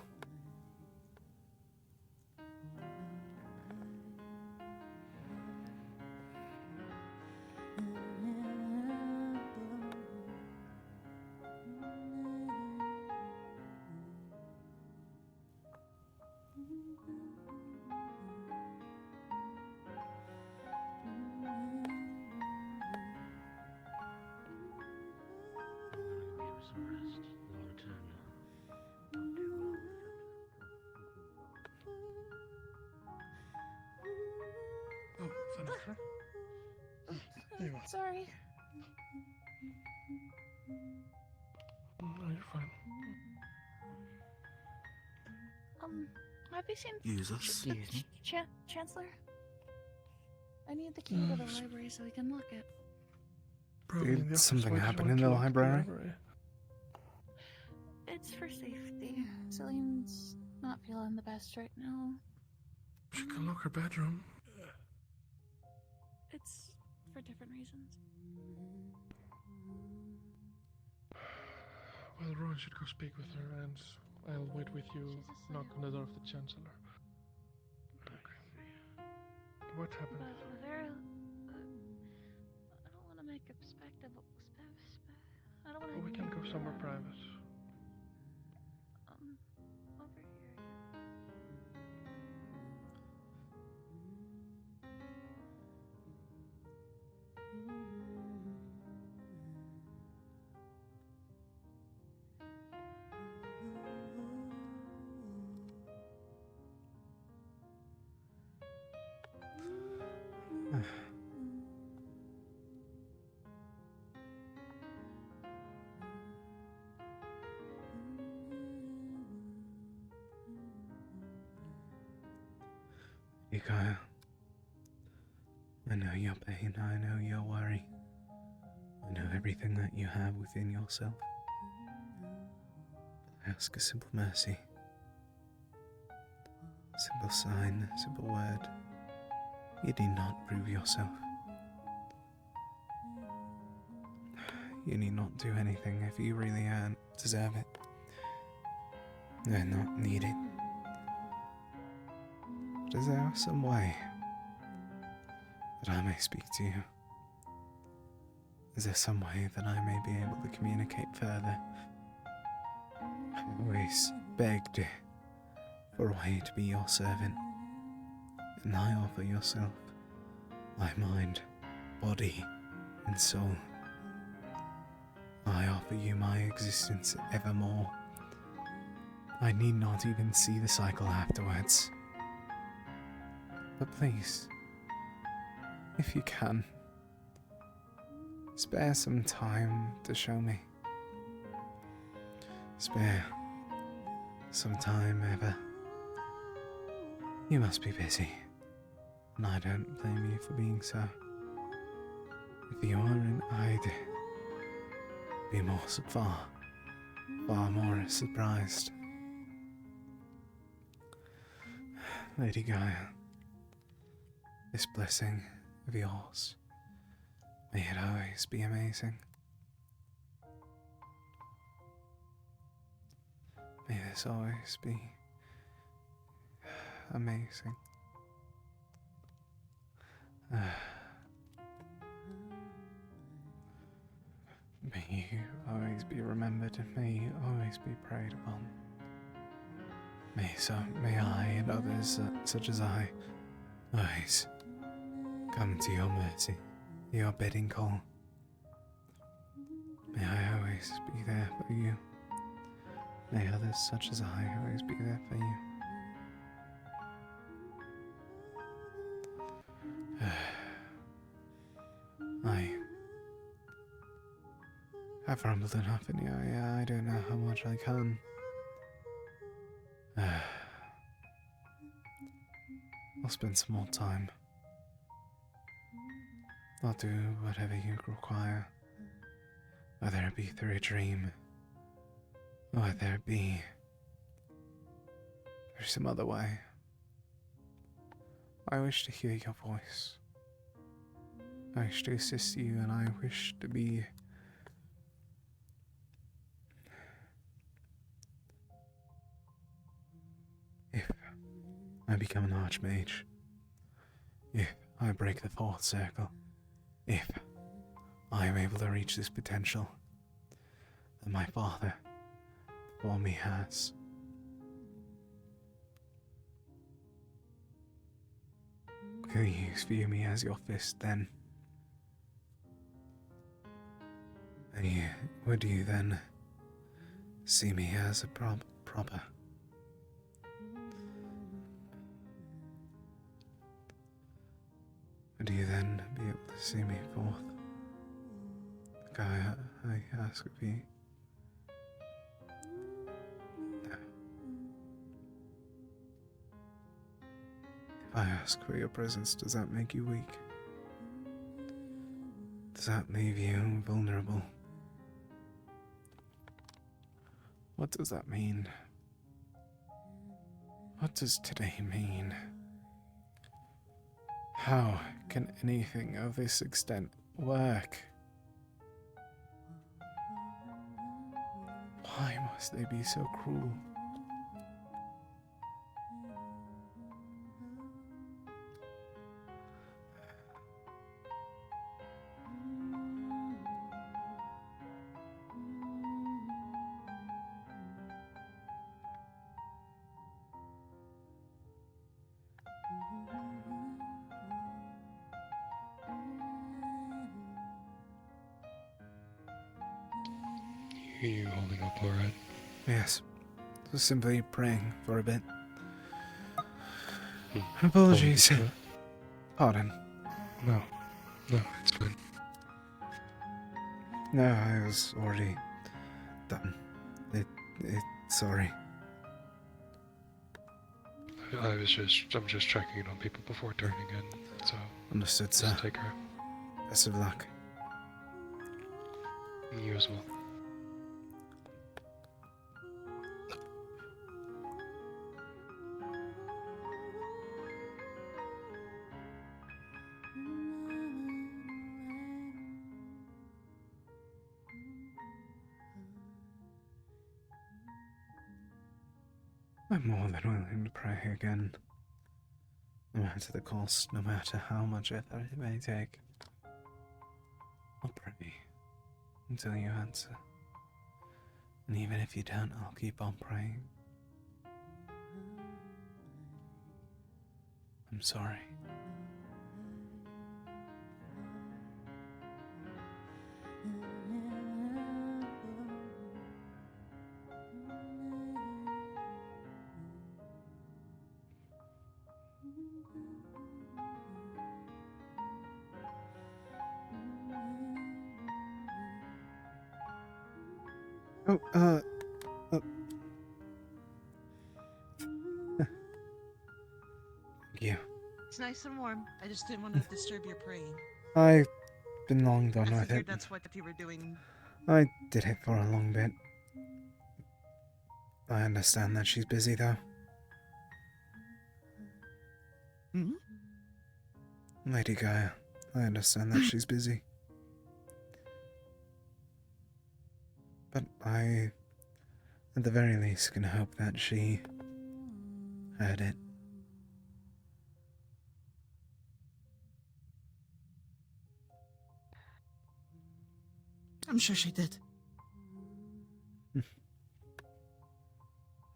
Oh, Vanessa? There you are. Sorry. No, you're fine. Have you seen Jesus. the Chancellor? I need the key to the library so we can look at. Probably in the Did office. something Why did you happen want in to the lock library? It's for safety. Celine's not feeling the best right now. She can lock her bedroom. It's for different reasons. Well, Rowan should go speak with her, and I'll wait with you. Knock on the door of the Chancellor. What happened? I don't want to make a spectacle. I don't want Or we can go somewhere private. over here. You, Kyle. I know your pain, I know your worry. I know everything that you have within yourself. But I ask a simple mercy. A simple sign, a simple word. You need not prove yourself. You need not do anything if you really deserve it. They're not needed. But is there some way that I may speak to you? Is there some way that I may be able to communicate further? I always begged for a way to be your servant, and I offer yourself my mind, body, and soul. I offer you my existence evermore. I need not even see the cycle afterwards. But please, if you can, spare some time to show me. Spare some time ever. You must be busy, and I don't blame you for being so. If you aren't, I'd be far more surprised. Lady Gaia, this blessing of yours, may it always be amazing. May this always be amazing. May you always be remembered, and may you always be prayed upon. May I and others such as I always come to your mercy, your bedding call. May I always be there for you. May others such as I always be there for you. I've rambled enough in you. I don't know how much I can. I'll spend some more time. I'll do whatever you require, whether it be through a dream, or whether it be through some other way. I wish to hear your voice. I wish to assist you, and I wish to be if I become an archmage, if I break the fourth circle, if I am able to reach this potential that my father before me has. Will you view me as your fist then? Would you then see me as a proper? Would you then be able to see me forth? Like I ask of you. No. If I ask for your presence, does that make you weak? Does that leave you vulnerable? What does that mean? What does today mean? How can anything of this extent work? Why must they be so cruel? Are you holding up alright? Yes. Just simply praying for a bit. Apologies. Pardon. No. No, it's good. No, I was already done. Sorry. I'm just checking in on people before turning in, so... Understood, just sir. take care. Best of luck. You as well. I'm more than willing to pray again. No matter the cost, no matter how much effort it may take. I'll pray until you answer. And even if you don't, I'll keep on praying. I'm sorry. Oh, Thank you. It's nice and warm. I just didn't want to disturb your praying. I've been long done I with figured it. that's what you were doing. I did it for a long bit. I understand that she's busy, though. Hmm? Lady Gaia, I understand that she's busy. But I, at the very least, can hope that she heard it. I'm sure she did.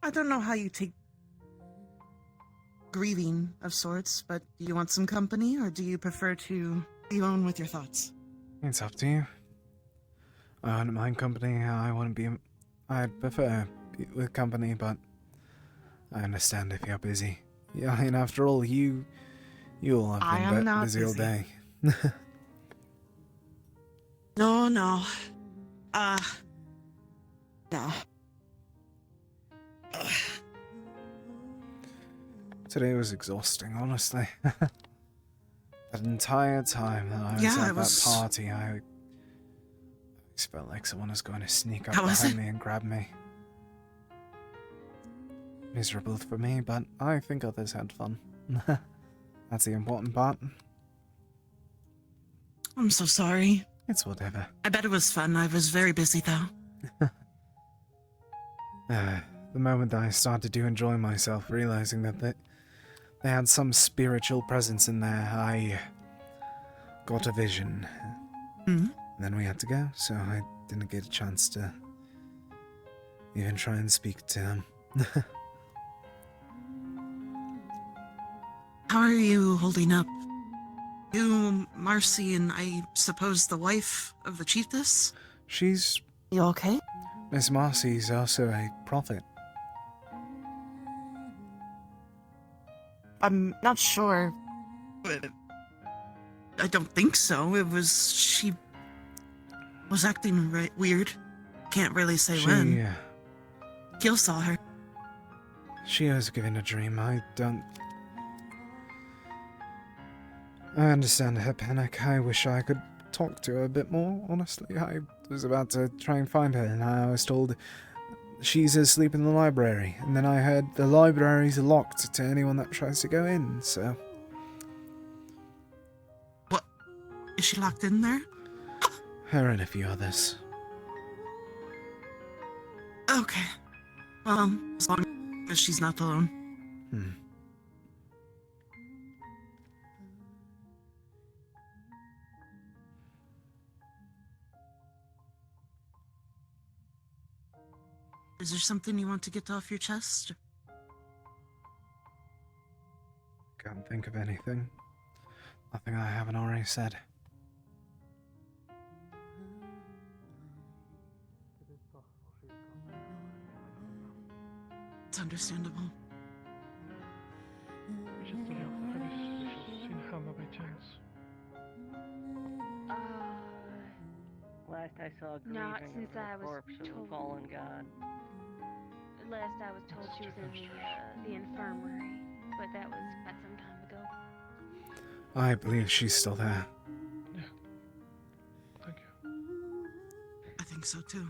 I don't know how you take grieving of sorts, but do you want some company, or do you prefer to be alone with your thoughts? It's up to you. I wouldn't mind company. I'd prefer with company, but I understand if you're busy. Yeah, and after all, you all have I am been not busy all busy. day. No. No. Today was exhausting, honestly. That entire time that I was at that party, I just felt like someone was going to sneak up behind me and grab me. Miserable for me, but I think others had fun. That's the important part. I'm so sorry. It's whatever. I bet it was fun. I was very busy, though. The moment I started to enjoy myself, realizing that they had some spiritual presence in there, I got a vision. Mm-hmm. Then we had to go, so I didn't get a chance to even try and speak to them. How are you holding up? You, Marcy, and I suppose the wife of the chiefess? She's... You okay? Miss Marcy's also a prophet. I'm not sure. I don't think so. She was acting weird. Can't really say when. Gil saw her. She was given a dream. I understand her panic. I wish I could talk to her a bit more, honestly. I was about to try and find her, and I was told she's asleep in the library. And then I heard the library's locked to anyone that tries to go in, so... What? Is she locked in there? Her and a few others. Okay. Well, as long as she's not alone. Is there something you want to get off your chest? Can't think of anything. Nothing I haven't already said. understandable. Just a little. Have you seen Hama by chance? Last I saw Not grieving since over I the was corpse of a told. fallen god. Last I was told she was in the infirmary, but that was quite some time ago. I believe she's still there. Yeah. Thank you. I think so too.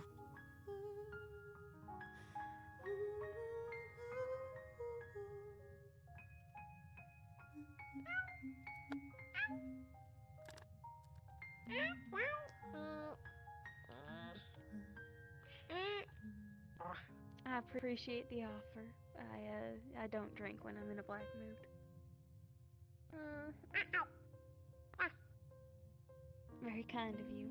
I appreciate the offer. I don't drink when I'm in a black mood. Very kind of you.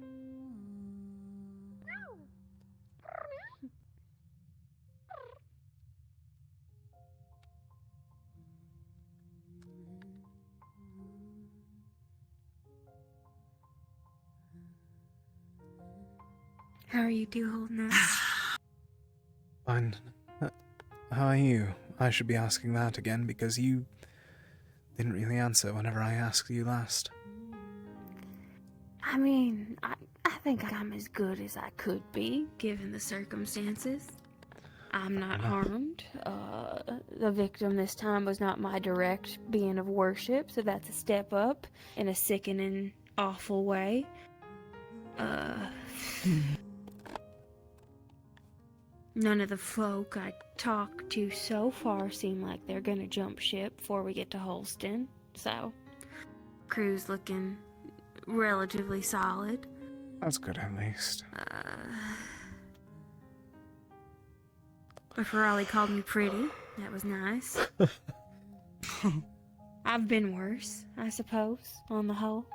How are you two holding up? Fine. How are you? I should be asking that again because you didn't really answer whenever I asked you last. I mean, I think I'm as good as I could be, given the circumstances. I'm not harmed. The victim this time was not my direct being of worship, so that's a step up in a sickening, awful way. None of the folk I talked to so far seem like they're gonna jump ship before we get to Holston, so crew's looking relatively solid. That's good at least. Ferrari called me pretty. That was nice. I've been worse, I suppose, on the whole.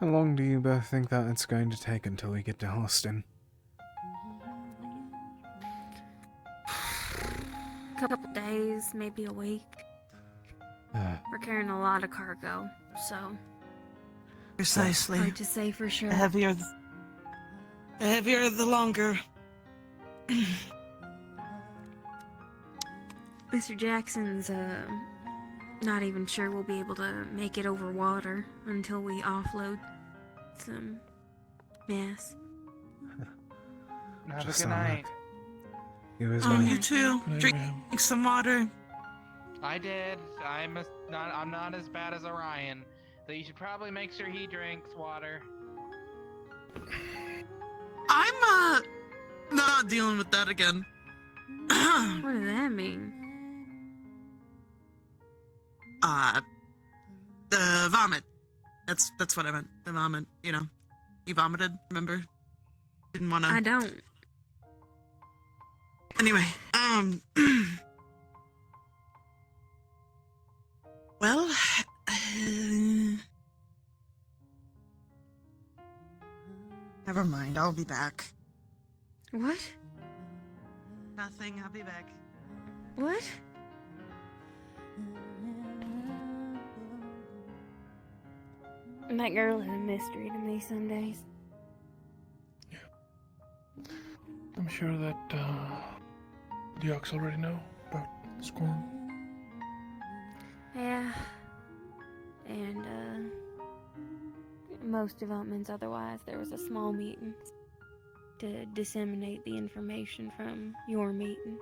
How long do you both think that it's going to take until we get to Holston? Couple days, maybe a week. We're carrying a lot of cargo, so Precisely. hard to say for sure. The heavier the longer. Mr. Jackson's not even sure we'll be able to make it over water until we offload some mess. Have Just a good night. You as Oh, well. you too. Drink some water. I did. I'm not as bad as Orion, so you should probably make sure he drinks water. I'm not dealing with that again. What does that mean? The vomit. That's what I meant. The vomit, you know. You vomited, remember? Didn't wanna. I don't. Anyway, well, never mind, I'll be back. What? Nothing, I'll be back. What? That girl is a mystery to me some days. I'm sure that the Ox already know about Scorned. Yeah. And, most developments otherwise. There was a small meeting to disseminate the information from your meeting,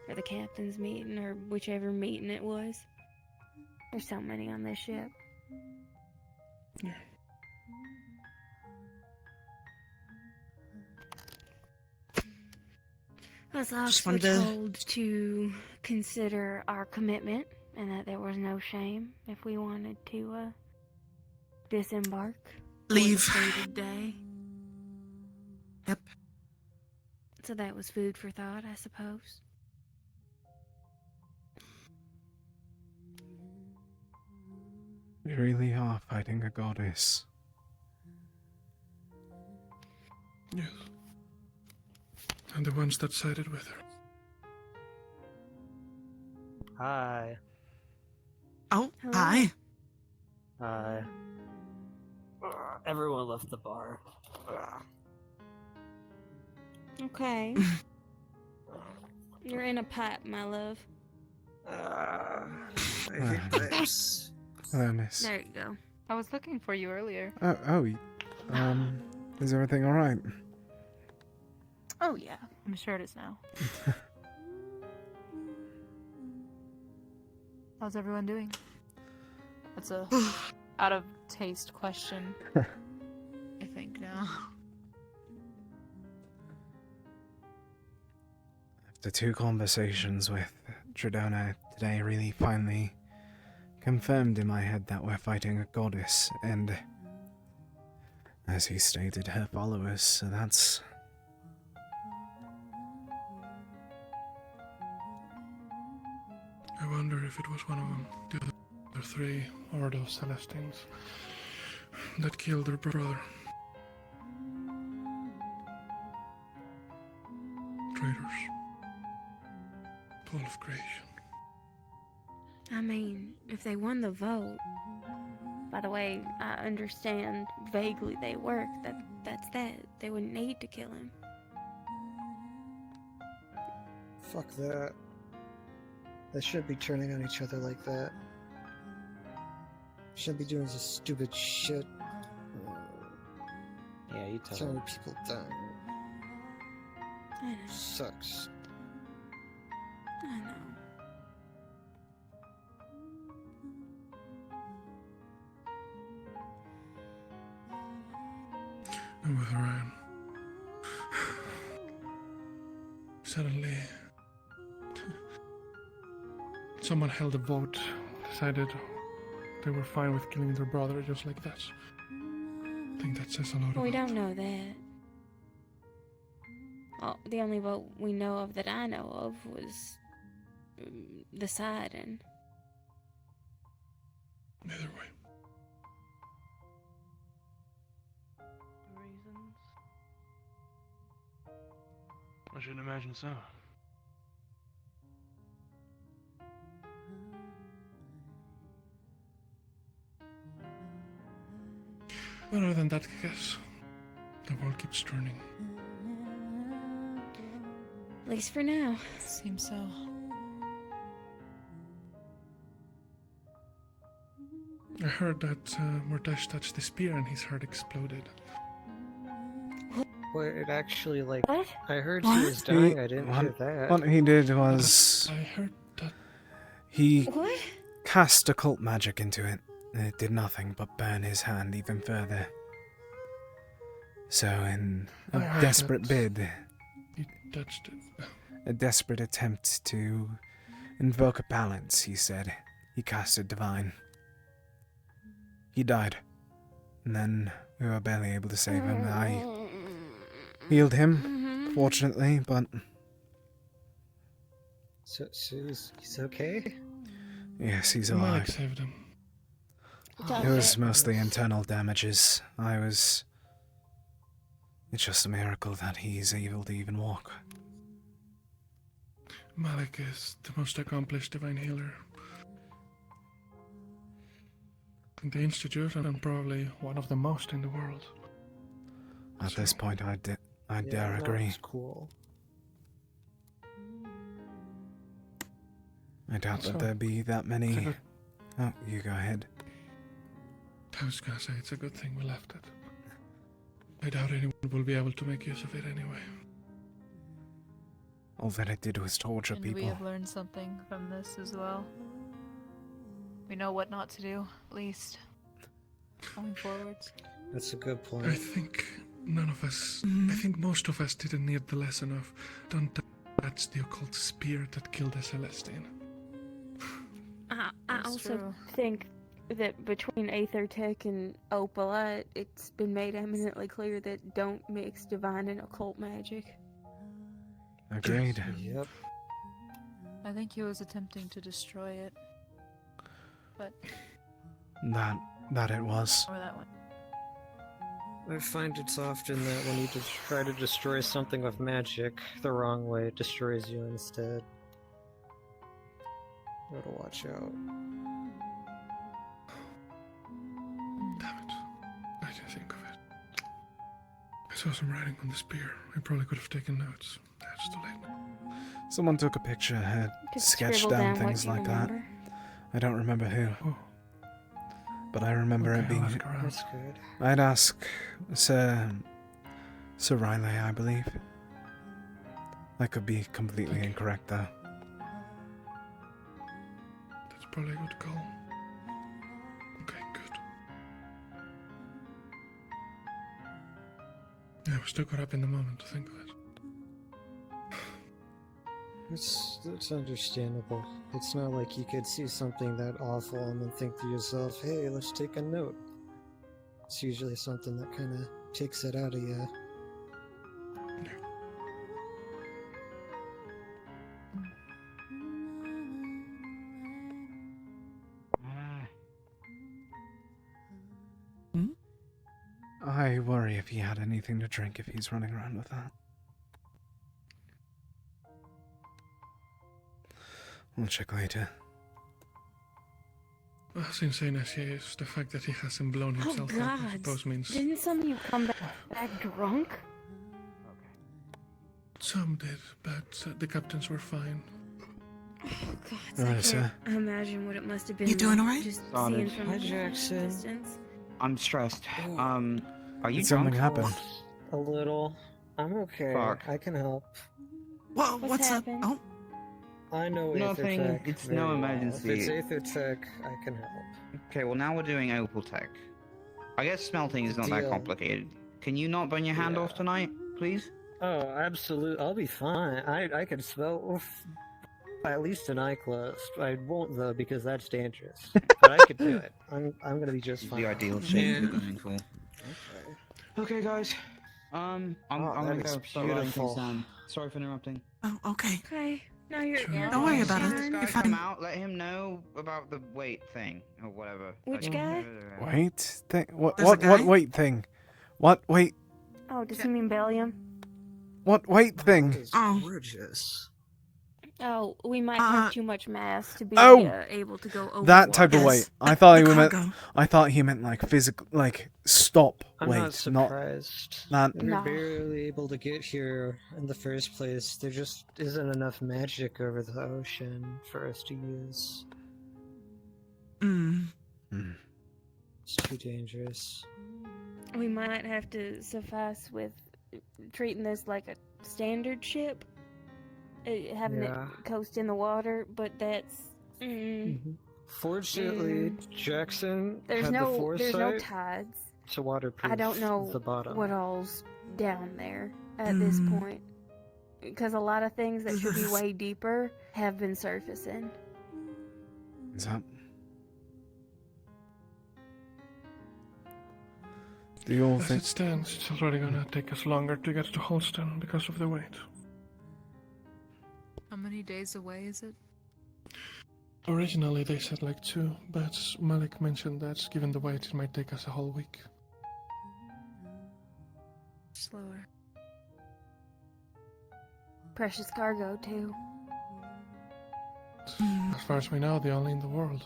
or the captain's meeting, or whichever meeting it was. There's so many on this ship. Yeah. I was also wanted to- told to consider our commitment, and that there was no shame if we wanted to disembark. Leave. For the stated day. Yep. So that was food for thought, I suppose. We really are fighting a goddess. Yes. And the ones that sided with her. Hi. Oh, Hello. hi. Hi. Everyone left the bar. Okay. You're in a pipe, my love. I hate pipes. Hello, miss. There you go. I was looking for you earlier. Is everything alright? Oh yeah, I'm sure it is now. How's everyone doing? That's a out of taste question. I think now. After 2 conversations with Tridona today really finally confirmed in my head that we're fighting a goddess, and as he stated, her followers, so that's... I wonder if it was one of them, the other 3 Ordo Celestines, that killed her brother. Traitors. All of creation. I mean, if they won the vote, by the way, I understand vaguely they work. That's that. They wouldn't need to kill him. Fuck that. They shouldn't be turning on each other like that. Shouldn't be doing this stupid shit. Yeah, you tell So me. many people dying. I know. Sucks. I know. And with Ryan. Suddenly, someone held a vote, decided they were fine with killing their brother just like that. I think that says a lot We about... don't know that. Oh, the only vote we know of that I know of was the siding. Either way. Reasons? I shouldn't imagine so. Other than that, I guess the world keeps turning. At least for now. Seems so. I heard that Murtash touched the spear and his heart exploded. Well, it actually, like, What? I heard he was dying, I didn't hear that. What he did was... I heard that... He What? cast occult magic into it, and it did nothing but burn his hand even further. So in a I heard desperate that bid, he touched it. a desperate attempt to invoke a balance, he said, he casted divine. He died. And then we were barely able to save him. I healed him, fortunately, but... So he's okay? Yes, he's Malik alive. saved him. It was mostly internal damages. It's just a miracle that he's able to even walk. Malik is the most accomplished divine healer in the Institute, and probably one of the most in the world. At this point, I dare no, agree. it's cool. I doubt So, that there'd be that it's a many... good- Oh, you go ahead. I was gonna say it's a good thing we left it. I doubt anyone will be able to make use of it anyway. All that it did was torture And people. we have learned something from this as well. We know what not to do, at least. Going forwards. That's a good point. I think none of us, I think most of us didn't need the lesson of don't touch the occult spear that killed a Celestine. I That's also true. think that between Aether Tech and Opalite, it's been made eminently clear that don't mix divine and occult magic. Agreed. Yep. I think he was attempting to destroy it. But That it was. Or that one. I find it's often that when you just try to destroy something with magic the wrong way, it destroys you instead. Gotta watch out. Damn it. I didn't think of it. I saw some writing on the spear. I probably could have taken notes. That's too late. Someone took a picture, had Just sketched scribble down down what things you like remember. that. I don't remember who. But I remember it being... That's good. I'd ask Sir Riley, I believe. I could be completely incorrect, though. That's probably a good call. Okay, good. Yeah, we're still caught up in the moment to think of it. It's understandable. It's not like you could see something that awful and then think to yourself, hey, let's take a note. It's usually something that kind of takes it out of you. I worry if he had anything to drink if he's running around with that. We'll check later. As insane as he is, the fact that he hasn't blown Oh himself up, I God! suppose means Didn't some of you come back drunk? some did, but the captains were fine. Oh God! Alright, I sir. can't imagine what it must have been. You doing like, alright? Just Solid. seeing from Hi, a Jackson. distance. I'm stressed. Are you Did something drunk? happen? A little. I'm okay. Fuck. I can help. What's up? happened? Oh, I know Nothing. Aether Tech It's very no well. emergency. If it's Aether Tech, I can help. Okay, well now we're doing opal tech. I guess smelting is not that Deal. complicated. Can you not burn your hand off tonight, please? Oh, absolutely. I'll be fine. I can smell with at least an eye closed. I won't though because that's dangerous. But I could do it. I'm gonna be just fine. The ideal shape Man. you're going for. Okay, guys. I'm gonna that go. is Start writing beautiful. things down. Sorry for interrupting. oh, okay. Okay. Now you're. Don't worry about it. This You're guy fine. come out. Let him know about the weight thing or whatever. Which guy? Wait thing? What There's a guy? wait thing? What wait? Oh, does he mean Bellium? What wait thing? It's Oh. gorgeous. Oh, we might have too much mass to be Oh! able to go over. That type of Yes, weight. the- I thought the he meant. cargo. I thought he meant like physical, like stop I'm weight, not surprised. not. We were No. barely able to get here in the first place. There just isn't enough magic over the ocean for us to use. Mm. It's too dangerous. We might have to suffice with treating this like a standard ship, having Yeah. it coast in the water. But that's. Fortunately, Jackson There's had the no foresight tides. to waterproof I don't know the bottom. what all's down there at this point, because a lot of things that should be way deeper have been surfacing. Is that? Do you all As think? it stands, it's already gonna take us longer to get to Holston because of the weight. How many days away is it? Originally they said like 2, but Malik mentioned that given the weight it might take us a whole week. Slower. Precious cargo too. As far as we know, the only in the world.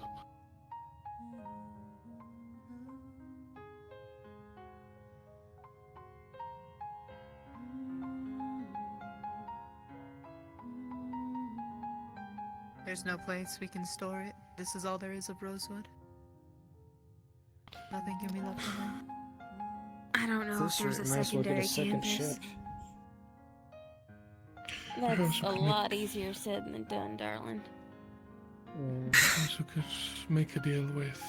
There's no place we can store it. This is all there is of Rosewood. Nothing can be left behind. I don't know if there's a might as well get secondary a second campus. ship. That's a lot easier said than done, darling. Also could make a deal with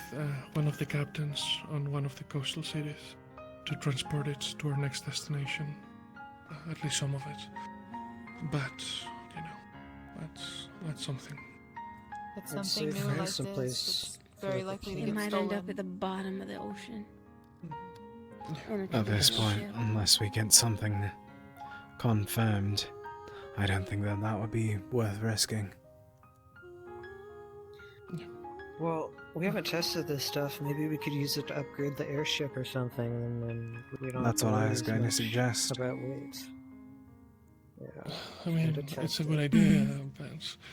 one of the captains on one of the coastal cities to transport it to our next destination. At least some of it. But, you know, that's something. It's I'd something say new find like some this. place It's very for the likely to It get might stolen. end up at the bottom of the ocean. In a At this typical point, ship. unless we get something confirmed, I don't think that would be worth risking. Well, We haven't tested this stuff. Maybe we could use it to upgrade the airship or something, and then we don't. That's have to what I worry was as going to much suggest. about weight. Yeah. I mean, to it's test a good it. idea, but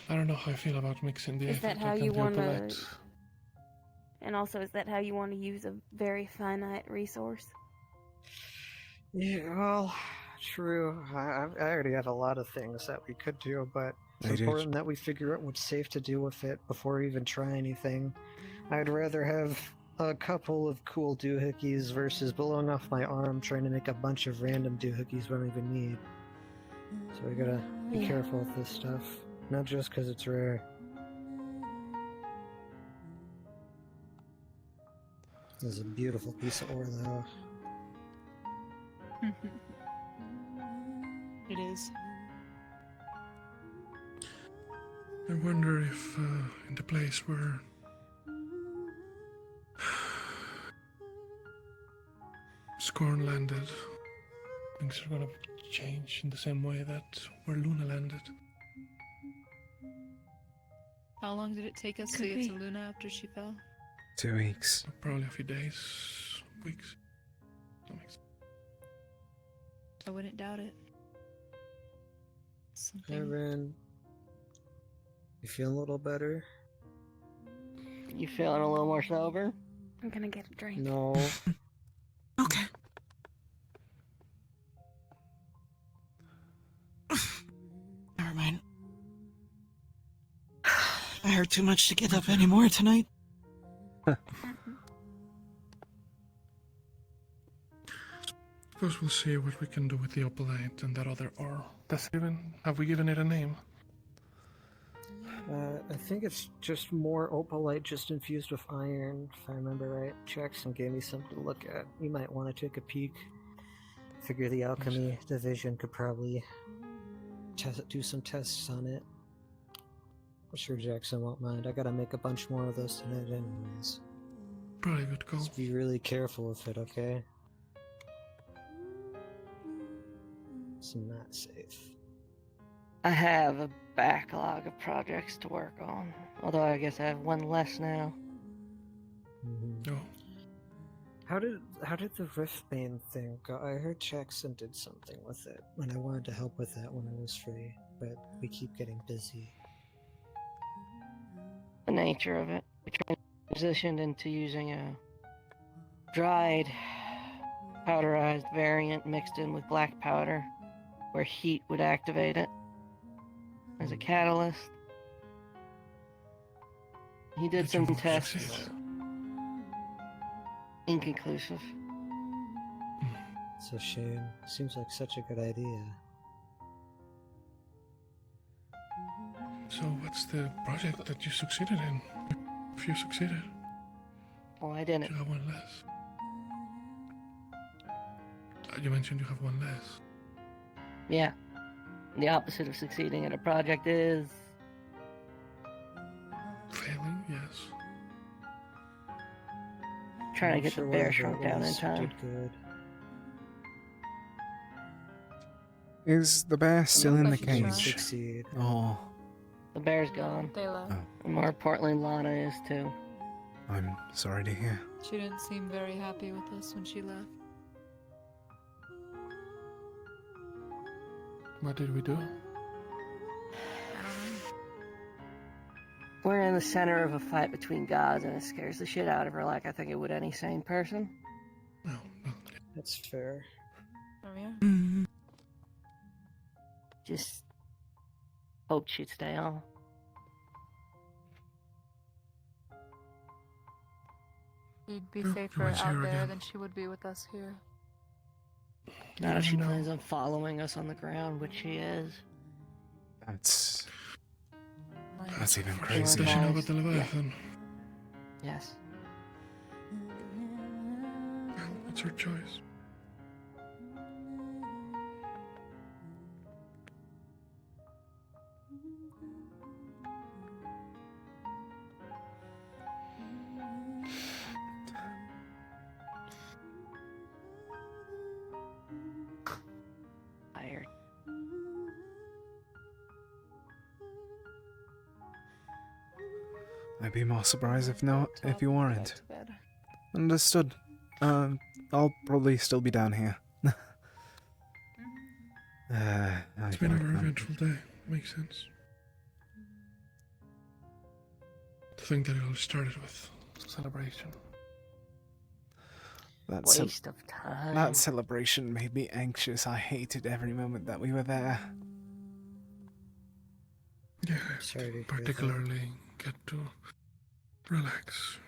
I don't know how I feel about mixing the Is that effect how up you and the want to? opalite. And also, is that how you want to use a very finite resource? Yeah, well, true. I already have a lot of things that we could do, but it's I did. important that we figure out what's safe to do with it before we even try anything. I'd rather have a couple of cool doohickeys versus blowing off my arm trying to make a bunch of random doohickeys we don't even need. So we gotta be Yeah. careful with this stuff. Not just because it's rare. This is a beautiful piece of ore, though. It is. I wonder if in the place where Scorn landed, things are gonna change in the same way that where Luna landed. How long did it take us to Could get be. to Luna after she fell? 2 weeks. Probably a few days, weeks. That makes I wouldn't doubt it. Hey, Something. Ren. You feel a little better? You feeling a little more sober? I'm gonna get a drink. No. Okay. Never mind. I heard too much to get up anymore tonight. Suppose we'll see what we can do with the opalite and that other ore. Have we given it a name? I think it's just more opalite just infused with iron, if I remember right. Jackson gave me something to look at. You might want to take a peek. Figure the alchemy division could probably do some tests on it. I'm sure Jackson won't mind. I gotta make a bunch more of those tonight anyways. Probably good call. Just be really careful with it, okay? It's not safe. I have a backlog of projects to work on. Although I guess I have one less now. No. How did the Riftbane thing go? I heard Jackson did something with it, and I wanted to help with that when I was free, but we keep getting busy. The nature of it. We transitioned into using a dried, powderized variant mixed in with black powder, where heat would activate it as a catalyst. He did some tests. Inconclusive. It's a shame. Seems like such a good idea. So what's the project that you succeeded in? If you succeeded, Well, I didn't. you have one less. You mentioned you have one less. Yeah. The opposite of succeeding at a project is Failing, yes. trying to get the bear whatever shrunk it down in was time. did good. Is the bear still in the If you cage? succeed. Oh, The bear's gone. They left. And more importantly, Lana is too. I'm sorry to hear. She didn't seem very happy with us when she left. What did we do? I don't know. We're in the center of a fight between gods, and it scares the shit out of her like I think it would any sane person. That's fair. There we are. Mm-hmm. Just hoped she'd stay on. She'd be Well, safer once out here there again. than she would be with us here. Not if she No. plans on following us on the ground, which she is. That's That's even Does crazy. Does she know about the Leviathan? Yes. Well, it's her choice. Tired. I'd be more surprised if you weren't. Back to bed. Understood. I'll probably still be down here. It's been a very eventful day. Makes sense. To think that it all started with celebration. Waste of time. That celebration made me anxious. I hated every moment that we were there. Yeah, particularly get to relax.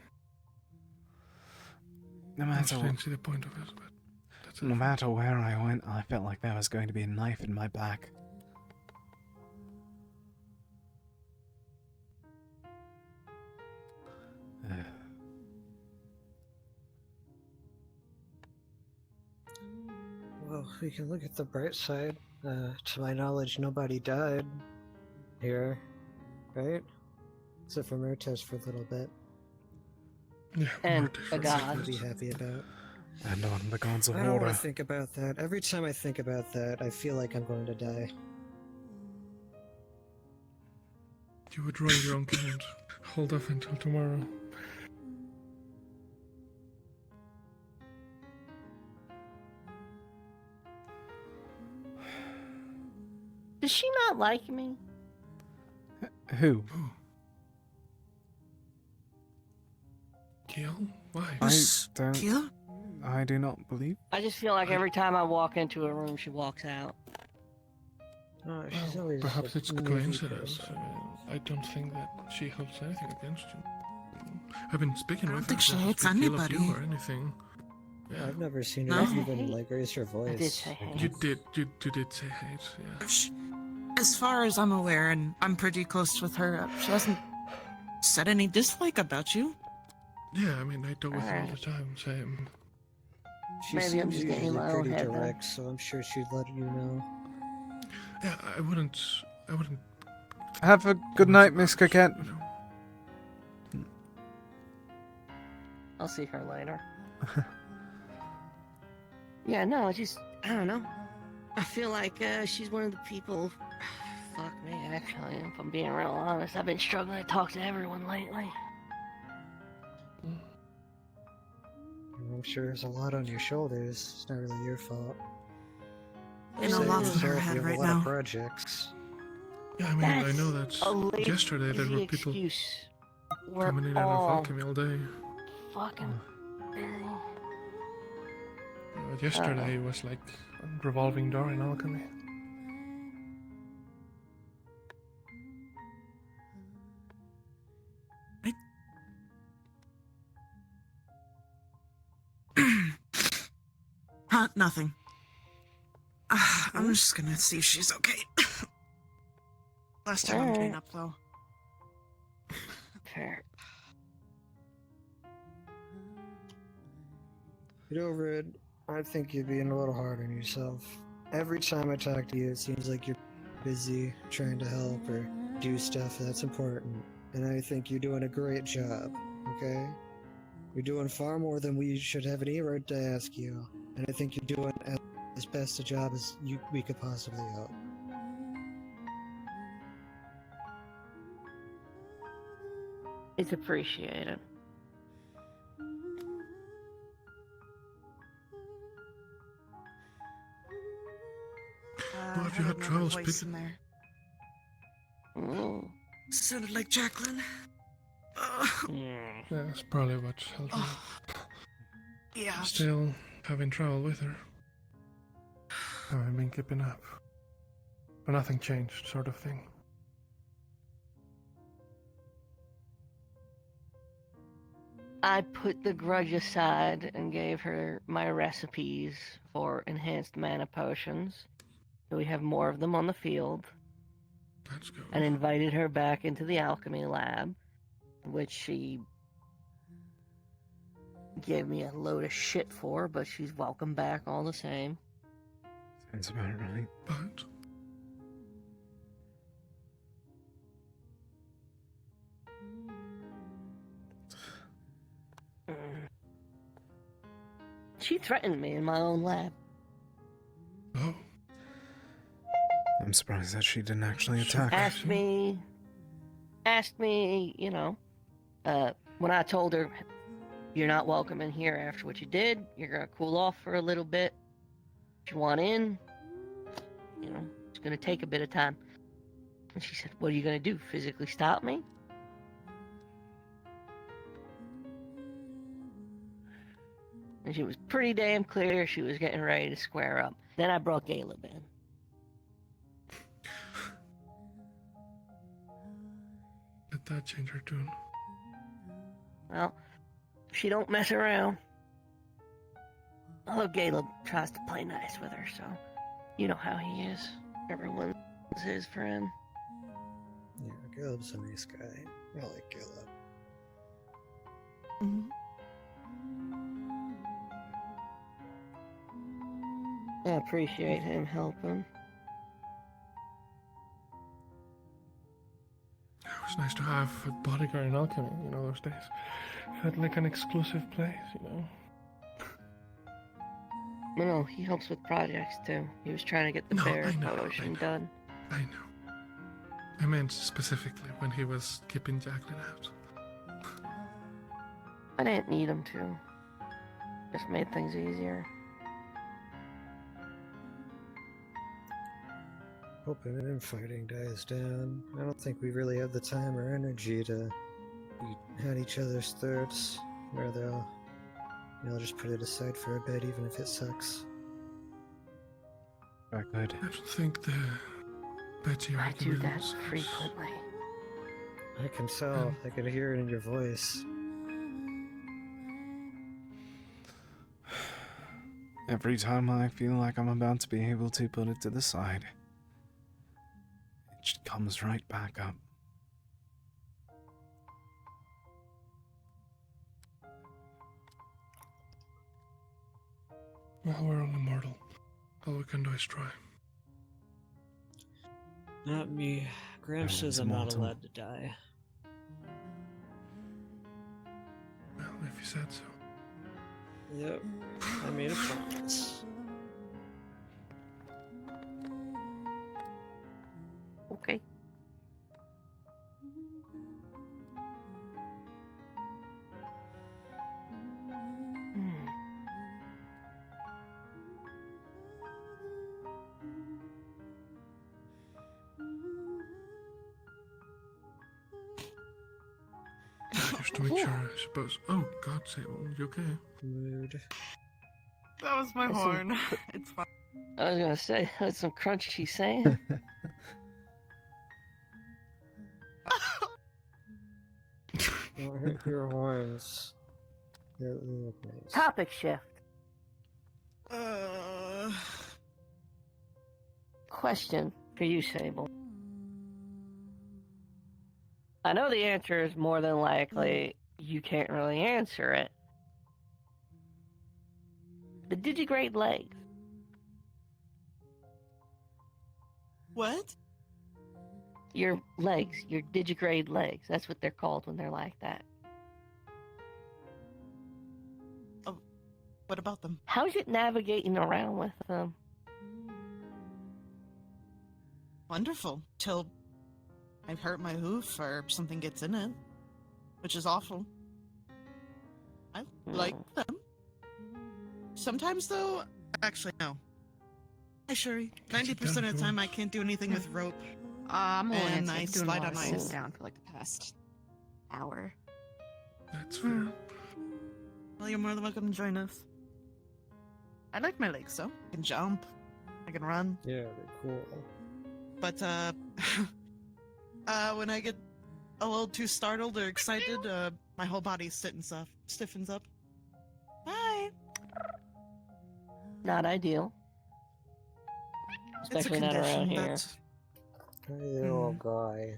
No matter didn't see the point of it, but that's no matter where I went, I felt like there was going to be a knife in my back. Well, we can look at the bright side. To my knowledge, nobody died here, right? Except for Murtez for a little bit. Yeah, and a god. To be happy about. And on the gods of I don't order. want to think about that. Every time I think about that, I feel like I'm going to die. You would roll your own count. Hold off until tomorrow. Does she not like me? Who? Kill? Why? I do not believe. I just feel like every time I walk into a room, she walks out. Oh, she's always Perhaps it's a coincidence. I don't think that she holds anything against you. I've been speaking with her. think she doesn't hates speak ill of anybody. you or anything. Yeah. I've never seen No? her even like raise her voice. I did say hate. You did say hate, yeah. As far as I'm aware, and I'm pretty close with her, she hasn't said any dislike about you. Yeah, I mean, I talk with her all the time, same. She Maybe I'm seems just getting usually my own pretty head then. direct, so I'm sure she'd let you know. Yeah, I wouldn't. Have a good night, Miss Coquette. I'll see her later. Yeah, no, I don't know. I feel like she's one of the people. Fuck me, actually, if I'm being real honest. I've been struggling to talk to everyone lately. I'm sure there's a lot on your shoulders. It's not really your fault. And a lot on her head right a lot now. of projects. Yeah, I mean, I know that yesterday there were people coming in out of alchemy all day. Fucking busy. But yesterday was like a revolving door in alchemy. Nothing. I'm just gonna see if she's okay. Last time I'm getting up, though. Fair. Get over it. I think you're being a little hard on yourself. Every time I talk to you, it seems like you're busy trying to help or do stuff that's important. And I think you're doing a great job, okay? You're doing far more than we should have any right to ask you. And I think you're doing as best a job as we could possibly hope. It's appreciated. Well, have you had trouble speaking? There. Mm. Sounded like Jacqueline. Yeah, that's probably what helped me. Yeah. Still having trouble with her. I've been keeping up. But nothing changed, sort of thing. I put the grudge aside and gave her my recipes for enhanced mana potions. So we have more of them on the field. Let's go. And invited her back into the alchemy lab, which she gave me a load of shit for, but she's welcome back all the same. Sounds about right. But she threatened me in my own lab. Oh. I'm surprised that she didn't actually attack. Asked me, When I told her, you're not welcome in here after what you did, you're gonna cool off for a little bit. If you want in, it's gonna take a bit of time. And she said, what are you gonna do? Physically stop me? And she was pretty damn clear she was getting ready to square up. Then I brought Caleb in. Did that change her tune? Well, she don't mess around. Although Caleb tries to play nice with her, so you know how he is. Everyone's his friend. Yeah, Caleb's a nice guy. I like Caleb. I appreciate him helping. It was nice to have a bodyguard in Alchemy, those days. Felt like an exclusive place, No, he helps with projects too. He was trying to get the bear potion done. I know. I meant specifically when he was keeping Jacqueline out. I didn't need him to. Just made things easier. Hoping infighting dies down. I don't think we really have the time or energy to be at each other's throats, where they'll just put it aside for a bit, even if it sucks. Very good. I don't think the Betty I do that arguments. frequently. I can tell. I can hear it in your voice. Every time I feel like I'm about to be able to put it to the side, it just comes right back up. Well, we're only mortal. All we can do is try. Not me. Graham says I'm not allowed to die. Well, if you said so. Yep. I made a promise. Okay. Just to make sure, I suppose. Oh, God save him. You okay? Mood. That was my horn. It's fine. I was gonna say, that's some crunchy saying. Don't hurt your horns. They look nice. Topic shift. Question for you, Sable. I know the answer is more than likely you can't really answer it. The digigrade legs. What? Your legs, your digigrade legs. That's what they're called when they're like that. Oh, what about them? How's it navigating around with them? Wonderful. Till I've hurt my hoof or something gets in it, which is awful. I like them. Sometimes, though, actually, no. Hi, Shuri. 90% of the time, I can't do anything with rope. I'm only and I doing slide a on lot of ice. sitting down for like the past hour. That's fair. Well, you're more than welcome to join us. I like my legs, though. I can jump. I can run. Yeah, they're cool. But, when I get a little too startled or excited, my whole body stiffens up. Bye! Not ideal. Especially not around here. Hey, little guy.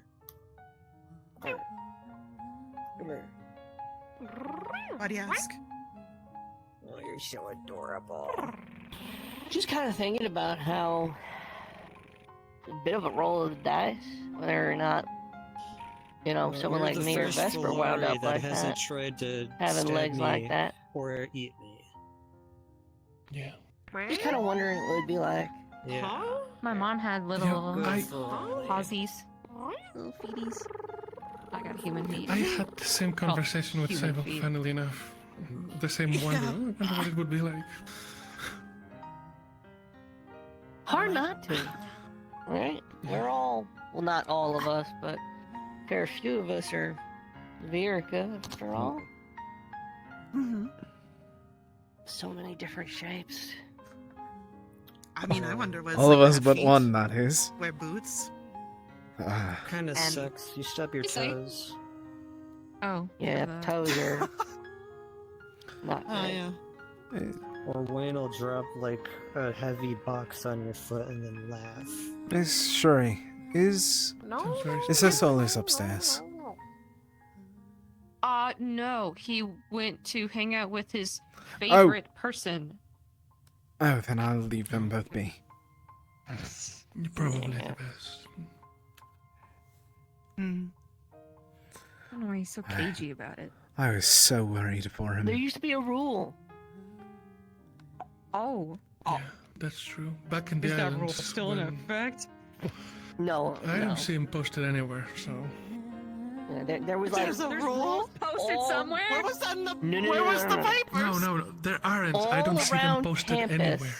Come here. Why do you ask? Oh, you're so adorable. Just kind of thinking about how it's a bit of a roll of the dice, whether or not, someone like me or Vesper wound up like hasn't that, tried to having stab legs me like that. or eat me. Yeah. Just kind of wondering what it would be like. Yeah. My mom had little Good for pausies, little feeties. I got human meat. I had the same conversation with human Sable, feet. funnily enough. The same wonder. Oh, I wonder what it would be like. Hard not to, right? We're all, well, not all of us, but a fair few of us are Virica, after all. So many different shapes. I mean, I wonder what's All like of us have but feet, one, that is. wear boots. Kind of And- sucks. You stub your You say? toes. Oh. Yeah, toes are not Oh, great. yeah. Or Wayne will drop like a heavy box on your foot and then laugh. Miss Shuri, is her Solus upstairs? No. He went to hang out with his favorite person. Oh, then I'll leave them both be. You're probably the best. I don't know why he's so cagey about it. I was so worried for him. There used to be a rule. Oh. Yeah, that's true. Back in the Is that rule islands, still in when- effect? No, I no. don't see him posted anywhere, so... Yeah, there was like There's a rule posted all- somewhere. Where was that in the? No, where was the No, papers? no, there aren't. all I don't see them around posted campus, anywhere.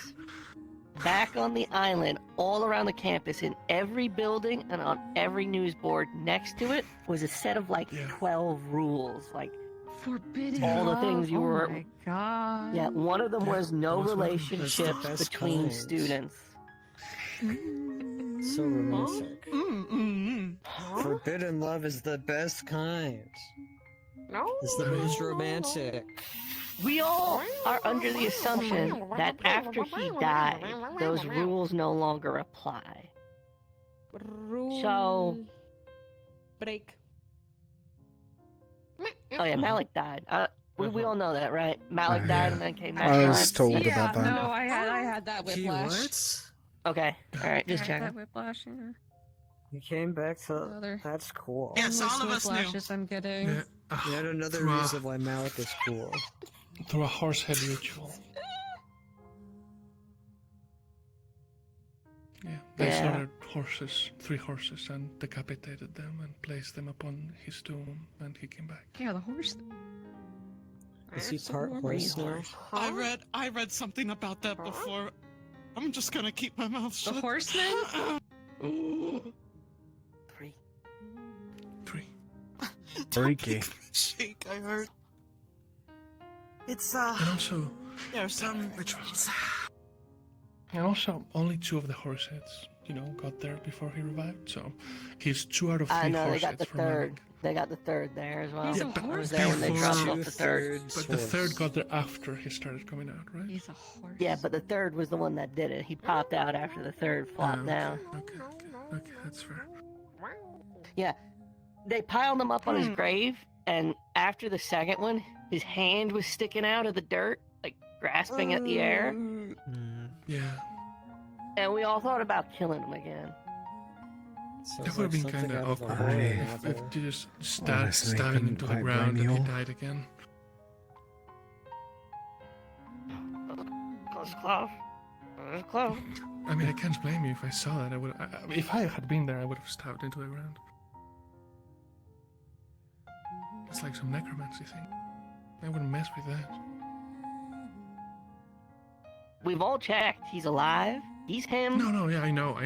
back on the island, all around the campus, in every building and on every news board next to it was a set of like 12 rules, like Forbidden. all the things you were. Oh my god. Yeah, one of them was no That's one of them. That's the relationships best between kind. students. So romantic. Mm-mm. Forbidden love is the best kind. No. It's the most romantic. We all are under the assumption that after he died, those rules no longer apply. So, break. oh yeah, Malik died. We all know that, right? Malik Oh, died yeah. and then came I back. was told Yeah, about that. no, I had that whiplash. Okay, all right, just Yeah, checking. that whiplash, yeah. You came back to. Other- That's cool. Yes, all of Endless us knew. whiplashes I'm getting. Yeah, Yet another through a- reason why Malik is cool. Through a horsehead ritual. Yeah, they Yeah. slaughtered horses, 3 horses, and decapitated them and placed them upon his tomb, and he came back. Yeah, the horse. Is he part horse now? I read something about that before. I'm just gonna keep my mouth The shut. horseman? Three. 3. Freaky. Shake, I heard. It's And also, there's some rituals. and also, only 2 of the horse heads, got there before he revived. So he's 2 out of 3 I know they horse got heads the from third. Malik. They got the third there as well. He's a Yeah, but I was horse. there when they before- dropped off the third. But the 3rd got there after he started coming out, right? He's a horse. Yeah, but the third was the one that did it. He popped out after the third flopped down. Okay, that's fair. Yeah, they piled him up on his grave, and after the second one, his hand was sticking out of the dirt, like grasping at the air. Yeah, And we all thought about killing him again. that would have been kind of awkward if you just Honestly, stabbing couldn't into the quite ground blame and he you. died again. Close, close. Close. I mean, I can't blame you if I saw that. If I had been there, I would have stabbed into the ground. It's like some necromancy thing. I wouldn't mess with that. We've all checked. He's alive. He's him. No, yeah, I know.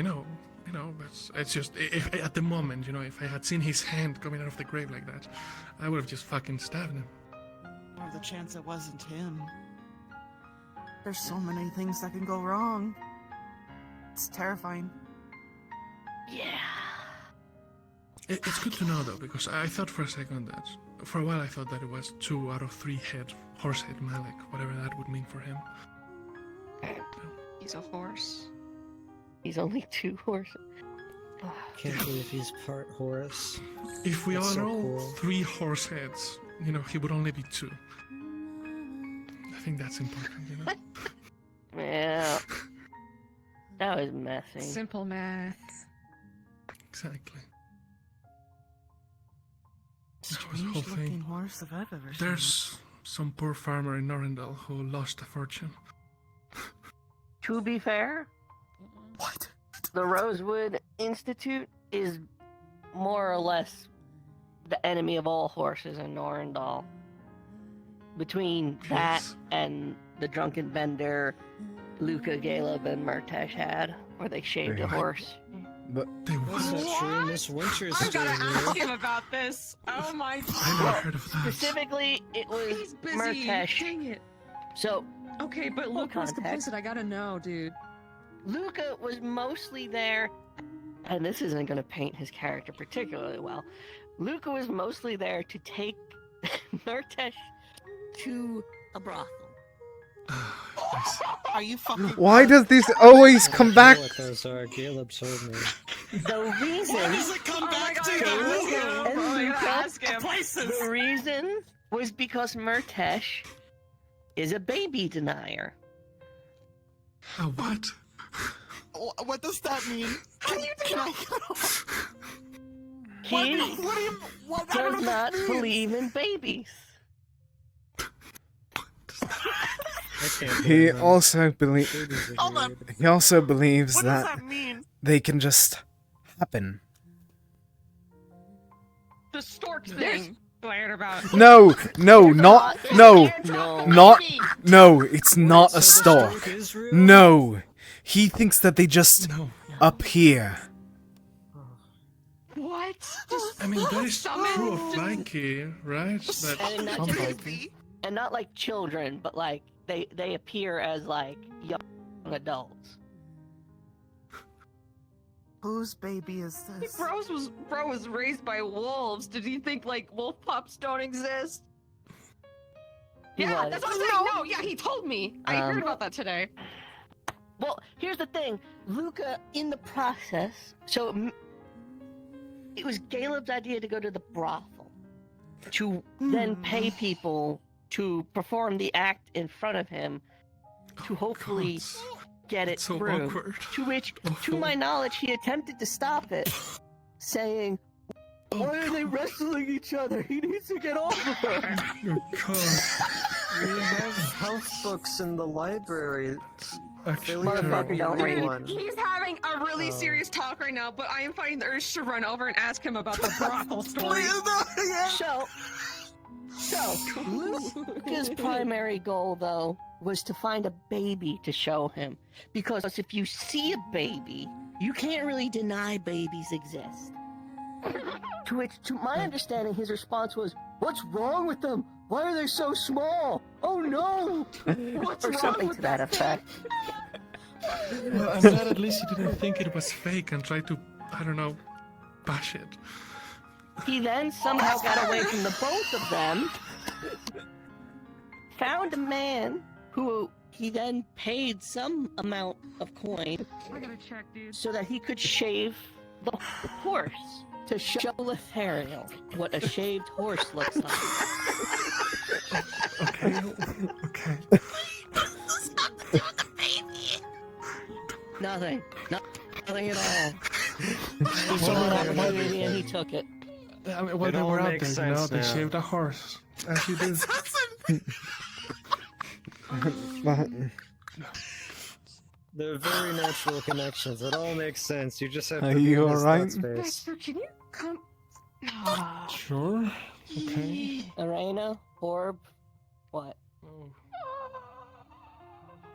But it's just if at the moment, if I had seen his hand coming out of the grave like that, I would have just fucking stabbed him. Or the chance it wasn't him. There's so many things that can go wrong. It's terrifying. Yeah. It's good to know though, because I thought for a second that, for a while I thought that it was 2 out of 3 horse head Malik, whatever that would mean for him. He's a horse. He's only 2 horses. Can't believe he's part horse. If we That's are so all cool. 3 horse heads, he would only be 2. I think that's important, Yeah. That was messy. Simple math. Exactly. That was the whole Strange looking thing. horse if I've ever seen. There's some poor farmer in Norrendal who lost a fortune. To be fair, What? the Rosewood Institute is more or less the enemy of all horses in Norendal. Between that and the drunken bender Luca, Galeb, and Murtesh had, where they shaved a horse. But That's not true. Miss Winter's I still gotta ask here. him about this. Oh my god. I never heard of that. Specifically, it was He's busy. Murtesh. Dang it. So, okay, but full Luca was context. complicit. I gotta know, dude. Luca was mostly there, and this isn't going to paint his character particularly well. Luca was mostly there to take Murtesh to a brothel. Are you fucking? Why does this always come back? What those are? Caleb told me. The reason. Why does it come back to The reason was because Murtesh is a baby denier. A what? What does that mean? Can I He what does does not that mean? believe in babies. He also believes. Hold on. He also believes What does that that mean? they can just happen. The stork thing. I heard about. No, not no. It's not a stork. No, he thinks that they just appear. What? I mean, that is Summon? true of Nike, right? That And not, some just, Viking. and not like children, but like they appear as like young adults. Whose baby is this? Bro was raised by wolves. Did he think like wolf pups don't exist? He Yeah, was. that's what I'm saying. No, yeah, he told me. I heard about that today. Well, here's the thing. Luca, in the process, it was Caleb's idea to go to the brothel, to then pay people to perform the act in front of him, to hopefully get it so through. awkward. To which, to my knowledge, he attempted to stop it, saying, "Why are they wrestling each other? He needs to get off of her." Oh god. We have health books in the library. Actually, Motherfucker, don't read it. one. He's having a really serious talk right now, but I am fighting the urge to run over and ask him about the brothel story. So, Luca's primary goal, though, was to find a baby to show him. Because if you see a baby, you can't really deny babies exist. To which, to my understanding, his response was, "What's wrong with them? Why are they so small? Oh no!" What's or wrong something with to that effect. Well, I'm glad at least he didn't think it was fake and tried to, I don't know, bash it. He then somehow got away from the both of them, found a man who he then paid some amount of coin I gotta check, dude. so that he could shave the horse to show Lothario what a shaved horse looks like. Okay. Nothing at all. He saw the baby and he took it. I mean, well, It they all were out makes there, you know, sense they now. shaved a horse. As you do. They're very natural connections. It all makes sense. You just have to Are be you in his alright? thought space. Dexter, can you come? Sure. Okay. Arena, Orb, what?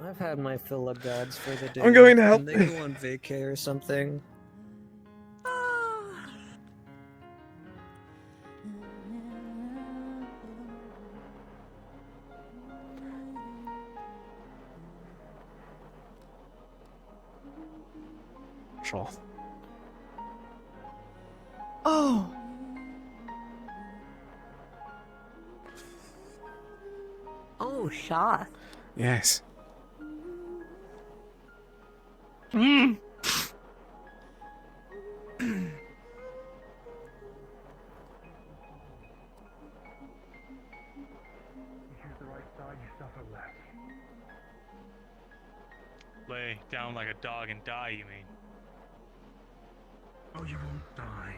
I've had my fill of gods for the day. I'm going to help. Can they go on vacay or something? Sure. Oh. Oh, Shaw. Yes. Here's the right side, you suffer less. Lay down like a dog and die, you mean? Oh, you won't die.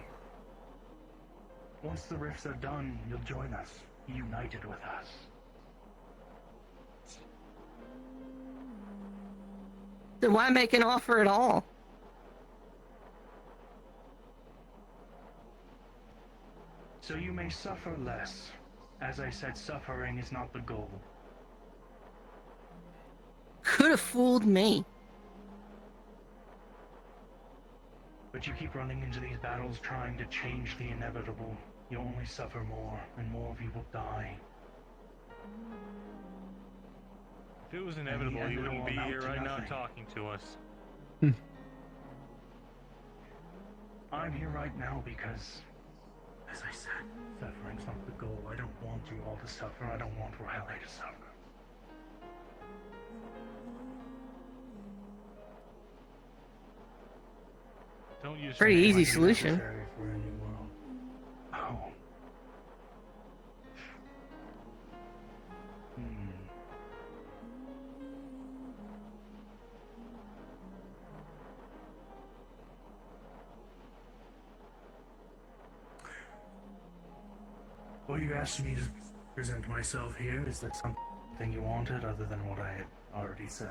Once the rifts are done, you'll join us, united with us. Then why make an offer at all? so you may suffer less. As I said, suffering is not the goal. Could have fooled me. But you keep running into these battles trying to change the inevitable. You'll only suffer more, and more of you will die. If it was inevitable, you wouldn't be here right now talking to us. I'm here right now because, as I said, suffering's not the goal. I don't want you all to suffer. I don't want Riley to suffer. Don't use Pretty easy solution. Oh. Well, you asked me to present myself here. Is that something you wanted other than what I had already said?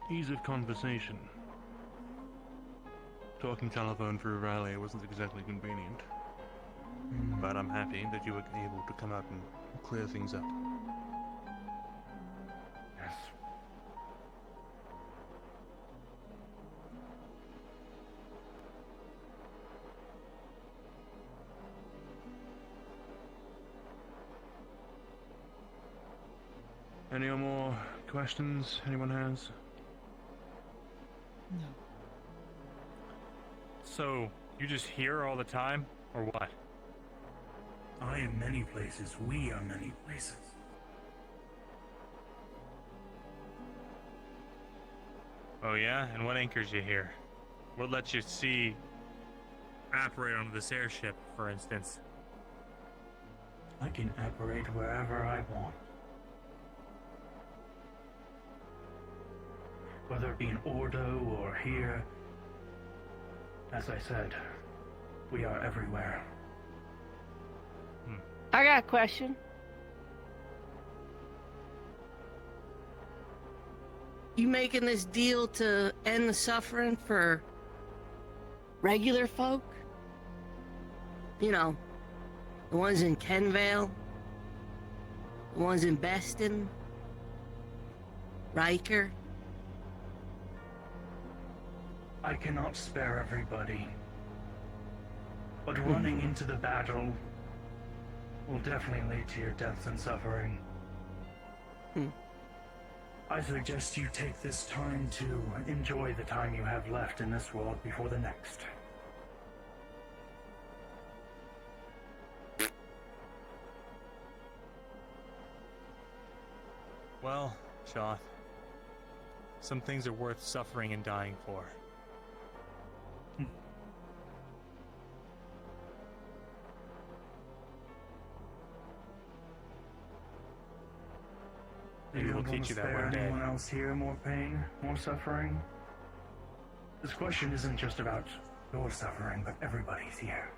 Ease of conversation. Talking telephone through Raleigh wasn't exactly convenient. But I'm happy that you were able to come out and clear things up. Yes. Any more questions anyone has? No. So, you just here all the time, or what? I am many places. We are many places. Oh yeah? And what anchors you here? What lets you operate onto this airship, for instance? I can operate wherever I want. Whether it be in Ordo or here, as I said, we are everywhere. I got a question. You making this deal to end the suffering for regular folk? You know, the ones in Kenvale, the ones in Beston, Riker. I cannot spare everybody, but running into the battle will definitely lead to your deaths and suffering. I suggest you take this time to enjoy the time you have left in this world before the next. Well, Shoth, some things are worth suffering and dying for. Maybe we'll teach you that one day. Anyone else here more pain, more suffering? This question isn't just about your suffering, but everybody's here.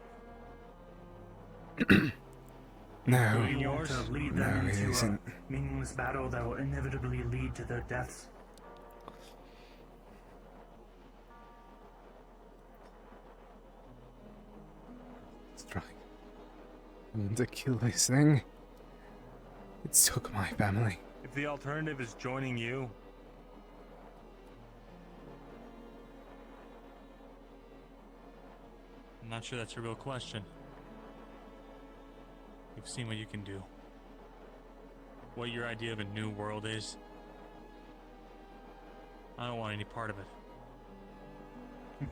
No. Do you want to lead No, them it into isn't. a meaningless battle that will inevitably lead to their deaths? Let's try. I want to kill this thing. It took my family. If the alternative is joining you, I'm not sure that's a real question. You've seen what you can do. What your idea of a new world is. I don't want any part of it.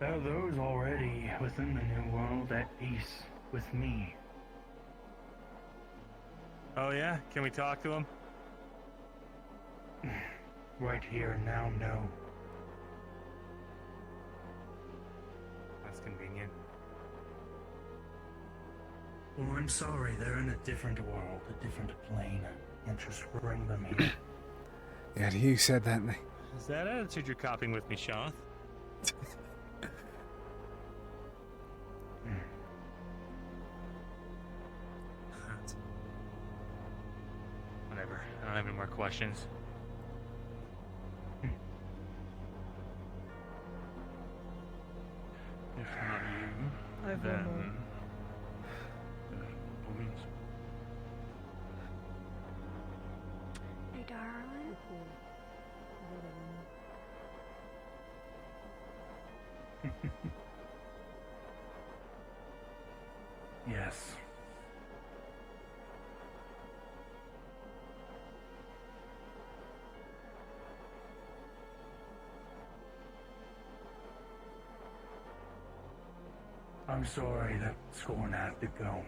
There are those already within the new world at peace with me. Oh yeah? Can we talk to him? Right here and now, no. That's convenient. Well, I'm sorry, they're in a different world, a different plane. And just bring them here. Yeah, you said that. Is that attitude you're copying with me, Shoth? Whatever. I don't have any more questions. If not you, I have one more. then... all means. Hey, darling. Yes. I'm sorry that Scorned had to go.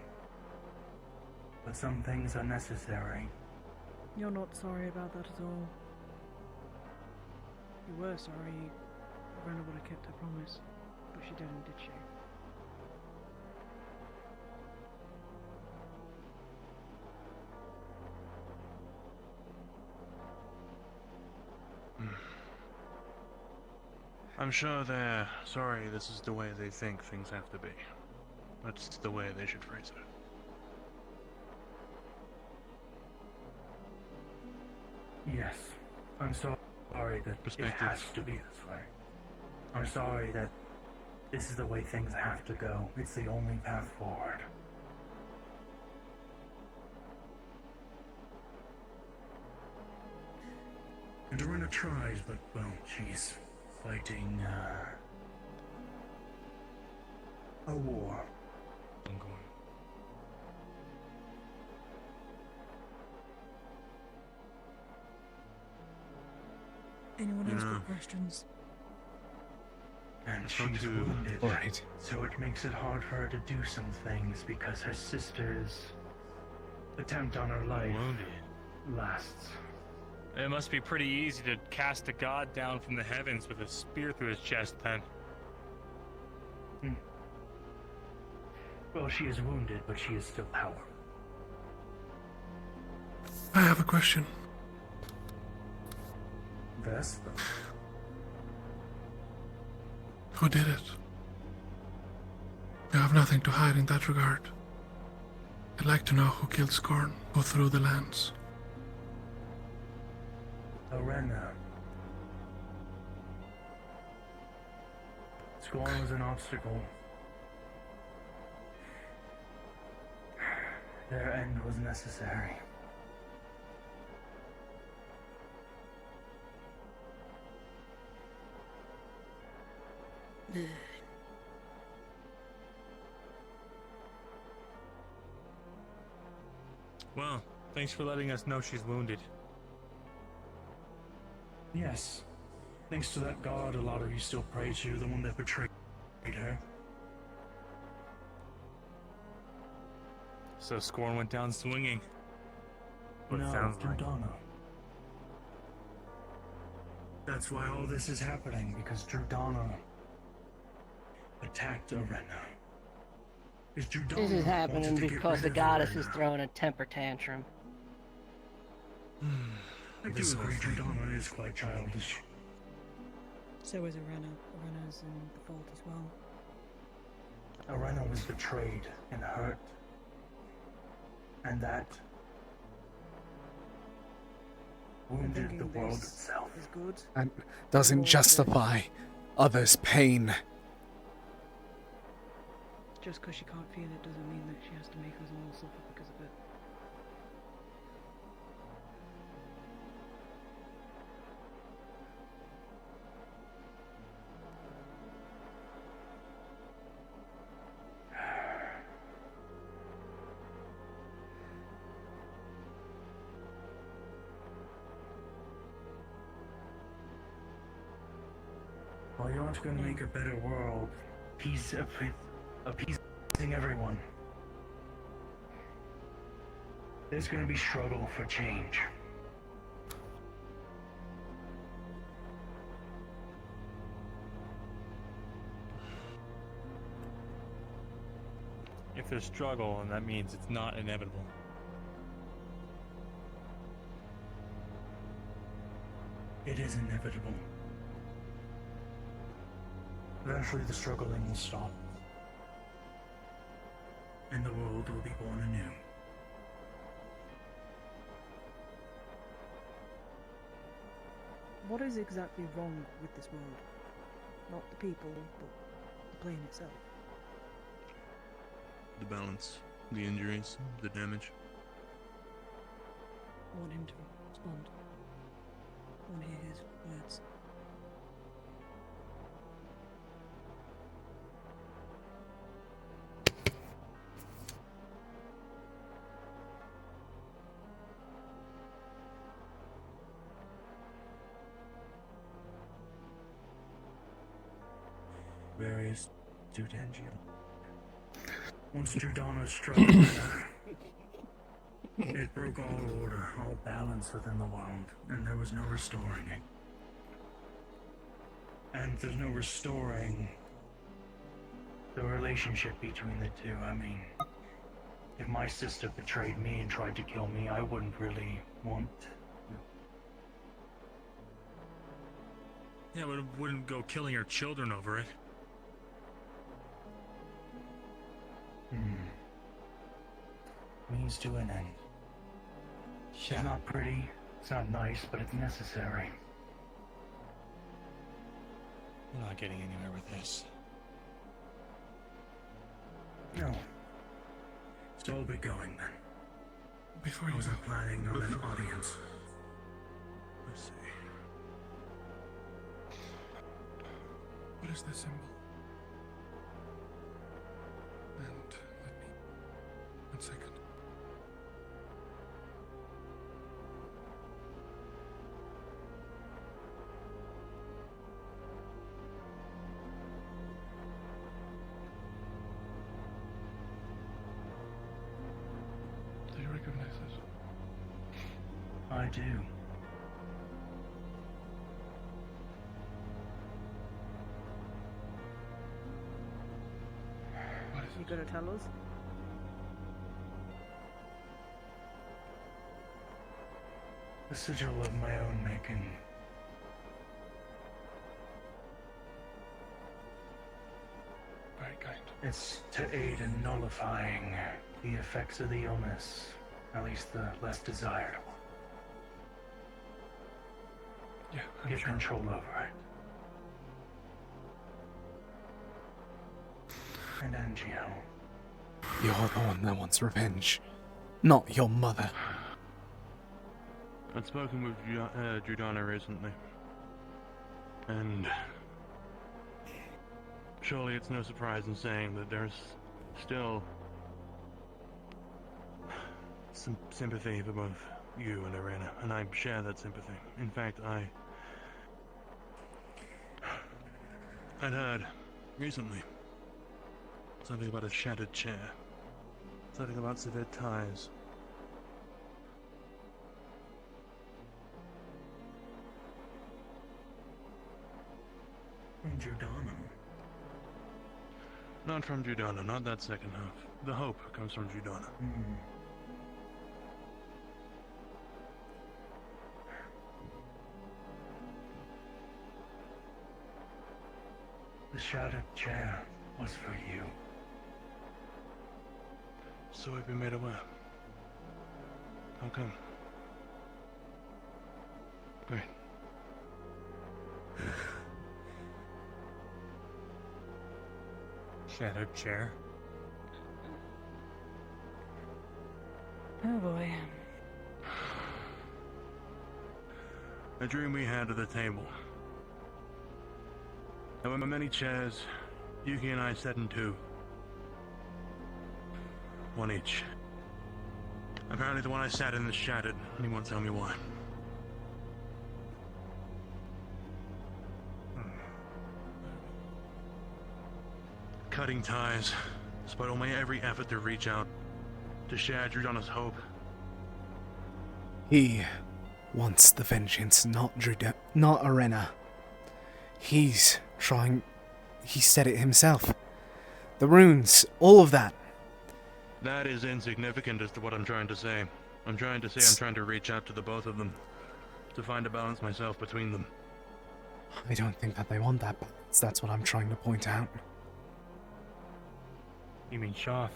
But some things are necessary. You're not sorry about that at all. You were sorry Rena would have kept her promise, but she didn't, did she? I'm sure they're sorry this is the way they think things have to be. That's the way they should phrase it. Yes. I'm sorry that it has to be this way. I'm sorry that this is the way things have to go. It's the only path forward. And Rena tries, but, well, she's fighting, a war. Ongoing. Anyone else Yeah. got questions? And she's wounded. Right. So it makes it hard for her to do some things because her sister's attempt on her life lasts. It must be pretty easy to cast a god down from the heavens with a spear through his chest, then. Well, she is wounded, but she is still powerful. I have a question. Vespa? Who did it? You have nothing to hide in that regard. I'd like to know who killed Scorn, who threw the lance. Rena. Scorn was an obstacle. Their end was necessary. Well, thanks for letting us know she's wounded. Yes. Thanks to that god a lot of you still pray to, the one that betrayed her. So Scorn went down swinging. What No, it sounds like. Drudana. That's why all this is happening, because Drudana attacked Arena. This is happening because the goddess is throwing a temper tantrum. I do agree, Drudana is quite childish. So is Arena. Arena's in the fault as well. Arena was betrayed and hurt. And that wounded the world itself. Is good. And doesn't justify others' pain. Just because she can't feel it doesn't mean that she has to make us all suffer because of it. Well, you aren't going to make a better world. Appeasing everyone. There's going to be struggle for change. If there's struggle, and that means it's not inevitable. It is inevitable. Eventually the struggling will stop. And the world will be born anew. What is exactly wrong with this world? Not the people, but the plane itself. The balance, the injuries, the damage. I want him to respond. I want to hear his words. Various Dudengian. Once Jordana struck Arena, it broke all order, all balance within the world, and there was no restoring it. And there's no restoring the relationship between the two. I mean, if my sister betrayed me and tried to kill me, I wouldn't really want to. Yeah, but wouldn't go killing her children over it. Means to an end. It's not pretty, it's not nice, but it's necessary. We're not getting anywhere with this. No. So I'll be going then. Before you I wasn't planning on an audience. Let's see. What is the symbol? And let me... 1 second. Do you recognize this? I do. You gonna tell us? A sigil of my own making. Very kind. It's to aid in nullifying the effects of the illness, at least the less desirable. Yeah, I'm Get sure. control over it. And NGO. You're the one that wants revenge, not your mother. I'd spoken with Jordana recently, and surely it's no surprise in saying that there's still some sympathy for both you and Arena, and I share that sympathy. In fact, I'd heard recently something about a shattered chair, something about severed ties. From Jordana. Not from Jordana, not that second half. The hope comes from Jordana. The shattered chair was for you. So we've been made aware. How come? Great. Shattered chair. Oh boy. A dream we had at the table. There were many chairs. Yuki and I sat in two. One each. Apparently the one I sat in is shattered, and he won't tell me why. Cutting ties, despite all my every effort to reach out, to share Jordana's hope. He wants the vengeance, not Arena. He's trying... He said it himself. The runes, all of that. That is insignificant as to what I'm trying to say. I'm trying to reach out to the both of them, to find a balance myself between them. I don't think that they want that balance. That's what I'm trying to point out. You mean Shoth?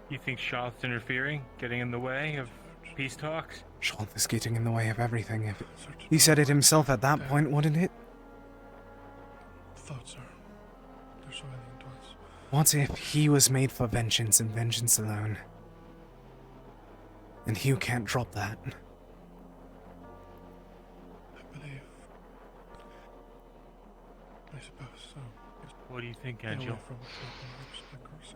You think Shoth's interfering, getting in the way of peace talks? Sholth is getting in the way of everything. He said it himself at that point, wouldn't it? Thoughts are. They're so alien to us. What if he was made for vengeance and vengeance alone? And Hugh can't drop that. I suppose so. What do you think, Stay away Angel? from speckers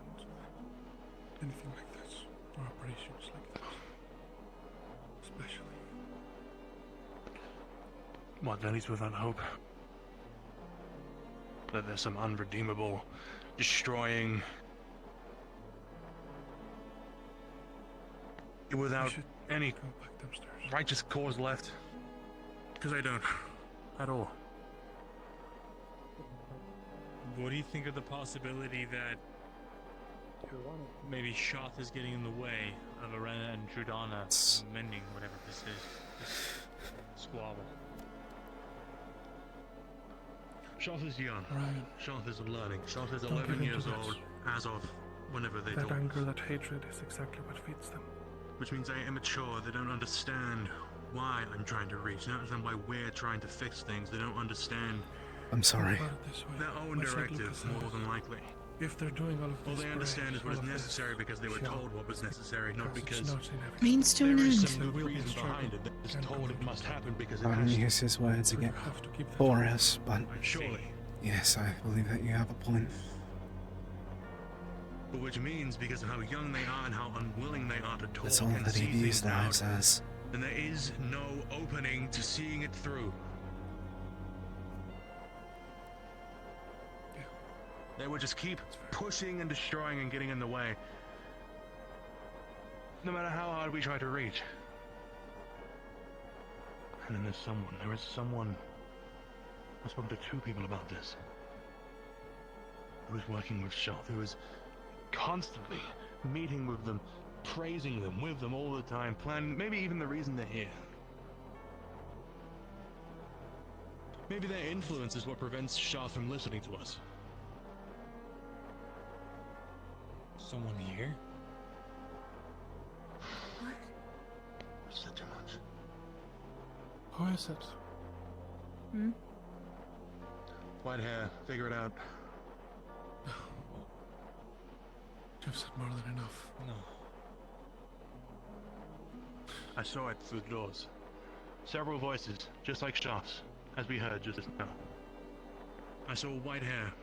and anything like this, or operations like that, especially. What, then he's without hope? That there's some unredeemable, destroying... without any righteous cause left? Because I don't. At all. What do you think of the possibility that maybe Shoth is getting in the way of Arena and Trudana mending whatever this is? This squabble. Shoth is young. Ryan. Shoth is learning. Shoth is Don't 11 give in years to old as of whenever they That told anger, us. that hatred is exactly what feeds them. Which means they're immature. They don't understand why I'm trying to reach. They don't understand why we're trying to fix things. They don't understand I'm sorry. their own directive, more than likely. If they're doing all of All this, they understand is what is necessary because they were told what was necessary, not because Means to an there is end. some good reason behind it. That is told it must happen because it I has won't to. use his words again for us, but Surely. yes, I believe that you have a point. But which means, because of how young they are and how unwilling they are to talk That's all and that see he views things lives out, as. then there is no opening to seeing it through. They would just keep pushing and destroying and getting in the way. No matter how hard we try to reach. And then there is someone, I've spoken to 2 people about this, who is working with Shoth, who is constantly meeting with them, praising them, with them all the time, planning, maybe even the reason they're here. Maybe their influence is what prevents Shoth from listening to us. Someone here? What? I said too much. Who is it? Hmm? White hair, figure it out. You've said more than enough. No. I saw it through the doors. Several voices, just like Shoth's, as we heard just now. I saw white hair.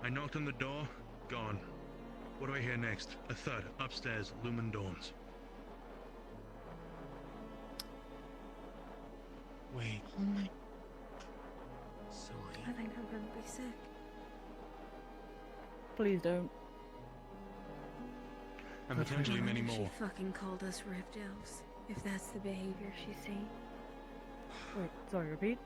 I knocked on the door, gone. What do I hear next? A thud, upstairs, Lumen Dawns. Wait. I think I'm gonna be sick. Please don't. And potentially many more. She fucking called us rift elves, if that's the behavior she's seen. Wait, sorry, repeat?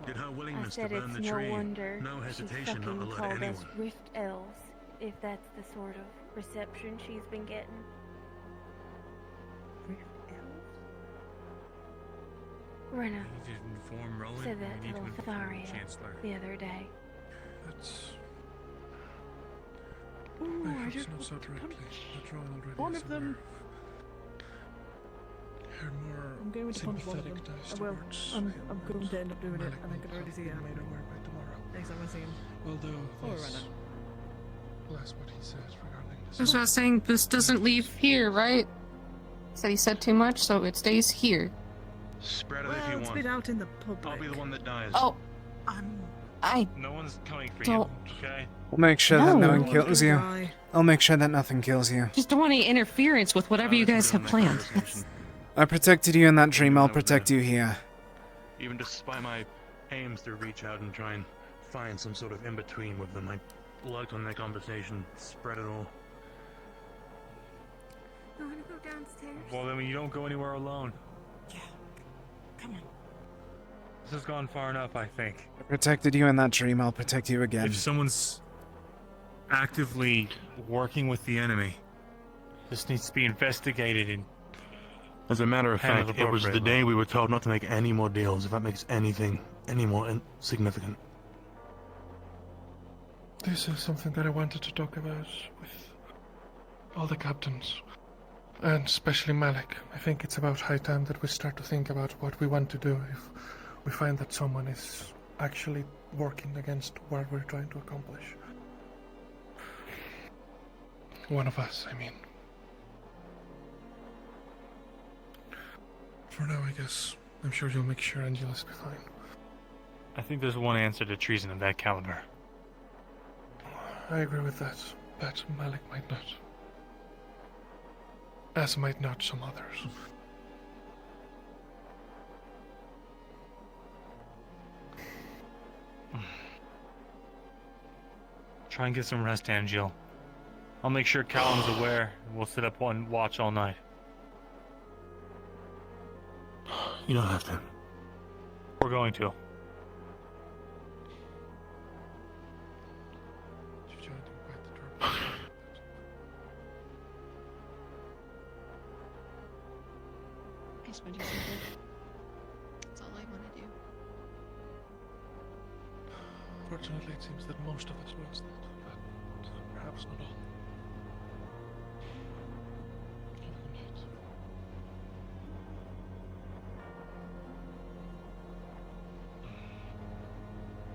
Did her I willingness to said burn it's the no tree, wonder no she hesitation not fucking to let called anyone. us rift elves, if that's the sort of reception she's been getting. Rift elves? Rena We need to inform Rowan. said that We need to to inform Lothario Chancellor. the other day. That's. Ooh, I Perhaps just not so directly. But Ron already one is of them. Her more I'm going to punch one of sympathetic them. ties I will. towards I'm going to end up doing it, Malik and I can already see it made happening. aware by tomorrow. Next time I see him. Although Or this, Rena. that's what he says regarding this. I was not saying this doesn't leave here, right? Said he said too much, so it stays here. Spread it Well, if you it's want. been out in the public. I'll be the one that dies. Oh, I No one's coming for Don't- you, okay? We'll make sure that no No. one kills you. Die. I'll make sure that nothing kills you. just don't want any interference with whatever you guys have planned. That's- I protected you in that dream, I'll protect you here. Even despite my aims to reach out and try and find some sort of in-between with them, I lurked on their conversation, spread it all. You wanna go downstairs? Well, then you don't go anywhere alone. Come on. This has gone far enough, I think. I protected you in that dream, I'll protect you again. If someone's actively working with the enemy, this needs to be investigated and As a matter of handled fact, it was the appropriately. day we were told not to make any more deals, if that makes anything any more significant. This is something that I wanted to talk about with all the captains. And especially Malik. I think it's about high time that we start to think about what we want to do if we find that someone is actually working against what we're trying to accomplish. One of us, I mean. For now, I guess. I'm sure you'll make sure Angelus be fine. I think there's one answer to treason in that calendar. I agree with that, but Malik might not. As might not some others. Try and get some rest, Angel. I'll make sure Callum's aware, and we'll sit up one watch all night. You don't have to. We're going to. I just want to do something. That's all I want to do. Fortunately, it seems that most of us lost that, but perhaps not all.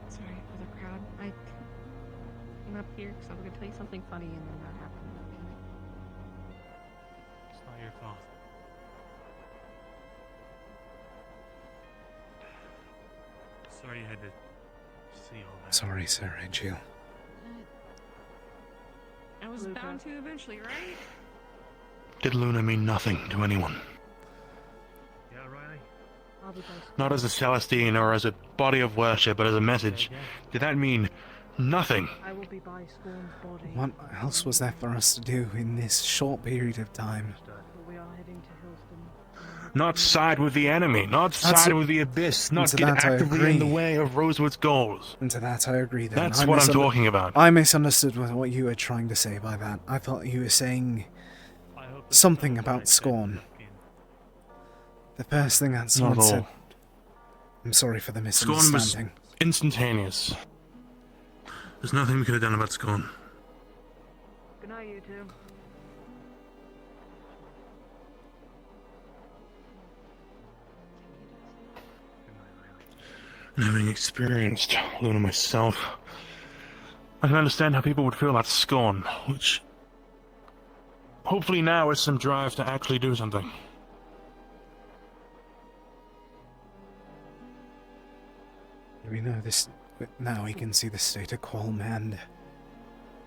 Sorry for the crowd. I came up here because I was going to tell you something funny and then that happened. It's not your fault. Sorry you had to see all that. Sorry, Sir Angel. I was bound to eventually, right? Did Luna mean nothing to anyone? Yeah, Riley? Not as a Celestine or as a body of worship, but as a message. Did that mean nothing? I will be by Scorned's body. What else was there for us to do in this short period of time? But we are heading to Hillston. Not side with the enemy, not side with the abyss, not get actively in the way of Rosewood's goals. And to that I agree then. That's what I'm talking about. I misunderstood what you were trying to say by that. I thought you were saying something about Scorn. The first thing that Scorn said. I'm sorry for the misunderstanding. Scorn was instantaneous. There's nothing we could have done about Scorn. Good night, you two. And having experienced Luna myself, I can understand how people would feel about Scorn, which hopefully now is some drive to actually do something. We know this. Now we can see the state of Qualm and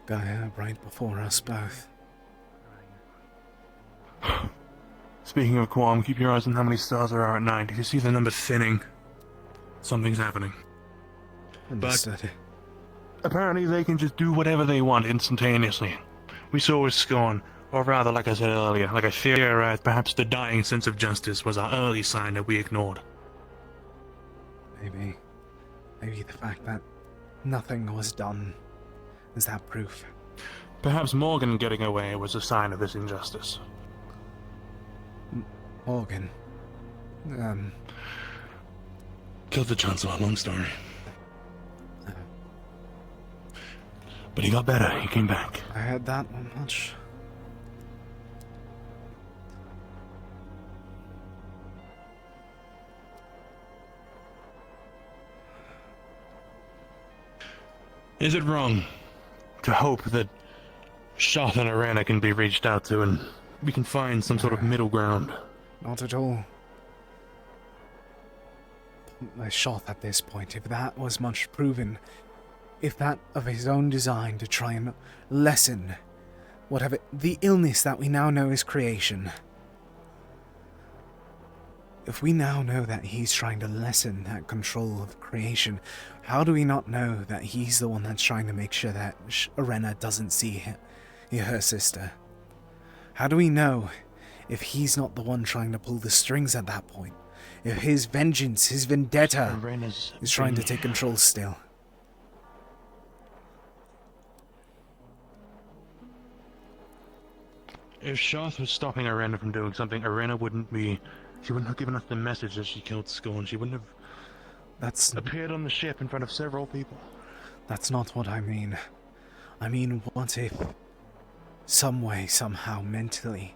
Gaia right before us both. Speaking of Qualm, keep your eyes on how many stars there are at night. If you see the number thinning, something's happening. Understood. But apparently they can just do whatever they want instantaneously. We saw with Scorn, or rather, like I said earlier, like I theorized, perhaps the dying sense of justice was our early sign that we ignored. Maybe the fact that nothing was done is that proof. Perhaps Morgan getting away was a sign of this injustice. Morgan? Killed the Chancellor, long story. But he got better, he came back. I heard that one much. Is it wrong to hope that Shoth and Arena can be reached out to and we can find some sort of middle ground? Not at all. I shot at this point, if that was much proven, if that of his own design to try and lessen whatever the illness that we now know is creation. If we now know that he's trying to lessen that control of creation, how do we not know that he's the one that's trying to make sure that Arena doesn't see her sister? How do we know if he's not the one trying to pull the strings at that point? If his vengeance, his vendetta, is trying to take control still? If Shoth was stopping Arena from doing something, Arena wouldn't have given us the message that she killed Scorn. She wouldn't have appeared on the ship in front of several people. That's not what I mean. I mean, what if, some way, somehow, mentally,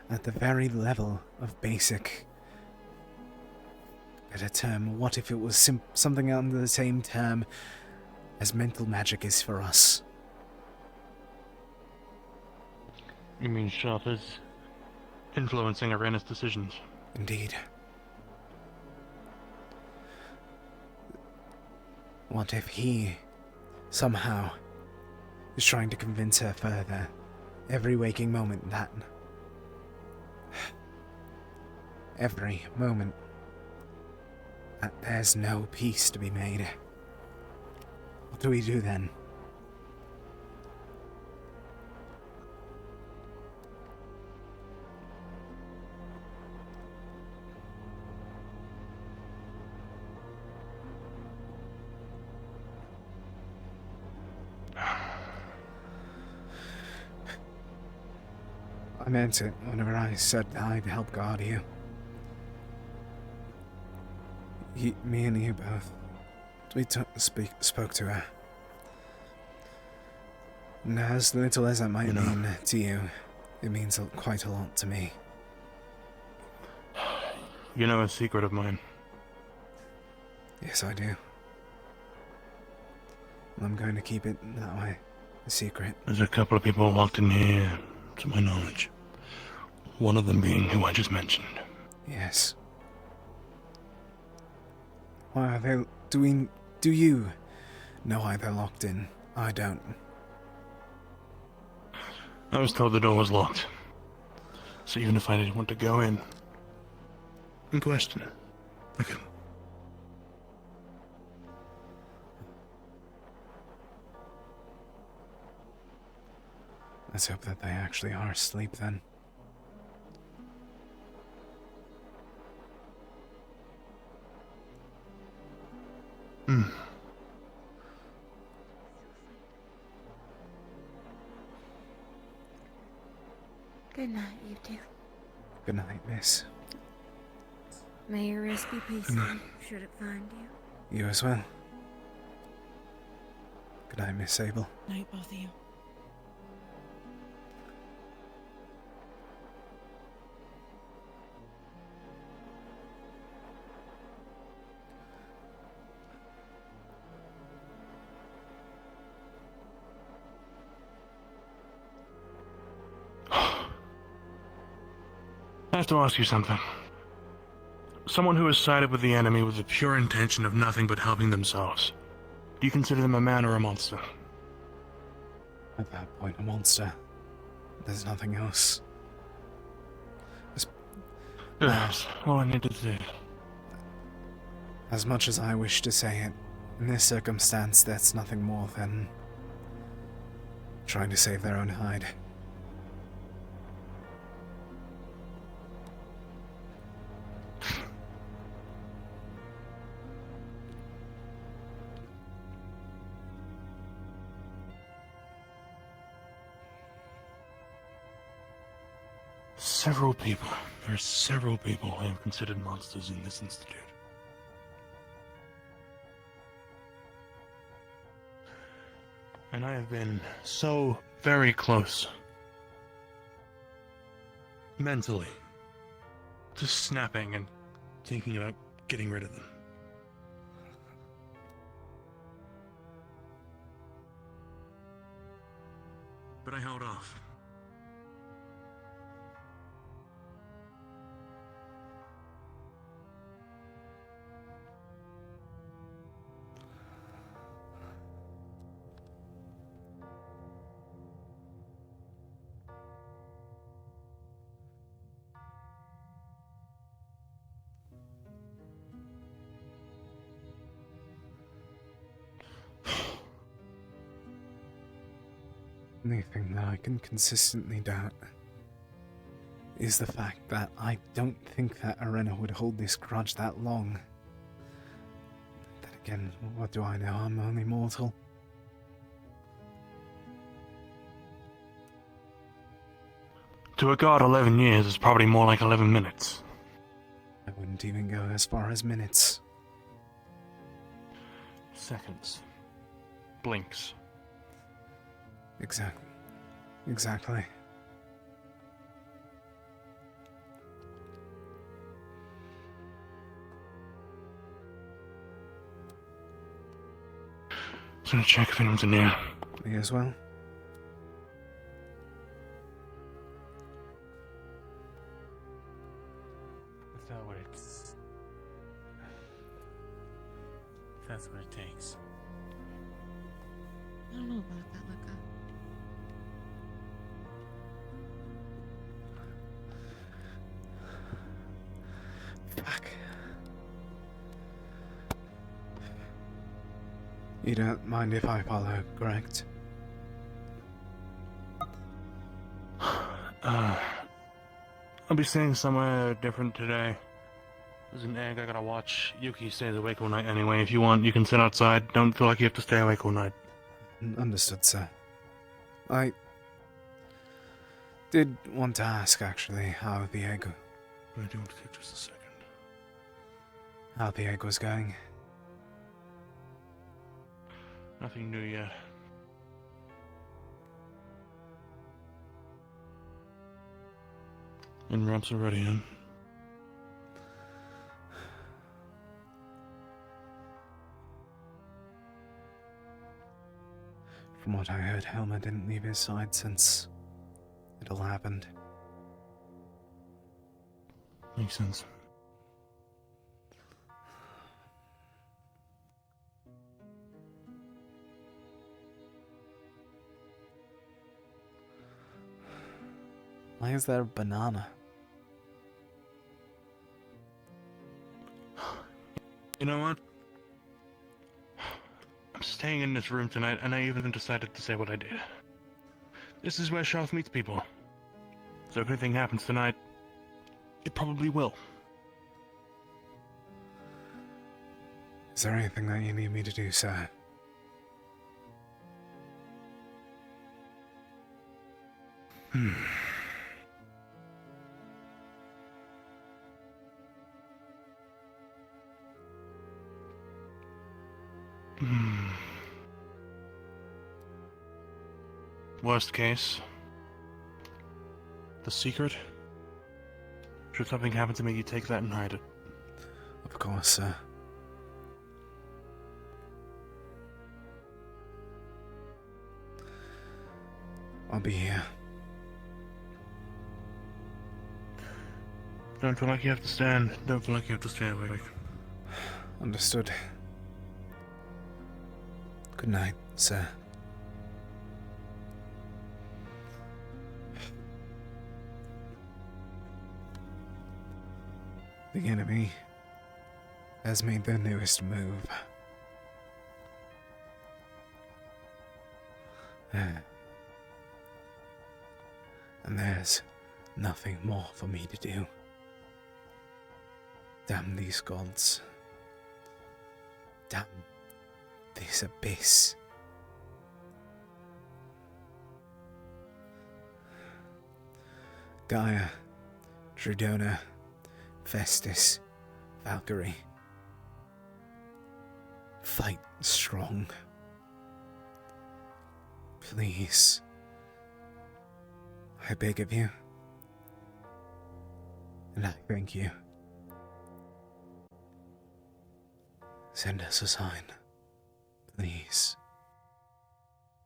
at the very level of basic. Better term, what if it was something under the same term as mental magic is for us? You mean Sharp is influencing Arena's decisions? Indeed. What if he, somehow, is trying to convince her further, every waking moment that... every moment that there's no peace to be made? What do we do then? I meant it whenever I said I'd help guard you. Me and you both. We spoke to her. And as little as that might mean to you, it means quite a lot to me. You know a secret of mine. Yes, I do. And I'm going to keep it that way. A secret. There's a couple of people locked in here, to my knowledge. One of them being who I just mentioned. Yes. Why are they... Do you know why they're locked in? I don't. I was told the door was locked. So even if I didn't want to go in and question it, I couldn't. Let's hope that they actually are asleep then. Good night, you two. Good night, miss. May your rest be peaceful, should it find you. You as well. Good night, Miss Sable. Night, both of you. I have to ask you something. Someone who has sided with the enemy with the pure intention of nothing but helping themselves. Do you consider them a man or a monster? At that point, a monster. There's nothing else. Yes, all I need to say. As much as I wish to say it, in this circumstance, that's nothing more than trying to save their own hide. There are several people I have considered monsters in this institute. And I have been so very close, mentally, to snapping and thinking about getting rid of them. But I held off. The only thing that I can consistently doubt is the fact that I don't think that Arena would hold this grudge that long. Then again, what do I know? I'm only mortal. To a god, 11 years is probably more like 11 minutes. I wouldn't even go as far as minutes. Seconds. Blinks. Exactly. Just gonna check if anyone's in there. Me as well. If that works. If that's what it takes. I don't know about that, Luca. Fuck. You don't mind if I follow, correct? I'll be staying somewhere different today. There's an egg I gotta watch. Yuki stays awake all night anyway. If you want, you can sit outside. Don't feel like you have to stay awake all night. Understood, sir. I did want to ask, actually, how the egg... I do want to take just a second. How the egg was going. Nothing new yet. And ramps are ready, huh? From what I heard, Helmer didn't leave his side since it all happened. Makes sense. Why is there a banana? You know what? I'm staying in this room tonight, and I even decided to say what I did. This is where Sharth meets people. So if anything happens tonight, it probably will. Is there anything that you need me to do, sir? Worst case. The secret? Should something happen to me, you take that and hide it. Of course, sir. I'll be here. Don't feel like you have to stand. Don't feel like you have to stay awake. Understood. Good night, sir. The enemy has made their newest move. And there's nothing more for me to do. Damn these gods. Damn this abyss. Gaia, Tridona, Festus, Valkyrie. Fight strong. Please. I beg of you. And I thank you. Send us a sign.